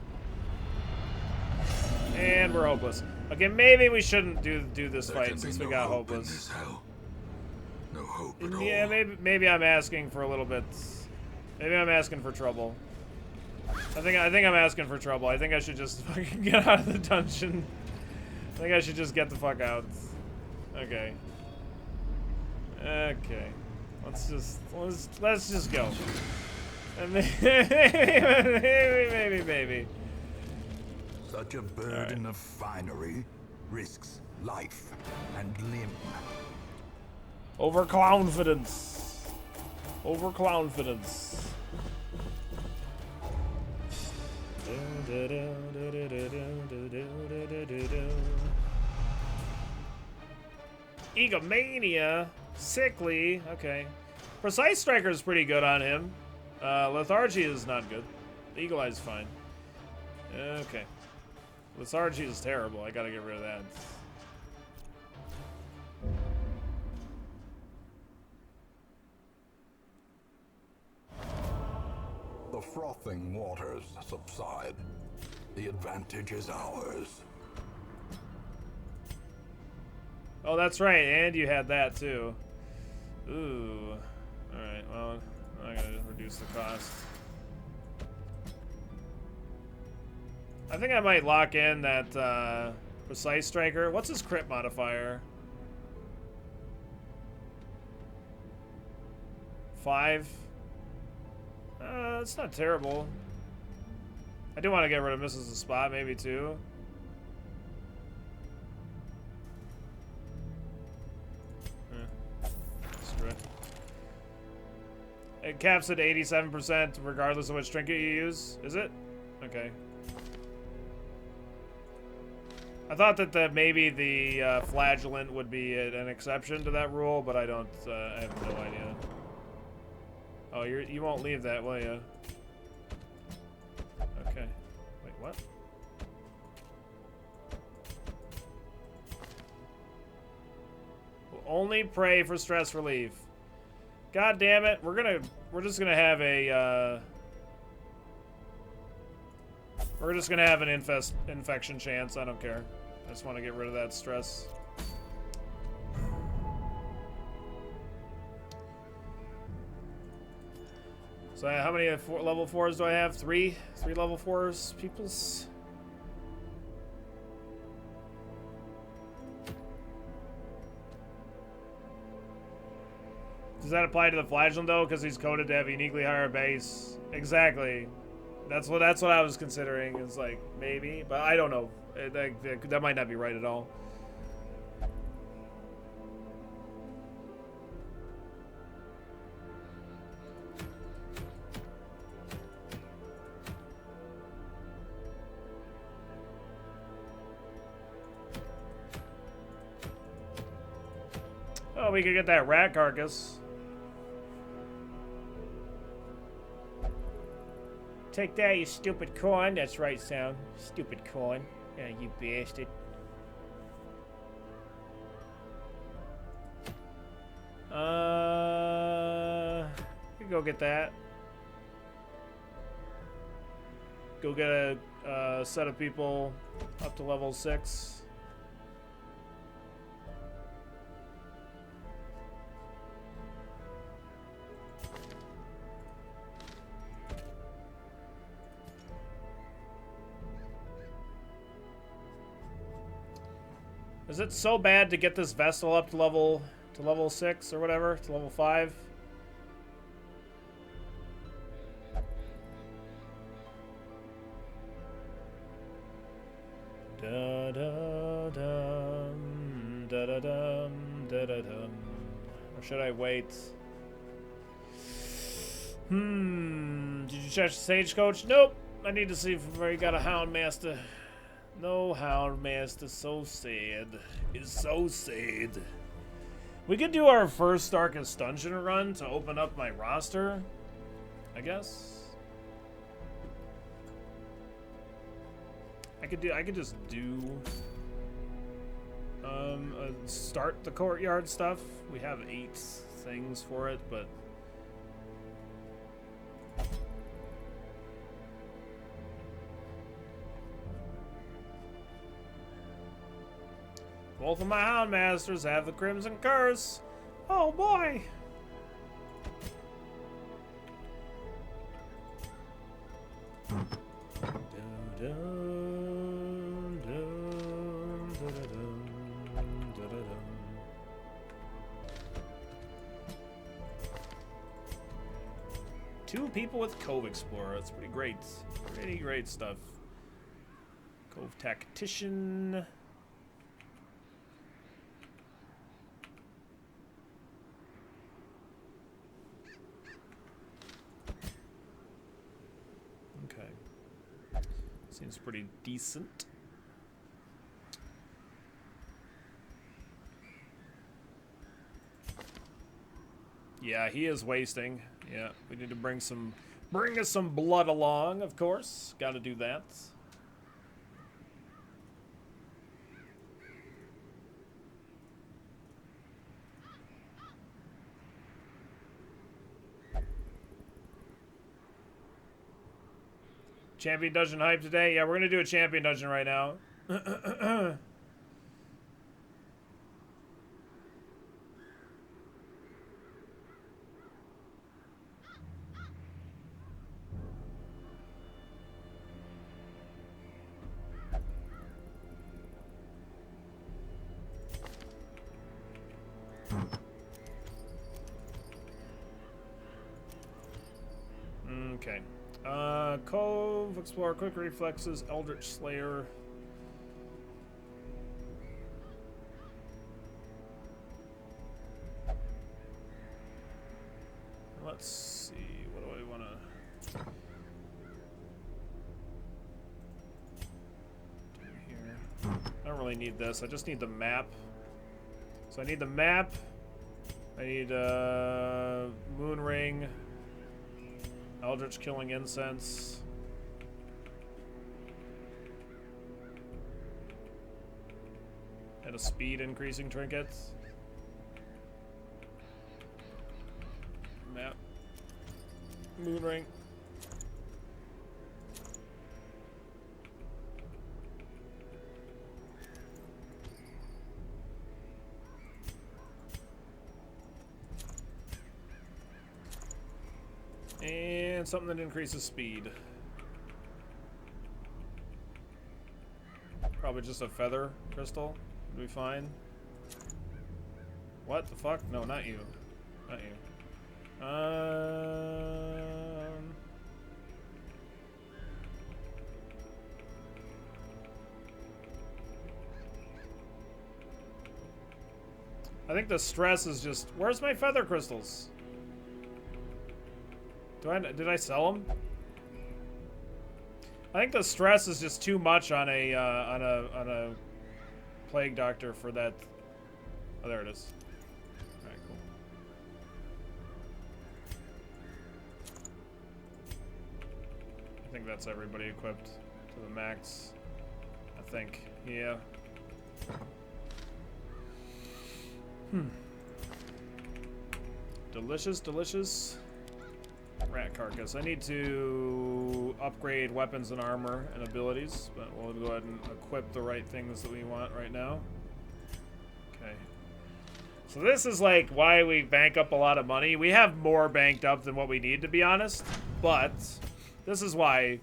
And we're hopeless. Okay, maybe we shouldn't do this fight since we got hopeless. No hope at all. Yeah, maybe I'm asking for a little bit. Maybe I'm asking for trouble. I think I'm asking for trouble. I think I should just fucking get out of the dungeon. I think I should just get the fuck out. Okay. Okay. Let's just go. Maybe. Such a burden of finery risks life and limb. Overconfidence. Overconfidence. Egomania. Sickly. Okay. Precise Striker is pretty good on him. Lethargy is not good. Eagle Eye's fine. Okay. Lethargy is terrible. I gotta get rid of that. The frothing waters subside. The advantage is ours. Oh, that's right. And you had that too. Ooh. Alright, well, I'm gonna reduce the cost. I think I might lock in that Precise Striker. What's his crit modifier? 5? It's not terrible. I do want to get rid of Mrs. Spot, maybe 2. Screw it. It caps at 87% regardless of which trinket you use. Is it? Okay. I thought that maybe the flagellant would be an exception to that rule, but I don't. I have no idea. Oh, you won't leave that, will you? Okay. Wait, what? Will only pray for stress relief. God damn it! We're just gonna have a. We're just gonna have an infection chance. I don't care. I just want to get rid of that stress. So how many level 4s do I have? 3? 3 level 4s, peoples? Does that apply to the flagellant though? Because he's coded to have a uniquely higher base. Exactly. That's what I was considering. Is like maybe, but I don't know. That might not be right at all. Oh, we could get that rat carcass. Take that, you stupid corn. That's right, Sound. Stupid corn. Yeah, you bastard. We can go get that. Go get a set of people up to level 6. Is it so bad to get this vessel up to level 6 or whatever, to level 5? Da da dum, da da dum, da da dum. Or should I wait? Did you check the stagecoach? Nope. I need to see if we got a Hound Master. No Hound Master. So sad. It's so sad. We could do our first Darkest Dungeon run to open up my roster, I guess. I could just do start the courtyard stuff. We have 8 things for it, but both of my Hound Masters have the Crimson Curse. Oh boy! Two people with Cove Explorer. That's pretty great. Pretty great stuff. Cove Tactician. Okay. Seems pretty decent. Yeah, he is wasting. Yeah, we need to bring us some blood along, of course. Got to do that. Champion Dungeon hype today? Yeah, we're going to do a Champion Dungeon right now. Okay. Cove, Explore, Quick Reflexes, Eldritch Slayer. Let's see, what do I want to do here? I don't really need this, I just need the map. So I need the map, I need Moon Ring, Eldritch Killing Incense. And a speed increasing trinket. Map. Moon Ring. And something that increases speed. Probably just a feather crystal would be fine. What the fuck? No, not you. Not you. I think the stress is just... Where's my feather crystals? Did I sell them? I think the stress is just too much on a plague doctor for that. Oh, there it is. All right, cool. I think that's everybody equipped to the max. I think, yeah. Delicious, delicious. Rat carcass. I need to upgrade weapons and armor and abilities, but we'll go ahead and equip the right things that we want right now. Okay. So this is like why we bank up a lot of money. We have more banked up than what we need, to be honest, but this is why.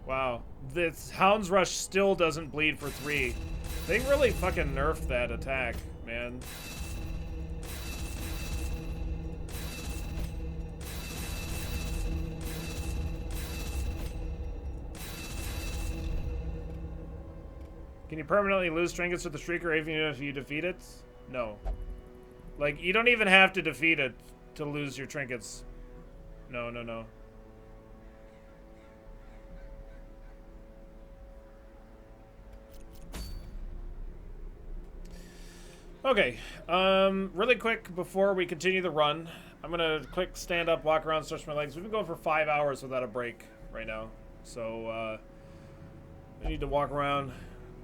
Wow, this Hound's Rush still doesn't bleed for 3. They really fucking nerfed that attack, man. Can you permanently lose trinkets with the Shrieker even if you defeat it? No. Like, you don't even have to defeat it to lose your trinkets. No, no, no. Okay, really quick before we continue the run, I'm gonna quick stand up, walk around, stretch my legs. We've been going for 5 hours without a break right now, so I need to walk around,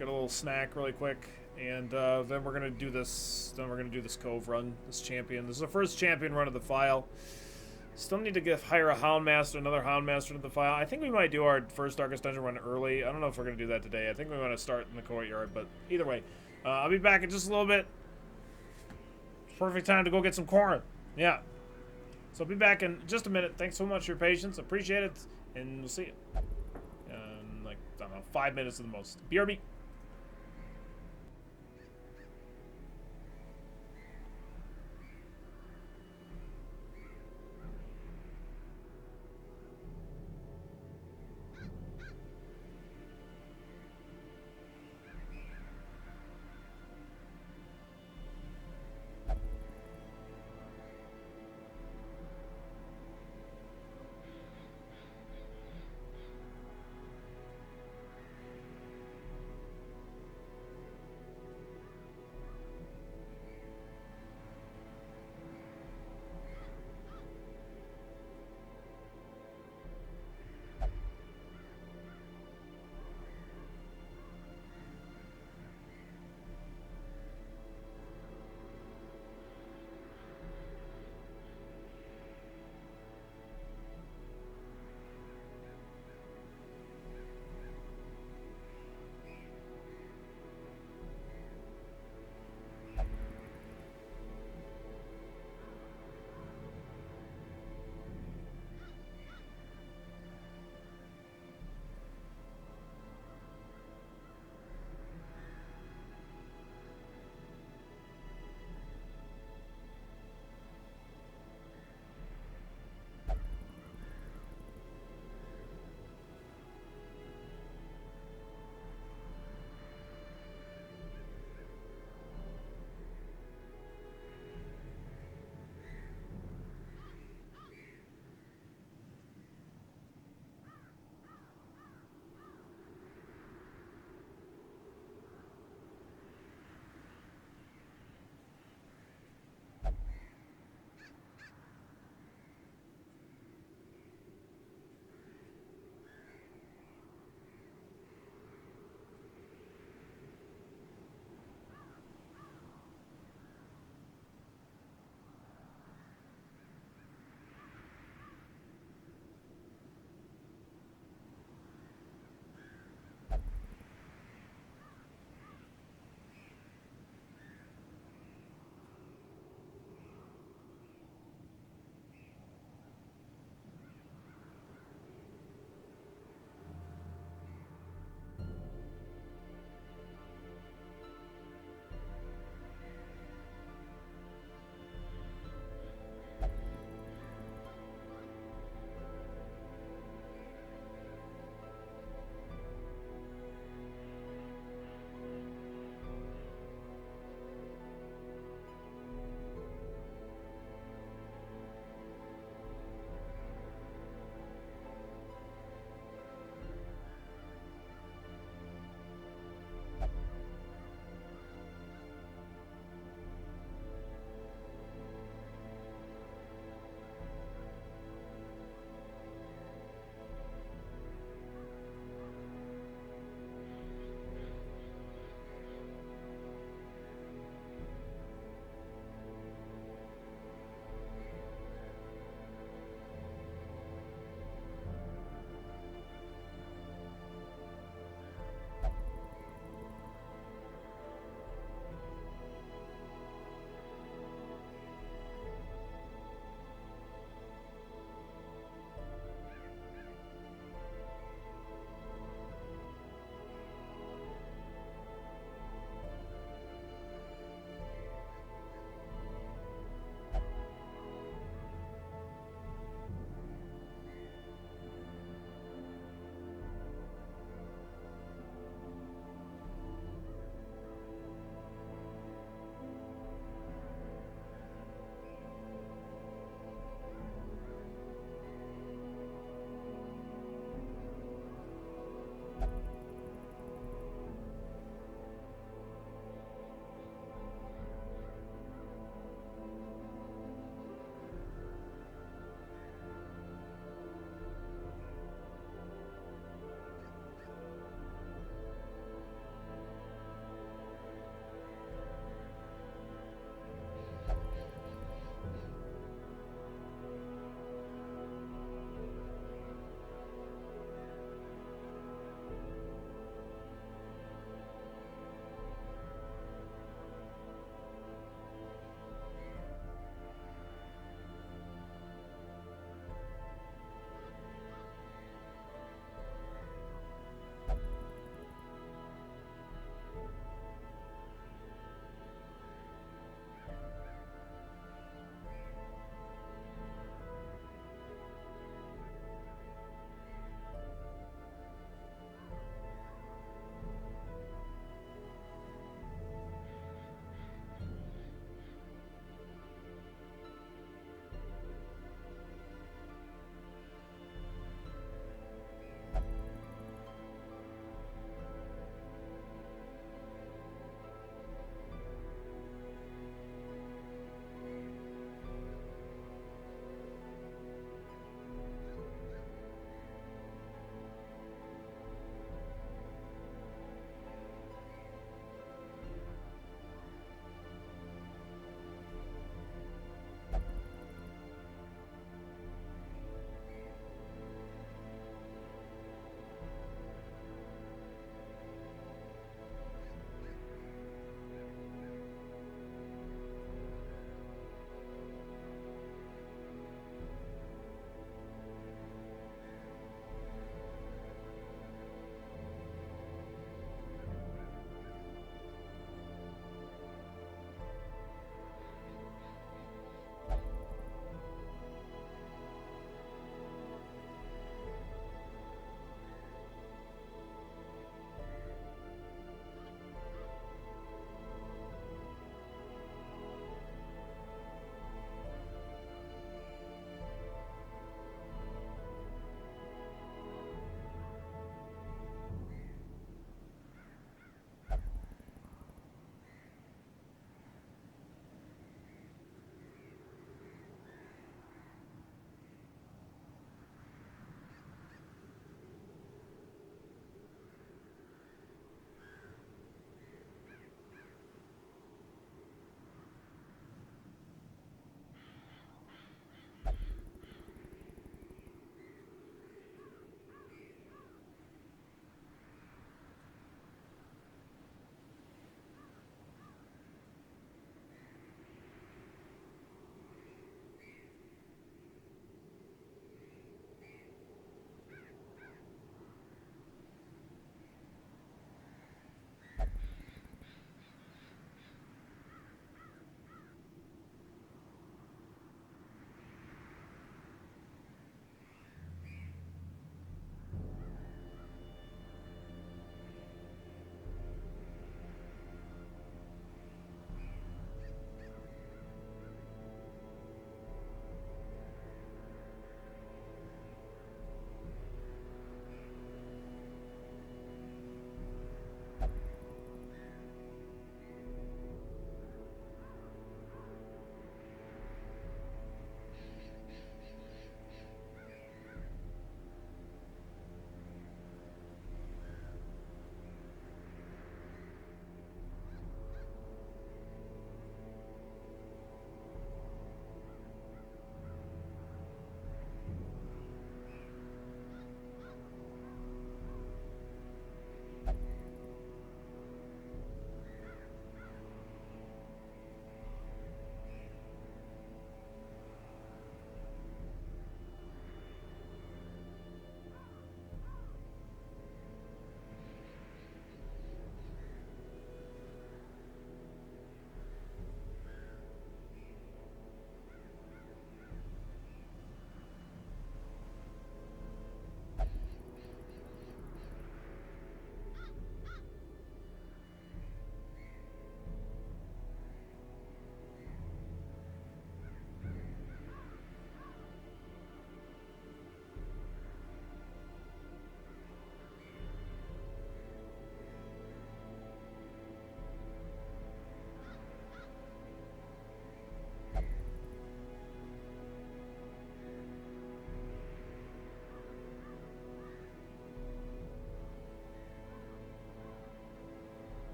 get a little snack really quick, and then we're gonna do this. Then we're gonna do this cove run, this champion. This is the first champion run of the file. Still need to hire a Houndmaster, another Houndmaster to the file. I think we might do our first Darkest Dungeon run early. I don't know if we're gonna do that today. I think we want to start in the courtyard, but either way, I'll be back in just a little bit. Perfect time to go get some corn. Yeah. So I'll be back in just a minute. Thanks so much for your patience. Appreciate it. And we'll see you. Like, I don't know, 5 minutes at the most. BRB.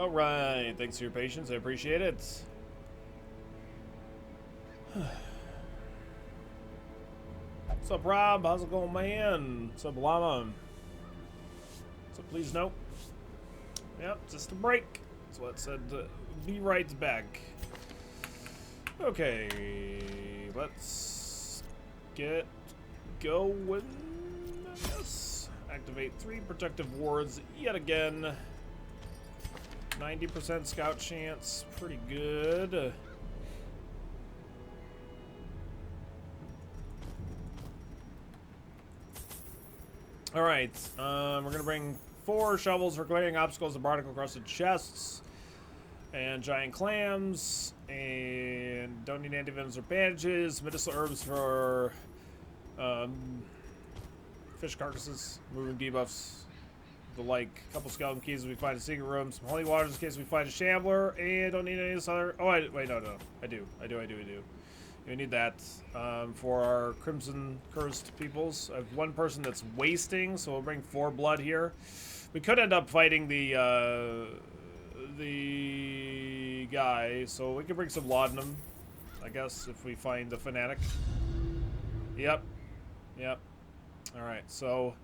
All right, thanks for your patience. I appreciate it. What's up, Rob? How's it going, man? What's up, Llama? So please no. Yep, just a break. That's what it said. Be right back. Okay, let's get going. Yes. Activate 3 protective wards yet again. 90% scout chance, pretty good. All right, we're gonna bring 4 shovels for clearing obstacles and barnacle-crusted chests, and giant clams, and don't need antivenoms or bandages. Medicinal herbs for fish carcasses, moving debuffs. The like, couple skeleton keys if we find a secret room, some holy waters in case we find a shambler, and don't need any of this other. Oh, wait, no, I do. We need that for our crimson cursed peoples. I have 1 person that's wasting, so we'll bring 4 blood here. We could end up fighting the guy, so we could bring some laudanum, I guess, if we find the fanatic. Yep. All right, so.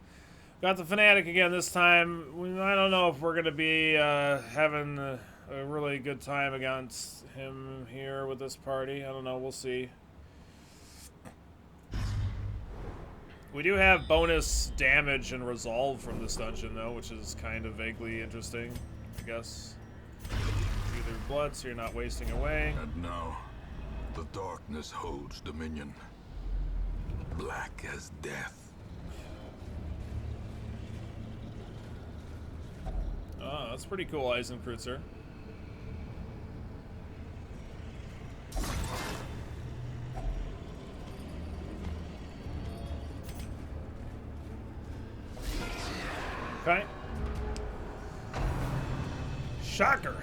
Got the fanatic again this time. I don't know if we're going to be having a really good time against him here with this party. I don't know. We'll see. We do have bonus damage and resolve from this dungeon, though, which is kind of vaguely interesting, I guess. Either blood, so you're not wasting away. And now, the darkness holds dominion. Black as death. Oh, that's pretty cool, Eisenkreutzer. Okay. Shocker.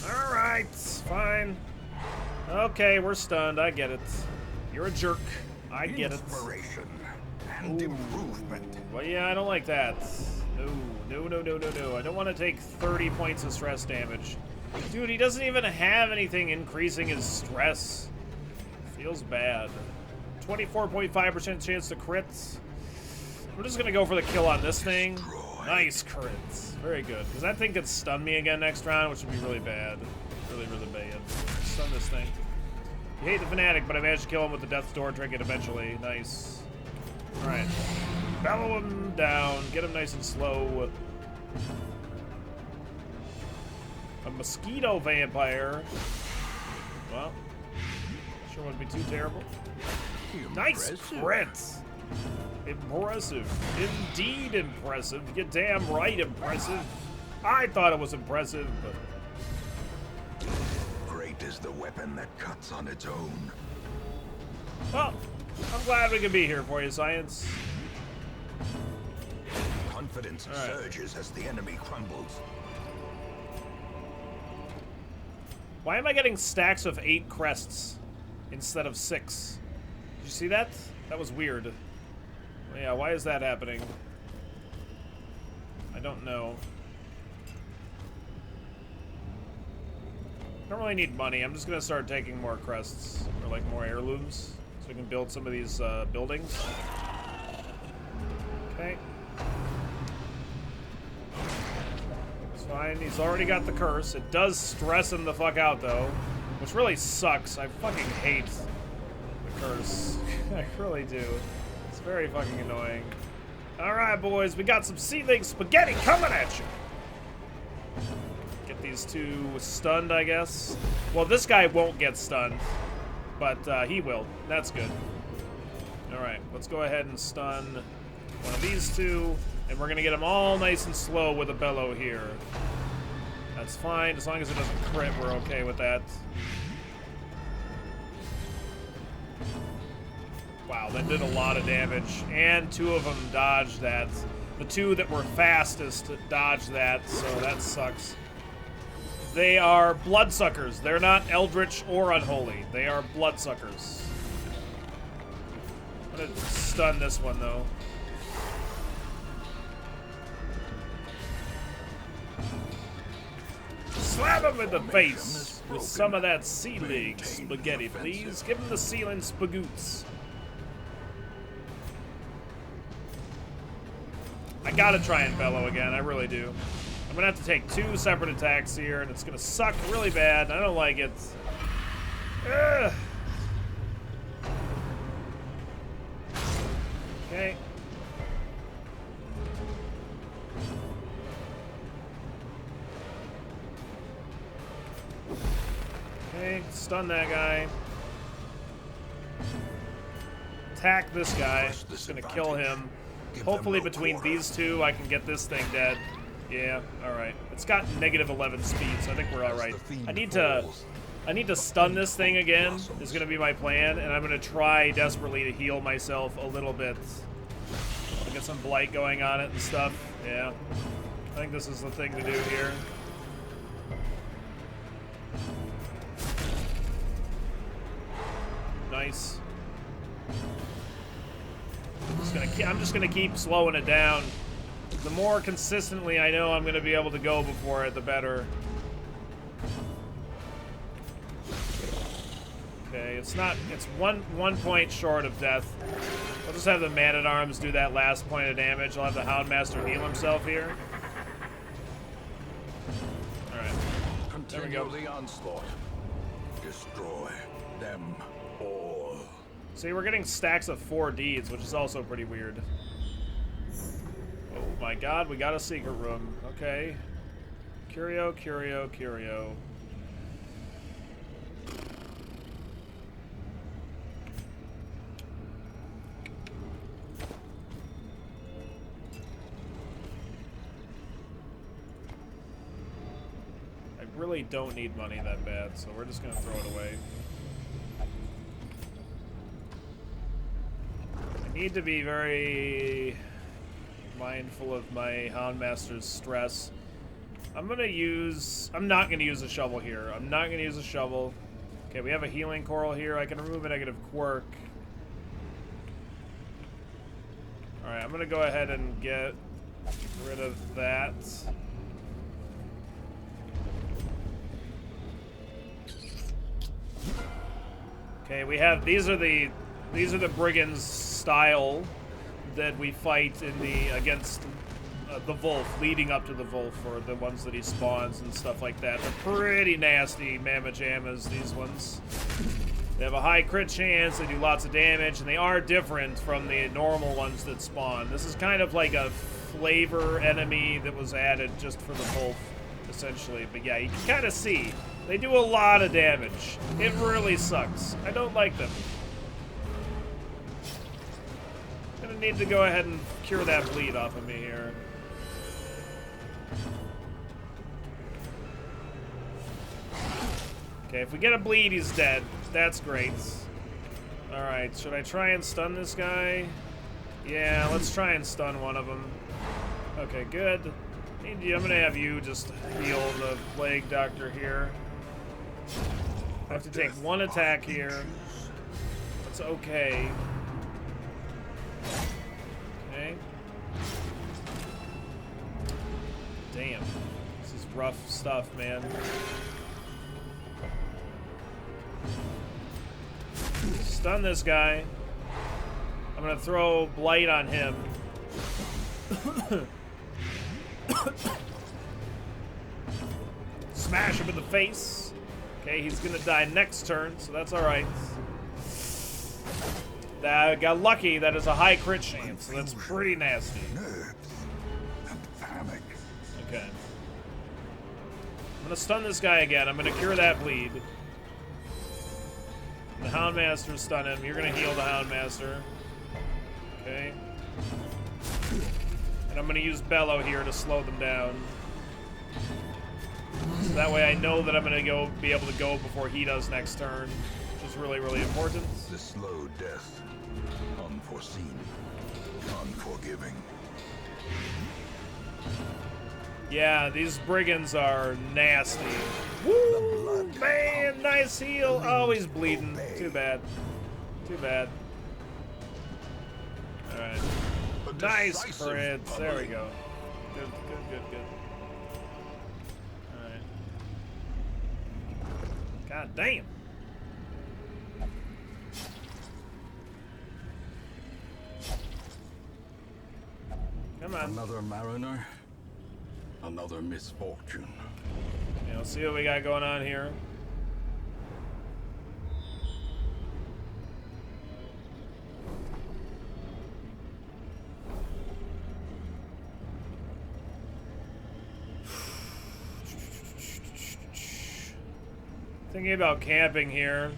All right, fine. Okay, we're stunned. I get it. You're a jerk. I get it. Inspiration and improvement. Well, yeah, I don't like that. No. I don't want to take 30 points of stress damage. Dude, he doesn't even have anything increasing his stress. Feels bad. 24.5% chance to crit. We're just going to go for the kill on this thing. Nice crits. Very good. Because I think it's stun me again next round, which would be really bad. Really bad. Stun this thing. You hate the fanatic, but I managed to kill him with the Death's Door trinket eventually. Nice. Alright. Bellow him down. Get him nice and slow. A mosquito vampire. Well, sure wouldn't be too terrible. Nice crits. Impressive. Indeed impressive. You're damn right impressive. I thought it was impressive, but... Great is the weapon that cuts on its own. Well, I'm glad we can be here for you, Science. Confidence surges as the enemy crumbles. Why am I getting stacks of 8 crests instead of 6? Did you see that? That was weird. Yeah, why is that happening? I don't know. I don't really need money. I'm just gonna start taking more crests, or like more heirlooms, so we can build some of these buildings. Okay. It's fine. He's already got the curse. It does stress him the fuck out, though, which really sucks. I fucking hate the curse. I really do. It's very fucking annoying. Alright, boys. We got some seething spaghetti coming at you. Get these 2 stunned, I guess. Well, this guy won't get stunned, but he will. That's good. Alright, let's go ahead and stun one of these 2, and we're going to get them all nice and slow with a bellow here. That's fine. As long as it doesn't crit, we're okay with that. Wow, that did a lot of damage, and 2 of them dodged that. The 2 that were fastest dodged that, so that sucks. They are bloodsuckers. They're not eldritch or unholy. They are bloodsuckers. I'm gonna stun this one, though. Slap him in the face with some of that ceiling spaghetti, please. Give him the ceiling spagoots. I gotta try and bellow again, I really do. I'm gonna have to take 2 separate attacks here, and it's gonna suck really bad. I don't like it. Ugh. Okay. Okay, stun that guy. Attack this guy. Just gonna kill him. Hopefully between these two I can get this thing dead. Yeah, alright. It's got -11 speed, so I think we're alright. I need to stun this thing again, is gonna be my plan, and I'm gonna try desperately to heal myself a little bit. I'll get some blight going on it and stuff. Yeah. I think this is the thing to do here. Nice. I'm just gonna keep slowing it down. The more consistently I know I'm gonna be able to go before it, the better. Okay, it's one point short of death. I'll just have the Man-at-Arms do that last point of damage. I'll have the Houndmaster heal himself here. Alright. There we go. The onslaught. Destroy them all. See, we're getting stacks of 4 deeds, which is also pretty weird. Oh my god, we got a secret room. Okay. Curio, curio, curio. I really don't need money that bad, so we're just gonna throw it away. Need to be very mindful of my Houndmaster's stress. I'm not gonna use a shovel here. I'm not gonna use a shovel. Okay, we have a healing coral here. I can remove a negative quirk. Alright, I'm gonna go ahead and get rid of that. Okay, we have these are the brigands style that we fight in against the Wolf, leading up to the Wolf, or the ones that he spawns and stuff like that. They're pretty nasty mamma jammas, these ones. They have a high crit chance, they do lots of damage, and they are different from the normal ones that spawn. This is kind of like a flavor enemy that was added just for the Wolf, essentially. But yeah, you can kind of see. They do a lot of damage. It really sucks. I don't like them. Gonna need to go ahead and cure that bleed off of me here. Okay, if we get a bleed, he's dead. That's great. Alright, should I try and stun this guy? Yeah, let's try and stun one of them. Okay, good. I'm gonna have you just heal the Plague Doctor here. I have to take 1 attack here. That's okay. Okay. Damn. This is rough stuff, man. Stun this guy. I'm gonna throw Blight on him. Smash him in the face. Okay, he's gonna die next turn, so that's alright. That got lucky. That is a high crit chance, so that's pretty nasty. Okay. I'm gonna stun this guy again. I'm gonna cure that bleed. The Houndmaster stun him. You're gonna heal the Houndmaster. Okay. And I'm gonna use Bellow here to slow them down. So that way I know that I'm gonna be able to go before he does next turn, which is really, really important. The slow death. Unforeseen. Unforgiving. Yeah, these brigands are nasty. Woo! Man, nice heal. Oh, he's bleeding. Too bad. Too bad. Alright. Nice crits. There we go. Good, good, good, good. Alright. God damn. Come on. Another mariner, another misfortune. Yeah, let's see what we got going on here. Thinking about camping here.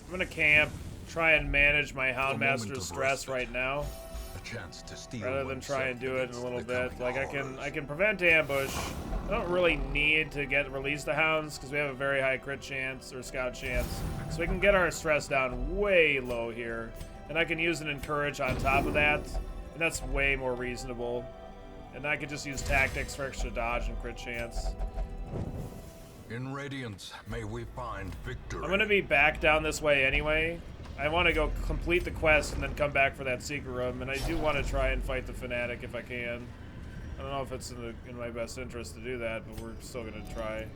I'm gonna camp, try and manage my Houndmaster's stress right now, A chance to steal rather than try and do it in a little bit. against Like the I coming can prevent ambush. I don't really need to release the hounds because we have a very high crit chance or scout chance, so we can get our stress down way low here, and I can use an encourage on top of that, and that's way more reasonable. And I could just use tactics for extra dodge and crit chance. In Radiance, may we find victory. I'm gonna be back down this way anyway. I want to go complete the quest and then come back for that secret room, and I do want to try and fight the fanatic if I can. I don't know if it's in my best interest to do that, but we're still gonna try.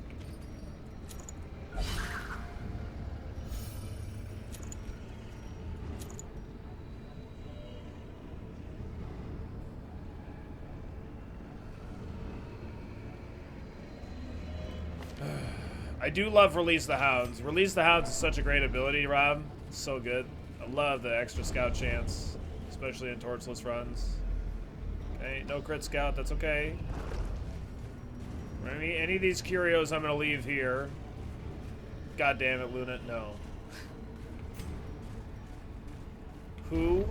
I do love Release the Hounds. Release the Hounds is such a great ability, Rob. It's so good. I love the extra scout chance, especially in torchless runs. Okay, no crit scout, that's okay. Any of these curios I'm gonna leave here. God damn it, Luna, no. Who?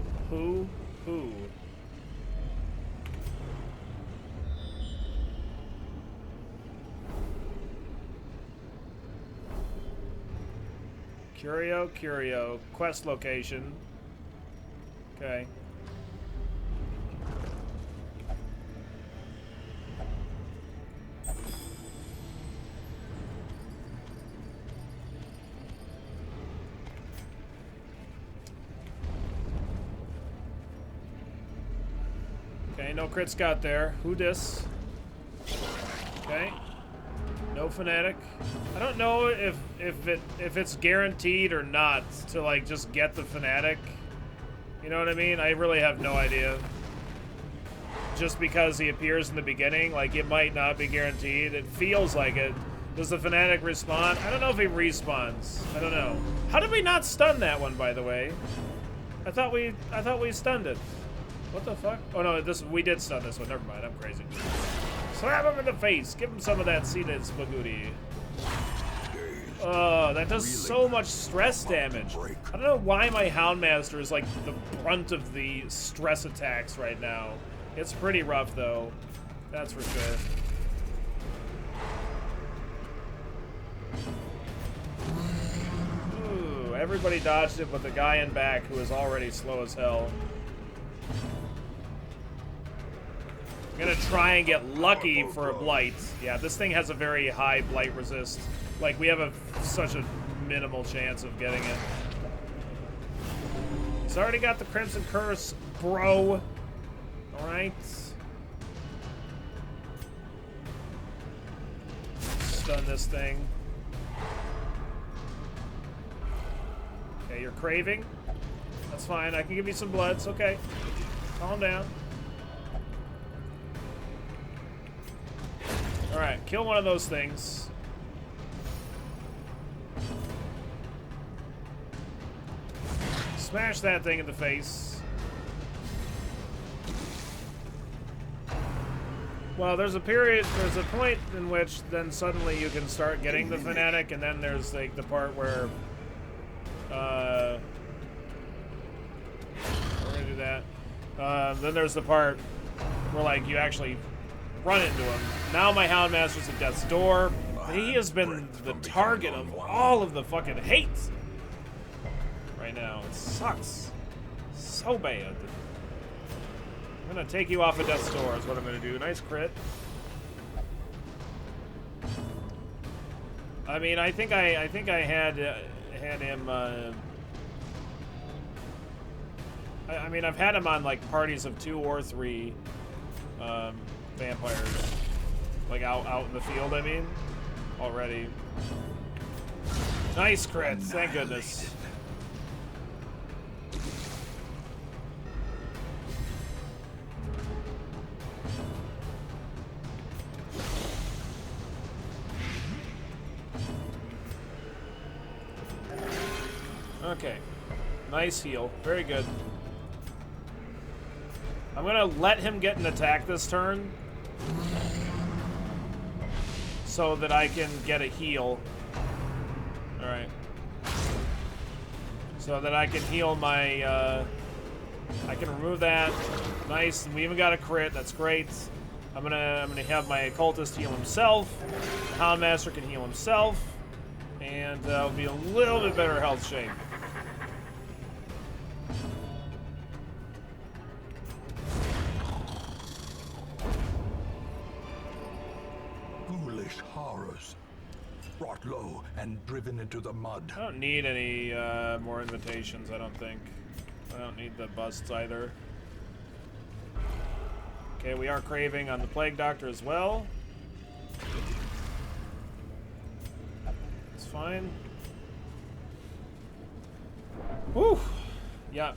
Curio, quest location. Okay. Okay, no crit scout there. Who dis? Okay. No fanatic. I don't know if it's guaranteed or not to like just get the fanatic. You know what I mean? I really have no idea. Just because he appears in the beginning, like it might not be guaranteed. It feels like it. Does the fanatic respawn? I don't know if he respawns. I don't know. How did we not stun that one, by the way? I thought we stunned it. What the fuck? Oh no, we did stun this one. Never mind. I'm crazy. Slap him in the face. Give him some of that seeded spaghetti. Oh, that does so much stress damage. I don't know why my Houndmaster is like the brunt of the stress attacks right now. It's pretty rough though. That's for sure. Ooh, everybody dodged it but the guy in back who is already slow as hell. I'm gonna try and get lucky for a blight. Yeah, this thing has a very high blight resist. Like, we have such a minimal chance of getting it. He's already got the Crimson Curse, bro. Alright. Stun this thing. Okay, you're craving. That's fine. I can give you some blood. It's okay. Calm down. Alright, kill one of those things. Smash that thing in the face. Well, there's a point in which then suddenly you can start getting the fanatic, and then there's like the part where we're gonna do that. Then there's the part where like you actually run into him. Now my Houndmaster's at death's door. He has been the target of all of the fucking hate right now. It sucks so bad. I'm gonna take you off of death's door is what I'm gonna do. Nice crit. I mean, I think I had him I mean, I've had him on like parties of 2 or 3 vampires, like out in the field. I mean, already. Nice crit, thank goodness. Okay. Nice heal. Very good. I'm gonna let him get an attack this turn so that I can get a heal. Alright. So that I can heal my, I can remove that. Nice, and we even got a crit, that's great. I'm gonna have my occultist heal himself. The Houndmaster can heal himself. And I'll be a little bit better health shape. Foolish horrors. Brought low and driven into the mud. I don't need any more invitations, I don't think. I don't need the busts either. Okay, we are craving on the Plague Doctor as well. It's fine. Whew! Yeah.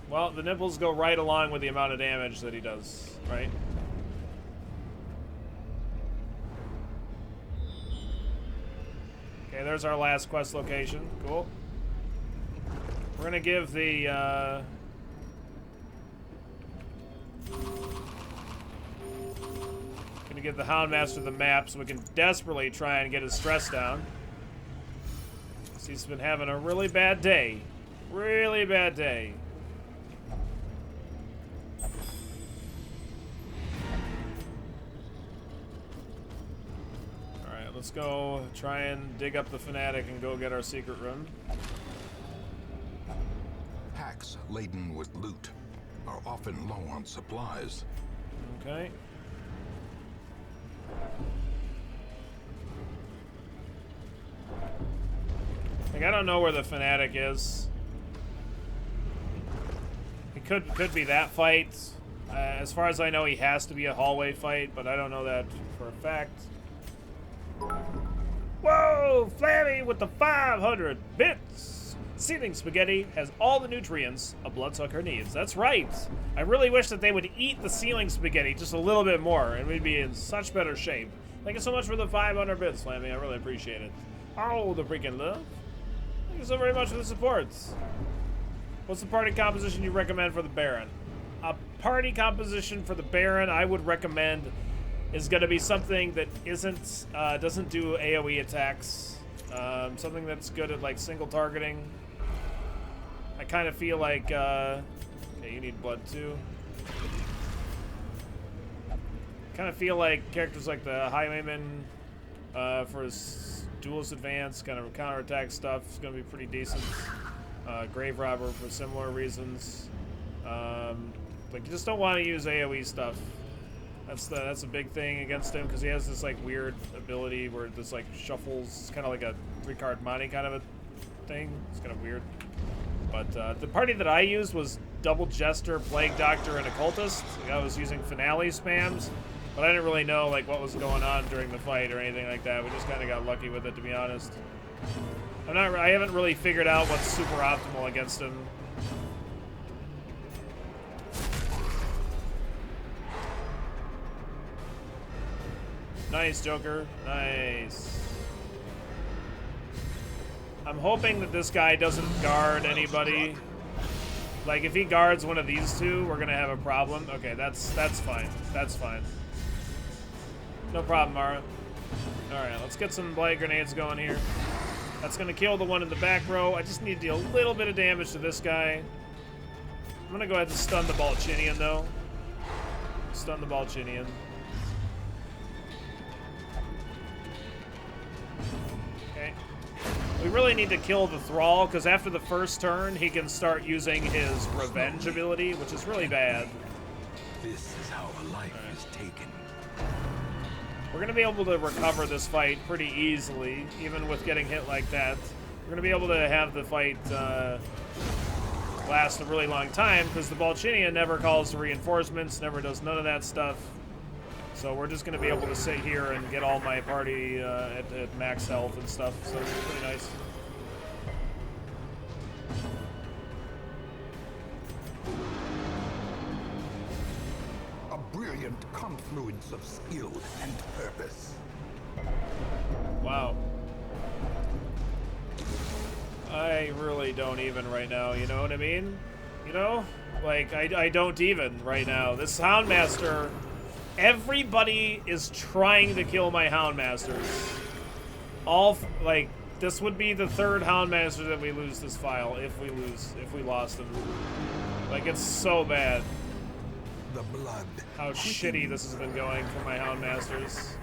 Well, the nipples go right along with the amount of damage that he does, right? Okay, there's our last quest location. Cool. We're gonna give the, gonna give the Houndmaster the map so we can desperately try and get his stress down. He's been having a really bad day. Really bad day. Alright, let's go try and dig up the fanatic and go get our secret room. Packs laden with loot are often low on supplies. Okay. Like, I don't know where the fanatic is. It could be that fight. As far as I know, he has to be a hallway fight, but I don't know that for a fact. Whoa! Flammy with the 500 bits! Seething spaghetti has all the nutrients a bloodsucker needs. That's right! I really wish that they would eat the ceiling spaghetti just a little bit more, and we'd be in such better shape. Thank you so much for the 500 bits, Flammy. I really appreciate it. Oh, the freaking love. Thank you so very much for the supports. What's the party composition you recommend for the Baron? A party composition for the Baron I would recommend is going to be something that isn't doesn't do AoE attacks. Something that's good at like single targeting. I kind of feel like okay, you need blood too. Kind of feel like characters like the Highwayman for his duelist advance, kind of counterattack stuff is going to be pretty decent. Grave Robber for similar reasons. Like, you just don't want to use AoE stuff. That's a big thing against him because he has this like weird ability where it just like shuffles. It's kind of like a 3-card money kind of a thing. It's kind of weird. But the party that I used was Double Jester, Plague Doctor, and Occultist. Like, I was using Finale spams, but I didn't really know like what was going on during the fight or anything like that. We just kind of got lucky with it, to be honest. I haven't really figured out what's super optimal against him. Nice, Joker. Nice. I'm hoping that this guy doesn't guard anybody. Like, if he guards one of these two, we're gonna have a problem. Okay, that's fine. That's fine. No problem, Mara. Alright, let's get some blight grenades going here. That's gonna kill the one in the back row. I just need to deal a little bit of damage to this guy. I'm gonna go ahead and stun the Balchinian, though. Stun the Balchinian. Okay. We really need to kill the Thrall, because after the first turn, he can start using his revenge ability, which is really bad. This is how a life is taken. We're going to be able to recover this fight pretty easily, even with getting hit like that. We're going to be able to have the fight, well, last a really long time because the Balchinian never calls to reinforcements, never does none of that stuff. So we're just going to be able to sit here and get all my party at max health and stuff, so it's pretty nice. A brilliant confluence of skill and purpose. Wow. I really don't even right now, you know what I mean? You know? Like, I don't even right now. This Houndmaster, everybody is trying to kill my Houndmasters. Like, this would be the third Houndmaster that we lose this file if we lost him. Like, it's so bad. The blood. How shitty this has been going for my Houndmasters.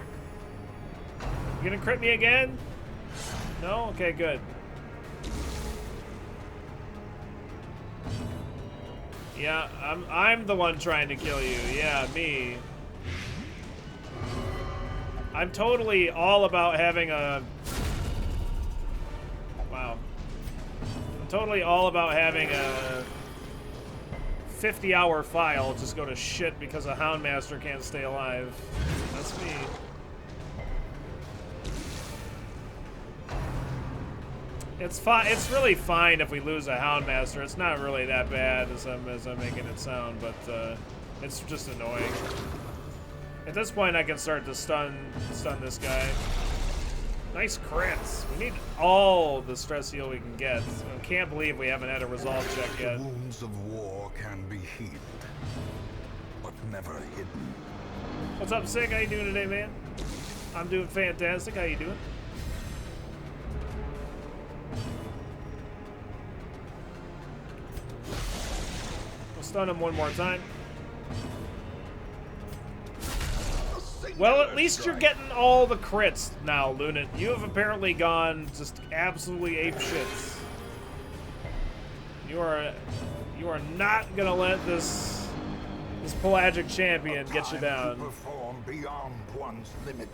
You gonna crit me again? No? Okay, good. Yeah, I'm the one trying to kill you. Yeah, me. I'm totally all about having a... Wow. I'm totally all about having a 50-hour file just go to shit because a Houndmaster can't stay alive. That's me. It's fine. It's really fine if we lose a Houndmaster. It's not really that bad as I'm making it sound, but it's just annoying. At this point, I can start to stun this guy. Nice crits. We need all the stress heal we can get. I can't believe we haven't had a resolve check yet. The wounds of war can be healed, but never hidden. What's up, Sig? How you doing today, man? I'm doing fantastic. How you doing? We'll stun him one more time. Well, at least you're getting all the crits now, Lunat. You have apparently gone just absolutely apeshits. You are not gonna let this pelagic champion get you down. Perform beyond one's limits.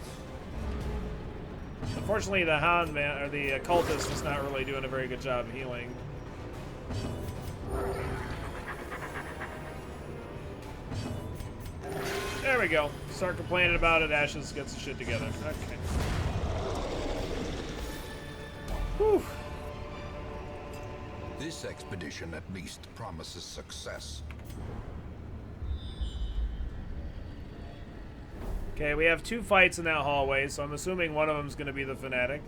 Unfortunately, the Houndman or the cultist is not really doing a very good job healing. There we go. Start complaining about it. Ashes gets the shit together. Okay. Whew. This expedition at least promises success. Okay, we have 2 fights in that hallway, so I'm assuming one of them is going to be the fanatic.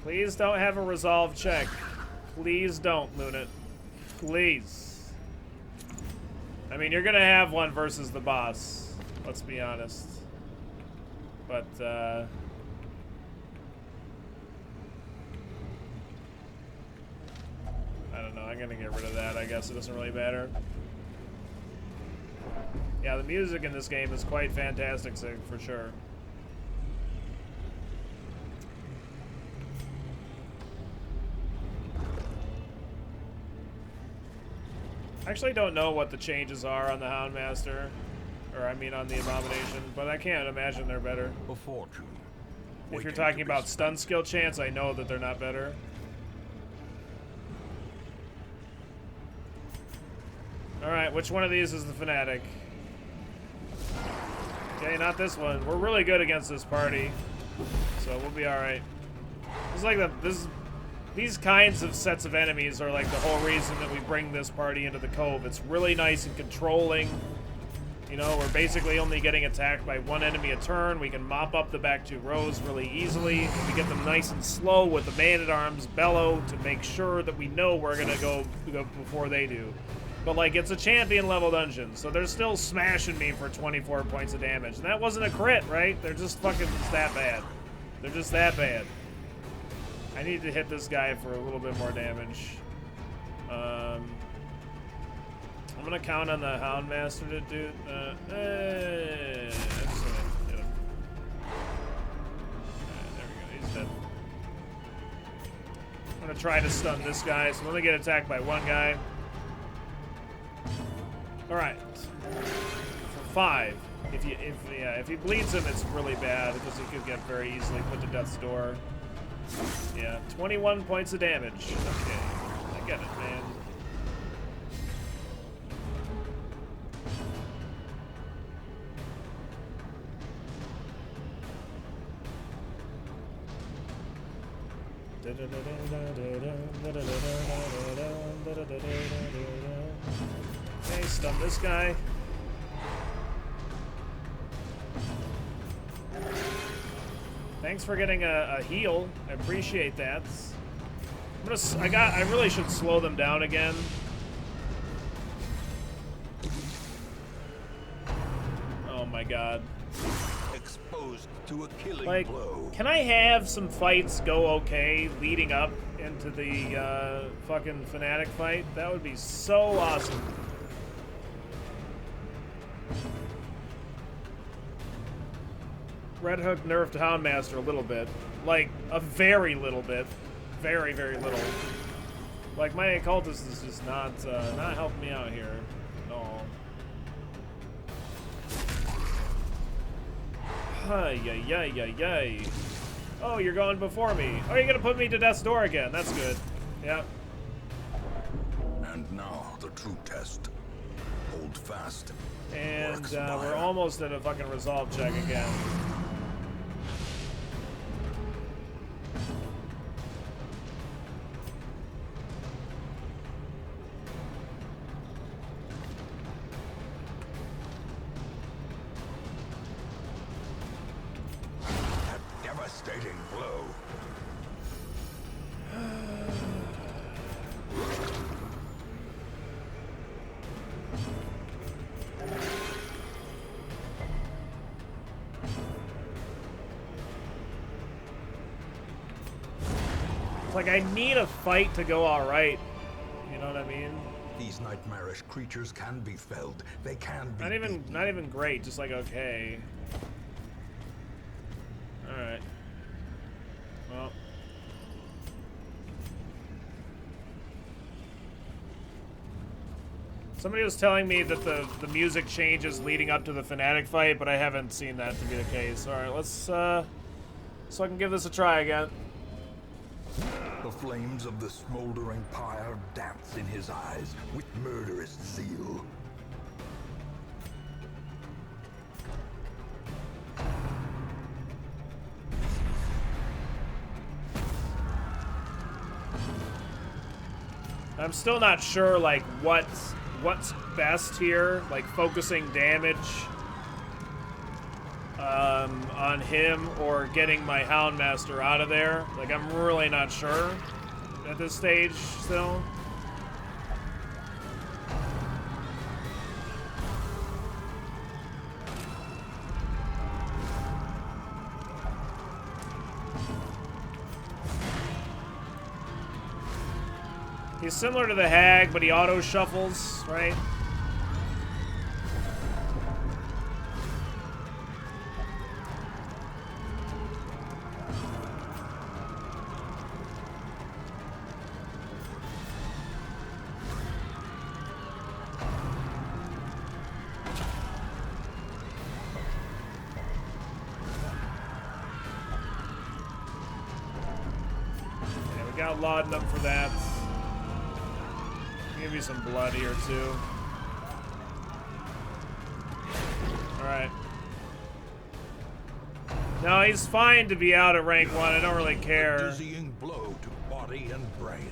Please don't have a resolve check. Please don't, Lunat. Please. I mean, you're gonna have one versus the boss. Let's be honest. But, I don't know. I'm gonna get rid of that. I guess it doesn't really matter. Yeah, the music in this game is quite fantastic, Sig, for sure. I actually don't know what the changes are on the Houndmaster, or I mean on the Abomination, but I can't imagine they're better. A fortune. If you're talking about stun skill chance, I know that they're not better. Alright, which one of these is the fanatic? Okay, not this one. We're really good against this party, so we'll be alright. It's like these kinds of sets of enemies are like the whole reason that we bring this party into the Cove. It's really nice and controlling. You know, we're basically only getting attacked by one enemy a turn. We can mop up the back 2 rows really easily. We get them nice and slow with the man-at-arms bellow to make sure that we know we're gonna go before they do. But like, it's a champion level dungeon, so they're still smashing me for 24 points of damage. And that wasn't a crit, right? They're just fucking that bad. They're just that bad. I need to hit this guy for a little bit more damage. I'm gonna count on the Houndmaster to do. I'm just gonna hit him. I'm gonna try to stun this guy, so I'm gonna get attacked by one guy. Alright. For 5. If he bleeds him, it's really bad because he could get very easily put to death's door. Yeah, 21 points of damage. Okay, I get it, man. Okay, stun this guy. Thanks for getting a heal. I appreciate that. I really should slow them down again. Oh my god. Exposed to a killing Like, blow. can I have some fights go okay leading up into the fucking fanatic fight? That would be so awesome. Red Hook nerfed Houndmaster a little bit. Like, a very little bit. Very, very little. Like, my occultist is just not helping me out here at all. Ay. Oh, you're going before me. Oh, you're gonna put me to death's door again. That's good. Yep. And now the true test. Hold fast. And we're almost at a fucking resolve check again. Devastating blow. It's like I need a fight to go all right. You know what I mean? These nightmarish creatures can be felled. They can be Not even great. Just like okay. All right. Well. Somebody was telling me that the music changes leading up to the fanatic fight, but I haven't seen that to be the case. All right, let's so I can give this a try again. The flames of the smoldering pyre dance in his eyes with murderous zeal. I'm still not sure, like, what's best here, like focusing damage on him or getting my Houndmaster out of there. Like, I'm really not sure at this stage still. He's similar to the Hag, but he auto shuffles, right? Yeah, we got laudanum for that. Give me some blood here too. Alright. No, he's fine to be out at rank 1. I don't really care. A dizzying blow to body and brain.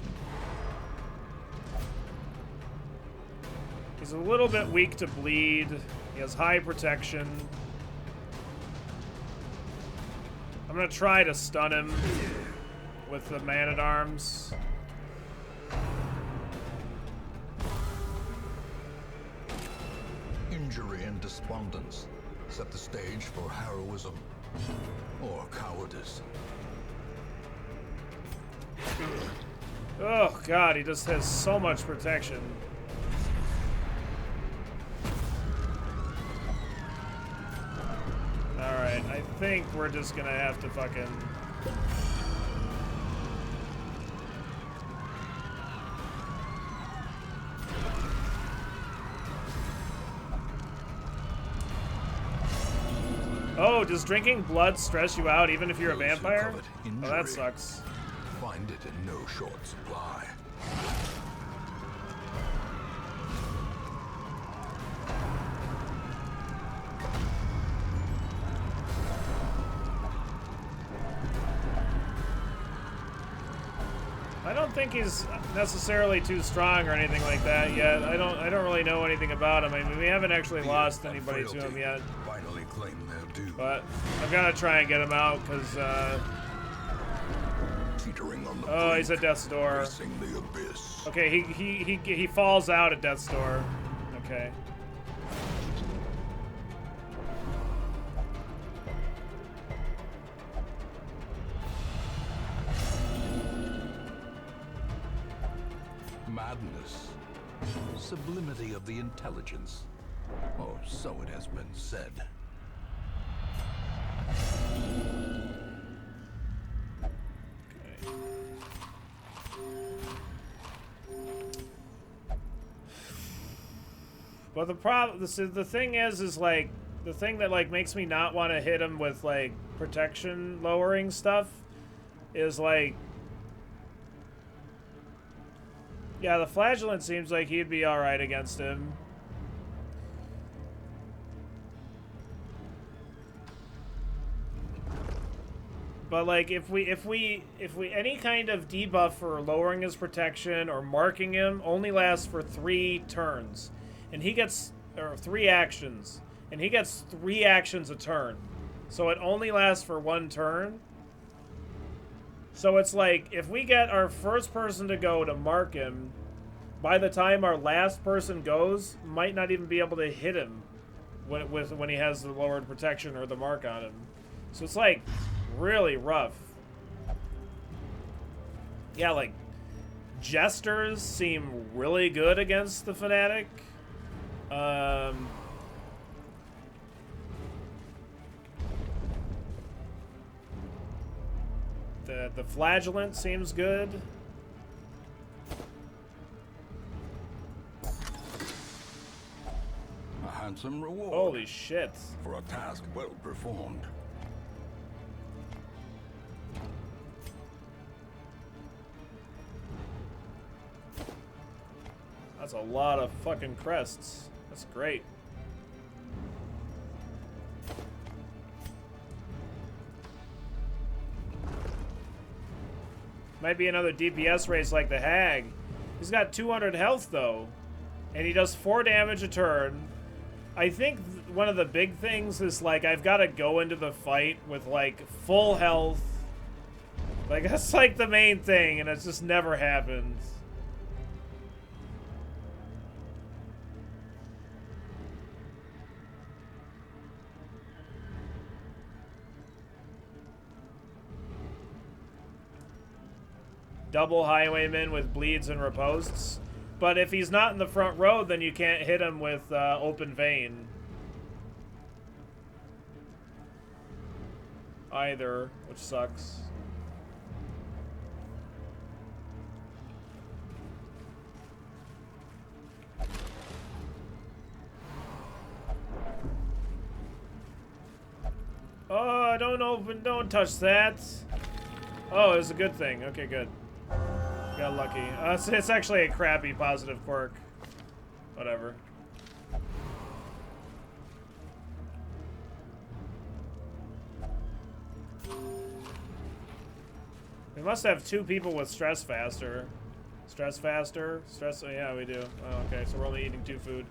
He's a little bit weak to bleed. He has high protection. I'm gonna try to stun him with the man-at-arms. Injury and despondence set the stage for heroism or cowardice. Oh god, he just has so much protection. Alright, I think we're just gonna have to fucking... Oh, does drinking blood stress you out even if you're a Those who vampire? covet Oh, that injury sucks. Find it in no short supply. I don't think he's necessarily too strong or anything like that yet. I don't really know anything about him. I mean, we haven't actually lost anybody to him yet. Finally claim their due. But I'm gonna try and get him out because Teetering on the oh, he's brink, at death's door. racing the abyss. Okay, he falls out at death's door. Okay. Madness. Sublimity of the intelligence. Oh, so it has been said. Okay. But the thing is like, the thing that like makes me not want to hit him with like protection lowering stuff is like, yeah, the flagellant seems like he'd be all right against him. But like if we any kind of debuff for lowering his protection or marking him only lasts for 3 turns, and he gets or 3 actions, and he gets 3 actions a turn, so it only lasts for 1 turn. So it's like if we get our first person to go to mark him, by the time our last person goes, might not even be able to hit him when he has the lowered protection or the mark on him. So it's like really rough. Yeah, like jesters seem really good against the fanatic. The flagellant seems good. A handsome reward. Holy shit. For a task well performed. That's a lot of fucking crests. That's great. Might be another DPS race like the Hag. He's got 200 health though, and he does 4 damage a turn. I think one of the big things is like I've got to go into the fight with like full health. Like that's like the main thing, and it just never happens. Double highwayman with bleeds and riposts. But if he's not in the front row, then you can't hit him with open vein. Either, which sucks. Oh, don't touch that. Oh, it's a good thing. Okay, good. Got lucky. It's actually a crappy positive quirk. Whatever. We must have 2 people with stress faster. Stress faster? Stress, oh, yeah, we do. Oh, okay, so we're only eating 2 food.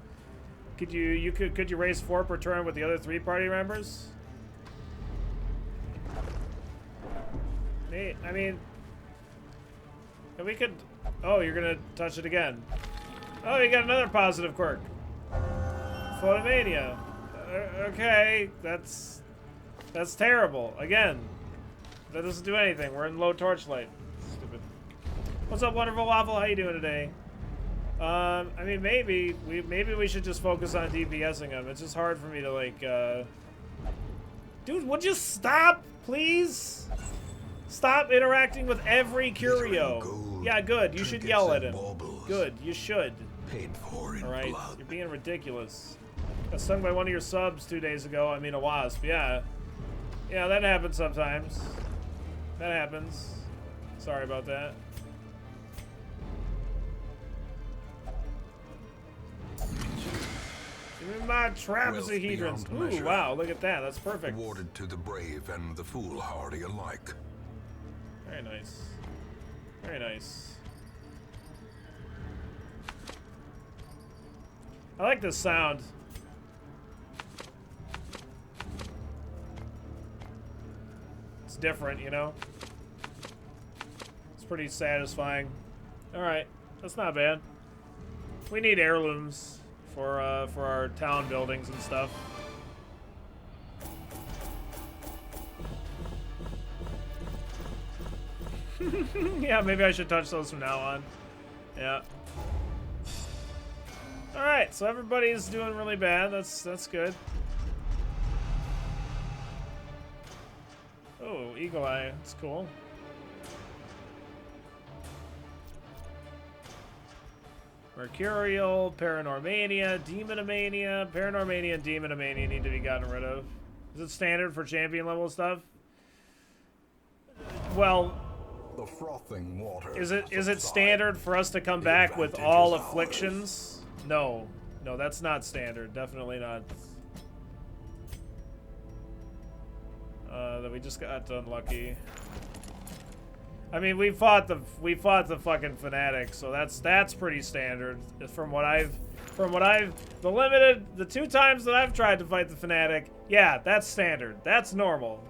Could you raise 4 per turn with the other 3 party members? I mean, we could. Oh, you're gonna touch it again. Oh, you got another positive quirk. Photomania. Okay, that's terrible. Again, that doesn't do anything. We're in low torchlight. Stupid. What's up, wonderful waffle? How you doing today? I mean, maybe we should just focus on DPSing him. It's just hard for me to like. Dude, would you stop, please? Stop interacting with every curio. Yeah, good. You should yell at him. Good. You should. Paid for in all right. blood. You're being ridiculous. Got stung by one of your subs 2 days ago. I mean, a wasp. Yeah. Yeah, that happens sometimes. That happens. Sorry about that. Give me my trapezohedrons. Ooh, wow, look at that. That's perfect. Awarded to the brave and the foolhardy alike. Very nice. Very nice. I like this sound. It's different, you know? It's pretty satisfying. Alright, that's not bad. We need heirlooms for our town buildings and stuff. Yeah, maybe I should touch those from now on. Yeah. Alright, so everybody's doing really bad. That's good. Oh, Eagle Eye. That's cool. Mercurial, Paranormania, Demonomania. Paranormania and Demonomania need to be gotten rid of. Is it standard for champion level stuff? Well, The frothing water. is it standard for us to come back with all afflictions? No. No, that's not standard. Definitely not. That we just got unlucky. I mean, we fought the fucking fanatic, so that's pretty standard. From what I've the 2 times that I've tried to fight the fanatic, yeah, that's standard. That's normal.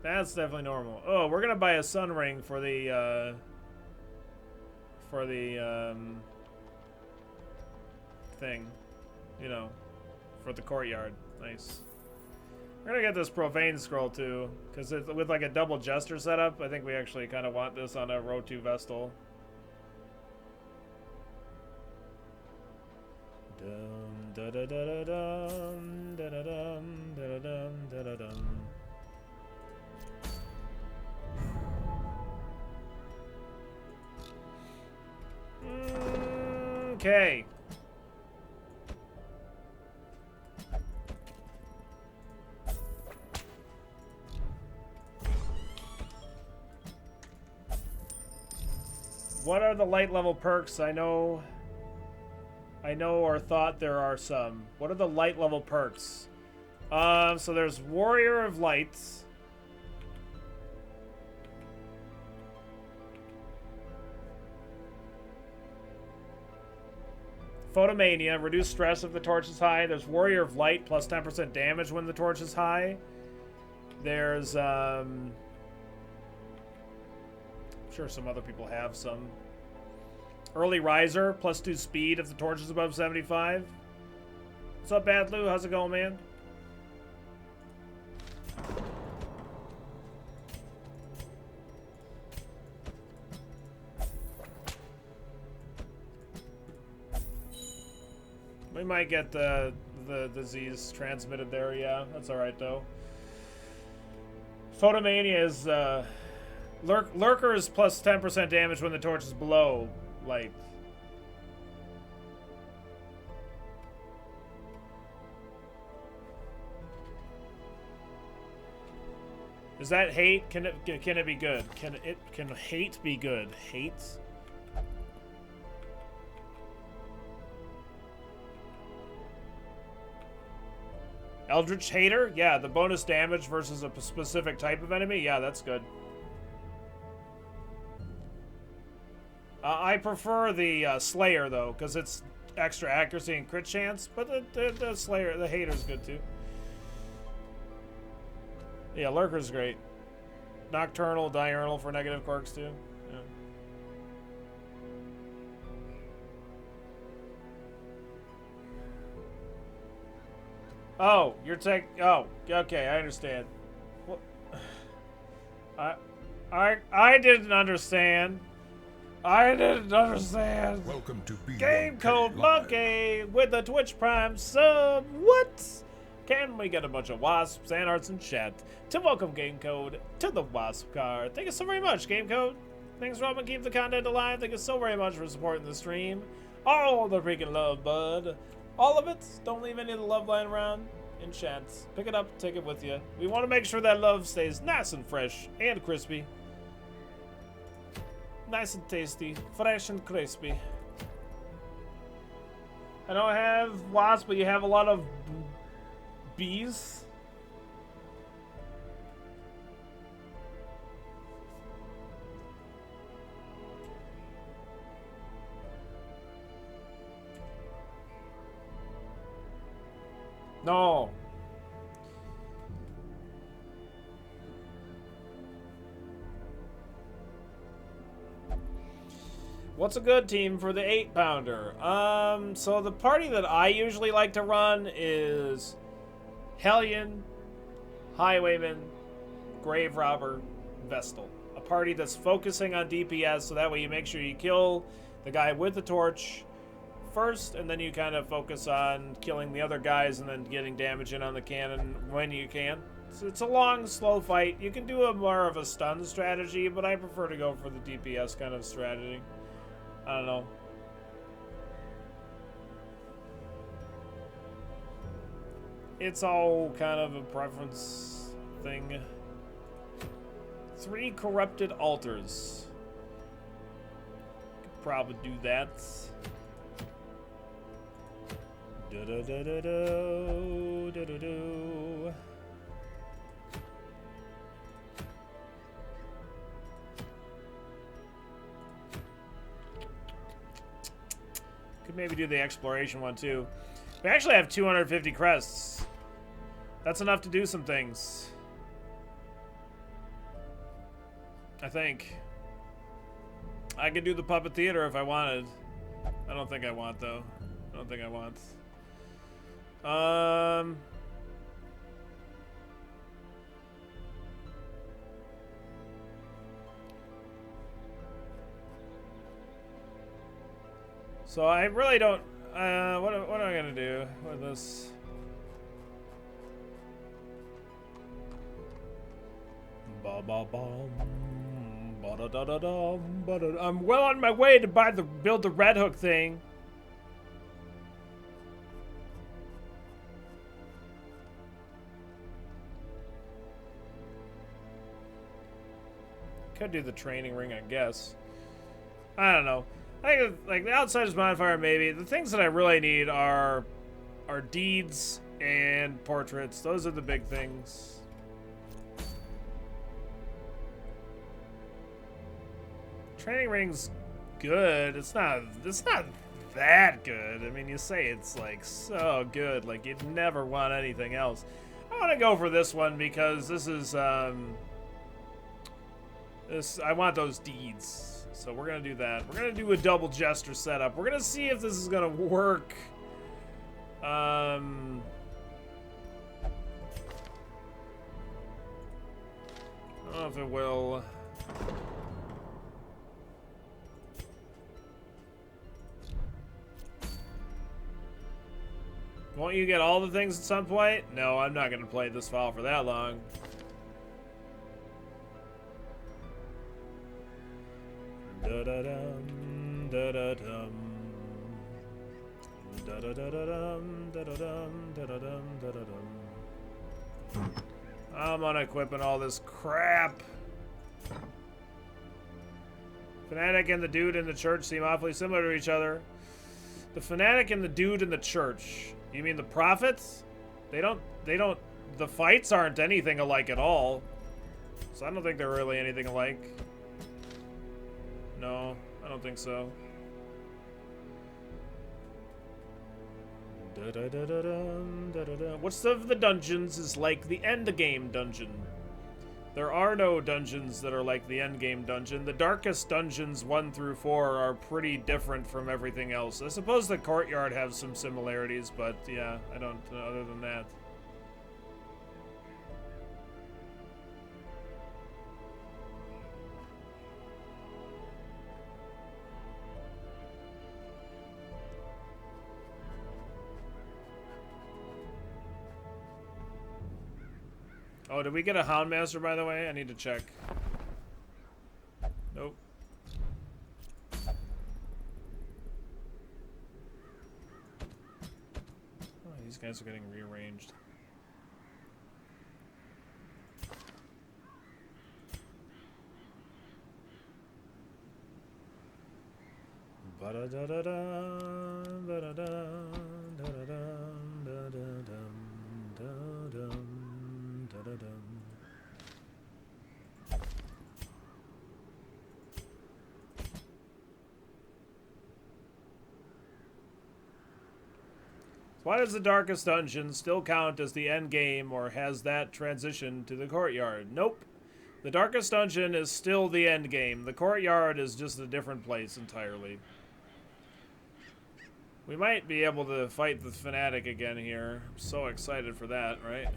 That's definitely normal. Oh, we're gonna buy a sun ring for the thing, you know, for the courtyard. Nice. We're gonna get this profane scroll too, because with like a double jester setup, I think we actually kind of want this on a row 2 vestal. Dum da da da da dum da da dum da da dum da da dum. Okay. What are the light level perks? I know or thought there are some. What are the light level perks? So there's Warrior of Lights. Photomania, reduce stress if the torch is high. There's Warrior of Light, plus 10% damage when the torch is high. There's, I'm sure some other people have some. Early Riser, plus 2 speed if the torch is above 75. What's up, Bad Lou? How's it going, man? We might get the disease transmitted there, yeah. That's alright, though. Photomania is, Lurker is plus 10% damage when the torch is below light. Is that hate? Can it be good? Can hate be good? Hate? Eldritch Hater? Yeah, the bonus damage versus a specific type of enemy? Yeah, that's good. I prefer the Slayer, though, because it's extra accuracy and crit chance, but the Slayer, the Hater's good, too. Yeah, Lurker's great. Nocturnal, Diurnal for negative quirks, too. Yeah. Oh, you're oh, okay, I understand. Well, I didn't understand. I didn't understand. Welcome to Game Code Monkey with the Twitch Prime sub. What? Can we get a bunch of wasps and arts in chat to welcome Game Code to the wasp card? Thank you so very much, Game Code. Thanks for helping keep the content alive. Thank you so very much for supporting the stream. All the freaking love, bud. All of it. Don't leave any of the love lying around. Enchant. Pick it up, take it with you. We want to make sure that love stays nice and fresh and crispy. Nice and tasty. Fresh and crispy. I don't have wasps, but you have a lot of bees. No. What's a good team for the 8-pounder? So the party that I usually like to run is Hellion, Highwayman, Grave Robber, Vestal. A party that's focusing on DPS, so that way you make sure you kill the guy with the torch first, and then you kind of focus on killing the other guys and then getting damage in on the cannon when you can. So it's a long, slow fight. You can do a more of a stun strategy, but I prefer to go for the DPS kind of strategy. I don't know. It's all kind of a preference thing. 3 corrupted altars. Could probably do that. Do-do-do-do-do, do-do-do. Could maybe do the exploration one too. We actually have 250 crests. That's enough to do some things. I think. I could do the puppet theater if I wanted. I don't think I want though. I don't think I want. So I really don't. What am I gonna do with this? Ba ba bum, ba da da da dum, ba da. I'm well on my way to build the Red Hook thing. Could do the training ring, I guess. I don't know. I think like the Outsider's modifier, maybe. The things that I really need are deeds and portraits. Those are the big things. Training ring's good. It's not that good. I mean, you say it's like so good, like you'd never want anything else. I want to go for this one because this is I want those deeds. So we're gonna do that. We're gonna do a double jester setup. We're gonna see if this is gonna work. I don't know if it will. Won't you get all the things at some point? No, I'm not gonna play this file for that long. Da-da-dum, da-da-dum. Da-da-da-da-dum, da-da-dum, da-da-dum, da-da-dum. I'm unequipping all this crap. Fanatic and the dude in the church seem awfully similar to each other. The fanatic and the dude in the church. You mean the prophets? They don't, the fights aren't anything alike at all. So I don't think they're really anything alike. No, I don't think so. What's of the dungeons is like the end game dungeon. There are no dungeons that are like the end game dungeon. The darkest dungeons 1 through 4 are pretty different from everything else. I suppose the courtyard has some similarities, but yeah, I don't other than that. Oh, did we get a Houndmaster, by the way? I need to check. Nope. guys are getting rearranged. Why does the darkest dungeon still count as the end game, or has that transitioned to the courtyard? Nope. The darkest dungeon is still the end game. The courtyard is just a different place entirely. We might be able to fight the fanatic again here. I'm so excited for that, right?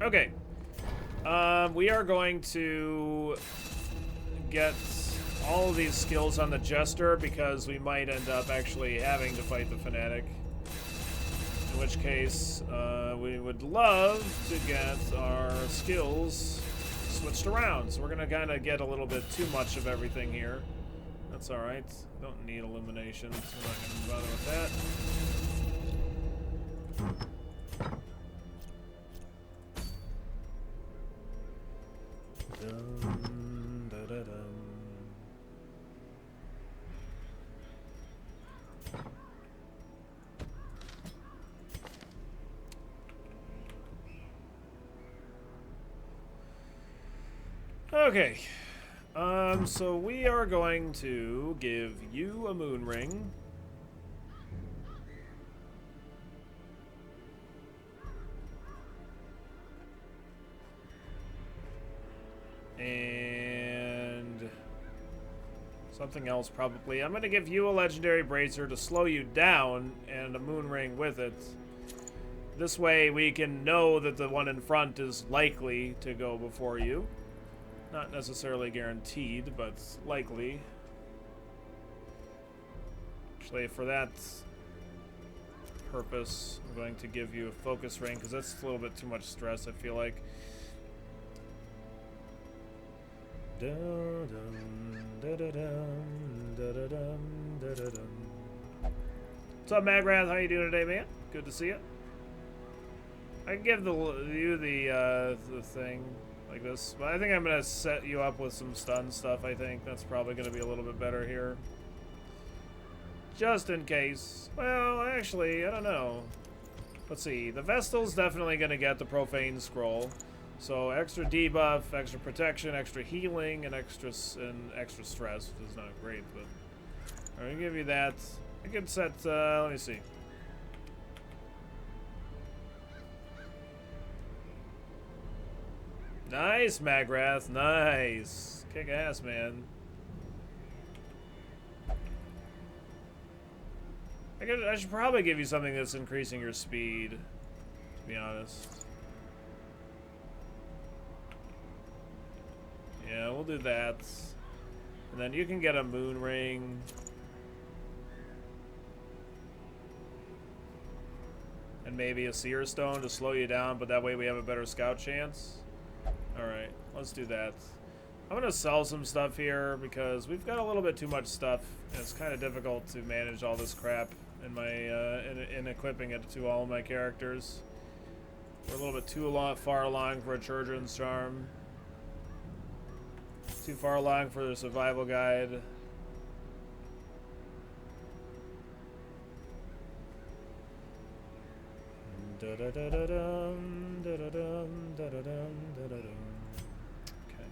Okay. We are going to get all of these skills on the Jester because we might end up actually having to fight the Fanatic. In which case, we would love to get our skills switched around. So we're going to kind of get a little bit too much of everything here. That's alright. Don't need illumination, so we're not going to bother with that. Dum, da, da, dum. Okay, so we are going to give you a moon ring. And something else probably. I'm going to give you a legendary bracer to slow you down and a moon ring with it. This way we can know that the one in front is likely to go before you. Not necessarily guaranteed, but likely. Actually, for that purpose, I'm going to give you a focus ring because that's a little bit too much stress, I feel like. What's up, Magrath? How you doing today, man? Good to see you. I can give you the thing like this, but I think I'm gonna set you up with some stun stuff. I think that's probably gonna be a little bit better here, just in case. Well, actually, I don't know. Let's see. The Vestal's definitely gonna get the Profane Scroll. So extra debuff, extra protection, extra healing, and extra stress, which is not great, but I'm gonna give you that. I can set. Let me see. Nice, Magrath. Nice. Kick ass, man. I should probably give you something that's increasing your speed, to be honest. Yeah, we'll do that. And then you can get a moon ring. And maybe a seer stone to slow you down, but that way we have a better scout chance. Alright, let's do that. I'm going to sell some stuff here because we've got a little bit too much stuff. And it's kind of difficult to manage all this crap in my in equipping it to all of my characters. We're a little bit too far along for a Children's Charm. Too far along for the survival guide. Da-da-da-da-dum, da-da-dum, da-da-dum, da-da-dum. Okay.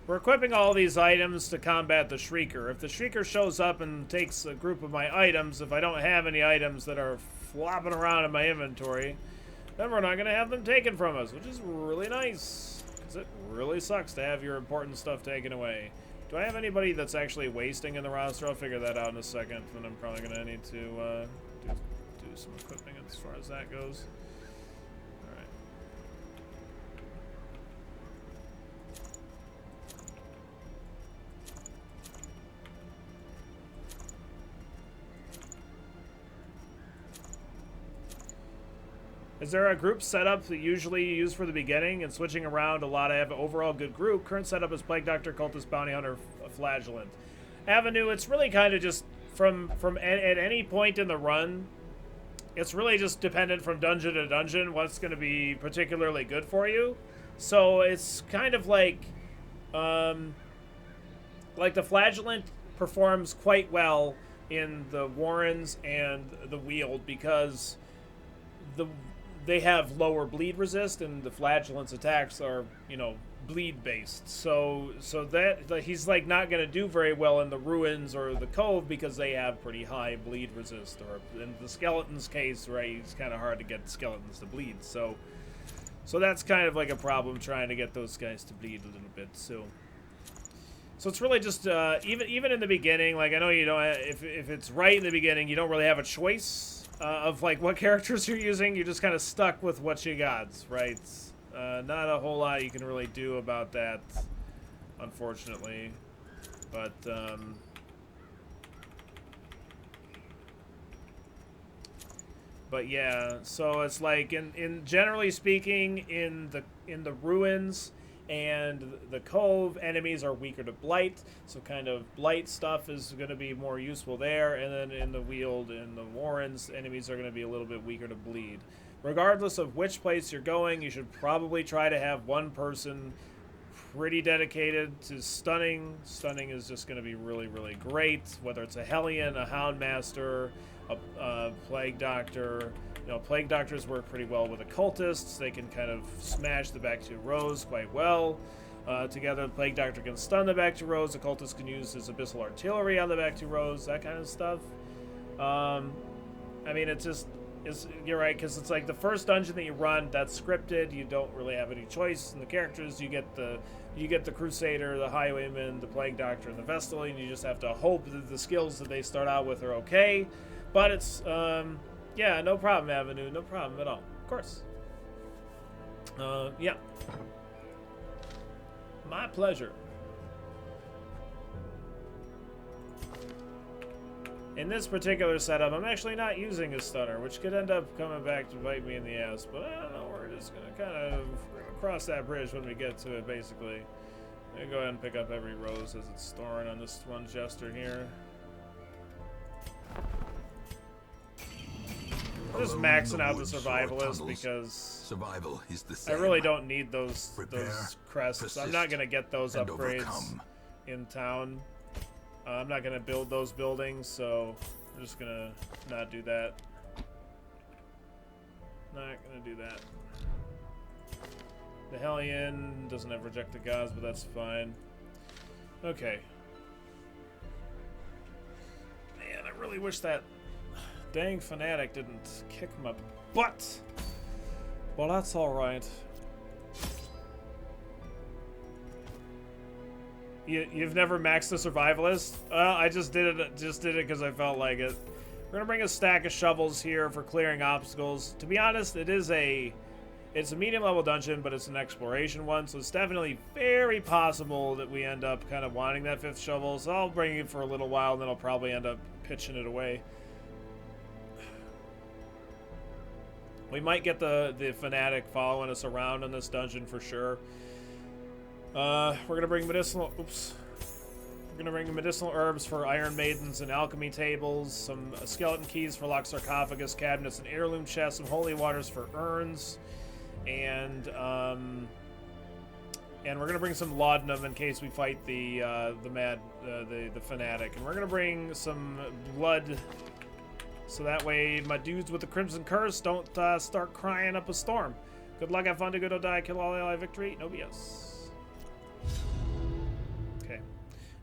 we're equipping all these items to combat the Shrieker. If the Shrieker shows up and takes a group of my items, if I don't have any items that are flopping around in my inventory, then we're not going to have them taken from us, which is really nice. Because it really sucks to have your important stuff taken away. Do I have anybody that's actually wasting in the roster? I'll figure that out in a second. Then I'm probably going to need to do some equipping as far as that goes. Alright. Is there a group setup that usually you use for the beginning and switching around a lot? I have an overall good group. Current setup is Plague Doctor, Cultist, Bounty Hunter, Flagellant. Avenue, it's really kind of just from at any point in the run, it's really just dependent from dungeon to dungeon what's going to be particularly good for you. So it's kind of like the Flagellant performs quite well in the Warrens and the Weald because they have lower bleed resist, and the Flagellant's attacks are, you know, bleed based. So that he's like not going to do very well in the Ruins or the Cove because they have pretty high bleed resist. Or in the Skeleton's case, right, it's kind of hard to get skeletons to bleed. So that's kind of like a problem trying to get those guys to bleed a little bit. So it's really just even in the beginning, like I know you don't if it's right in the beginning, you don't really have a choice. Of like what characters you're using, you're just kind of stuck with what you got, right? Not a whole lot you can really do about that, unfortunately. But yeah, so it's like in generally speaking, in the Ruins and the Cove, enemies are weaker to blight, so kind of blight stuff is going to be more useful there, and then in the Weald and the Warrens, enemies are going to be a little bit weaker to bleed. Regardless of which place you're going, you should probably try to have one person pretty dedicated to stunning. Stunning is just going to be really, really great, whether it's a Hellion, a Houndmaster, a Plague Doctor. You know, Plague Doctors work pretty well with occultists. They can kind of smash the back two rows quite well. Together, the Plague Doctor can stun the back two rows. Occultist can use his Abyssal Artillery on the back two rows, that kind of stuff. I mean, you're right, because it's like the first dungeon that you run, that's scripted. You don't really have any choice in the characters. You get the Crusader, the Highwayman, the Plague Doctor, and the Vestal, and you just have to hope that the skills that they start out with are okay. But it's yeah, no problem, Avenue. No problem at all. Of course. Yeah. My pleasure. In this particular setup, I'm actually not using a stunner, which could end up coming back to bite me in the ass, but I don't know, we're just going to kind of cross that bridge when we get to it, basically. I'm going to go ahead and pick up every rose as it's storing on this one Jester here. I'm just maxing out the survivalist because survival is the same. I really don't need those crests. Persist, I'm not going to get those upgrades overcome. In town. I'm not going to build those buildings, so I'm just going to not do that. Not going to do that. The Hellion doesn't have Reject the Gods, but that's fine. Okay. Man, I really wish that dang fanatic didn't kick my butt. Well, that's alright. You've never maxed the survivalist? I just did it because I felt like it. We're gonna bring a stack of shovels here for clearing obstacles. To be honest, it's a medium level dungeon, but it's an exploration one, so it's definitely very possible that we end up kind of wanting that 5th shovel. So I'll bring it for a little while, and then I'll probably end up pitching it away. We might get the fanatic following us around in this dungeon for sure. We're gonna bring medicinal. Oops. We're gonna bring medicinal herbs for Iron Maidens and alchemy tables, some skeleton keys for locked sarcophagus cabinets and heirloom chests, some holy waters for urns, and we're gonna bring some laudanum in case we fight the fanatic, and we're gonna bring some blood. So that way my dudes with the Crimson Curse don't start crying up a storm. Good luck, have fun, do good, don't die, kill all ally, victory, no BS.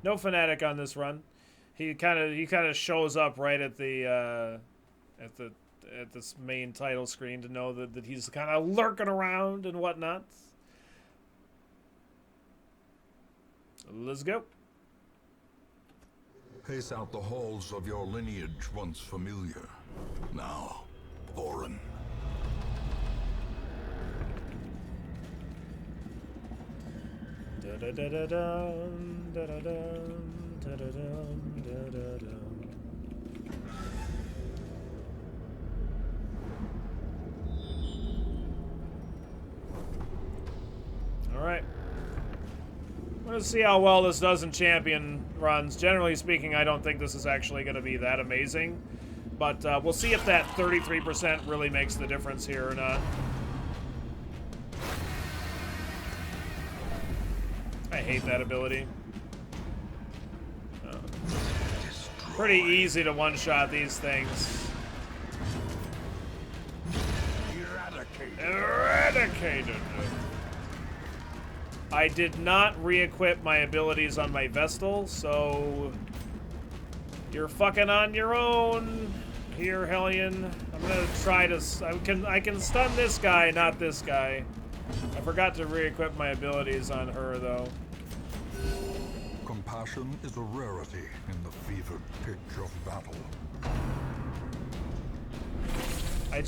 No fanatic on this run. He kind of shows up right at this main title screen to know that he's kind of lurking around and whatnot. Let's go. Pace out the halls of your lineage once familiar, now foreign. Da-da-da-da-dum, da-da-dum, da-da-dum, da-da-dum. All right. Let's see how well this does in champion runs. Generally speaking, I don't think this is actually going to be that amazing. But we'll see if that 33% really makes the difference here or not. I hate that ability. Pretty easy to one-shot these things. Eradicated. I did not re-equip my abilities on my Vestal, so you're fucking on your own here, Hellion. I'm gonna try to. I can stun this guy, not this guy. I forgot to re-equip my abilities on her, though. Compassion is a rarity in the fevered pitch of battle. I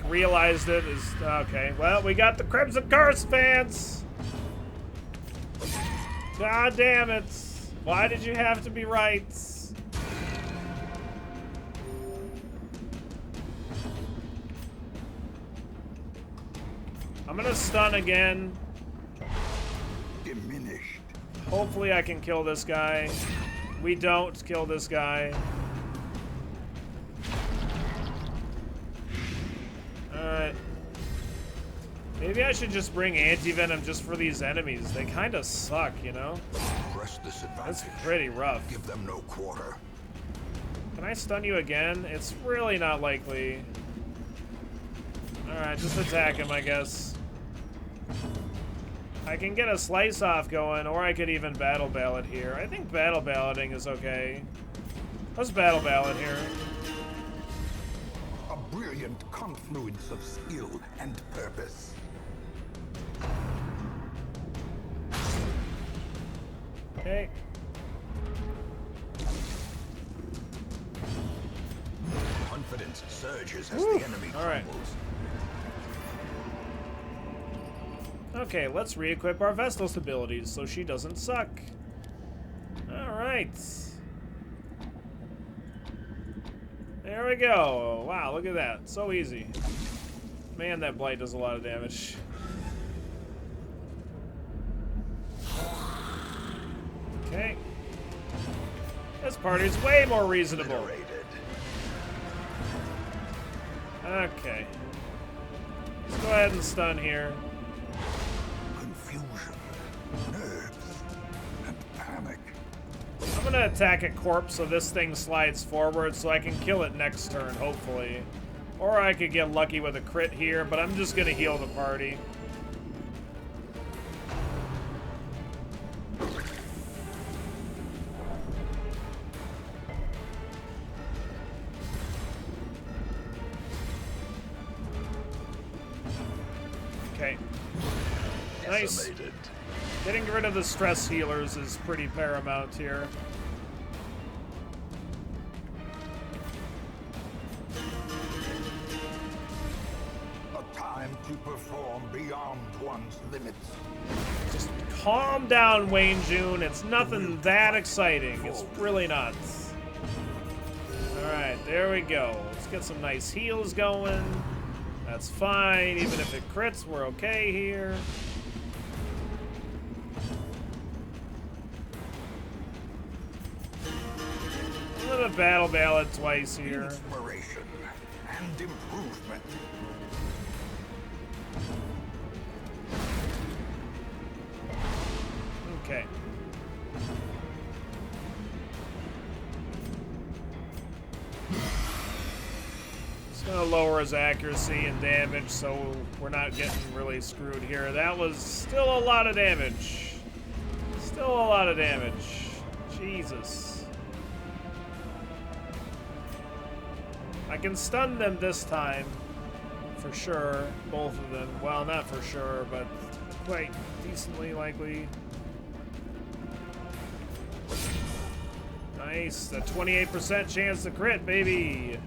realized it is okay. Well, we got the Crimson Curse fans. God damn it! Why did you have to be right? I'm gonna stun again. Diminished. Hopefully I can kill this guy. We don't kill this guy. Alright. Maybe I should just bring anti-venom just for these enemies. They kind of suck, you know? Press this advantage. That's pretty rough. Give them no quarter. Can I stun you again? It's really not likely. Alright, just attack him, I guess. I can get a slice off going, or I could even battle ballad here. I think battle ballading is okay. Let's battle ballad here. A brilliant confluence of skill and purpose. Okay. Confidence surges as the enemy crumbles. Okay, let's re-equip our Vestal's abilities so she doesn't suck. Alright. There we go. Wow, look at that. So easy. Man, that blight does a lot of damage. Okay. This party's way more reasonable. Okay. Let's go ahead and stun here. Confusion, nerves, and panic. I'm gonna attack a corpse so this thing slides forward so I can kill it next turn, hopefully. Or I could get lucky with a crit here, but I'm just gonna heal the party. Okay. Nice. Decimated. Getting rid of the stress healers is pretty paramount here. A time to perform beyond one's limits. Just calm down, Wayne June. It's nothing that exciting. It's really not. Alright, there we go. Let's get some nice heals going. That's fine. Even if it crits, we're okay here. I'm gonna battle ballad twice here. Inspiration and improvement. Okay. Just gonna lower his accuracy and damage so we're not getting really screwed here. That was still a lot of damage. Still a lot of damage. Jesus. I can stun them this time. For sure. Both of them. Well, not for sure, but quite decently likely. Nice. A 28% chance to crit, baby.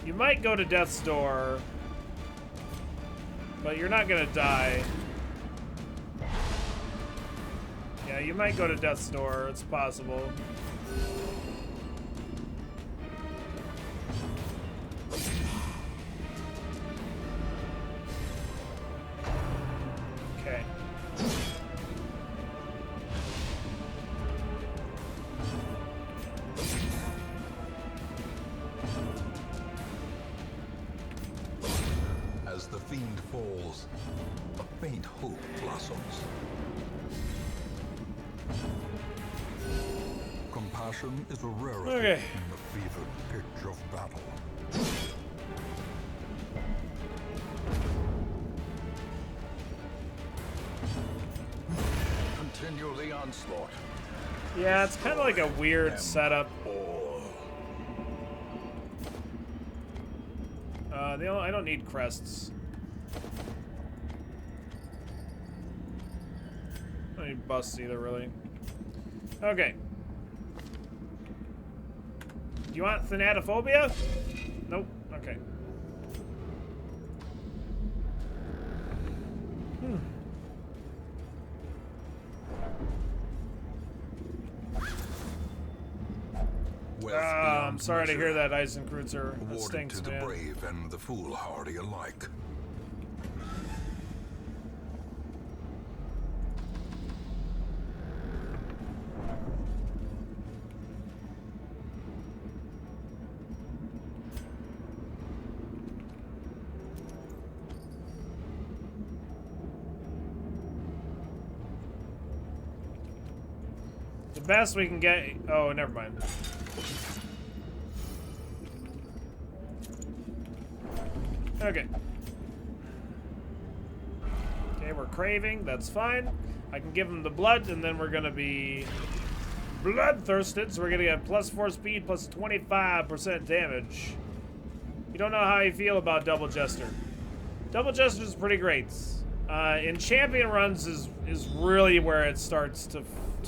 You might go to death's door, but you're not gonna die. Yeah, you might go to death's door. It's possible. Okay. As the fiend falls, a faint hope blossoms. Compassion is a rarity Okay. in the fevered pitch of battle. Continue the onslaught. Yeah, it's kind of like a weird setup. I don't need crests. I don't need busts either, really. Okay. Do you want thanatophobia? Nope. Okay. I'm sorry to hear that, Eisenkreutzer. That Awarded stinks, to the man. brave and the foolhardy alike. The best we can get. Oh, never mind. Okay. Okay, we're craving. That's fine. I can give him the blood, and then we're gonna be bloodthirsted. So we're gonna get +4 speed, plus 25% damage. You don't know how you feel about Double Jester. Double Jester is pretty great. In champion runs is really where it starts to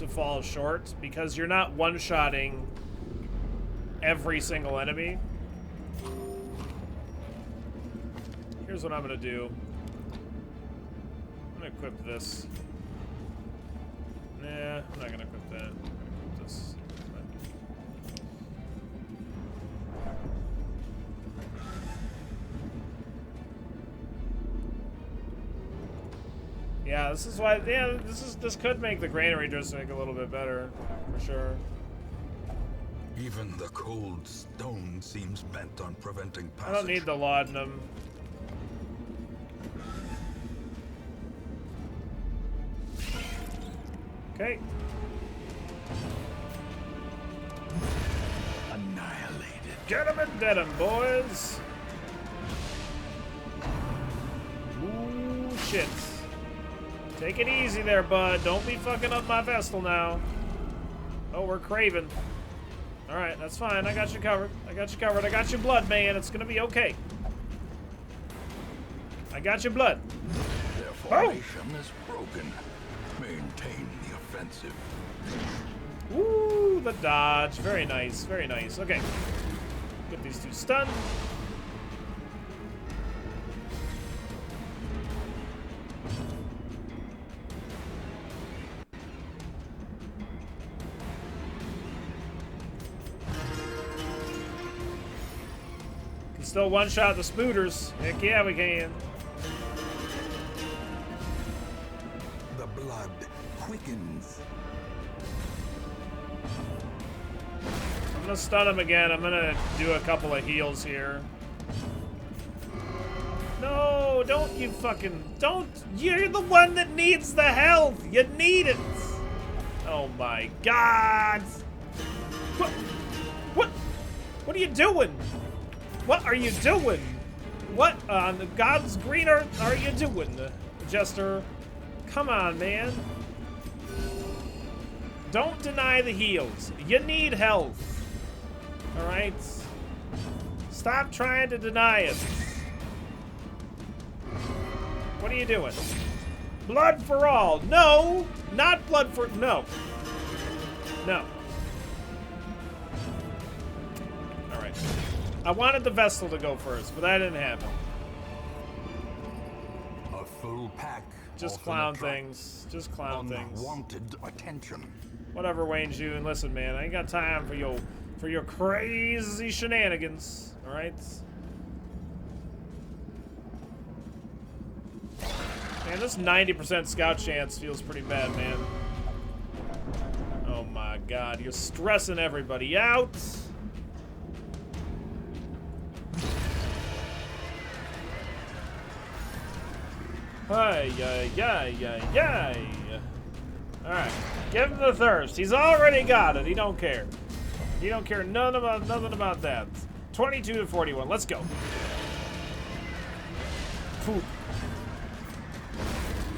fall short, because you're not one-shotting every single enemy. Here's what I'm gonna do. I'm gonna equip this. Nah, I'm not gonna equip that. I'm gonna equip this. Yeah, this is why. Yeah, this could make the granary district a little bit better, for sure. Even the cold stone seems bent on preventing passage. I don't need the laudanum. Okay. Annihilated. Get him and dead him, boys. Ooh, shit. Take it easy there, bud. Don't be fucking up my Vestal now. Oh, we're craving. Alright, that's fine. I got you covered. I got you covered. I got your blood, man. It's gonna be okay. I got your blood. Their formation is broken. Maintain the offensive. Ooh, the dodge. Very nice. Very nice. Okay. Get these two stunned. Can still one-shot the spooters. Heck yeah, we can. The blood quickens. I'm gonna stun him again. I'm gonna do a couple of heals here. No, don't you fucking... Don't... You're the one that needs the health. You need it. Oh my god. What? What? What are you doing? What are you doing? What on the God's green earth are you doing, Jester? Come on, man. Don't deny the heals. You need health. Alright? Stop trying to deny it. What are you doing? Blood for all. No! Not blood for... No. No. Alright. I wanted the Vestal to go first, but that didn't happen. A full pack. Just often clown attracts things. Just clown things. unwanted attention. Whatever, Wayne June. Listen, man, I ain't got time for your crazy shenanigans. All right. Man, this 90% scout chance feels pretty bad, man. Oh my God, you're stressing everybody out. Ay, ay, ay, ay, ay. Alright, give him the thirst. He's already got it. He don't care. He don't care nothing about that. 22 to 41. Let's go. Poof.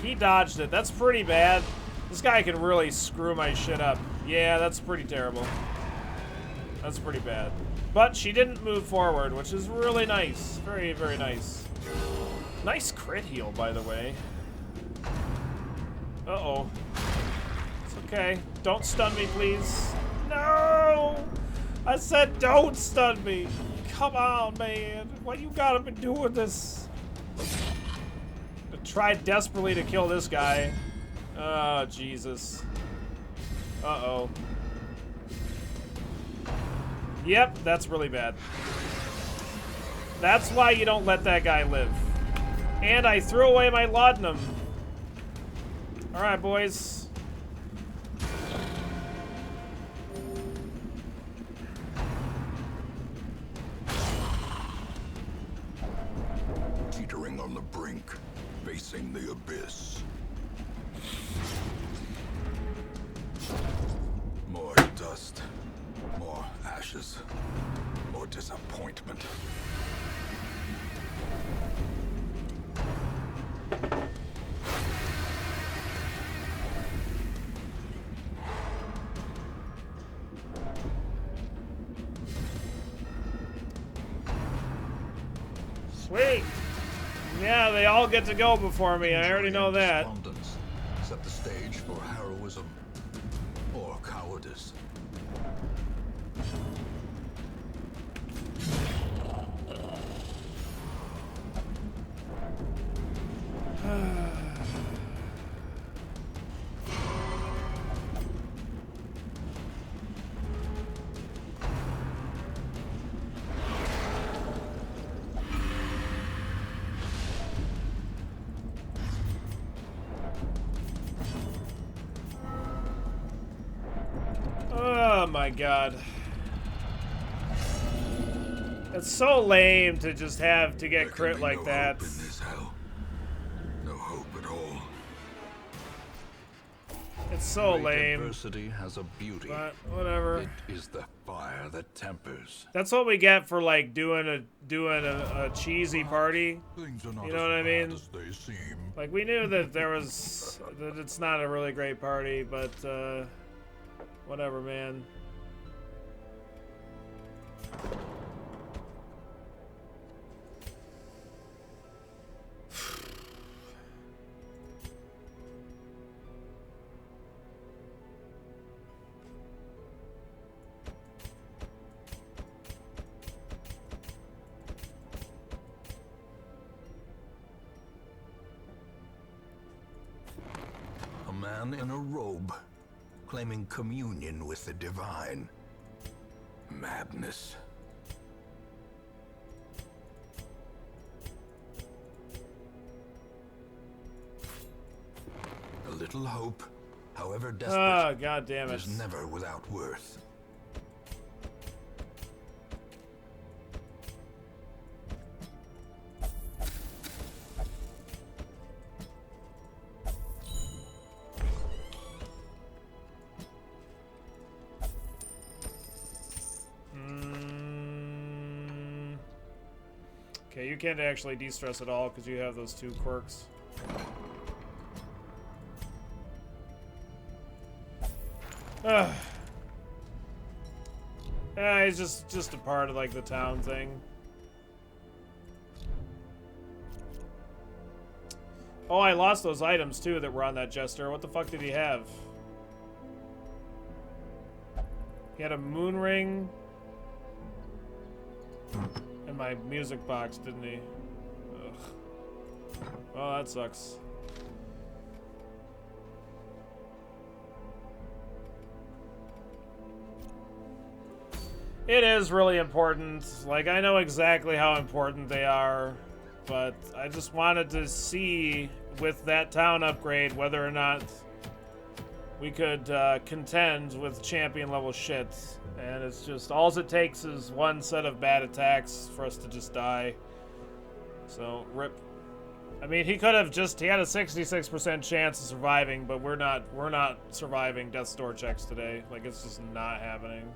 He dodged it. That's pretty bad. This guy can really screw my shit up. Yeah, that's pretty terrible. That's pretty bad. But she didn't move forward, which is really nice. Very, very nice. Nice crit heal, by the way. Uh-oh. It's okay. Don't stun me, please. No! I said don't stun me. Come on, man. Why you gotta be doing this? I tried desperately to kill this guy. Oh, Jesus. Uh-oh. Yep, that's really bad. That's why you don't let that guy live. And I threw away my laudanum. Alright, boys. Teetering on the brink, facing the abyss. More dust, more ashes, more disappointment. Sweet. Yeah, they all get to go before me. I already know that. Despondence set the stage for heroism or cowardice. Oh my God. It's so lame to just have to get crit like that. Hope in this hell. No hope at all. It's so Great lame. adversity has a beauty. But whatever. It is the fire that tempers. That's what we get for like doing a cheesy party. Things are not You know what I as bad mean? as they seem. Like we knew that that it's not a really great party, but whatever, man. A man in a robe, claiming communion with the divine. Madness. A little hope, however desperate, Oh, God damn it. is never without worth. Okay, you can't actually de-stress at all because you have those 2 quirks. Ugh. Yeah, he's just a part of like the town thing. Oh, I lost those items too that were on that jester. What the fuck did he have? He had a moon ring and my music box, didn't he? Ugh. Oh, that sucks. It is really important. Like, I know exactly how important they are, but I just wanted to see with that town upgrade whether or not we could contend with champion level shit. And it's just, all it takes is 1 set of bad attacks for us to just die. So, rip. I mean, he could have just, he had a 66% chance of surviving, but we're not surviving Death's Door checks today. Like, it's just not happening.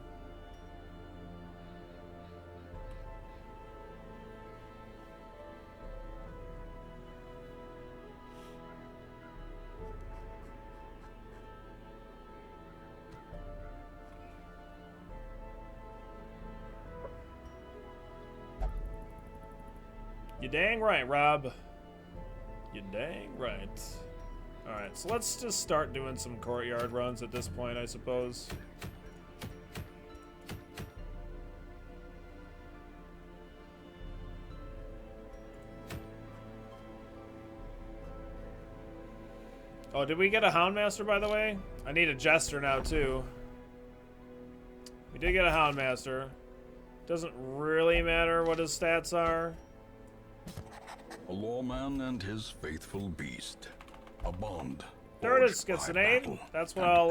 You dang right, Rob. You dang right. Alright, so let's just start doing some courtyard runs at this point, I suppose. Oh, did we get a Houndmaster, by the way? I need a Jester now, too. We did get a Houndmaster. Doesn't really matter what his stats are. A lawman and his faithful beast. A bond. Dirtus gets an 8. That's what I'll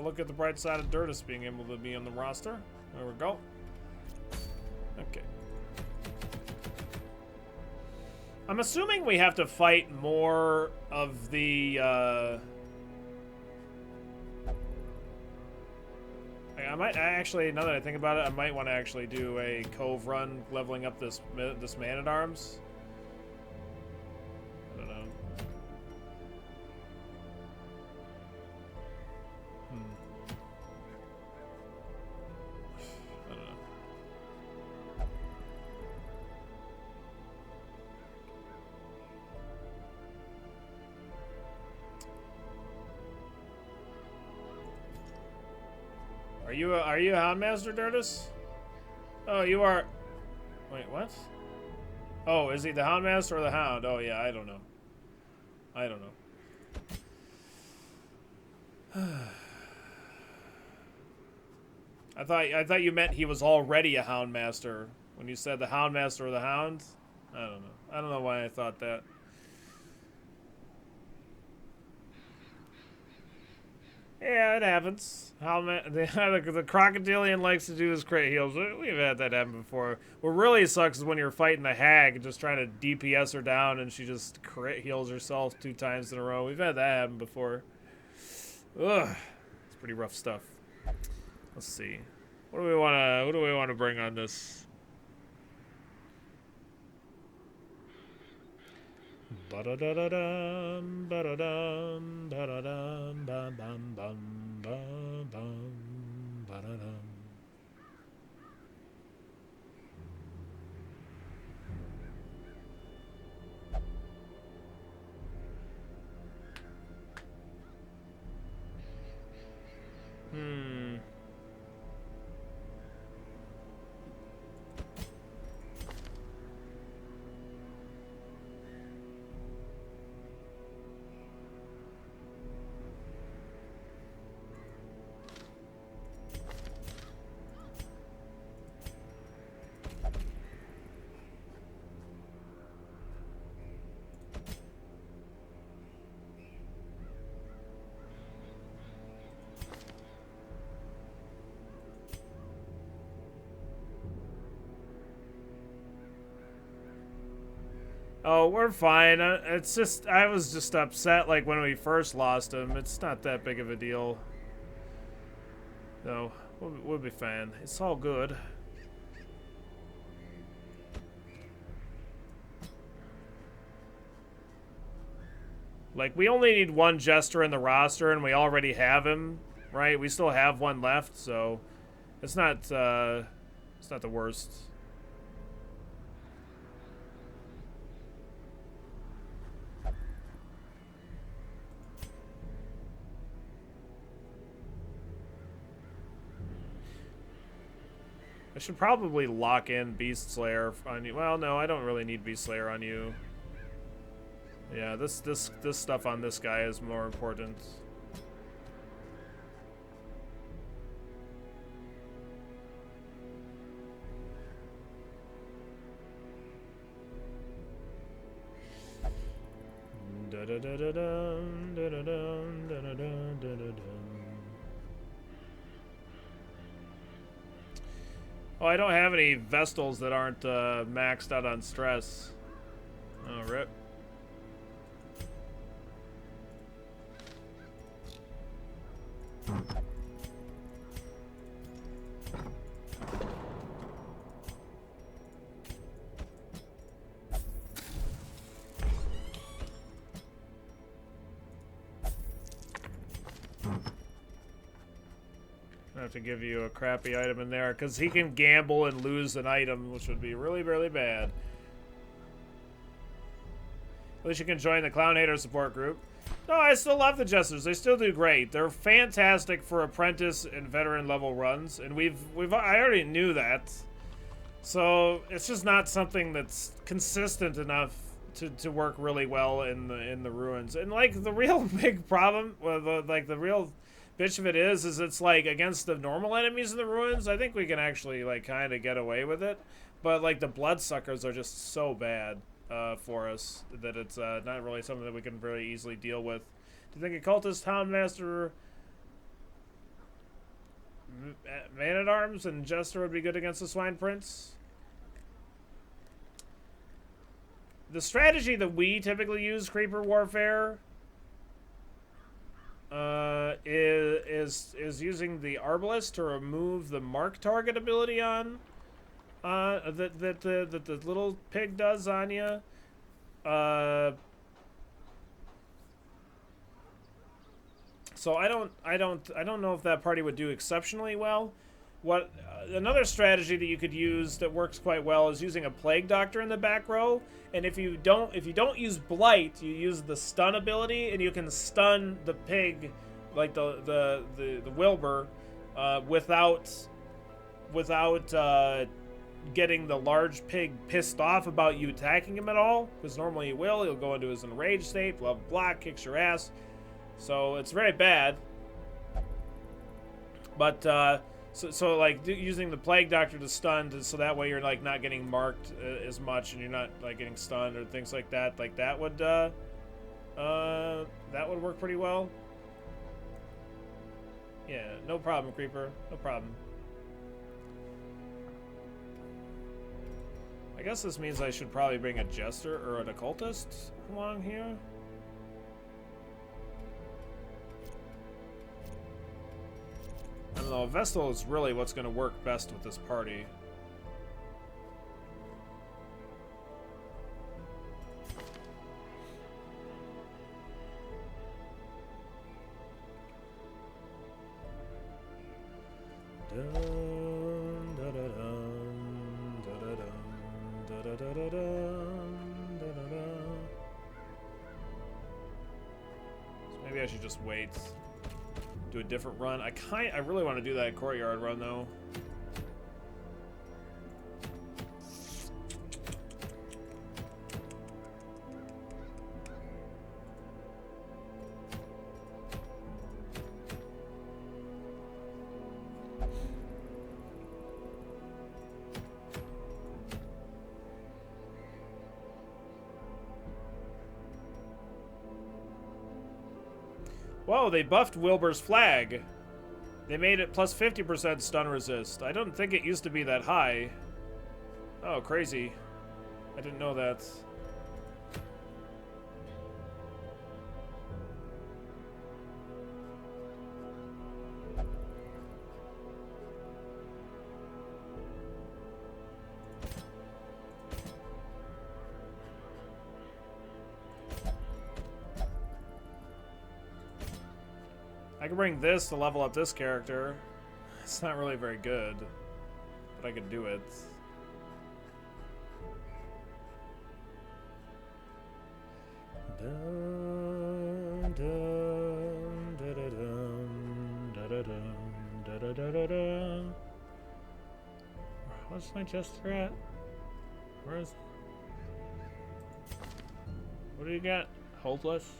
look at the bright side of Dirtus being able to be on the roster. There we go. Okay. I'm assuming we have to fight more of the I might actually, now that I think about it, I might want to actually do a cove run leveling up this man-at-arms. I don't know. I don't know. Are you a Houndmaster, Dirtus? Oh, you are. Wait, what? Oh, is he the Houndmaster or the Hound? Oh yeah, I don't know. I don't know. I thought you meant he was already a Houndmaster when you said the Houndmaster or the Hound. I don't know. I don't know why I thought that. Yeah, it happens. The crocodilian likes to do his crit heals. We've had that happen before. What really sucks is when you're fighting the hag and just trying to DPS her down and she just crit heals herself 2 times in a row. We've had that happen before. Ugh, it's pretty rough stuff. Let's see. What do we want to bring on this? Ba-da-da-da-dum, ba-da-dum, ba-da-dum, bam-bam-bum, bam-bam, ba-da-dum. Oh, we're fine. It's just, I was just upset, like, when we first lost him. It's not that big of a deal. No, we'll be fine. It's all good. Like, we only need one Jester in the roster, and we already have him, right? We still have one left, so it's not the worst. I should probably lock in Beast Slayer on you. Well, no, I don't really need Beast Slayer on you. Yeah, this stuff on this guy is more important. Oh, I don't have any Vestals that aren't maxed out on stress. Oh, rip. I have to give you a crappy item in there because he can gamble and lose an item, which would be really, really bad. At least you can join the Clown Hater support group. No, I still love the Jesters. They still do great. They're fantastic for apprentice and veteran level runs, and I already knew that. So it's just not something that's consistent enough to work really well in the ruins. And like the real big problem, well, the real bitch of it is it's like against the normal enemies in the ruins, I think we can actually like kind of get away with it. But like the bloodsuckers are just so bad for us that it's not really something that we can very easily deal with. Do you think occultist, houndmaster, man-at-arms, and jester would be good against the swine prince? The strategy that we typically use, creeper warfare, is using the arbalest to remove the mark target ability on that the little pig does on you. So I don't know if that party would do exceptionally well. What another strategy that you could use that works quite well is using a plague doctor in the back row. And if you don't use blight, you use the stun ability, and you can stun the pig, like the Wilbur, without getting the large pig pissed off about you attacking him at all. Because normally he will. He'll go into his enraged state, blah blah blah, kicks your ass. So it's very bad. But so like using the plague doctor to stun, so that way you're like not getting marked as much, and you're not like getting stunned or things like that. Like that would work pretty well. Yeah, no problem, creeper. No problem. I guess this means I should probably bring a jester or an occultist along here. I don't know, Vestal is really what's going to work best with this party. So maybe I should just wait. Do a different run. I really want to do that courtyard run though. Whoa, they buffed Wilbur's flag. They made it plus 50% stun resist. I don't think it used to be that high. Oh, crazy. I didn't know that. I can bring this to level up this character. It's not really very good, but I could do it. Dun, dun, da, da, dun, da, da, dun, da, da, da, da, da. What's my jester at? Where is... What do you got? Hopeless?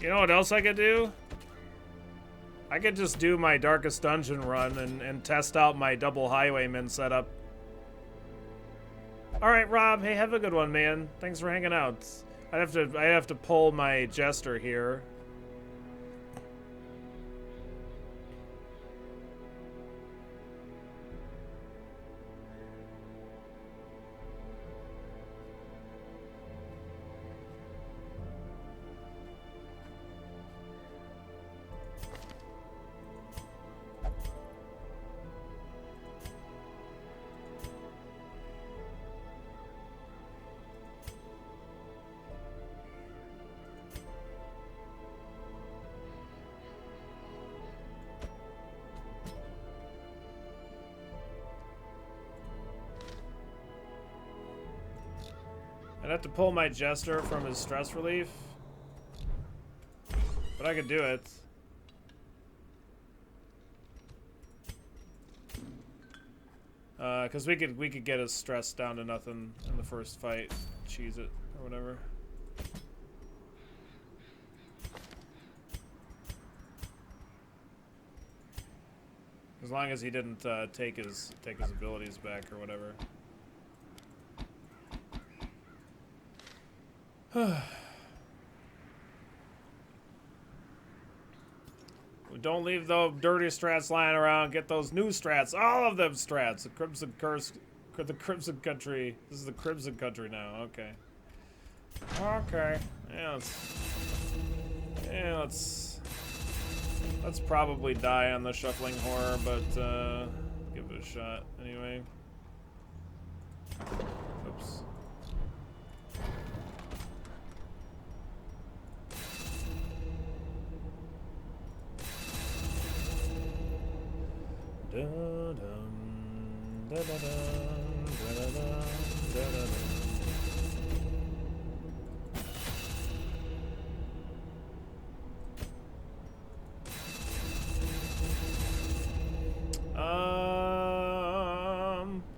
You know what else I could do? I could just do my Darkest Dungeon run and test out my double highwayman setup. Alright, Rob, hey, have a good one, man. Thanks for hanging out. I have to pull my jester here. I'd have to pull my jester from his stress relief, but I could do it. Cause we could get his stress down to nothing in the first fight, cheese it or whatever. As long as he didn't take his abilities back or whatever. Don't leave those dirty strats lying around. Get those new strats. All of them strats. The Crimson Curse. The Crimson Country. This is the Crimson Country now. Okay. Okay. Yeah, let's probably die on the Shuffling Horror, but give it a shot anyway. Oops.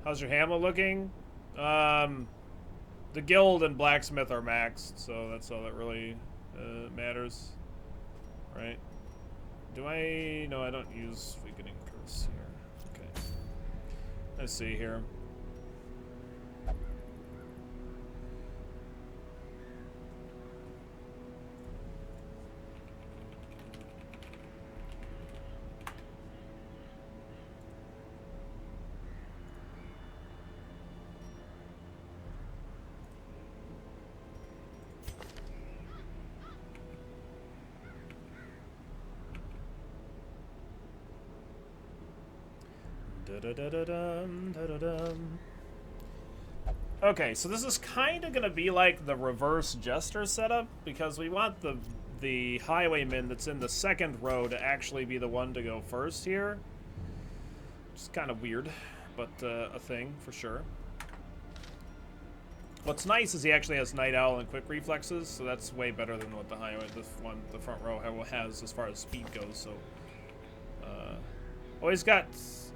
How's your Hamlet looking? The guild and blacksmith are maxed, so that's all that really matters, right? Do I? No, I don't use weakening curse here. Okay. Let's see here. Okay, so this is kind of going to be like the reverse jester setup, because we want the highwayman that's in the second row to actually be the one to go first here. Which is kind of weird, but a thing for sure. What's nice is he actually has Night Owl and quick reflexes, so that's way better than what the front row has as far as speed goes. So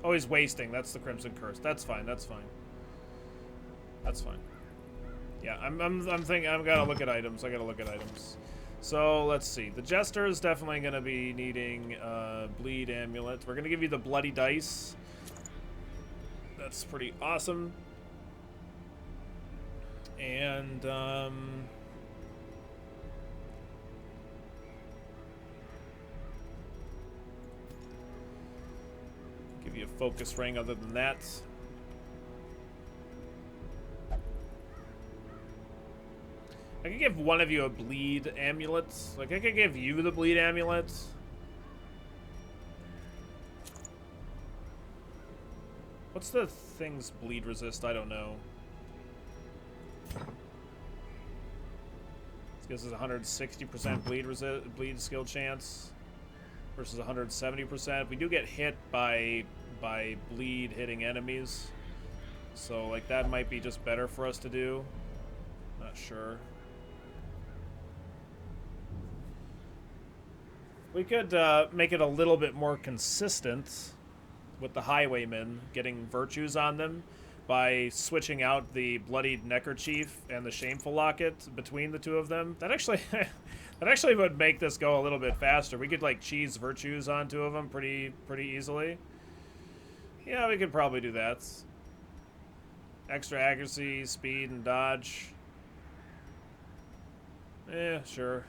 always wasting. That's the Crimson Curse. That's fine. That's fine. That's fine. Yeah, I'm thinking I've got to look at items. I got to look at items. So let's see. The Jester is definitely going to be needing Bleed Amulet. We're going to give you the Bloody Dice. That's pretty awesome. And give Give you a focus ring other than that. I could give one of you a bleed amulet. Like, I could give you the bleed amulet. What's the thing's bleed resist? I don't know. This gives us 160% bleed skill chance versus 170%. We do get hit by bleed hitting enemies, so like that might be just better for us to do. Not sure. We could make it a little bit more consistent with the highwaymen getting virtues on them by switching out the bloodied neckerchief and the shameful locket between the two of them. That actually that actually would make this go a little bit faster. We could like cheese virtues on two of them pretty easily. Yeah, we could probably do that. Extra accuracy, speed, and dodge. Yeah, sure.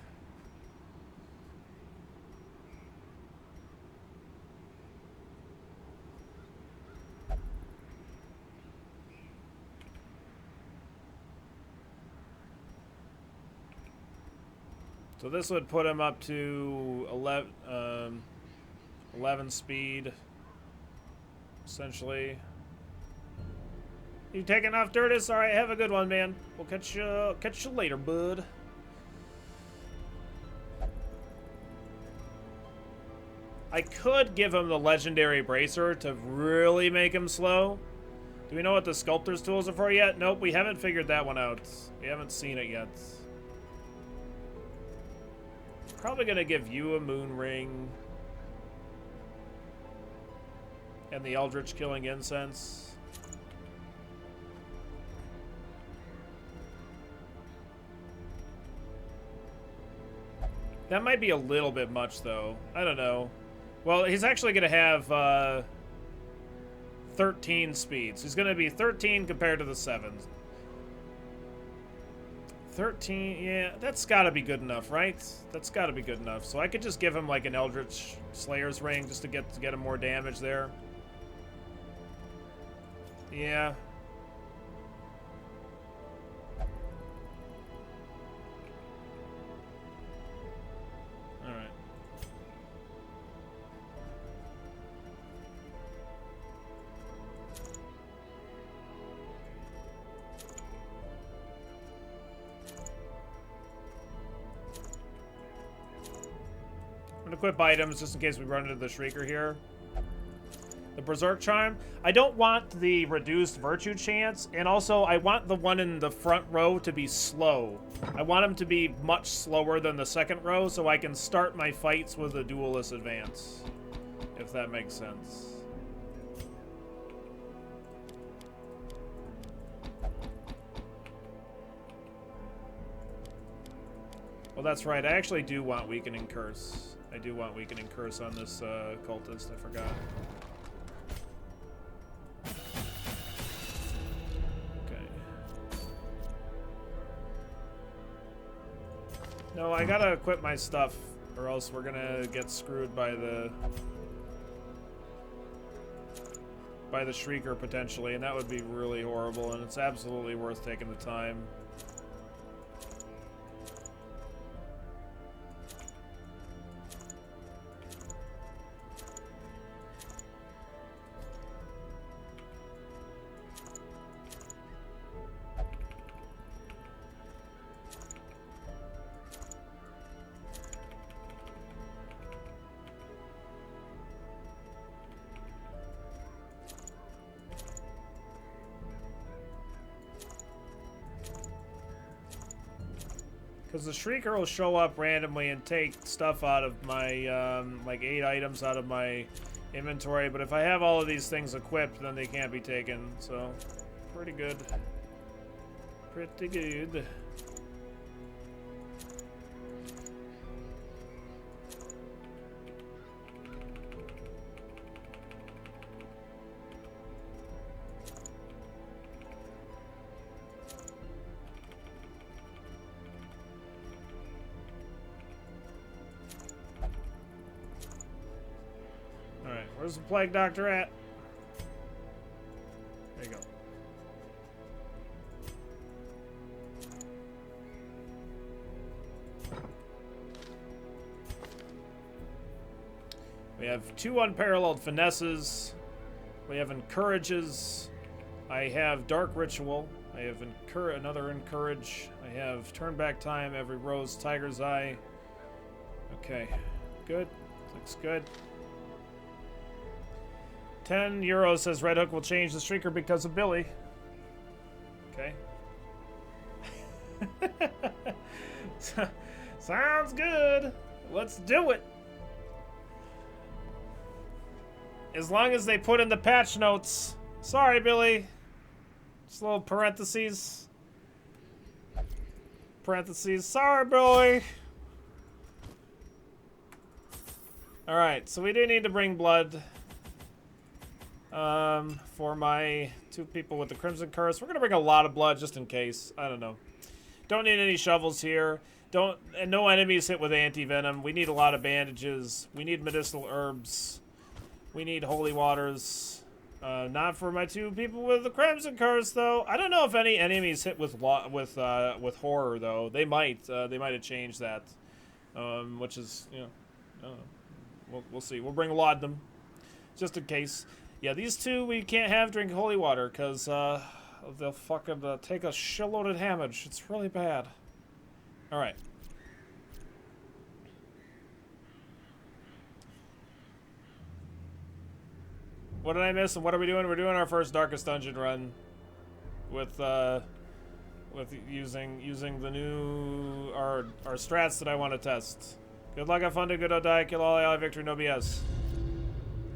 So this would put him up to 11 speed, essentially. You take enough, Dirtus? All right, have a good one, man. We'll catch you later, bud. I could give him the legendary bracer to really make him slow. Do we know what the sculptor's tools are for yet? Nope, we haven't figured that one out. We haven't seen it yet. Probably gonna give you a moon ring and the eldritch killing incense. That might be a little bit much though. I don't know. Well, he's actually gonna have 13 speeds. He's gonna be 13 compared to the 7s. 13, yeah, that's gotta be good enough, right? That's gotta be good enough. So I could just give him like an Eldritch Slayer's Ring just to get him more damage there. Yeah. Alright. I'm gonna equip items just in case we run into the Shrieker here. The Berserk Charm. I don't want the reduced virtue chance, and also I want the one in the front row to be slow. I want him to be much slower than the second row so I can start my fights with a duelist advance. If that makes sense. Well, that's right. I actually do want Weakening Curse. I do want Weakening Curse on this cultist. I forgot. Okay. No, I gotta equip my stuff, or else we're gonna get screwed by the Shrieker potentially, and that would be really horrible. And it's absolutely worth taking the time. Because the Shrieker will show up randomly and take stuff out of my, like 8 items out of my inventory. But if I have all of these things equipped, then they can't be taken. So, pretty good. Pretty good. Where's the Plague Doctor at? We have 2 unparalleled finesses. We have encourages. I have dark ritual. I have another encourage. I have turn back time, every rose, tiger's eye. Okay, good. Looks good. 10 euros says Red Hook will change the streaker because of Billy. Okay. Sounds good. Let's do it. As long as they put in the patch notes. Sorry, Billy. Just little parentheses. Parentheses. Sorry, Billy. Alright, so we do need to bring blood. For my 2 people with the Crimson Curse. We're gonna bring a lot of blood just in case. I don't know. Don't need any shovels here. And no enemies hit with anti-venom. We need a lot of bandages. We need medicinal herbs. We need holy waters. Not for my 2 people with the Crimson Curse, though. I don't know if any enemies hit with horror, though. They might have changed that, which is, you know, I don't know. We'll see. We'll bring laudanum, just in case. Yeah, these 2 we can't have drink holy water because they'll fucking take a shitload of damage. It's really bad. All right. What did I miss? And what are we doing? We're doing our first Darkest Dungeon run with using the new our strats that I want to test. Good luck, have fun, do good, don't die, kill all ally, victory, no BS.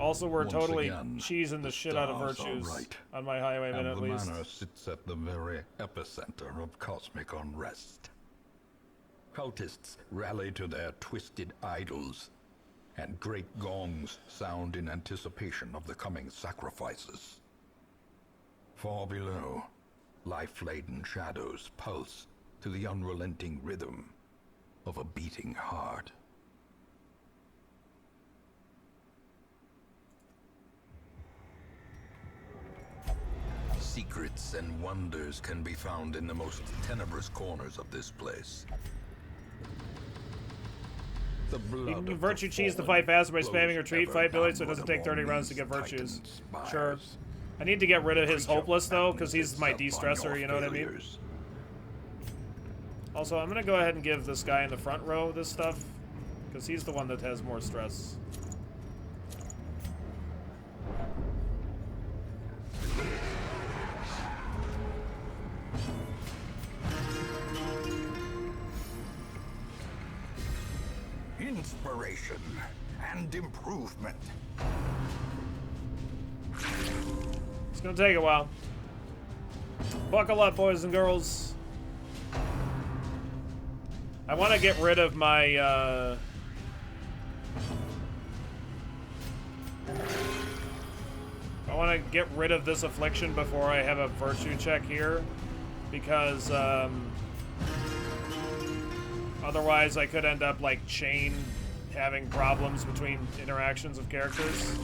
Also, we're Once totally again, cheesing the shit out of stars are virtues right. on my highwayman, And at the least. manor sits at the very epicenter of cosmic unrest. Cultists rally to their twisted idols, and great gongs sound in anticipation of the coming sacrifices. Far below, life-laden shadows pulse to the unrelenting rhythm of a beating heart. Secrets and wonders can be found in the most tenebrous corners of this place. The blood You can do of virtue the cheese to fallen fight faster by flows spamming retreat. ever Fight Billy so it downward doesn't take 30 along rounds to these get virtues. titan Sure. spires. I need to get rid of his Creature hopeless, though, because patterns he's my itself on de-stressor, your you know what I mean? failures. Also, I'm going to go ahead and give this guy in the front row this stuff, because he's the one that has more stress. Inspiration and improvement. It's going to take a while. Buckle up, boys and girls. I want to get rid of my, I want to get rid of this affliction before I have a virtue check here, because, otherwise I could end up, like, chain having problems between interactions of characters.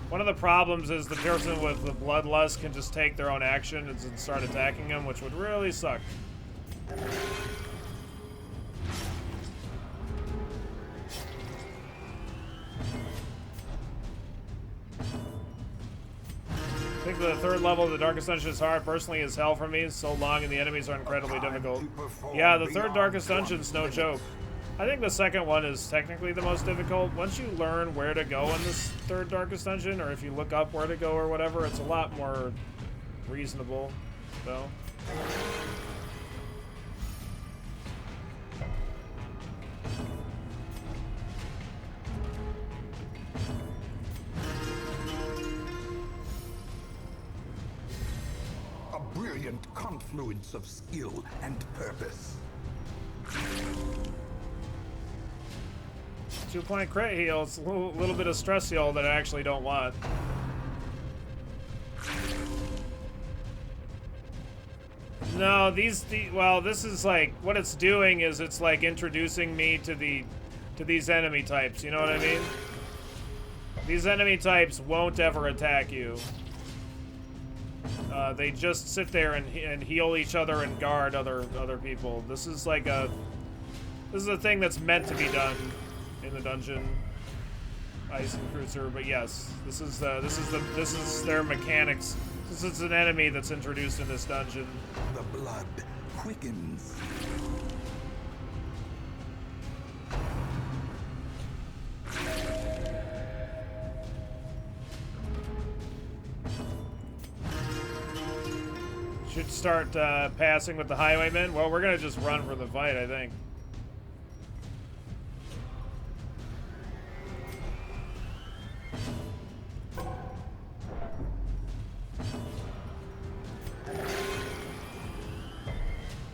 One of the problems is the person with the bloodlust can just take their own action and start attacking them, which would really suck. I think the 3rd level of the Darkest Dungeon is hard. Personally, is hell for me. It's so long and the enemies are incredibly difficult. Yeah, the 3rd Darkest Dungeon's no joke. I think the 2nd one is technically the most difficult. Once you learn where to go in this 3rd Darkest Dungeon, or if you look up where to go or whatever, it's a lot more reasonable, though. A brilliant confluence of skill and purpose. 2-point crit heal. It's a little bit of stress heal that I actually don't want. No, well, this is like, what it's doing is it's like introducing me to these enemy types, you know what I mean? These enemy types won't ever attack you. They just sit there and heal each other and guard other people. This is like a thing that's meant to be done in the dungeon. Ice and Cruiser, but yes, this is their mechanics. This is an enemy that's introduced in this dungeon. The blood quickens. Should start passing with the highwaymen. Well, we're gonna just run for the fight, I think.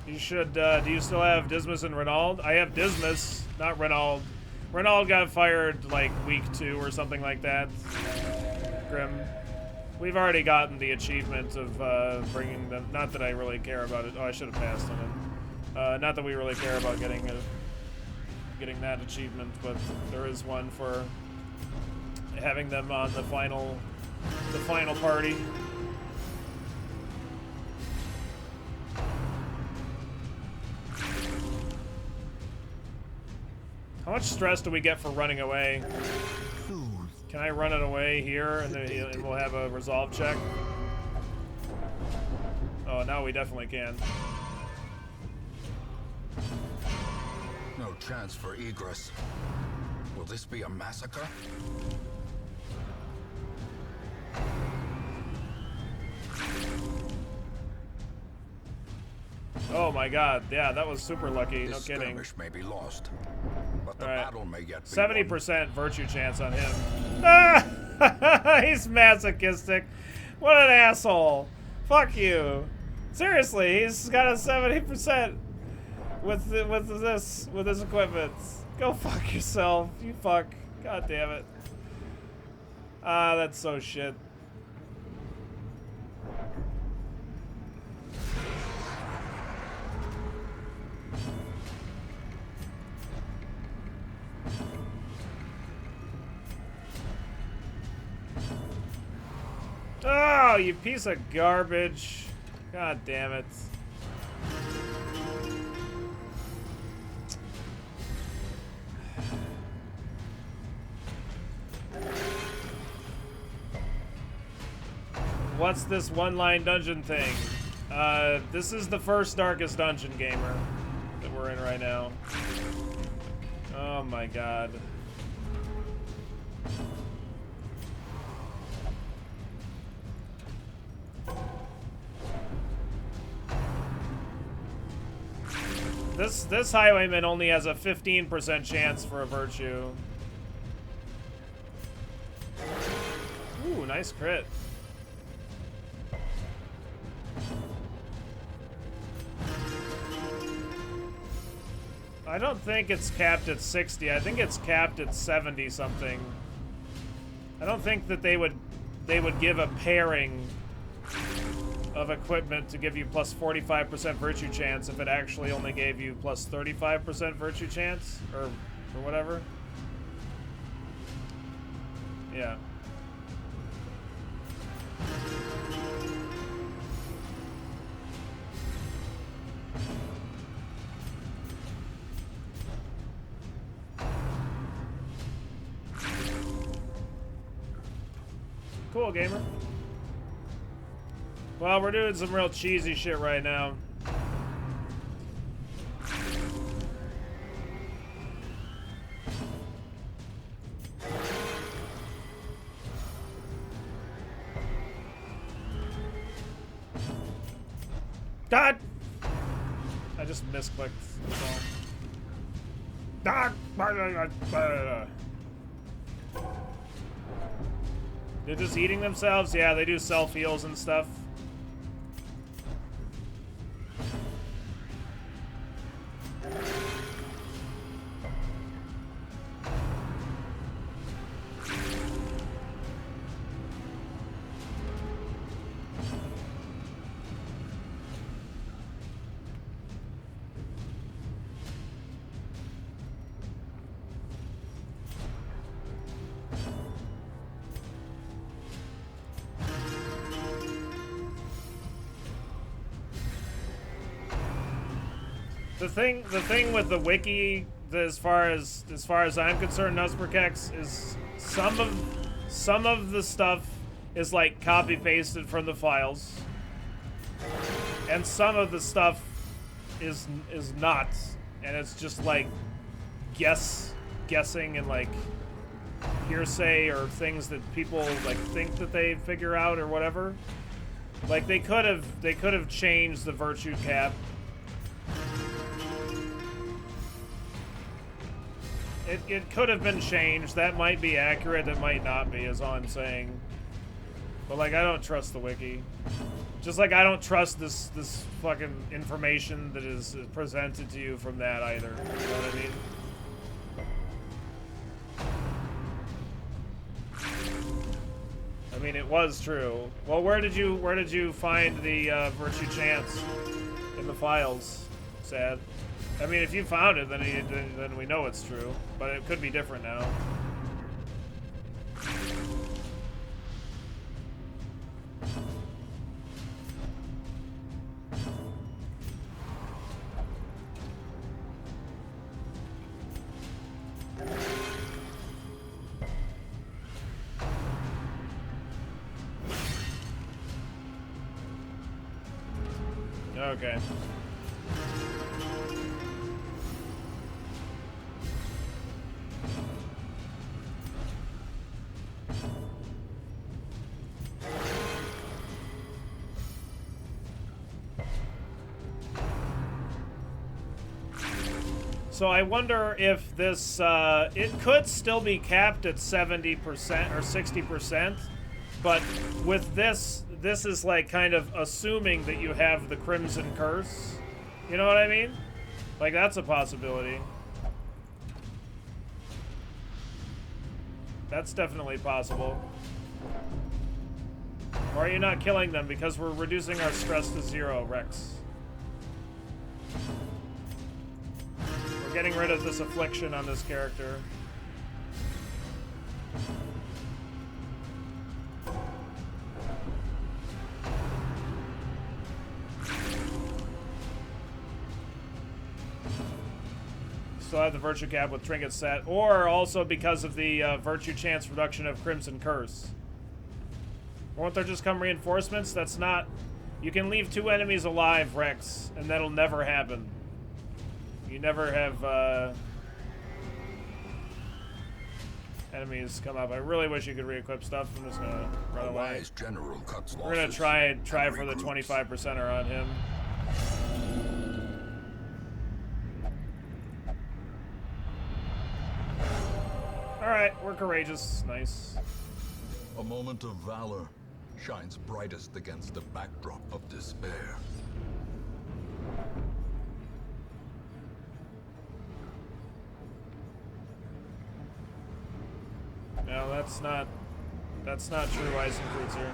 You should, do you still have Dismas and Renauld? I have Dismas, not Renauld. Renauld got fired like week 2 or something like that. Grim. We've already gotten the achievement of bringing them. Not that I really care about it. Oh, I should have passed on it. Not that we really care about getting that achievement, but there is one for having them on the final party. How much stress do we get for running away? Can I run it away here and we'll have a resolve check? Oh, now we definitely can. No chance for egress. Will this be a massacre? Oh my god, yeah, that was super lucky, no This kidding. skirmish may be lost, but the Alright. battle may yet be 70% virtue chance on him. Ah! He's masochistic. What an asshole. Fuck you. Seriously, he's got a 70% with this equipment. Go fuck yourself, you fuck. God damn it. Ah, that's so shit. Oh, you piece of garbage. God damn it. What's this one-line dungeon thing? This is the first Darkest Dungeon, gamer, that we're in right now. Oh my god. This highwayman only has a 15% chance for a virtue. Ooh, nice crit. I don't think it's capped at 60. I think it's capped at 70 something. I don't think that they would give a pairing of equipment to give you plus 45% virtue chance if it actually only gave you plus 35% virtue chance or whatever. Yeah. Cool, gamer. Well, we're doing some real cheesy shit right now. God! I just misclicked. Ah! They're just eating themselves? Yeah, they do self-heals and stuff. The thing with the wiki, as far as I'm concerned, Nusperkex, is some of the stuff is like copy pasted from the files, and some of the stuff is not, and it's just like guessing and like hearsay or things that people like think that they figure out or whatever. Like they could have changed the virtue cap. It could have been changed. That might be accurate. It might not be, is all I'm saying. But like, I don't trust the wiki. Just like I don't trust this fucking information that is presented to you from that either. You know what I mean? I mean, it was true. Well, where did you find the virtue chance in the files? Sad. I mean, if you found it, then we know it's true. But it could be different now. Okay. So I wonder if this, it could still be capped at 70% or 60%, but with this is like kind of assuming that you have the Crimson Curse. You know what I mean? Like, that's a possibility. That's definitely possible. Or are you not killing them because we're reducing our stress to 0, Rex? We're getting rid of this affliction on this character. Still have the virtue cap with Trinket set, or also because of the virtue chance reduction of Crimson Curse. Won't there just come reinforcements? That's not... You can leave 2 enemies alive, Rex, and that'll never happen. You never have enemies come up. I really wish you could re-equip stuff. I'm just gonna run away. We're gonna try for the 25%er on him. Alright, we're courageous. Nice. A moment of valor shines brightest against the backdrop of despair. No, that's not true, Eisenkreutzer.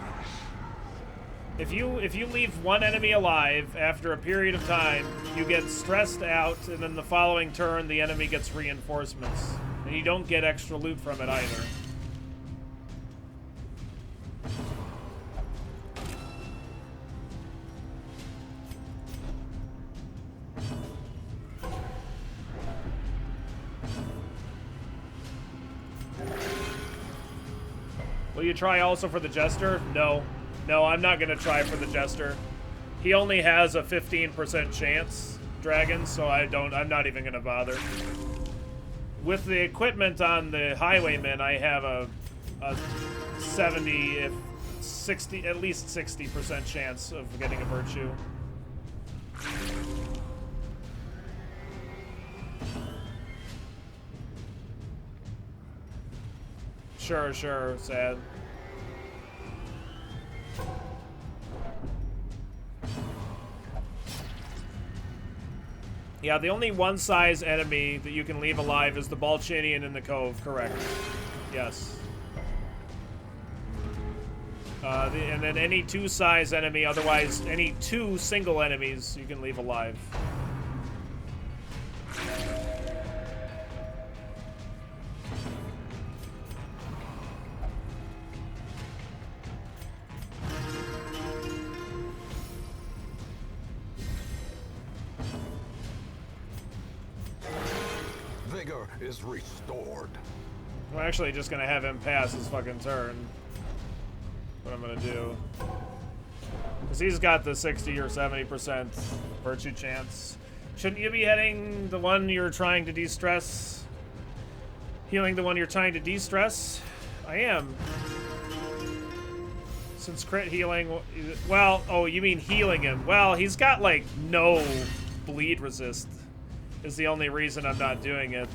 If you leave 1 enemy alive after a period of time, you get stressed out, and then the following turn the enemy gets reinforcements. And you don't get extra loot from it either. Will you try also for the Jester? No. No, I'm not going to try for the Jester. He only has a 15% chance, Dragon, so I'm not even going to bother. With the equipment on the Highwayman, I have a 70, if 60, at least 60% chance of getting a virtue. Sure, sad. Yeah, the only one-size enemy that you can leave alive is the Balchinian in the Cove, correct. Yes. And then any 2-size enemy, otherwise any 2 single enemies you can leave alive. vigor is restored. I'm actually just gonna have him pass his fucking turn. What I'm gonna do. Because he's got the 60 or 70% virtue chance. Shouldn't you be hitting the one you're trying to de-stress? Healing the one you're trying to de-stress? I am. Since crit healing... Well, oh, you mean healing him. Well, he's got, like, no bleed resist. Is the only reason I'm not doing it.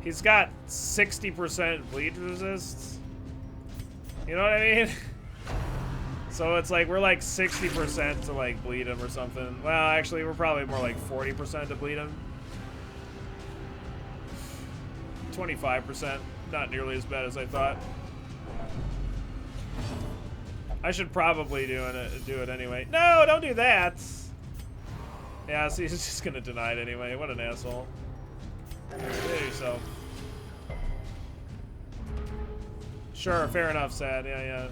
He's got 60% bleed resist. You know what I mean? So it's like we're like 60% to like bleed him or something. Well, actually, we're probably more like 40% to bleed him. 25%, not nearly as bad as I thought. I should probably do it anyway. No, don't do that. Yeah, see, he's just gonna deny it anyway. What an asshole. Hit yourself. Sure, fair enough, Sad. Yeah, yeah.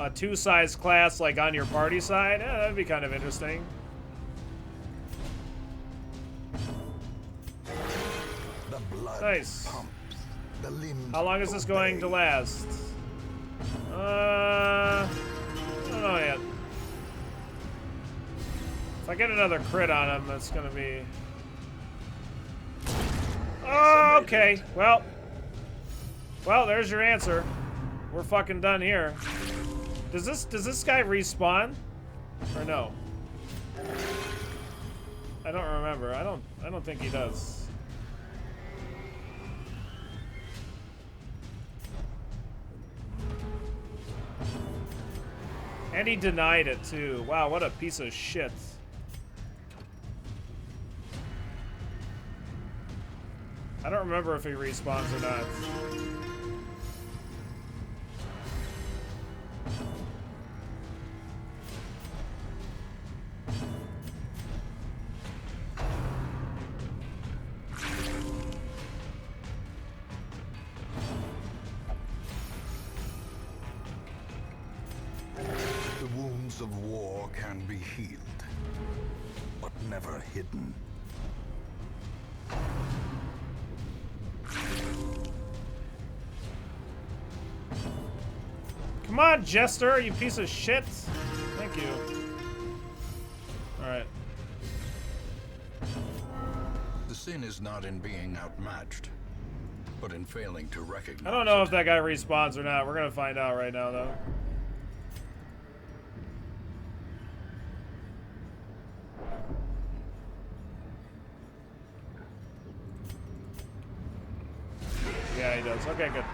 A two-size class, like on your party side? Yeah, that'd be kind of interesting. The blood Nice. pumps. The limbs How long is this going to obey. last? I don't know yet. If I get another crit on him, that's gonna be... Oh, okay. Well, there's your answer. We're fucking done here. Does this guy respawn? Or no? I don't remember. I don't think he does. And he denied it too. Wow, what a piece of shit. I don't remember if he respawns or not. The wounds of war can be healed, but never hidden. Come on, Jester, you piece of shit. Thank you. Alright. The sin is not in being outmatched, but in failing to recognize I don't know it. if that guy respawns or not. We're gonna find out right now, though. Yeah, he does. Okay, good.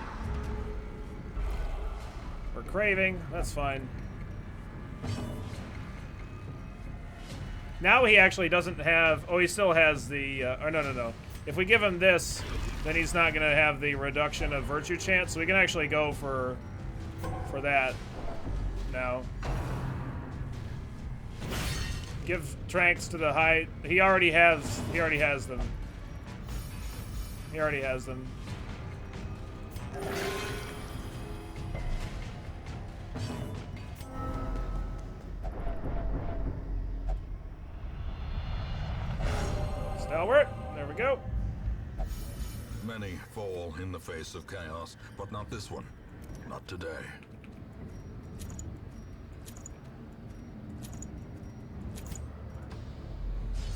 We're craving. That's fine. Now he actually doesn't have... Oh, he still has the... oh, no. If we give him this, then he's not going to have the reduction of virtue chance. So we can actually go for that now. Give Tranks to the high... He already has them. He already has them. Stalwart, there we go. Many fall in the face of chaos, but not this one. Not today.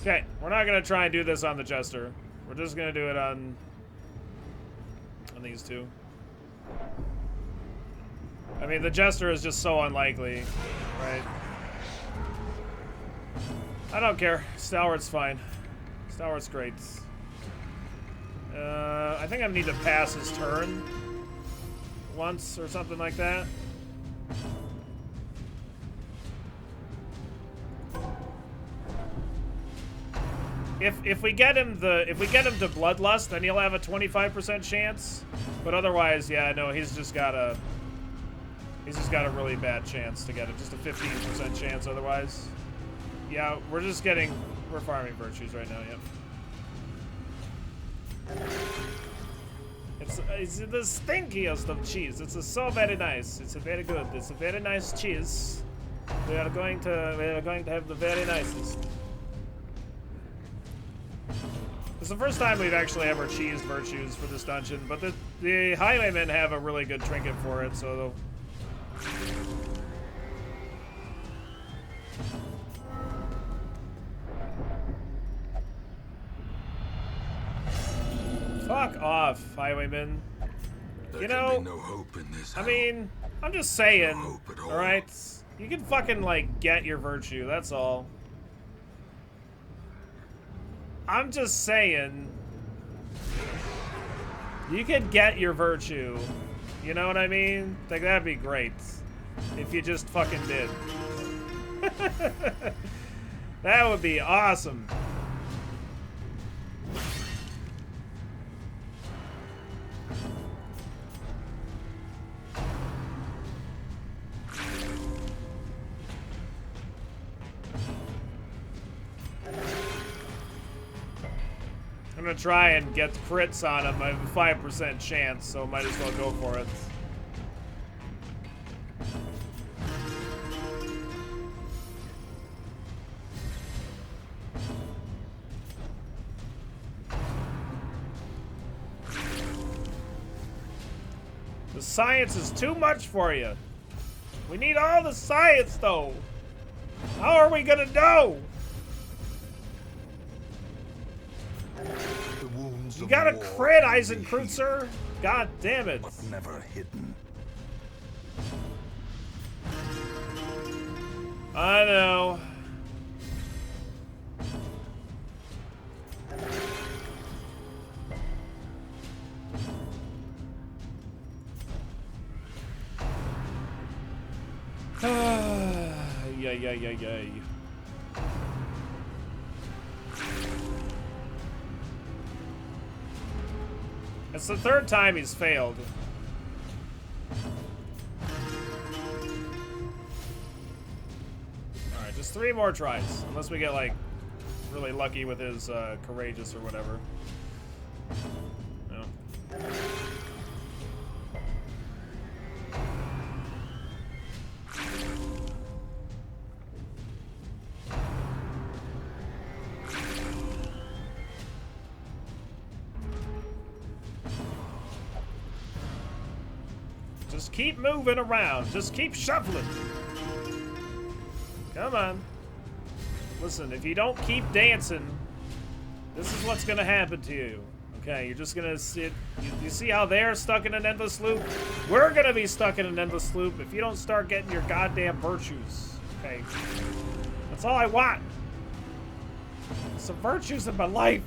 Okay, we're not gonna try and do this on the Jester. We're just gonna do it on these two. I mean, the Jester is just so unlikely, right? I don't care. Stalwart's fine. Stalwart's great. I think I need to pass his turn once or something like that. If we get him to Bloodlust, then he'll have a 25% chance. But otherwise, yeah, no, he's just got a really bad chance to get it. Just a 15% chance otherwise. Yeah, we're farming virtues right now, yep. It's the stinkiest of cheese. It's so very nice. It's a very good. It's a very nice cheese. We are going to have the very nicest. It's the first time we've actually ever cheesed virtues for this dungeon, but the highwaymen have a really good trinket for it, so fuck off, highwaymen. There You can know, be no hope in this. I mean, I'm just saying, No hope at all. alright? You can fucking, like, get your virtue, that's all. I'm just saying, you could get your virtue. You know what I mean? Like, that'd be great. If you just fucking did. That would be awesome. I'm gonna try and get crits on him. I have a 5% chance, so might as well go for it. The science is too much for you. We need all the science, though. How are we gonna know? The wounds You of got a war crit, can be Eisenkreutzer? God damn it. but never hidden. I know. Yay. It's the third time he's failed. Alright, just 3 more tries. Unless we get, like, really lucky with his courageous or whatever. No. Just keep moving around. Just keep shuffling. Come on. Listen, if you don't keep dancing, this is what's gonna happen to you. Okay, you're just gonna sit. You see how they're stuck in an endless loop? We're gonna be stuck in an endless loop if you don't start getting your goddamn virtues. Okay? That's all I want. Some virtues in my life.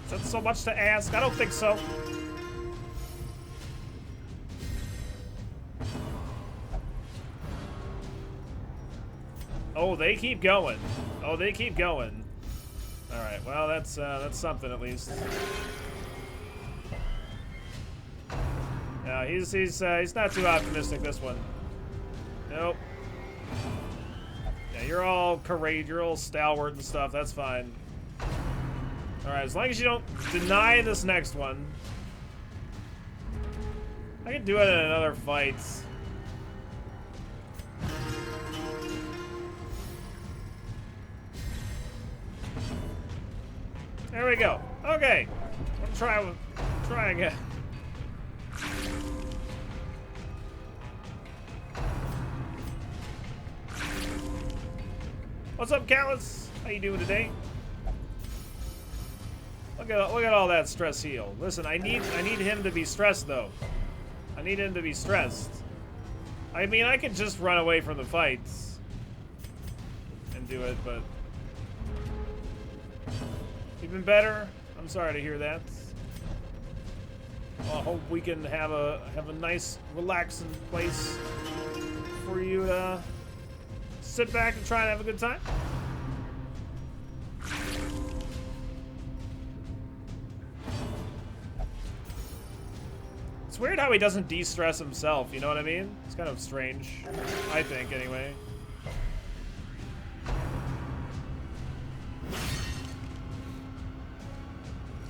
Is that so much to ask? I don't think so. Oh, they keep going. Oh, they keep going. All right. Well, that's something at least. No, he's not too optimistic this one. Nope. Yeah, you're all courageous, you're all stalwart and stuff. That's fine. All right, as long as you don't deny this next one. I can do it in another fight. There we go. Okay. We'll try again. What's up, Callus? How you doing today? Look at all that stress heal. Listen, I need him to be stressed though. I need him to be stressed. I mean, I could just run away from the fights and do it, but even better. I'm sorry to hear that. Well, I hope we can have a nice, relaxing place for you to sit back and try and have a good time. It's weird how he doesn't de-stress himself, you know what I mean? It's kind of strange, I think, anyway.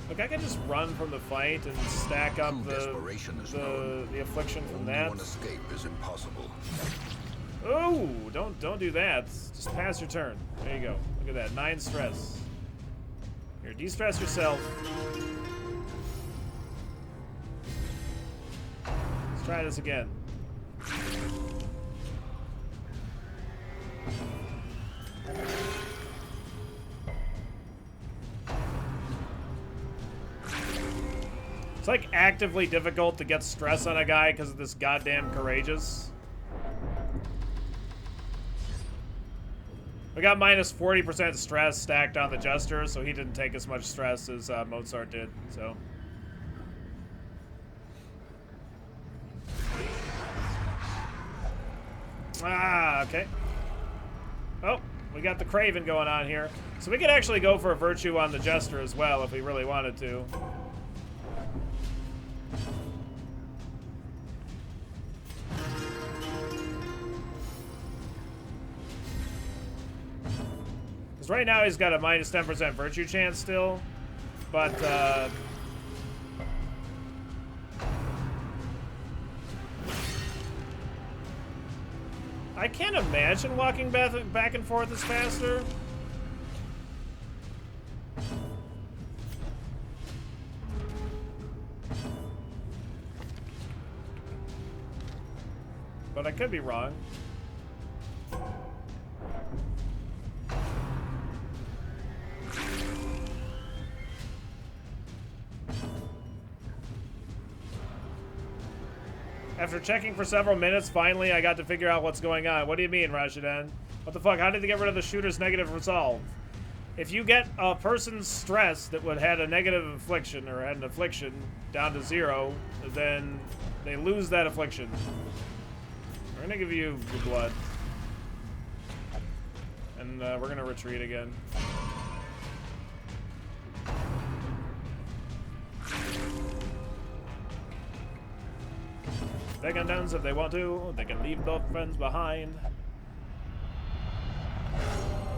Look, I can just run from the fight and stack up the affliction from that. One escape is impossible. Oh, don't do that. Just pass your turn. There you go. Look at that. 9 stress. Here, de-stress yourself. Let's try this again. It's like actively difficult to get stress on a guy because of this goddamn courageous. We got minus 40% stress stacked on the Jester, so he didn't take as much stress as Mozart did, so. Ah, okay. Oh, we got the Craven going on here. So we could actually go for a Virtue on the Jester as well if we really wanted to. Because right now he's got a minus 10% Virtue chance still, but I can't imagine walking back and forth is faster. But I could be wrong. After checking for several minutes, finally I got to figure out what's going on. What do you mean, Rashidan? What the fuck? How did they get rid of the shooter's negative resolve? If you get a person's stress that would had a negative affliction or had an affliction down to 0, then they lose that affliction. We're gonna give you the blood. And we're gonna retreat again. They can dance if they want to. They can leave their friends behind.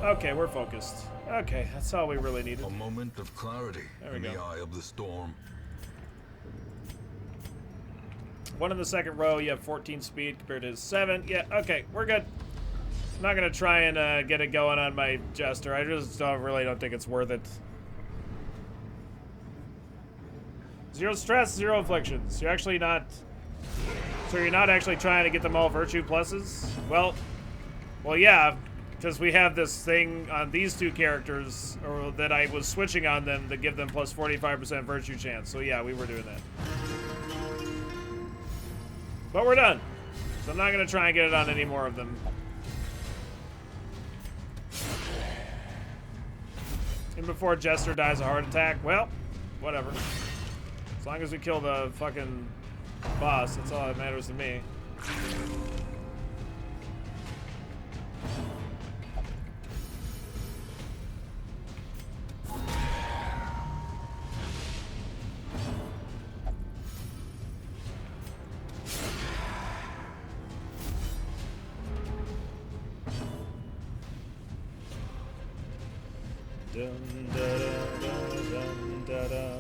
Okay, we're focused. Okay, that's all we really needed. A moment of clarity in the eye of the storm. 1 in the second row, you have 14 speed compared to his 7. Yeah, okay, we're good. I'm not gonna try and get it going on my Jester. I just really don't think it's worth it. 0 stress, 0 afflictions. You're actually not... So you're not actually trying to get them all Virtue pluses? Well, yeah, because we have this thing on these 2 characters, or that I was switching on them to give them plus 45% Virtue chance. So yeah, we were doing that. But we're done. So I'm not going to try and get it on any more of them. And before Jester dies a heart attack, well, whatever. As long as we kill the fucking boss, that's all that matters to me. Dun, da, da, dun, da, da.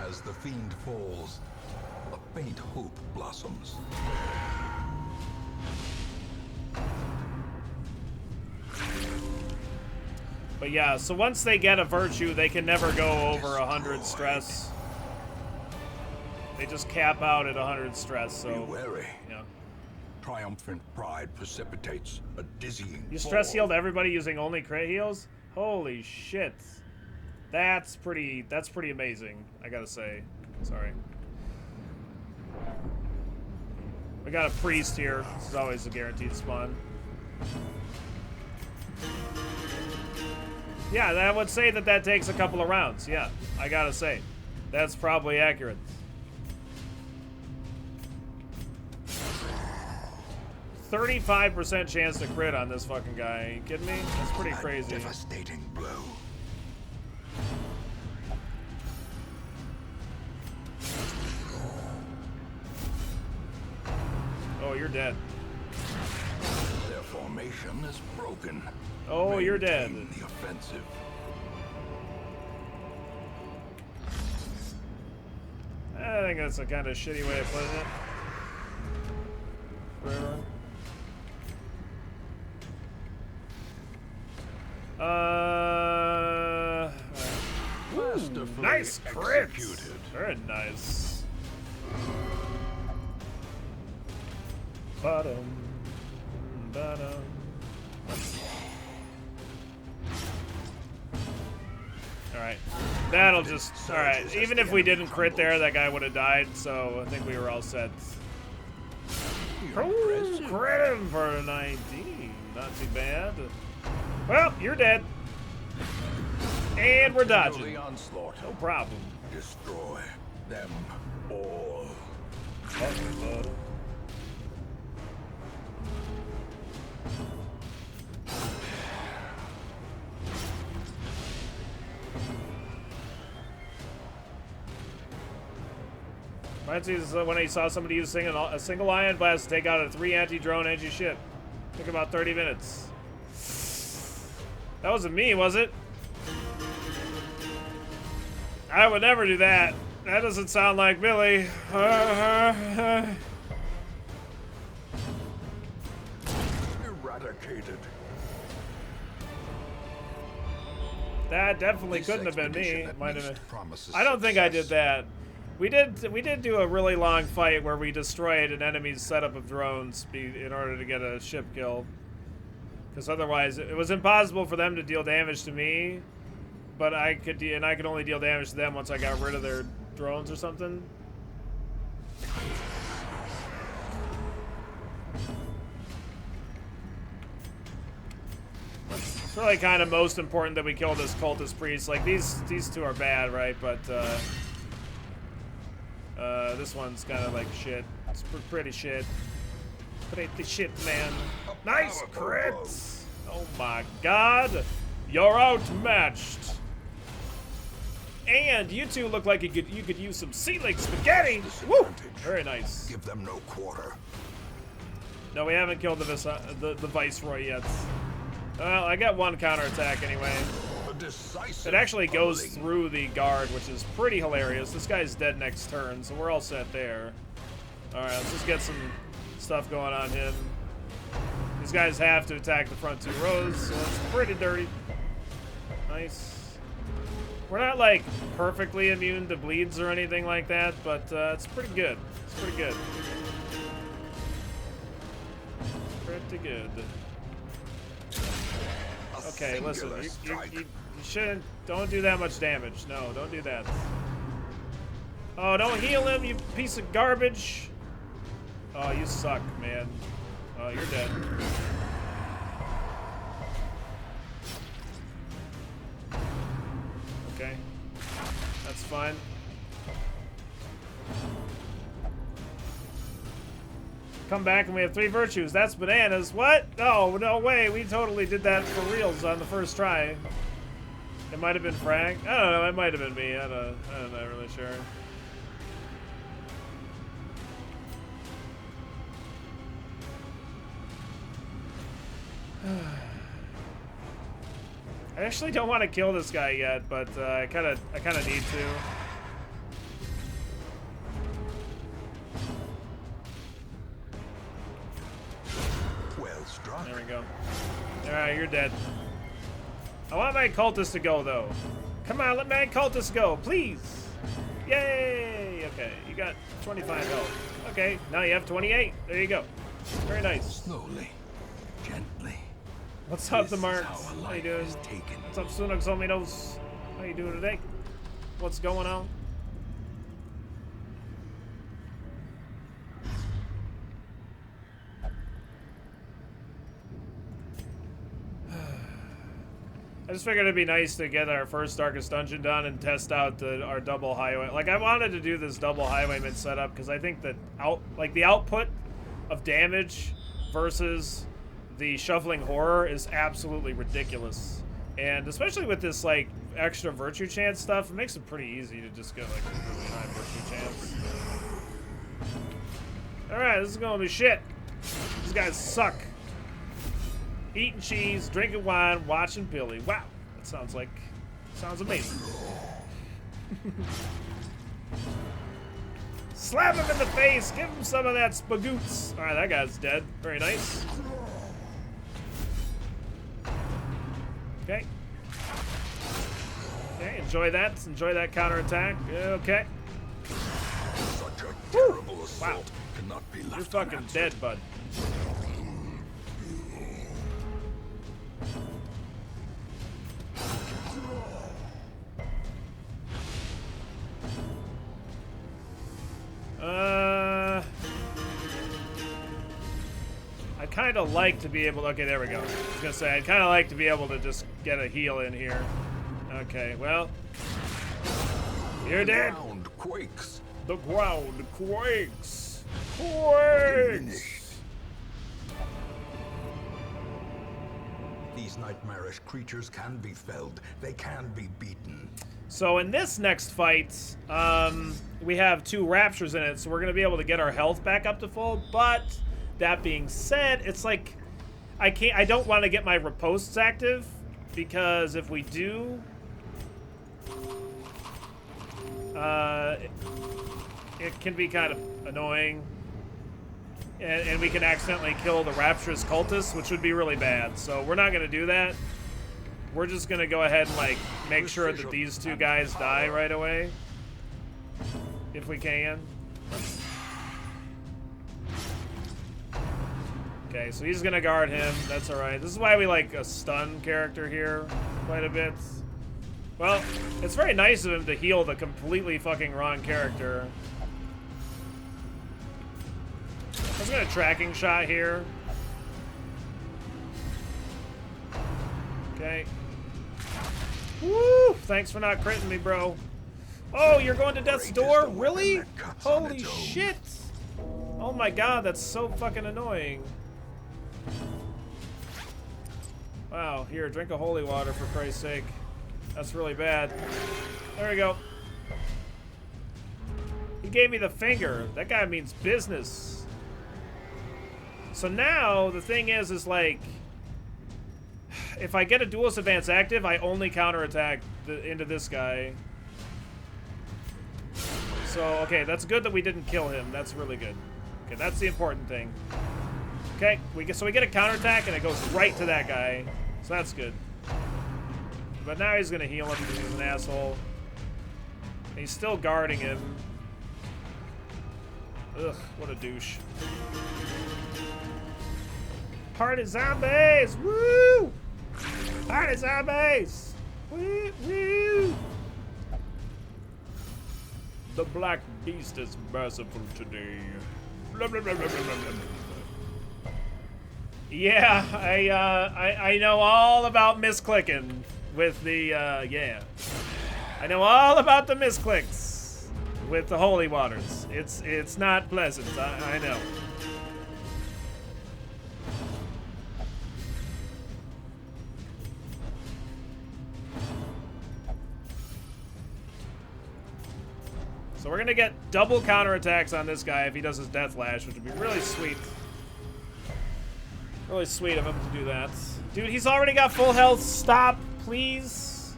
As the fiend falls, a faint hope blossoms. But yeah, so once they get a Virtue, they can never go over 100 stress. They just cap out at 100 stress, so... Be wary. Yeah. Triumphant pride precipitates a dizzying You stress fall. healed everybody using only crit heals? Holy shit. That's pretty amazing, I gotta say. Sorry. We got a priest here. This is always a guaranteed spawn. Yeah, I would say that takes a couple of rounds. Yeah, I gotta say. That's probably accurate. %35% chance to crit on this fucking guy. Are you kidding me? That's pretty crazy. Devastating blow. you're dead. Their formation is broken. Oh, you're dead. Maintain the offensive. I think that's a kind of shitty way of putting it. Whatever. Masterfully Nice crits. executed. Very nice. Bottom. Bottom. Alright. That'll just... Alright. Even if we didn't crit there, that guy would have died, so I think we were all set. Oh, crit him for a 19. Not too bad. Well, you're dead. And we're dodging. The onslaught. No problem. Destroy them all. Reminds me of when I saw somebody use a single ion blast to take out a 3 anti-drone anti-ship. Took about 30 minutes. That wasn't me, was it? I would never do that. That doesn't sound like Billy. Eradicated. That definitely This couldn't have been me. expedition at Might have least been. promises I don't think I did success. that. We did do a really long fight where we destroyed an enemy's setup of drones in order to get a ship kill. Because otherwise, it was impossible for them to deal damage to me. But I could only deal damage to them once I got rid of their drones or something. It's really kind of most important that we kill this cultist priest. Like these two are bad, right? But this one's kind of like shit. It's pretty shit. Pretty shit, man. Nice crits! Oh my god! You're outmatched. And you two look like you could use some sea-link spaghetti. Woo! Very nice. Give them no quarter. No, we haven't killed the viceroy yet. Well, I got one counterattack anyway. A decisive It actually goes pummeling. through the guard, which is pretty hilarious. This guy's dead next turn, so we're all set there. Alright, let's just get some stuff going on him. These guys have to attack the front 2 rows, so it's pretty dirty. Nice. We're not, like, perfectly immune to bleeds or anything like that, but it's pretty good. It's pretty good. Pretty good. Okay, listen, you shouldn't, don't do that much damage. No, don't do that. Oh, don't heal him, you piece of garbage. Oh, you suck, man. Oh, you're dead. Okay. That's fine. Come back and we have 3 virtues. That's bananas. What? Oh, no way. We totally did that for reals on the first try. It might have been Frank. I don't know. It might have been me. I'm not really sure. I actually don't want to kill this guy yet, but I kind of need to. Well struck. There we go. Alright, you're dead. I want my cultist to go, though. Come on, let my cultist go, please. Yay! Okay, you got 25 health. Okay, now you have 28. There you go. Very nice. Slowly, gently. What's up, This the is Marks? how a How you life doing? is taken. What's up, Sunok Zominos? How you doing today? What's going on? I just figured it'd be nice to get our first Darkest Dungeon done and test out our double highway. Like, I wanted to do this double highwayman setup because I think that the output of damage versus the shuffling horror is absolutely ridiculous. And especially with this, like, extra virtue chance stuff, it makes it pretty easy to just get, like, a really high virtue chance. Alright, this is gonna be shit. These guys suck. Eating cheese, drinking wine, watching Billy. Wow, that sounds amazing. Slap him in the face. Give him some of that spagoots. All right, that guy's dead. Very nice. Okay. Okay, enjoy that. Enjoy that counterattack. Okay. Such a terrible assault Wow. cannot be left You're fucking unanswered. dead, bud. I'd kind of like to be able to... Okay, there we go. I was going to say, I'd kind of like to be able to just get a heal in here. Okay, well... You're dead. The ground quakes. The ground quakes. Quakes. These nightmarish creatures can be felled. They can be beaten. So in this next fight, we have 2 raptures in it, so we're going to be able to get our health back up to full, but... That being said, it's like I don't want to get my riposts active because if we do, it can be kind of annoying, and we can accidentally kill the rapturous cultists, which would be really bad. So we're not going to do that. We're just going to go ahead and like make sure that these 2 guys die right away, if we can. Okay, so he's gonna guard him. That's alright. This is why we like a stun character here quite a bit. Well, it's very nice of him to heal the completely fucking wrong character. I was gonna tracking shot here. Okay. Woo! Thanks for not critting me, bro. Oh, you're going to death's door? Really? Holy shit! Oh my god, that's so fucking annoying. Wow, here, drink a holy water for Christ's sake. That's really bad. There we go. He gave me the finger. That guy means business. So now, the thing is like, if I get a duelist advance active, I only counterattack into this guy. So, okay, that's good that we didn't kill him. That's really good. Okay, that's the important thing. Okay, so we get a counterattack and it goes right to that guy. So that's good. But now he's gonna heal him because he's an asshole. And he's still guarding him. Ugh, what a douche. Party zombies! Woo! Party zombies! Woo! Woo! The black beast is merciful today. Blah, blah, blah, blah, blah, blah, blah. Yeah, I know all about misclicking with the, yeah. I know all about the misclicks with the holy waters. It's not pleasant, I know. So we're gonna get double counterattacks on this guy if he does his death lash, which would be really sweet. Really sweet of him to do that. Dude, he's already got full health. Stop, please.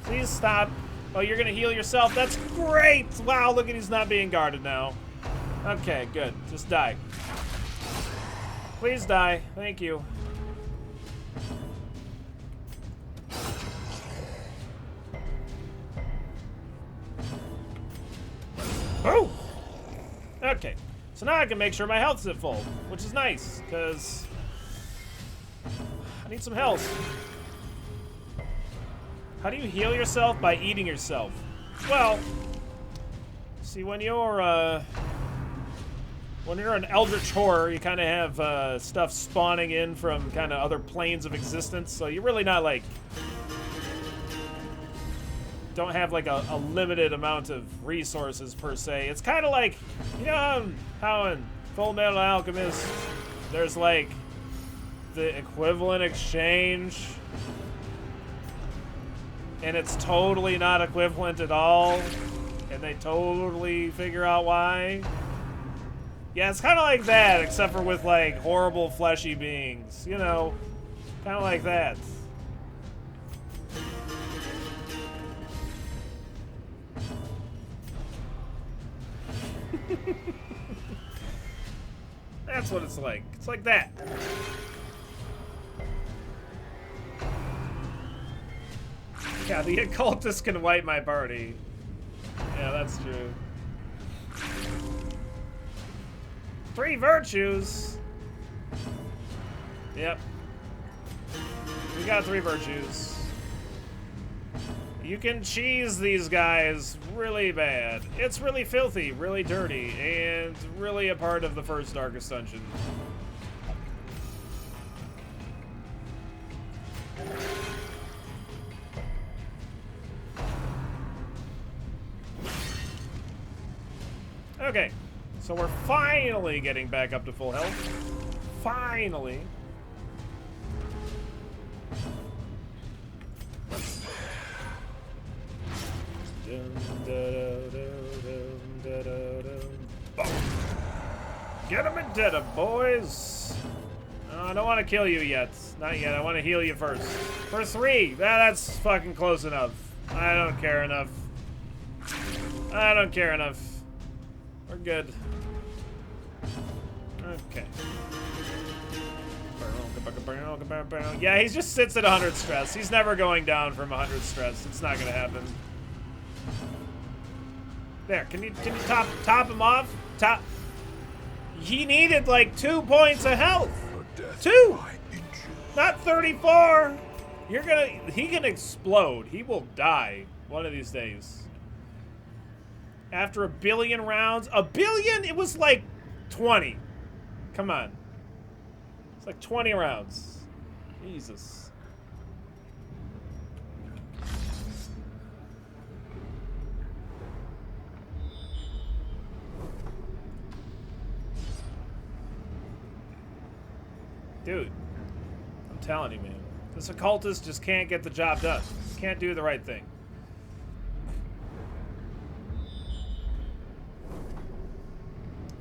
Please stop. Oh, you're gonna heal yourself? That's great! Wow, look at he's not being guarded now. Okay, good. Just die. Please die. Thank you. Oh! Okay. So now I can make sure my health's at full, which is nice, because I need some health. How do you heal yourself? By eating yourself. Well, see, when you're an eldritch horror, you kind of have stuff spawning in from kind of other planes of existence, so you're really not like, don't have like a limited amount of resources per se. It's kind of like, you know how in Full Metal Alchemist there's like the equivalent exchange and it's totally not equivalent at all and they totally figure out why. Yeah, it's kind of like that, except for with, like, horrible fleshy beings. You know, kind of like that. That's what it's like. It's like that. Yeah, the occultist can wipe my party. Yeah, that's true. 3 virtues. Yep. We got 3 virtues. You can cheese these guys really bad. It's really filthy, really dirty, and really a part of the first Darkest Dungeon. Okay, so we're finally getting back up to full health. Finally. Get him and dead, boys. I don't want to kill you yet. Not yet. I want to heal you first. For 3. That's fucking close enough. I don't care enough. I don't care enough. We're good. Okay. Yeah, he just sits at 100 stress. He's never going down from 100 stress. It's not gonna happen. There, can you top him off? Top. He needed like 2 points of health. 2, not 34. He can explode. He will die one of these days. After 1 billion rounds, 1 billion? It was like 20. Come on. It's like 20 rounds. Jesus. Dude, I'm telling you, man. This occultist just can't get the job done. Can't do the right thing.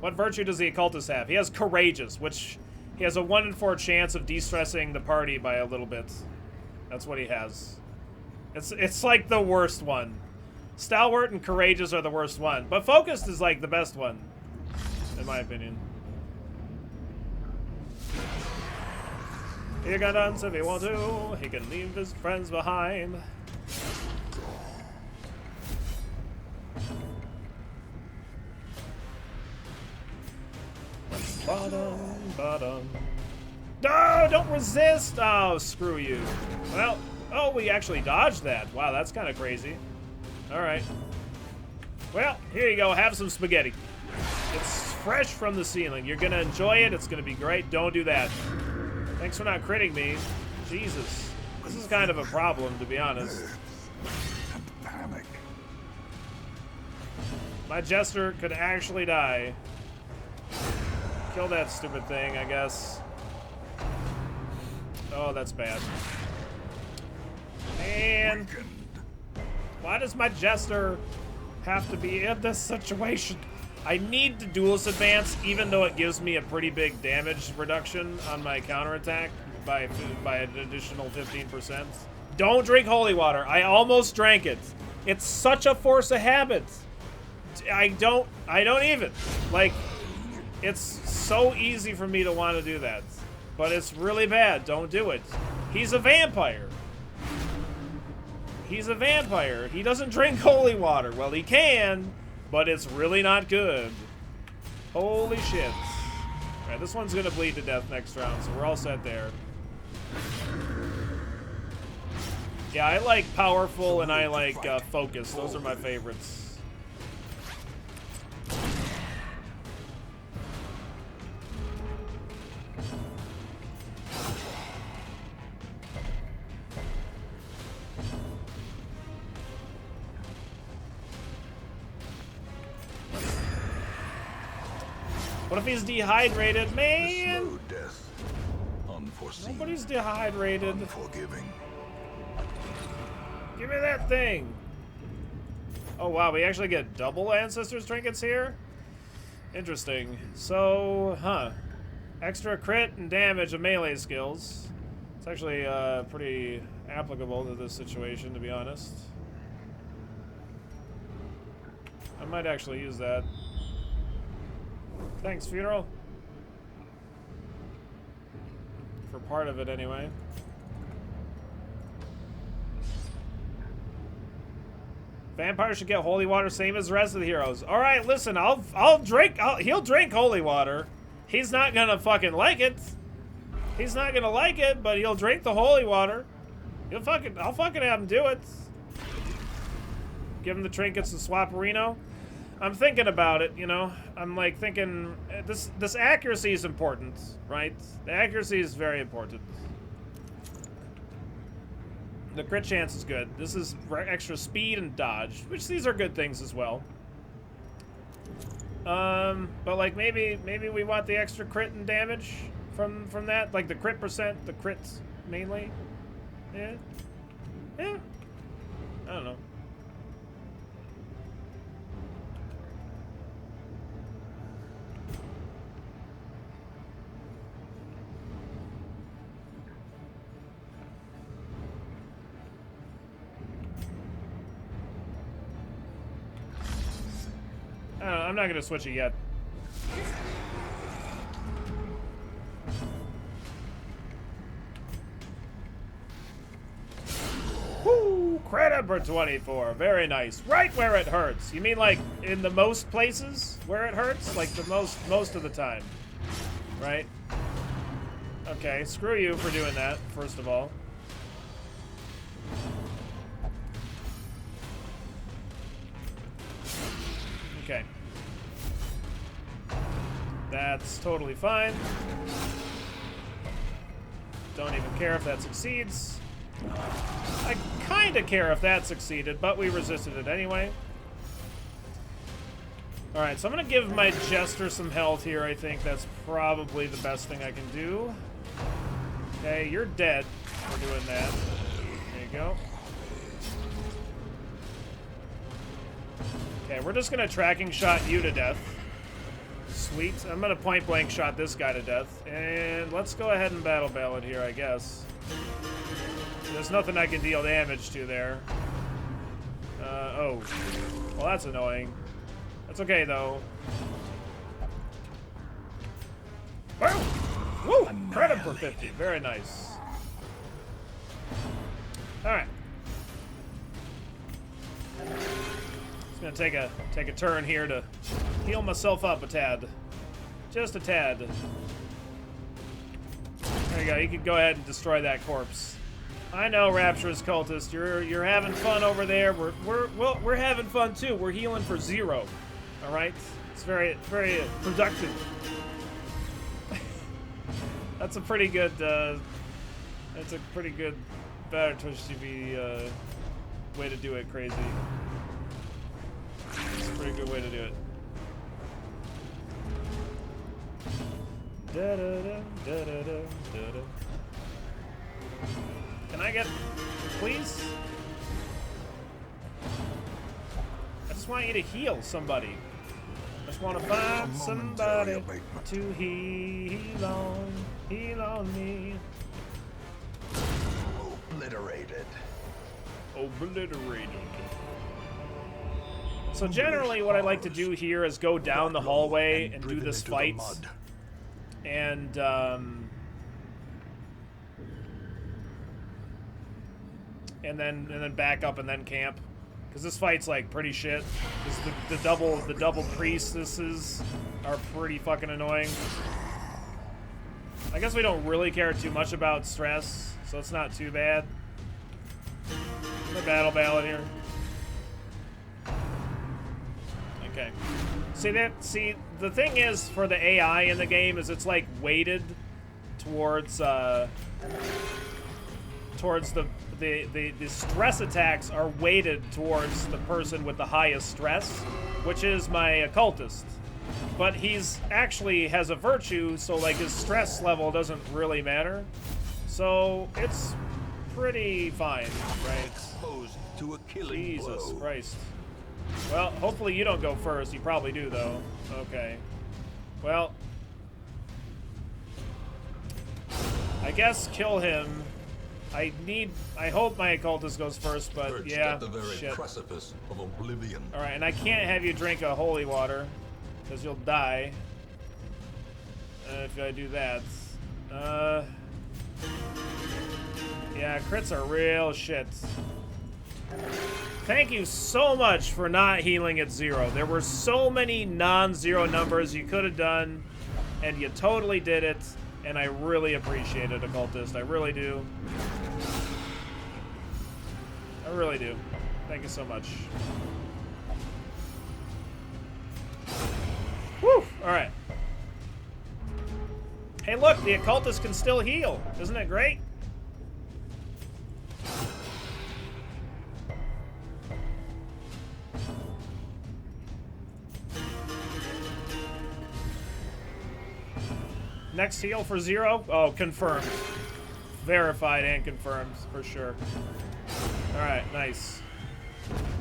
What virtue does the occultist have? He has courageous, which he has a 1 in 4 chance of de-stressing the party by a little bit. That's what he has. It's like the worst one. Stalwart and courageous are the worst one, but focused is like the best one, in my opinion. He can dance if he wants to. He can leave his friends behind. Bottom. No, don't resist. Oh, screw you. Well, oh, we actually dodged that. Wow, that's kind of crazy. All right. Well, here you go. Have some spaghetti. It's fresh from the ceiling. You're gonna enjoy it. It's gonna be great. Don't do that. Thanks for not critting me. Jesus. This is kind of a problem, to be honest. Panic. My jester could actually die. Kill that stupid thing, I guess. Oh, that's bad. Man. Why does my jester have to be in this situation? I need to duelist advance, even though it gives me a pretty big damage reduction on my counterattack by an additional 15%. Don't drink holy water. I almost drank it. It's such a force of habit. I don't even. Like, it's so easy for me to want to do that. But it's really bad. Don't do it. He's a vampire. He's a vampire. He doesn't drink holy water. Well, he can, but it's really not good. Holy shit. Alright, this one's gonna bleed to death next round, so we're all set there. Yeah, I like powerful and I like focus. Those are my favorites. What if he's dehydrated, man? Slow death. Unforeseen. Nobody's dehydrated. Unforgiving. Give me that thing. Oh wow, we actually get double ancestors trinkets here. Interesting. So, extra crit and damage of melee skills. It's actually pretty applicable to this situation, to be honest. I might actually use that. Thanks, Funeral. For part of it, anyway. Vampire should get holy water, same as the rest of the heroes. All right, listen, I'll drink. He'll drink holy water. He's not gonna fucking like it. He's not gonna like it, but he'll drink the holy water. I'll fucking have him do it. Give him the trinkets and swapperino. I'm thinking about it, you know. I'm like thinking this accuracy is important, right? The accuracy is very important. The crit chance is good. This is extra speed and dodge, which these are good things as well. But like maybe we want the extra crit and damage from that, like the crit percent, the crits mainly. Yeah. I don't know. I'm not gonna switch it yet. Woo! Credit for 24. Very nice. Right where it hurts. You mean like in the most places where it hurts? Like the most of the time. Right? Okay, screw you for doing that, first of all. Okay. That's totally fine. Don't even care if that succeeds. I kind of care if that succeeded, but we resisted it anyway. Alright, so I'm going to give my Jester some health here. I think that's probably the best thing I can do. Okay, you're dead for doing that. There you go. Okay, we're just gonna tracking shot you to death. Sweet. I'm gonna point blank shot this guy to death. And let's go ahead and battle ballad here, I guess. There's nothing I can deal damage to there. Oh. Well, that's annoying. That's okay, though. Woo! Credit for 50. Very nice. Alright. Gonna take a turn here to heal myself up a tad. Just a tad. There you go, you can go ahead and destroy that corpse. I know, Rapturous Cultist, you're having fun over there. We're having fun too. We're healing for 0. Alright? It's very productive. That's a pretty good better Twitch TV way to do it, Crazy. It's a pretty good way to do it. Can I get, please? I just want you to heal somebody. I just want to find somebody to heal on me. Obliterated. So generally what I like to do here is go down the hallway and do this fight. And then back up and then camp. Because this fight's like pretty shit. Because the double priestesses are pretty fucking annoying. I guess we don't really care too much about stress, so it's not too bad. The battle ballad here. Okay. See, the thing is for the AI in the game is it's like weighted towards the stress attacks are weighted towards the person with the highest stress, which is my occultist. But he's actually has a virtue, so like his stress level doesn't really matter. So it's pretty fine, right? Exposed to a killing Jesus blow. Christ. Well, hopefully you don't go first. You probably do, though. Okay. Well, I guess kill him. I hope my occultist goes first, but Perched yeah, at the very shit. precipice of oblivion. Alright, and I can't have you drink a holy water, because you'll die. If I do that. Yeah, crits are real shit. Thank you so much for not healing at 0. There were so many non-zero numbers you could have done, and you totally did it, and I really appreciate it, Occultist. I really do. I really do. Thank you so much. Woo! Alright. Hey look, the Occultist can still heal. Isn't it great? Next heal for 0? Oh, confirmed. Verified and confirmed, for sure. Alright, nice.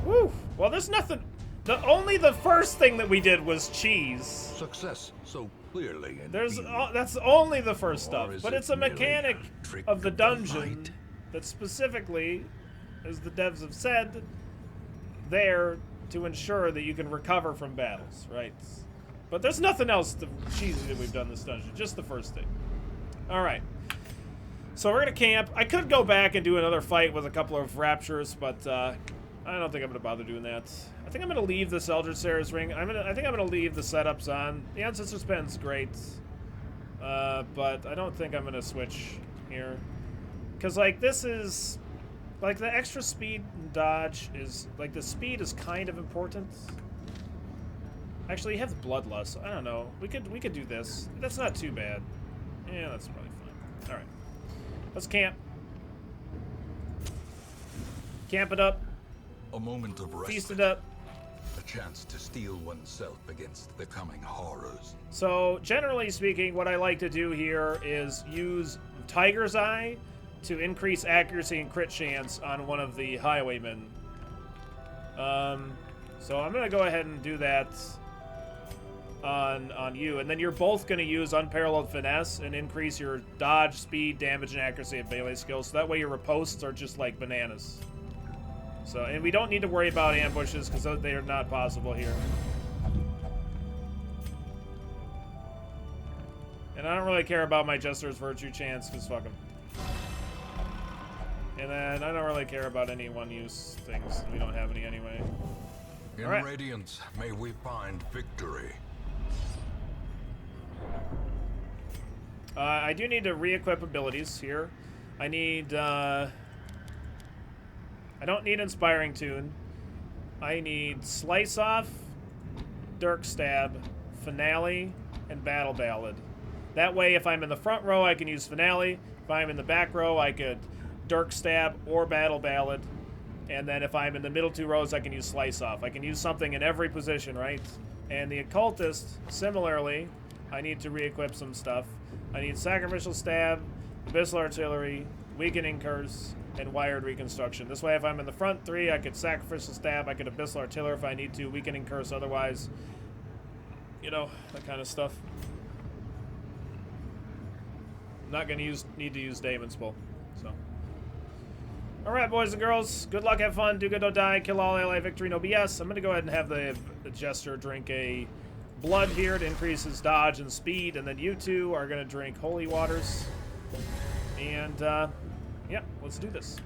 Woo! Well, there's nothing... Only the first thing that we did was cheese. Success so clearly in There's view. that's only the first Or stuff, is but it it's a merely mechanic a trick of the of the dungeon light? that specifically, as the devs have said, there to ensure that you can recover from battles, right? But there's nothing else cheesy that we've done this dungeon, just the first thing. Alright. So we're gonna camp. I could go back and do another fight with a couple of raptures, but I don't think I'm gonna bother doing that. I think I'm gonna leave this Eldritch Sarah's ring. I think I'm gonna leave the setups on. The Ancestor's Pen's great. But I don't think I'm gonna switch here. Cause like this is like the extra speed and dodge is like the speed is kind of important. Actually, you have the bloodlust. I don't know. We could do this. That's not too bad. Yeah, that's probably fine. All right, let's camp. Camp it up. A moment of rest. Feast it up. A chance to steel oneself against the coming horrors. So generally speaking, what I like to do here is use Tiger's Eye to increase accuracy and crit chance on one of the highwaymen. So I'm gonna go ahead and do that on you, and then you're both gonna use Unparalleled Finesse and increase your dodge, speed, damage, and accuracy of melee skills. So that way your riposts are just like bananas. So, and we don't need to worry about ambushes because they are not possible here. And I don't really care about my Jester's Virtue chance because fuck them. And then I don't really care about any one-use things. We don't have any anyway. In Alright. Radiance, may we find victory. I do need to re-equip abilities here. I need, I don't need Inspiring Tune. I need Slice Off, Dirk Stab, Finale, and Battle Ballad. That way, if I'm in the front row, I can use Finale. If I'm in the back row, I could Dirk Stab or Battle Ballad. And then if I'm in the middle 2 rows, I can use Slice Off. I can use something in every position, right? And the Occultist, similarly, I need to re-equip some stuff. I need Sacrificial Stab, Abyssal Artillery, Weakening Curse, and Wired Reconstruction. This way, if I'm in the front 3, I could Sacrificial Stab, I could Abyssal Artillery if I need to, Weakening Curse otherwise. You know, that kind of stuff. I'm not going to need to use Daemon's Pull, so... Alright, boys and girls. Good luck, have fun, do good, don't die, kill all ally, victory, no BS. I'm going to go ahead and have the Jester drink a blood here to increase his dodge and speed, and then you two are going to drink holy waters. And, yeah, let's do this.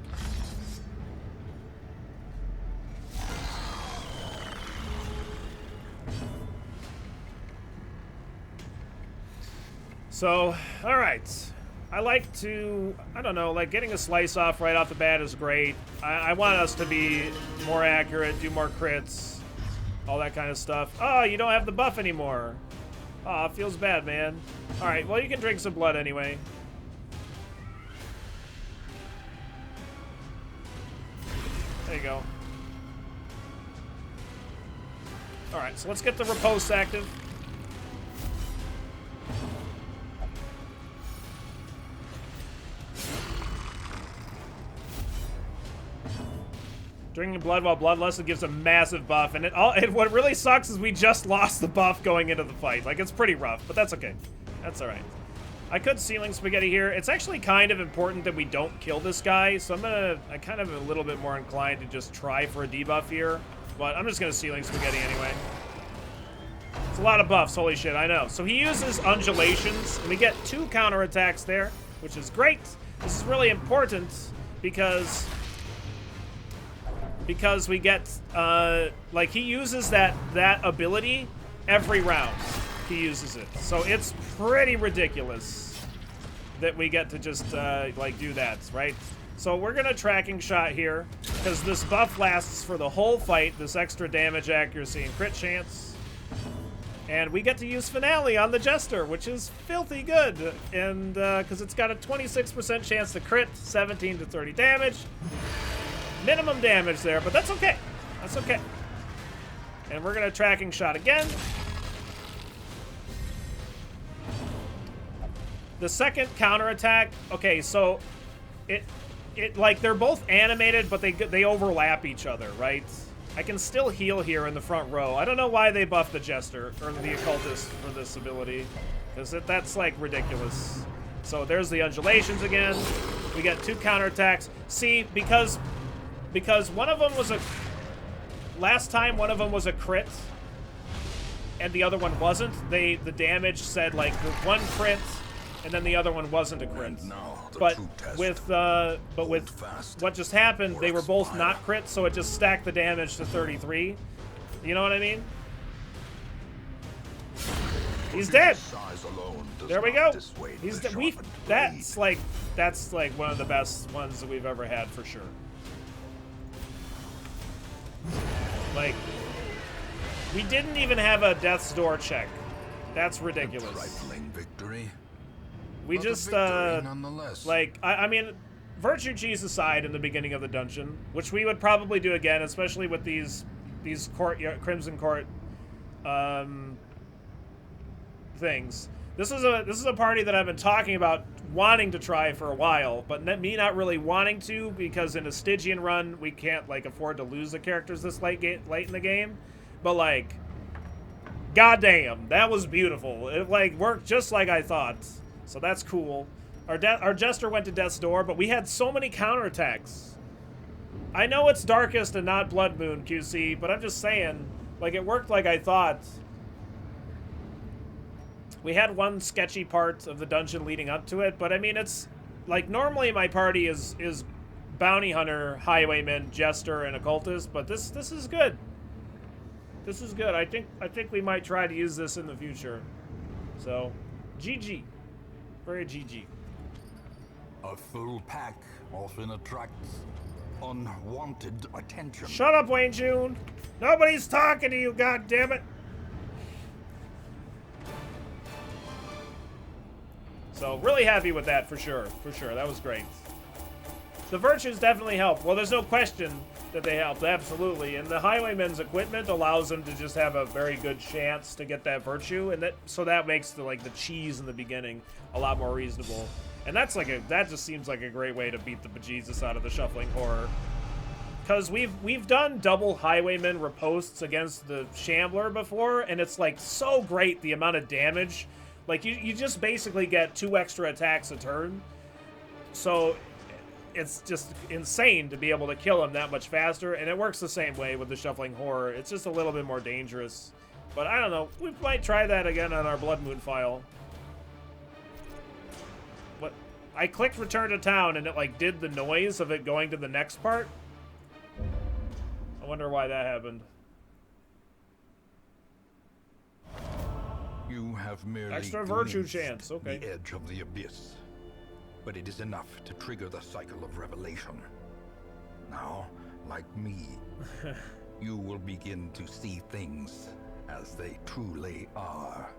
So, alright. I like to, I don't know, like getting a slice off right off the bat is great. I want us to be more accurate, do more crits, all that kind of stuff. Oh, you don't have the buff anymore. Oh, it feels bad, man. Alright, well, you can drink some blood anyway. There you go. Alright, so let's get the riposte active. Drinking blood while bloodless, it gives a massive buff, and what really sucks is we just lost the buff going into the fight. Like, it's pretty rough, but that's okay. That's all right. I could ceiling spaghetti here. It's actually kind of important that we don't kill this guy, so I kind of am a little bit more inclined to just try for a debuff here, but I'm just gonna ceiling spaghetti anyway. It's a lot of buffs, holy shit, I know. So he uses undulations, and we get 2 counterattacks there, which is great. This is really important because we get, like, he uses that ability every round. He uses it. So it's pretty ridiculous that we get to just, like, do that, right? So we're gonna tracking shot here, because this buff lasts for the whole fight, this extra damage, accuracy, and crit chance. And we get to use Finale on the Jester, which is filthy good. And, because it's got a 26% chance to crit, 17 to 30 damage. Minimum damage there, but that's okay. That's okay. And we're gonna tracking shot again. The second counterattack, okay, so it like they're both animated, but they overlap each other, right? I can still heal here in the front row. I don't know why they buffed the Jester or the Occultist for this ability, because that's like ridiculous. So there's the undulations again. We get 2 counterattacks. See, because one of them was last time one of them was a crit and the other one wasn't. The damage said like one crit and then the other one wasn't a crit. But with what just happened, they were both not crit, so it just stacked the damage to 33. You know what I mean? He's dead. There we go. He's that's like one of the best ones that we've ever had for sure. Like, we didn't even have a death's door check. That's ridiculous. Trifling victory. We just like I mean, virtue cheese aside in the beginning of the dungeon, which we would probably do again, especially with these Crimson Court things. This is a party that I've been talking about wanting to try for a while, but me not really wanting to, because in a Stygian run we can't like afford to lose the characters this late in the game. But like, goddamn, that was beautiful. It like worked just like I thought. So that's cool. Our Jester went to Death's Door, but we had so many counterattacks. I know it's Darkest and not Blood Moon, QC, but I'm just saying, like, it worked like I thought. We had one sketchy part of the dungeon leading up to it, but I mean, it's like normally my party is bounty hunter, highwayman, jester, and occultist, but this is good. This is good. I think we might try to use this in the future. So, GG. Very GG. A full pack often attracts unwanted attention. Shut up, Wayne June. Nobody's talking to you, goddammit. So, really happy with that, for sure. For sure, that was great. The virtues definitely help. Well, there's no question that they helped, absolutely. And the Highwayman's equipment allows them to just have a very good chance to get that virtue, and so that makes the cheese in the beginning a lot more reasonable. And that just seems like a great way to beat the bejesus out of the Shuffling Horror. Because we've done double Highwayman riposts against the Shambler before, and it's like so great the amount of damage. Like you just basically get 2 extra attacks a turn. So it's just insane to be able to kill him that much faster, and it works the same way with the Shuffling Horror. It's just a little bit more dangerous. But I don't know, we might try that again on our Blood Moon file. What? I clicked Return to Town, and it like did the noise of it going to the next part. I wonder why that happened. You have merely Extra virtue glimpsed chance, okay. the edge of the abyss, but it is enough to trigger the cycle of revelation. Now, like me, you will begin to see things as they truly are.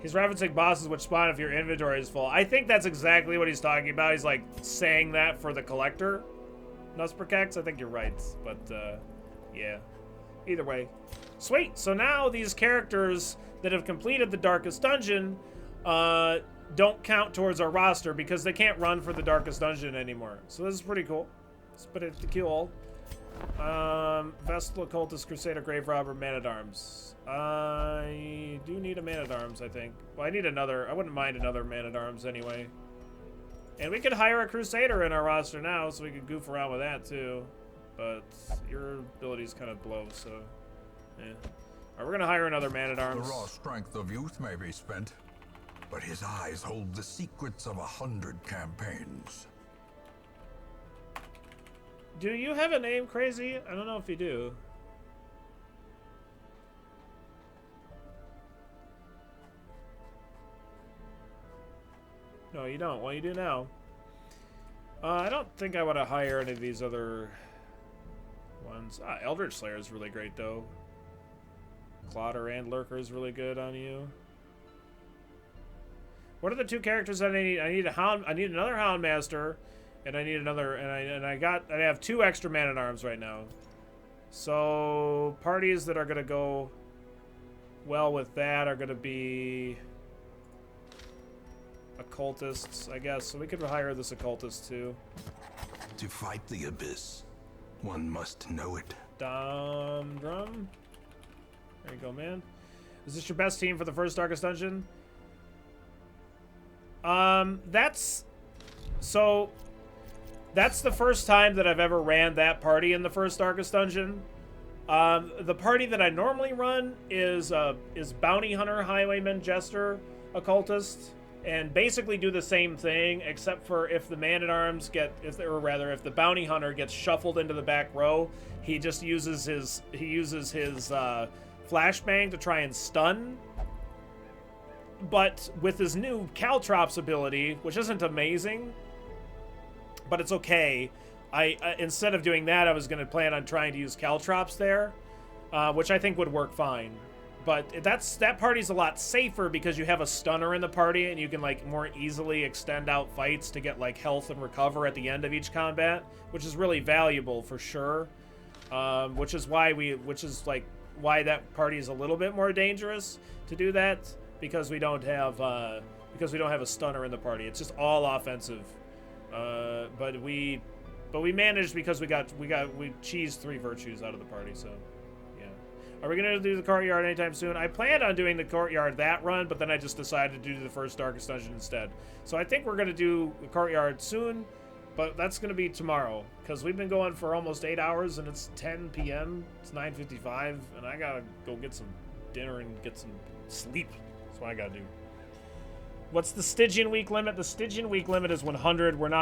He's referencing bosses which spawn if your inventory is full. I think that's exactly what he's talking about. He's like saying that for the collector. Nusperkex, I think you're right, but yeah. Either way. Sweet, so now these characters that have completed the Darkest Dungeon don't count towards our roster because they can't run for the Darkest Dungeon anymore. So this is pretty cool. It's pretty cool. Vestal, Occultist, Crusader, Grave Robber, Man-at-Arms. I do need a Man-at-Arms, I think. Well, I need another. I wouldn't mind another Man-at-Arms anyway. And we could hire a Crusader in our roster now, so we could goof around with that too. But your abilities kind of blow, so yeah. Alright, we're gonna hire another Man-at-Arms. The raw strength of youth may be spent, but his eyes hold the secrets of 100 campaigns. Do you have a name, Crazy? I don't know if you do. No, you don't. Well, you do now. I don't think I want to hire any of these other ones. Eldritch Slayer is really great, though. Clotter and Lurker is really good on you. What are the two characters that I need? I need a Hound. I need another Houndmaster, and I need another. And I have 2 extra Man-at-Arms right now. So parties that are gonna go well with that are gonna be occultists, I guess. So we could hire this occultist too. To fight the abyss, one must know it. Drum. There you go, man. Is this your best team for the first Darkest Dungeon? That's the first time that I've ever ran that party in the first Darkest Dungeon. The party that I normally run is Bounty Hunter, Highwayman, Jester, Occultist, and basically do the same thing, except for if the Man-at-Arms if the Bounty Hunter gets shuffled into the back row, he just uses his flashbang to try and stun. But with his new Caltrops ability, which isn't amazing, but it's okay, I instead of doing that, I was going to plan on trying to use Caltrops there, which I think would work fine. But that party's a lot safer because you have a stunner in the party and you can like more easily extend out fights to get like health and recover at the end of each combat, which is really valuable for sure. Which is why that party is a little bit more dangerous to do that, because we don't have a stunner in the party. It's just all offensive. But we managed because we cheesed 3 virtues out of the party. So yeah, are we gonna do the courtyard anytime soon? I planned on doing the courtyard that run, but then I just decided to do the first Darkest Dungeon instead. So I think we're gonna do the courtyard soon, but that's gonna be tomorrow because we've been going for almost 8 hours and it's 10 p.m. It's 9:55, and I gotta go get some dinner and get some sleep. That's what I gotta do. What's the Stygian week limit? The Stygian week limit is 100. We're not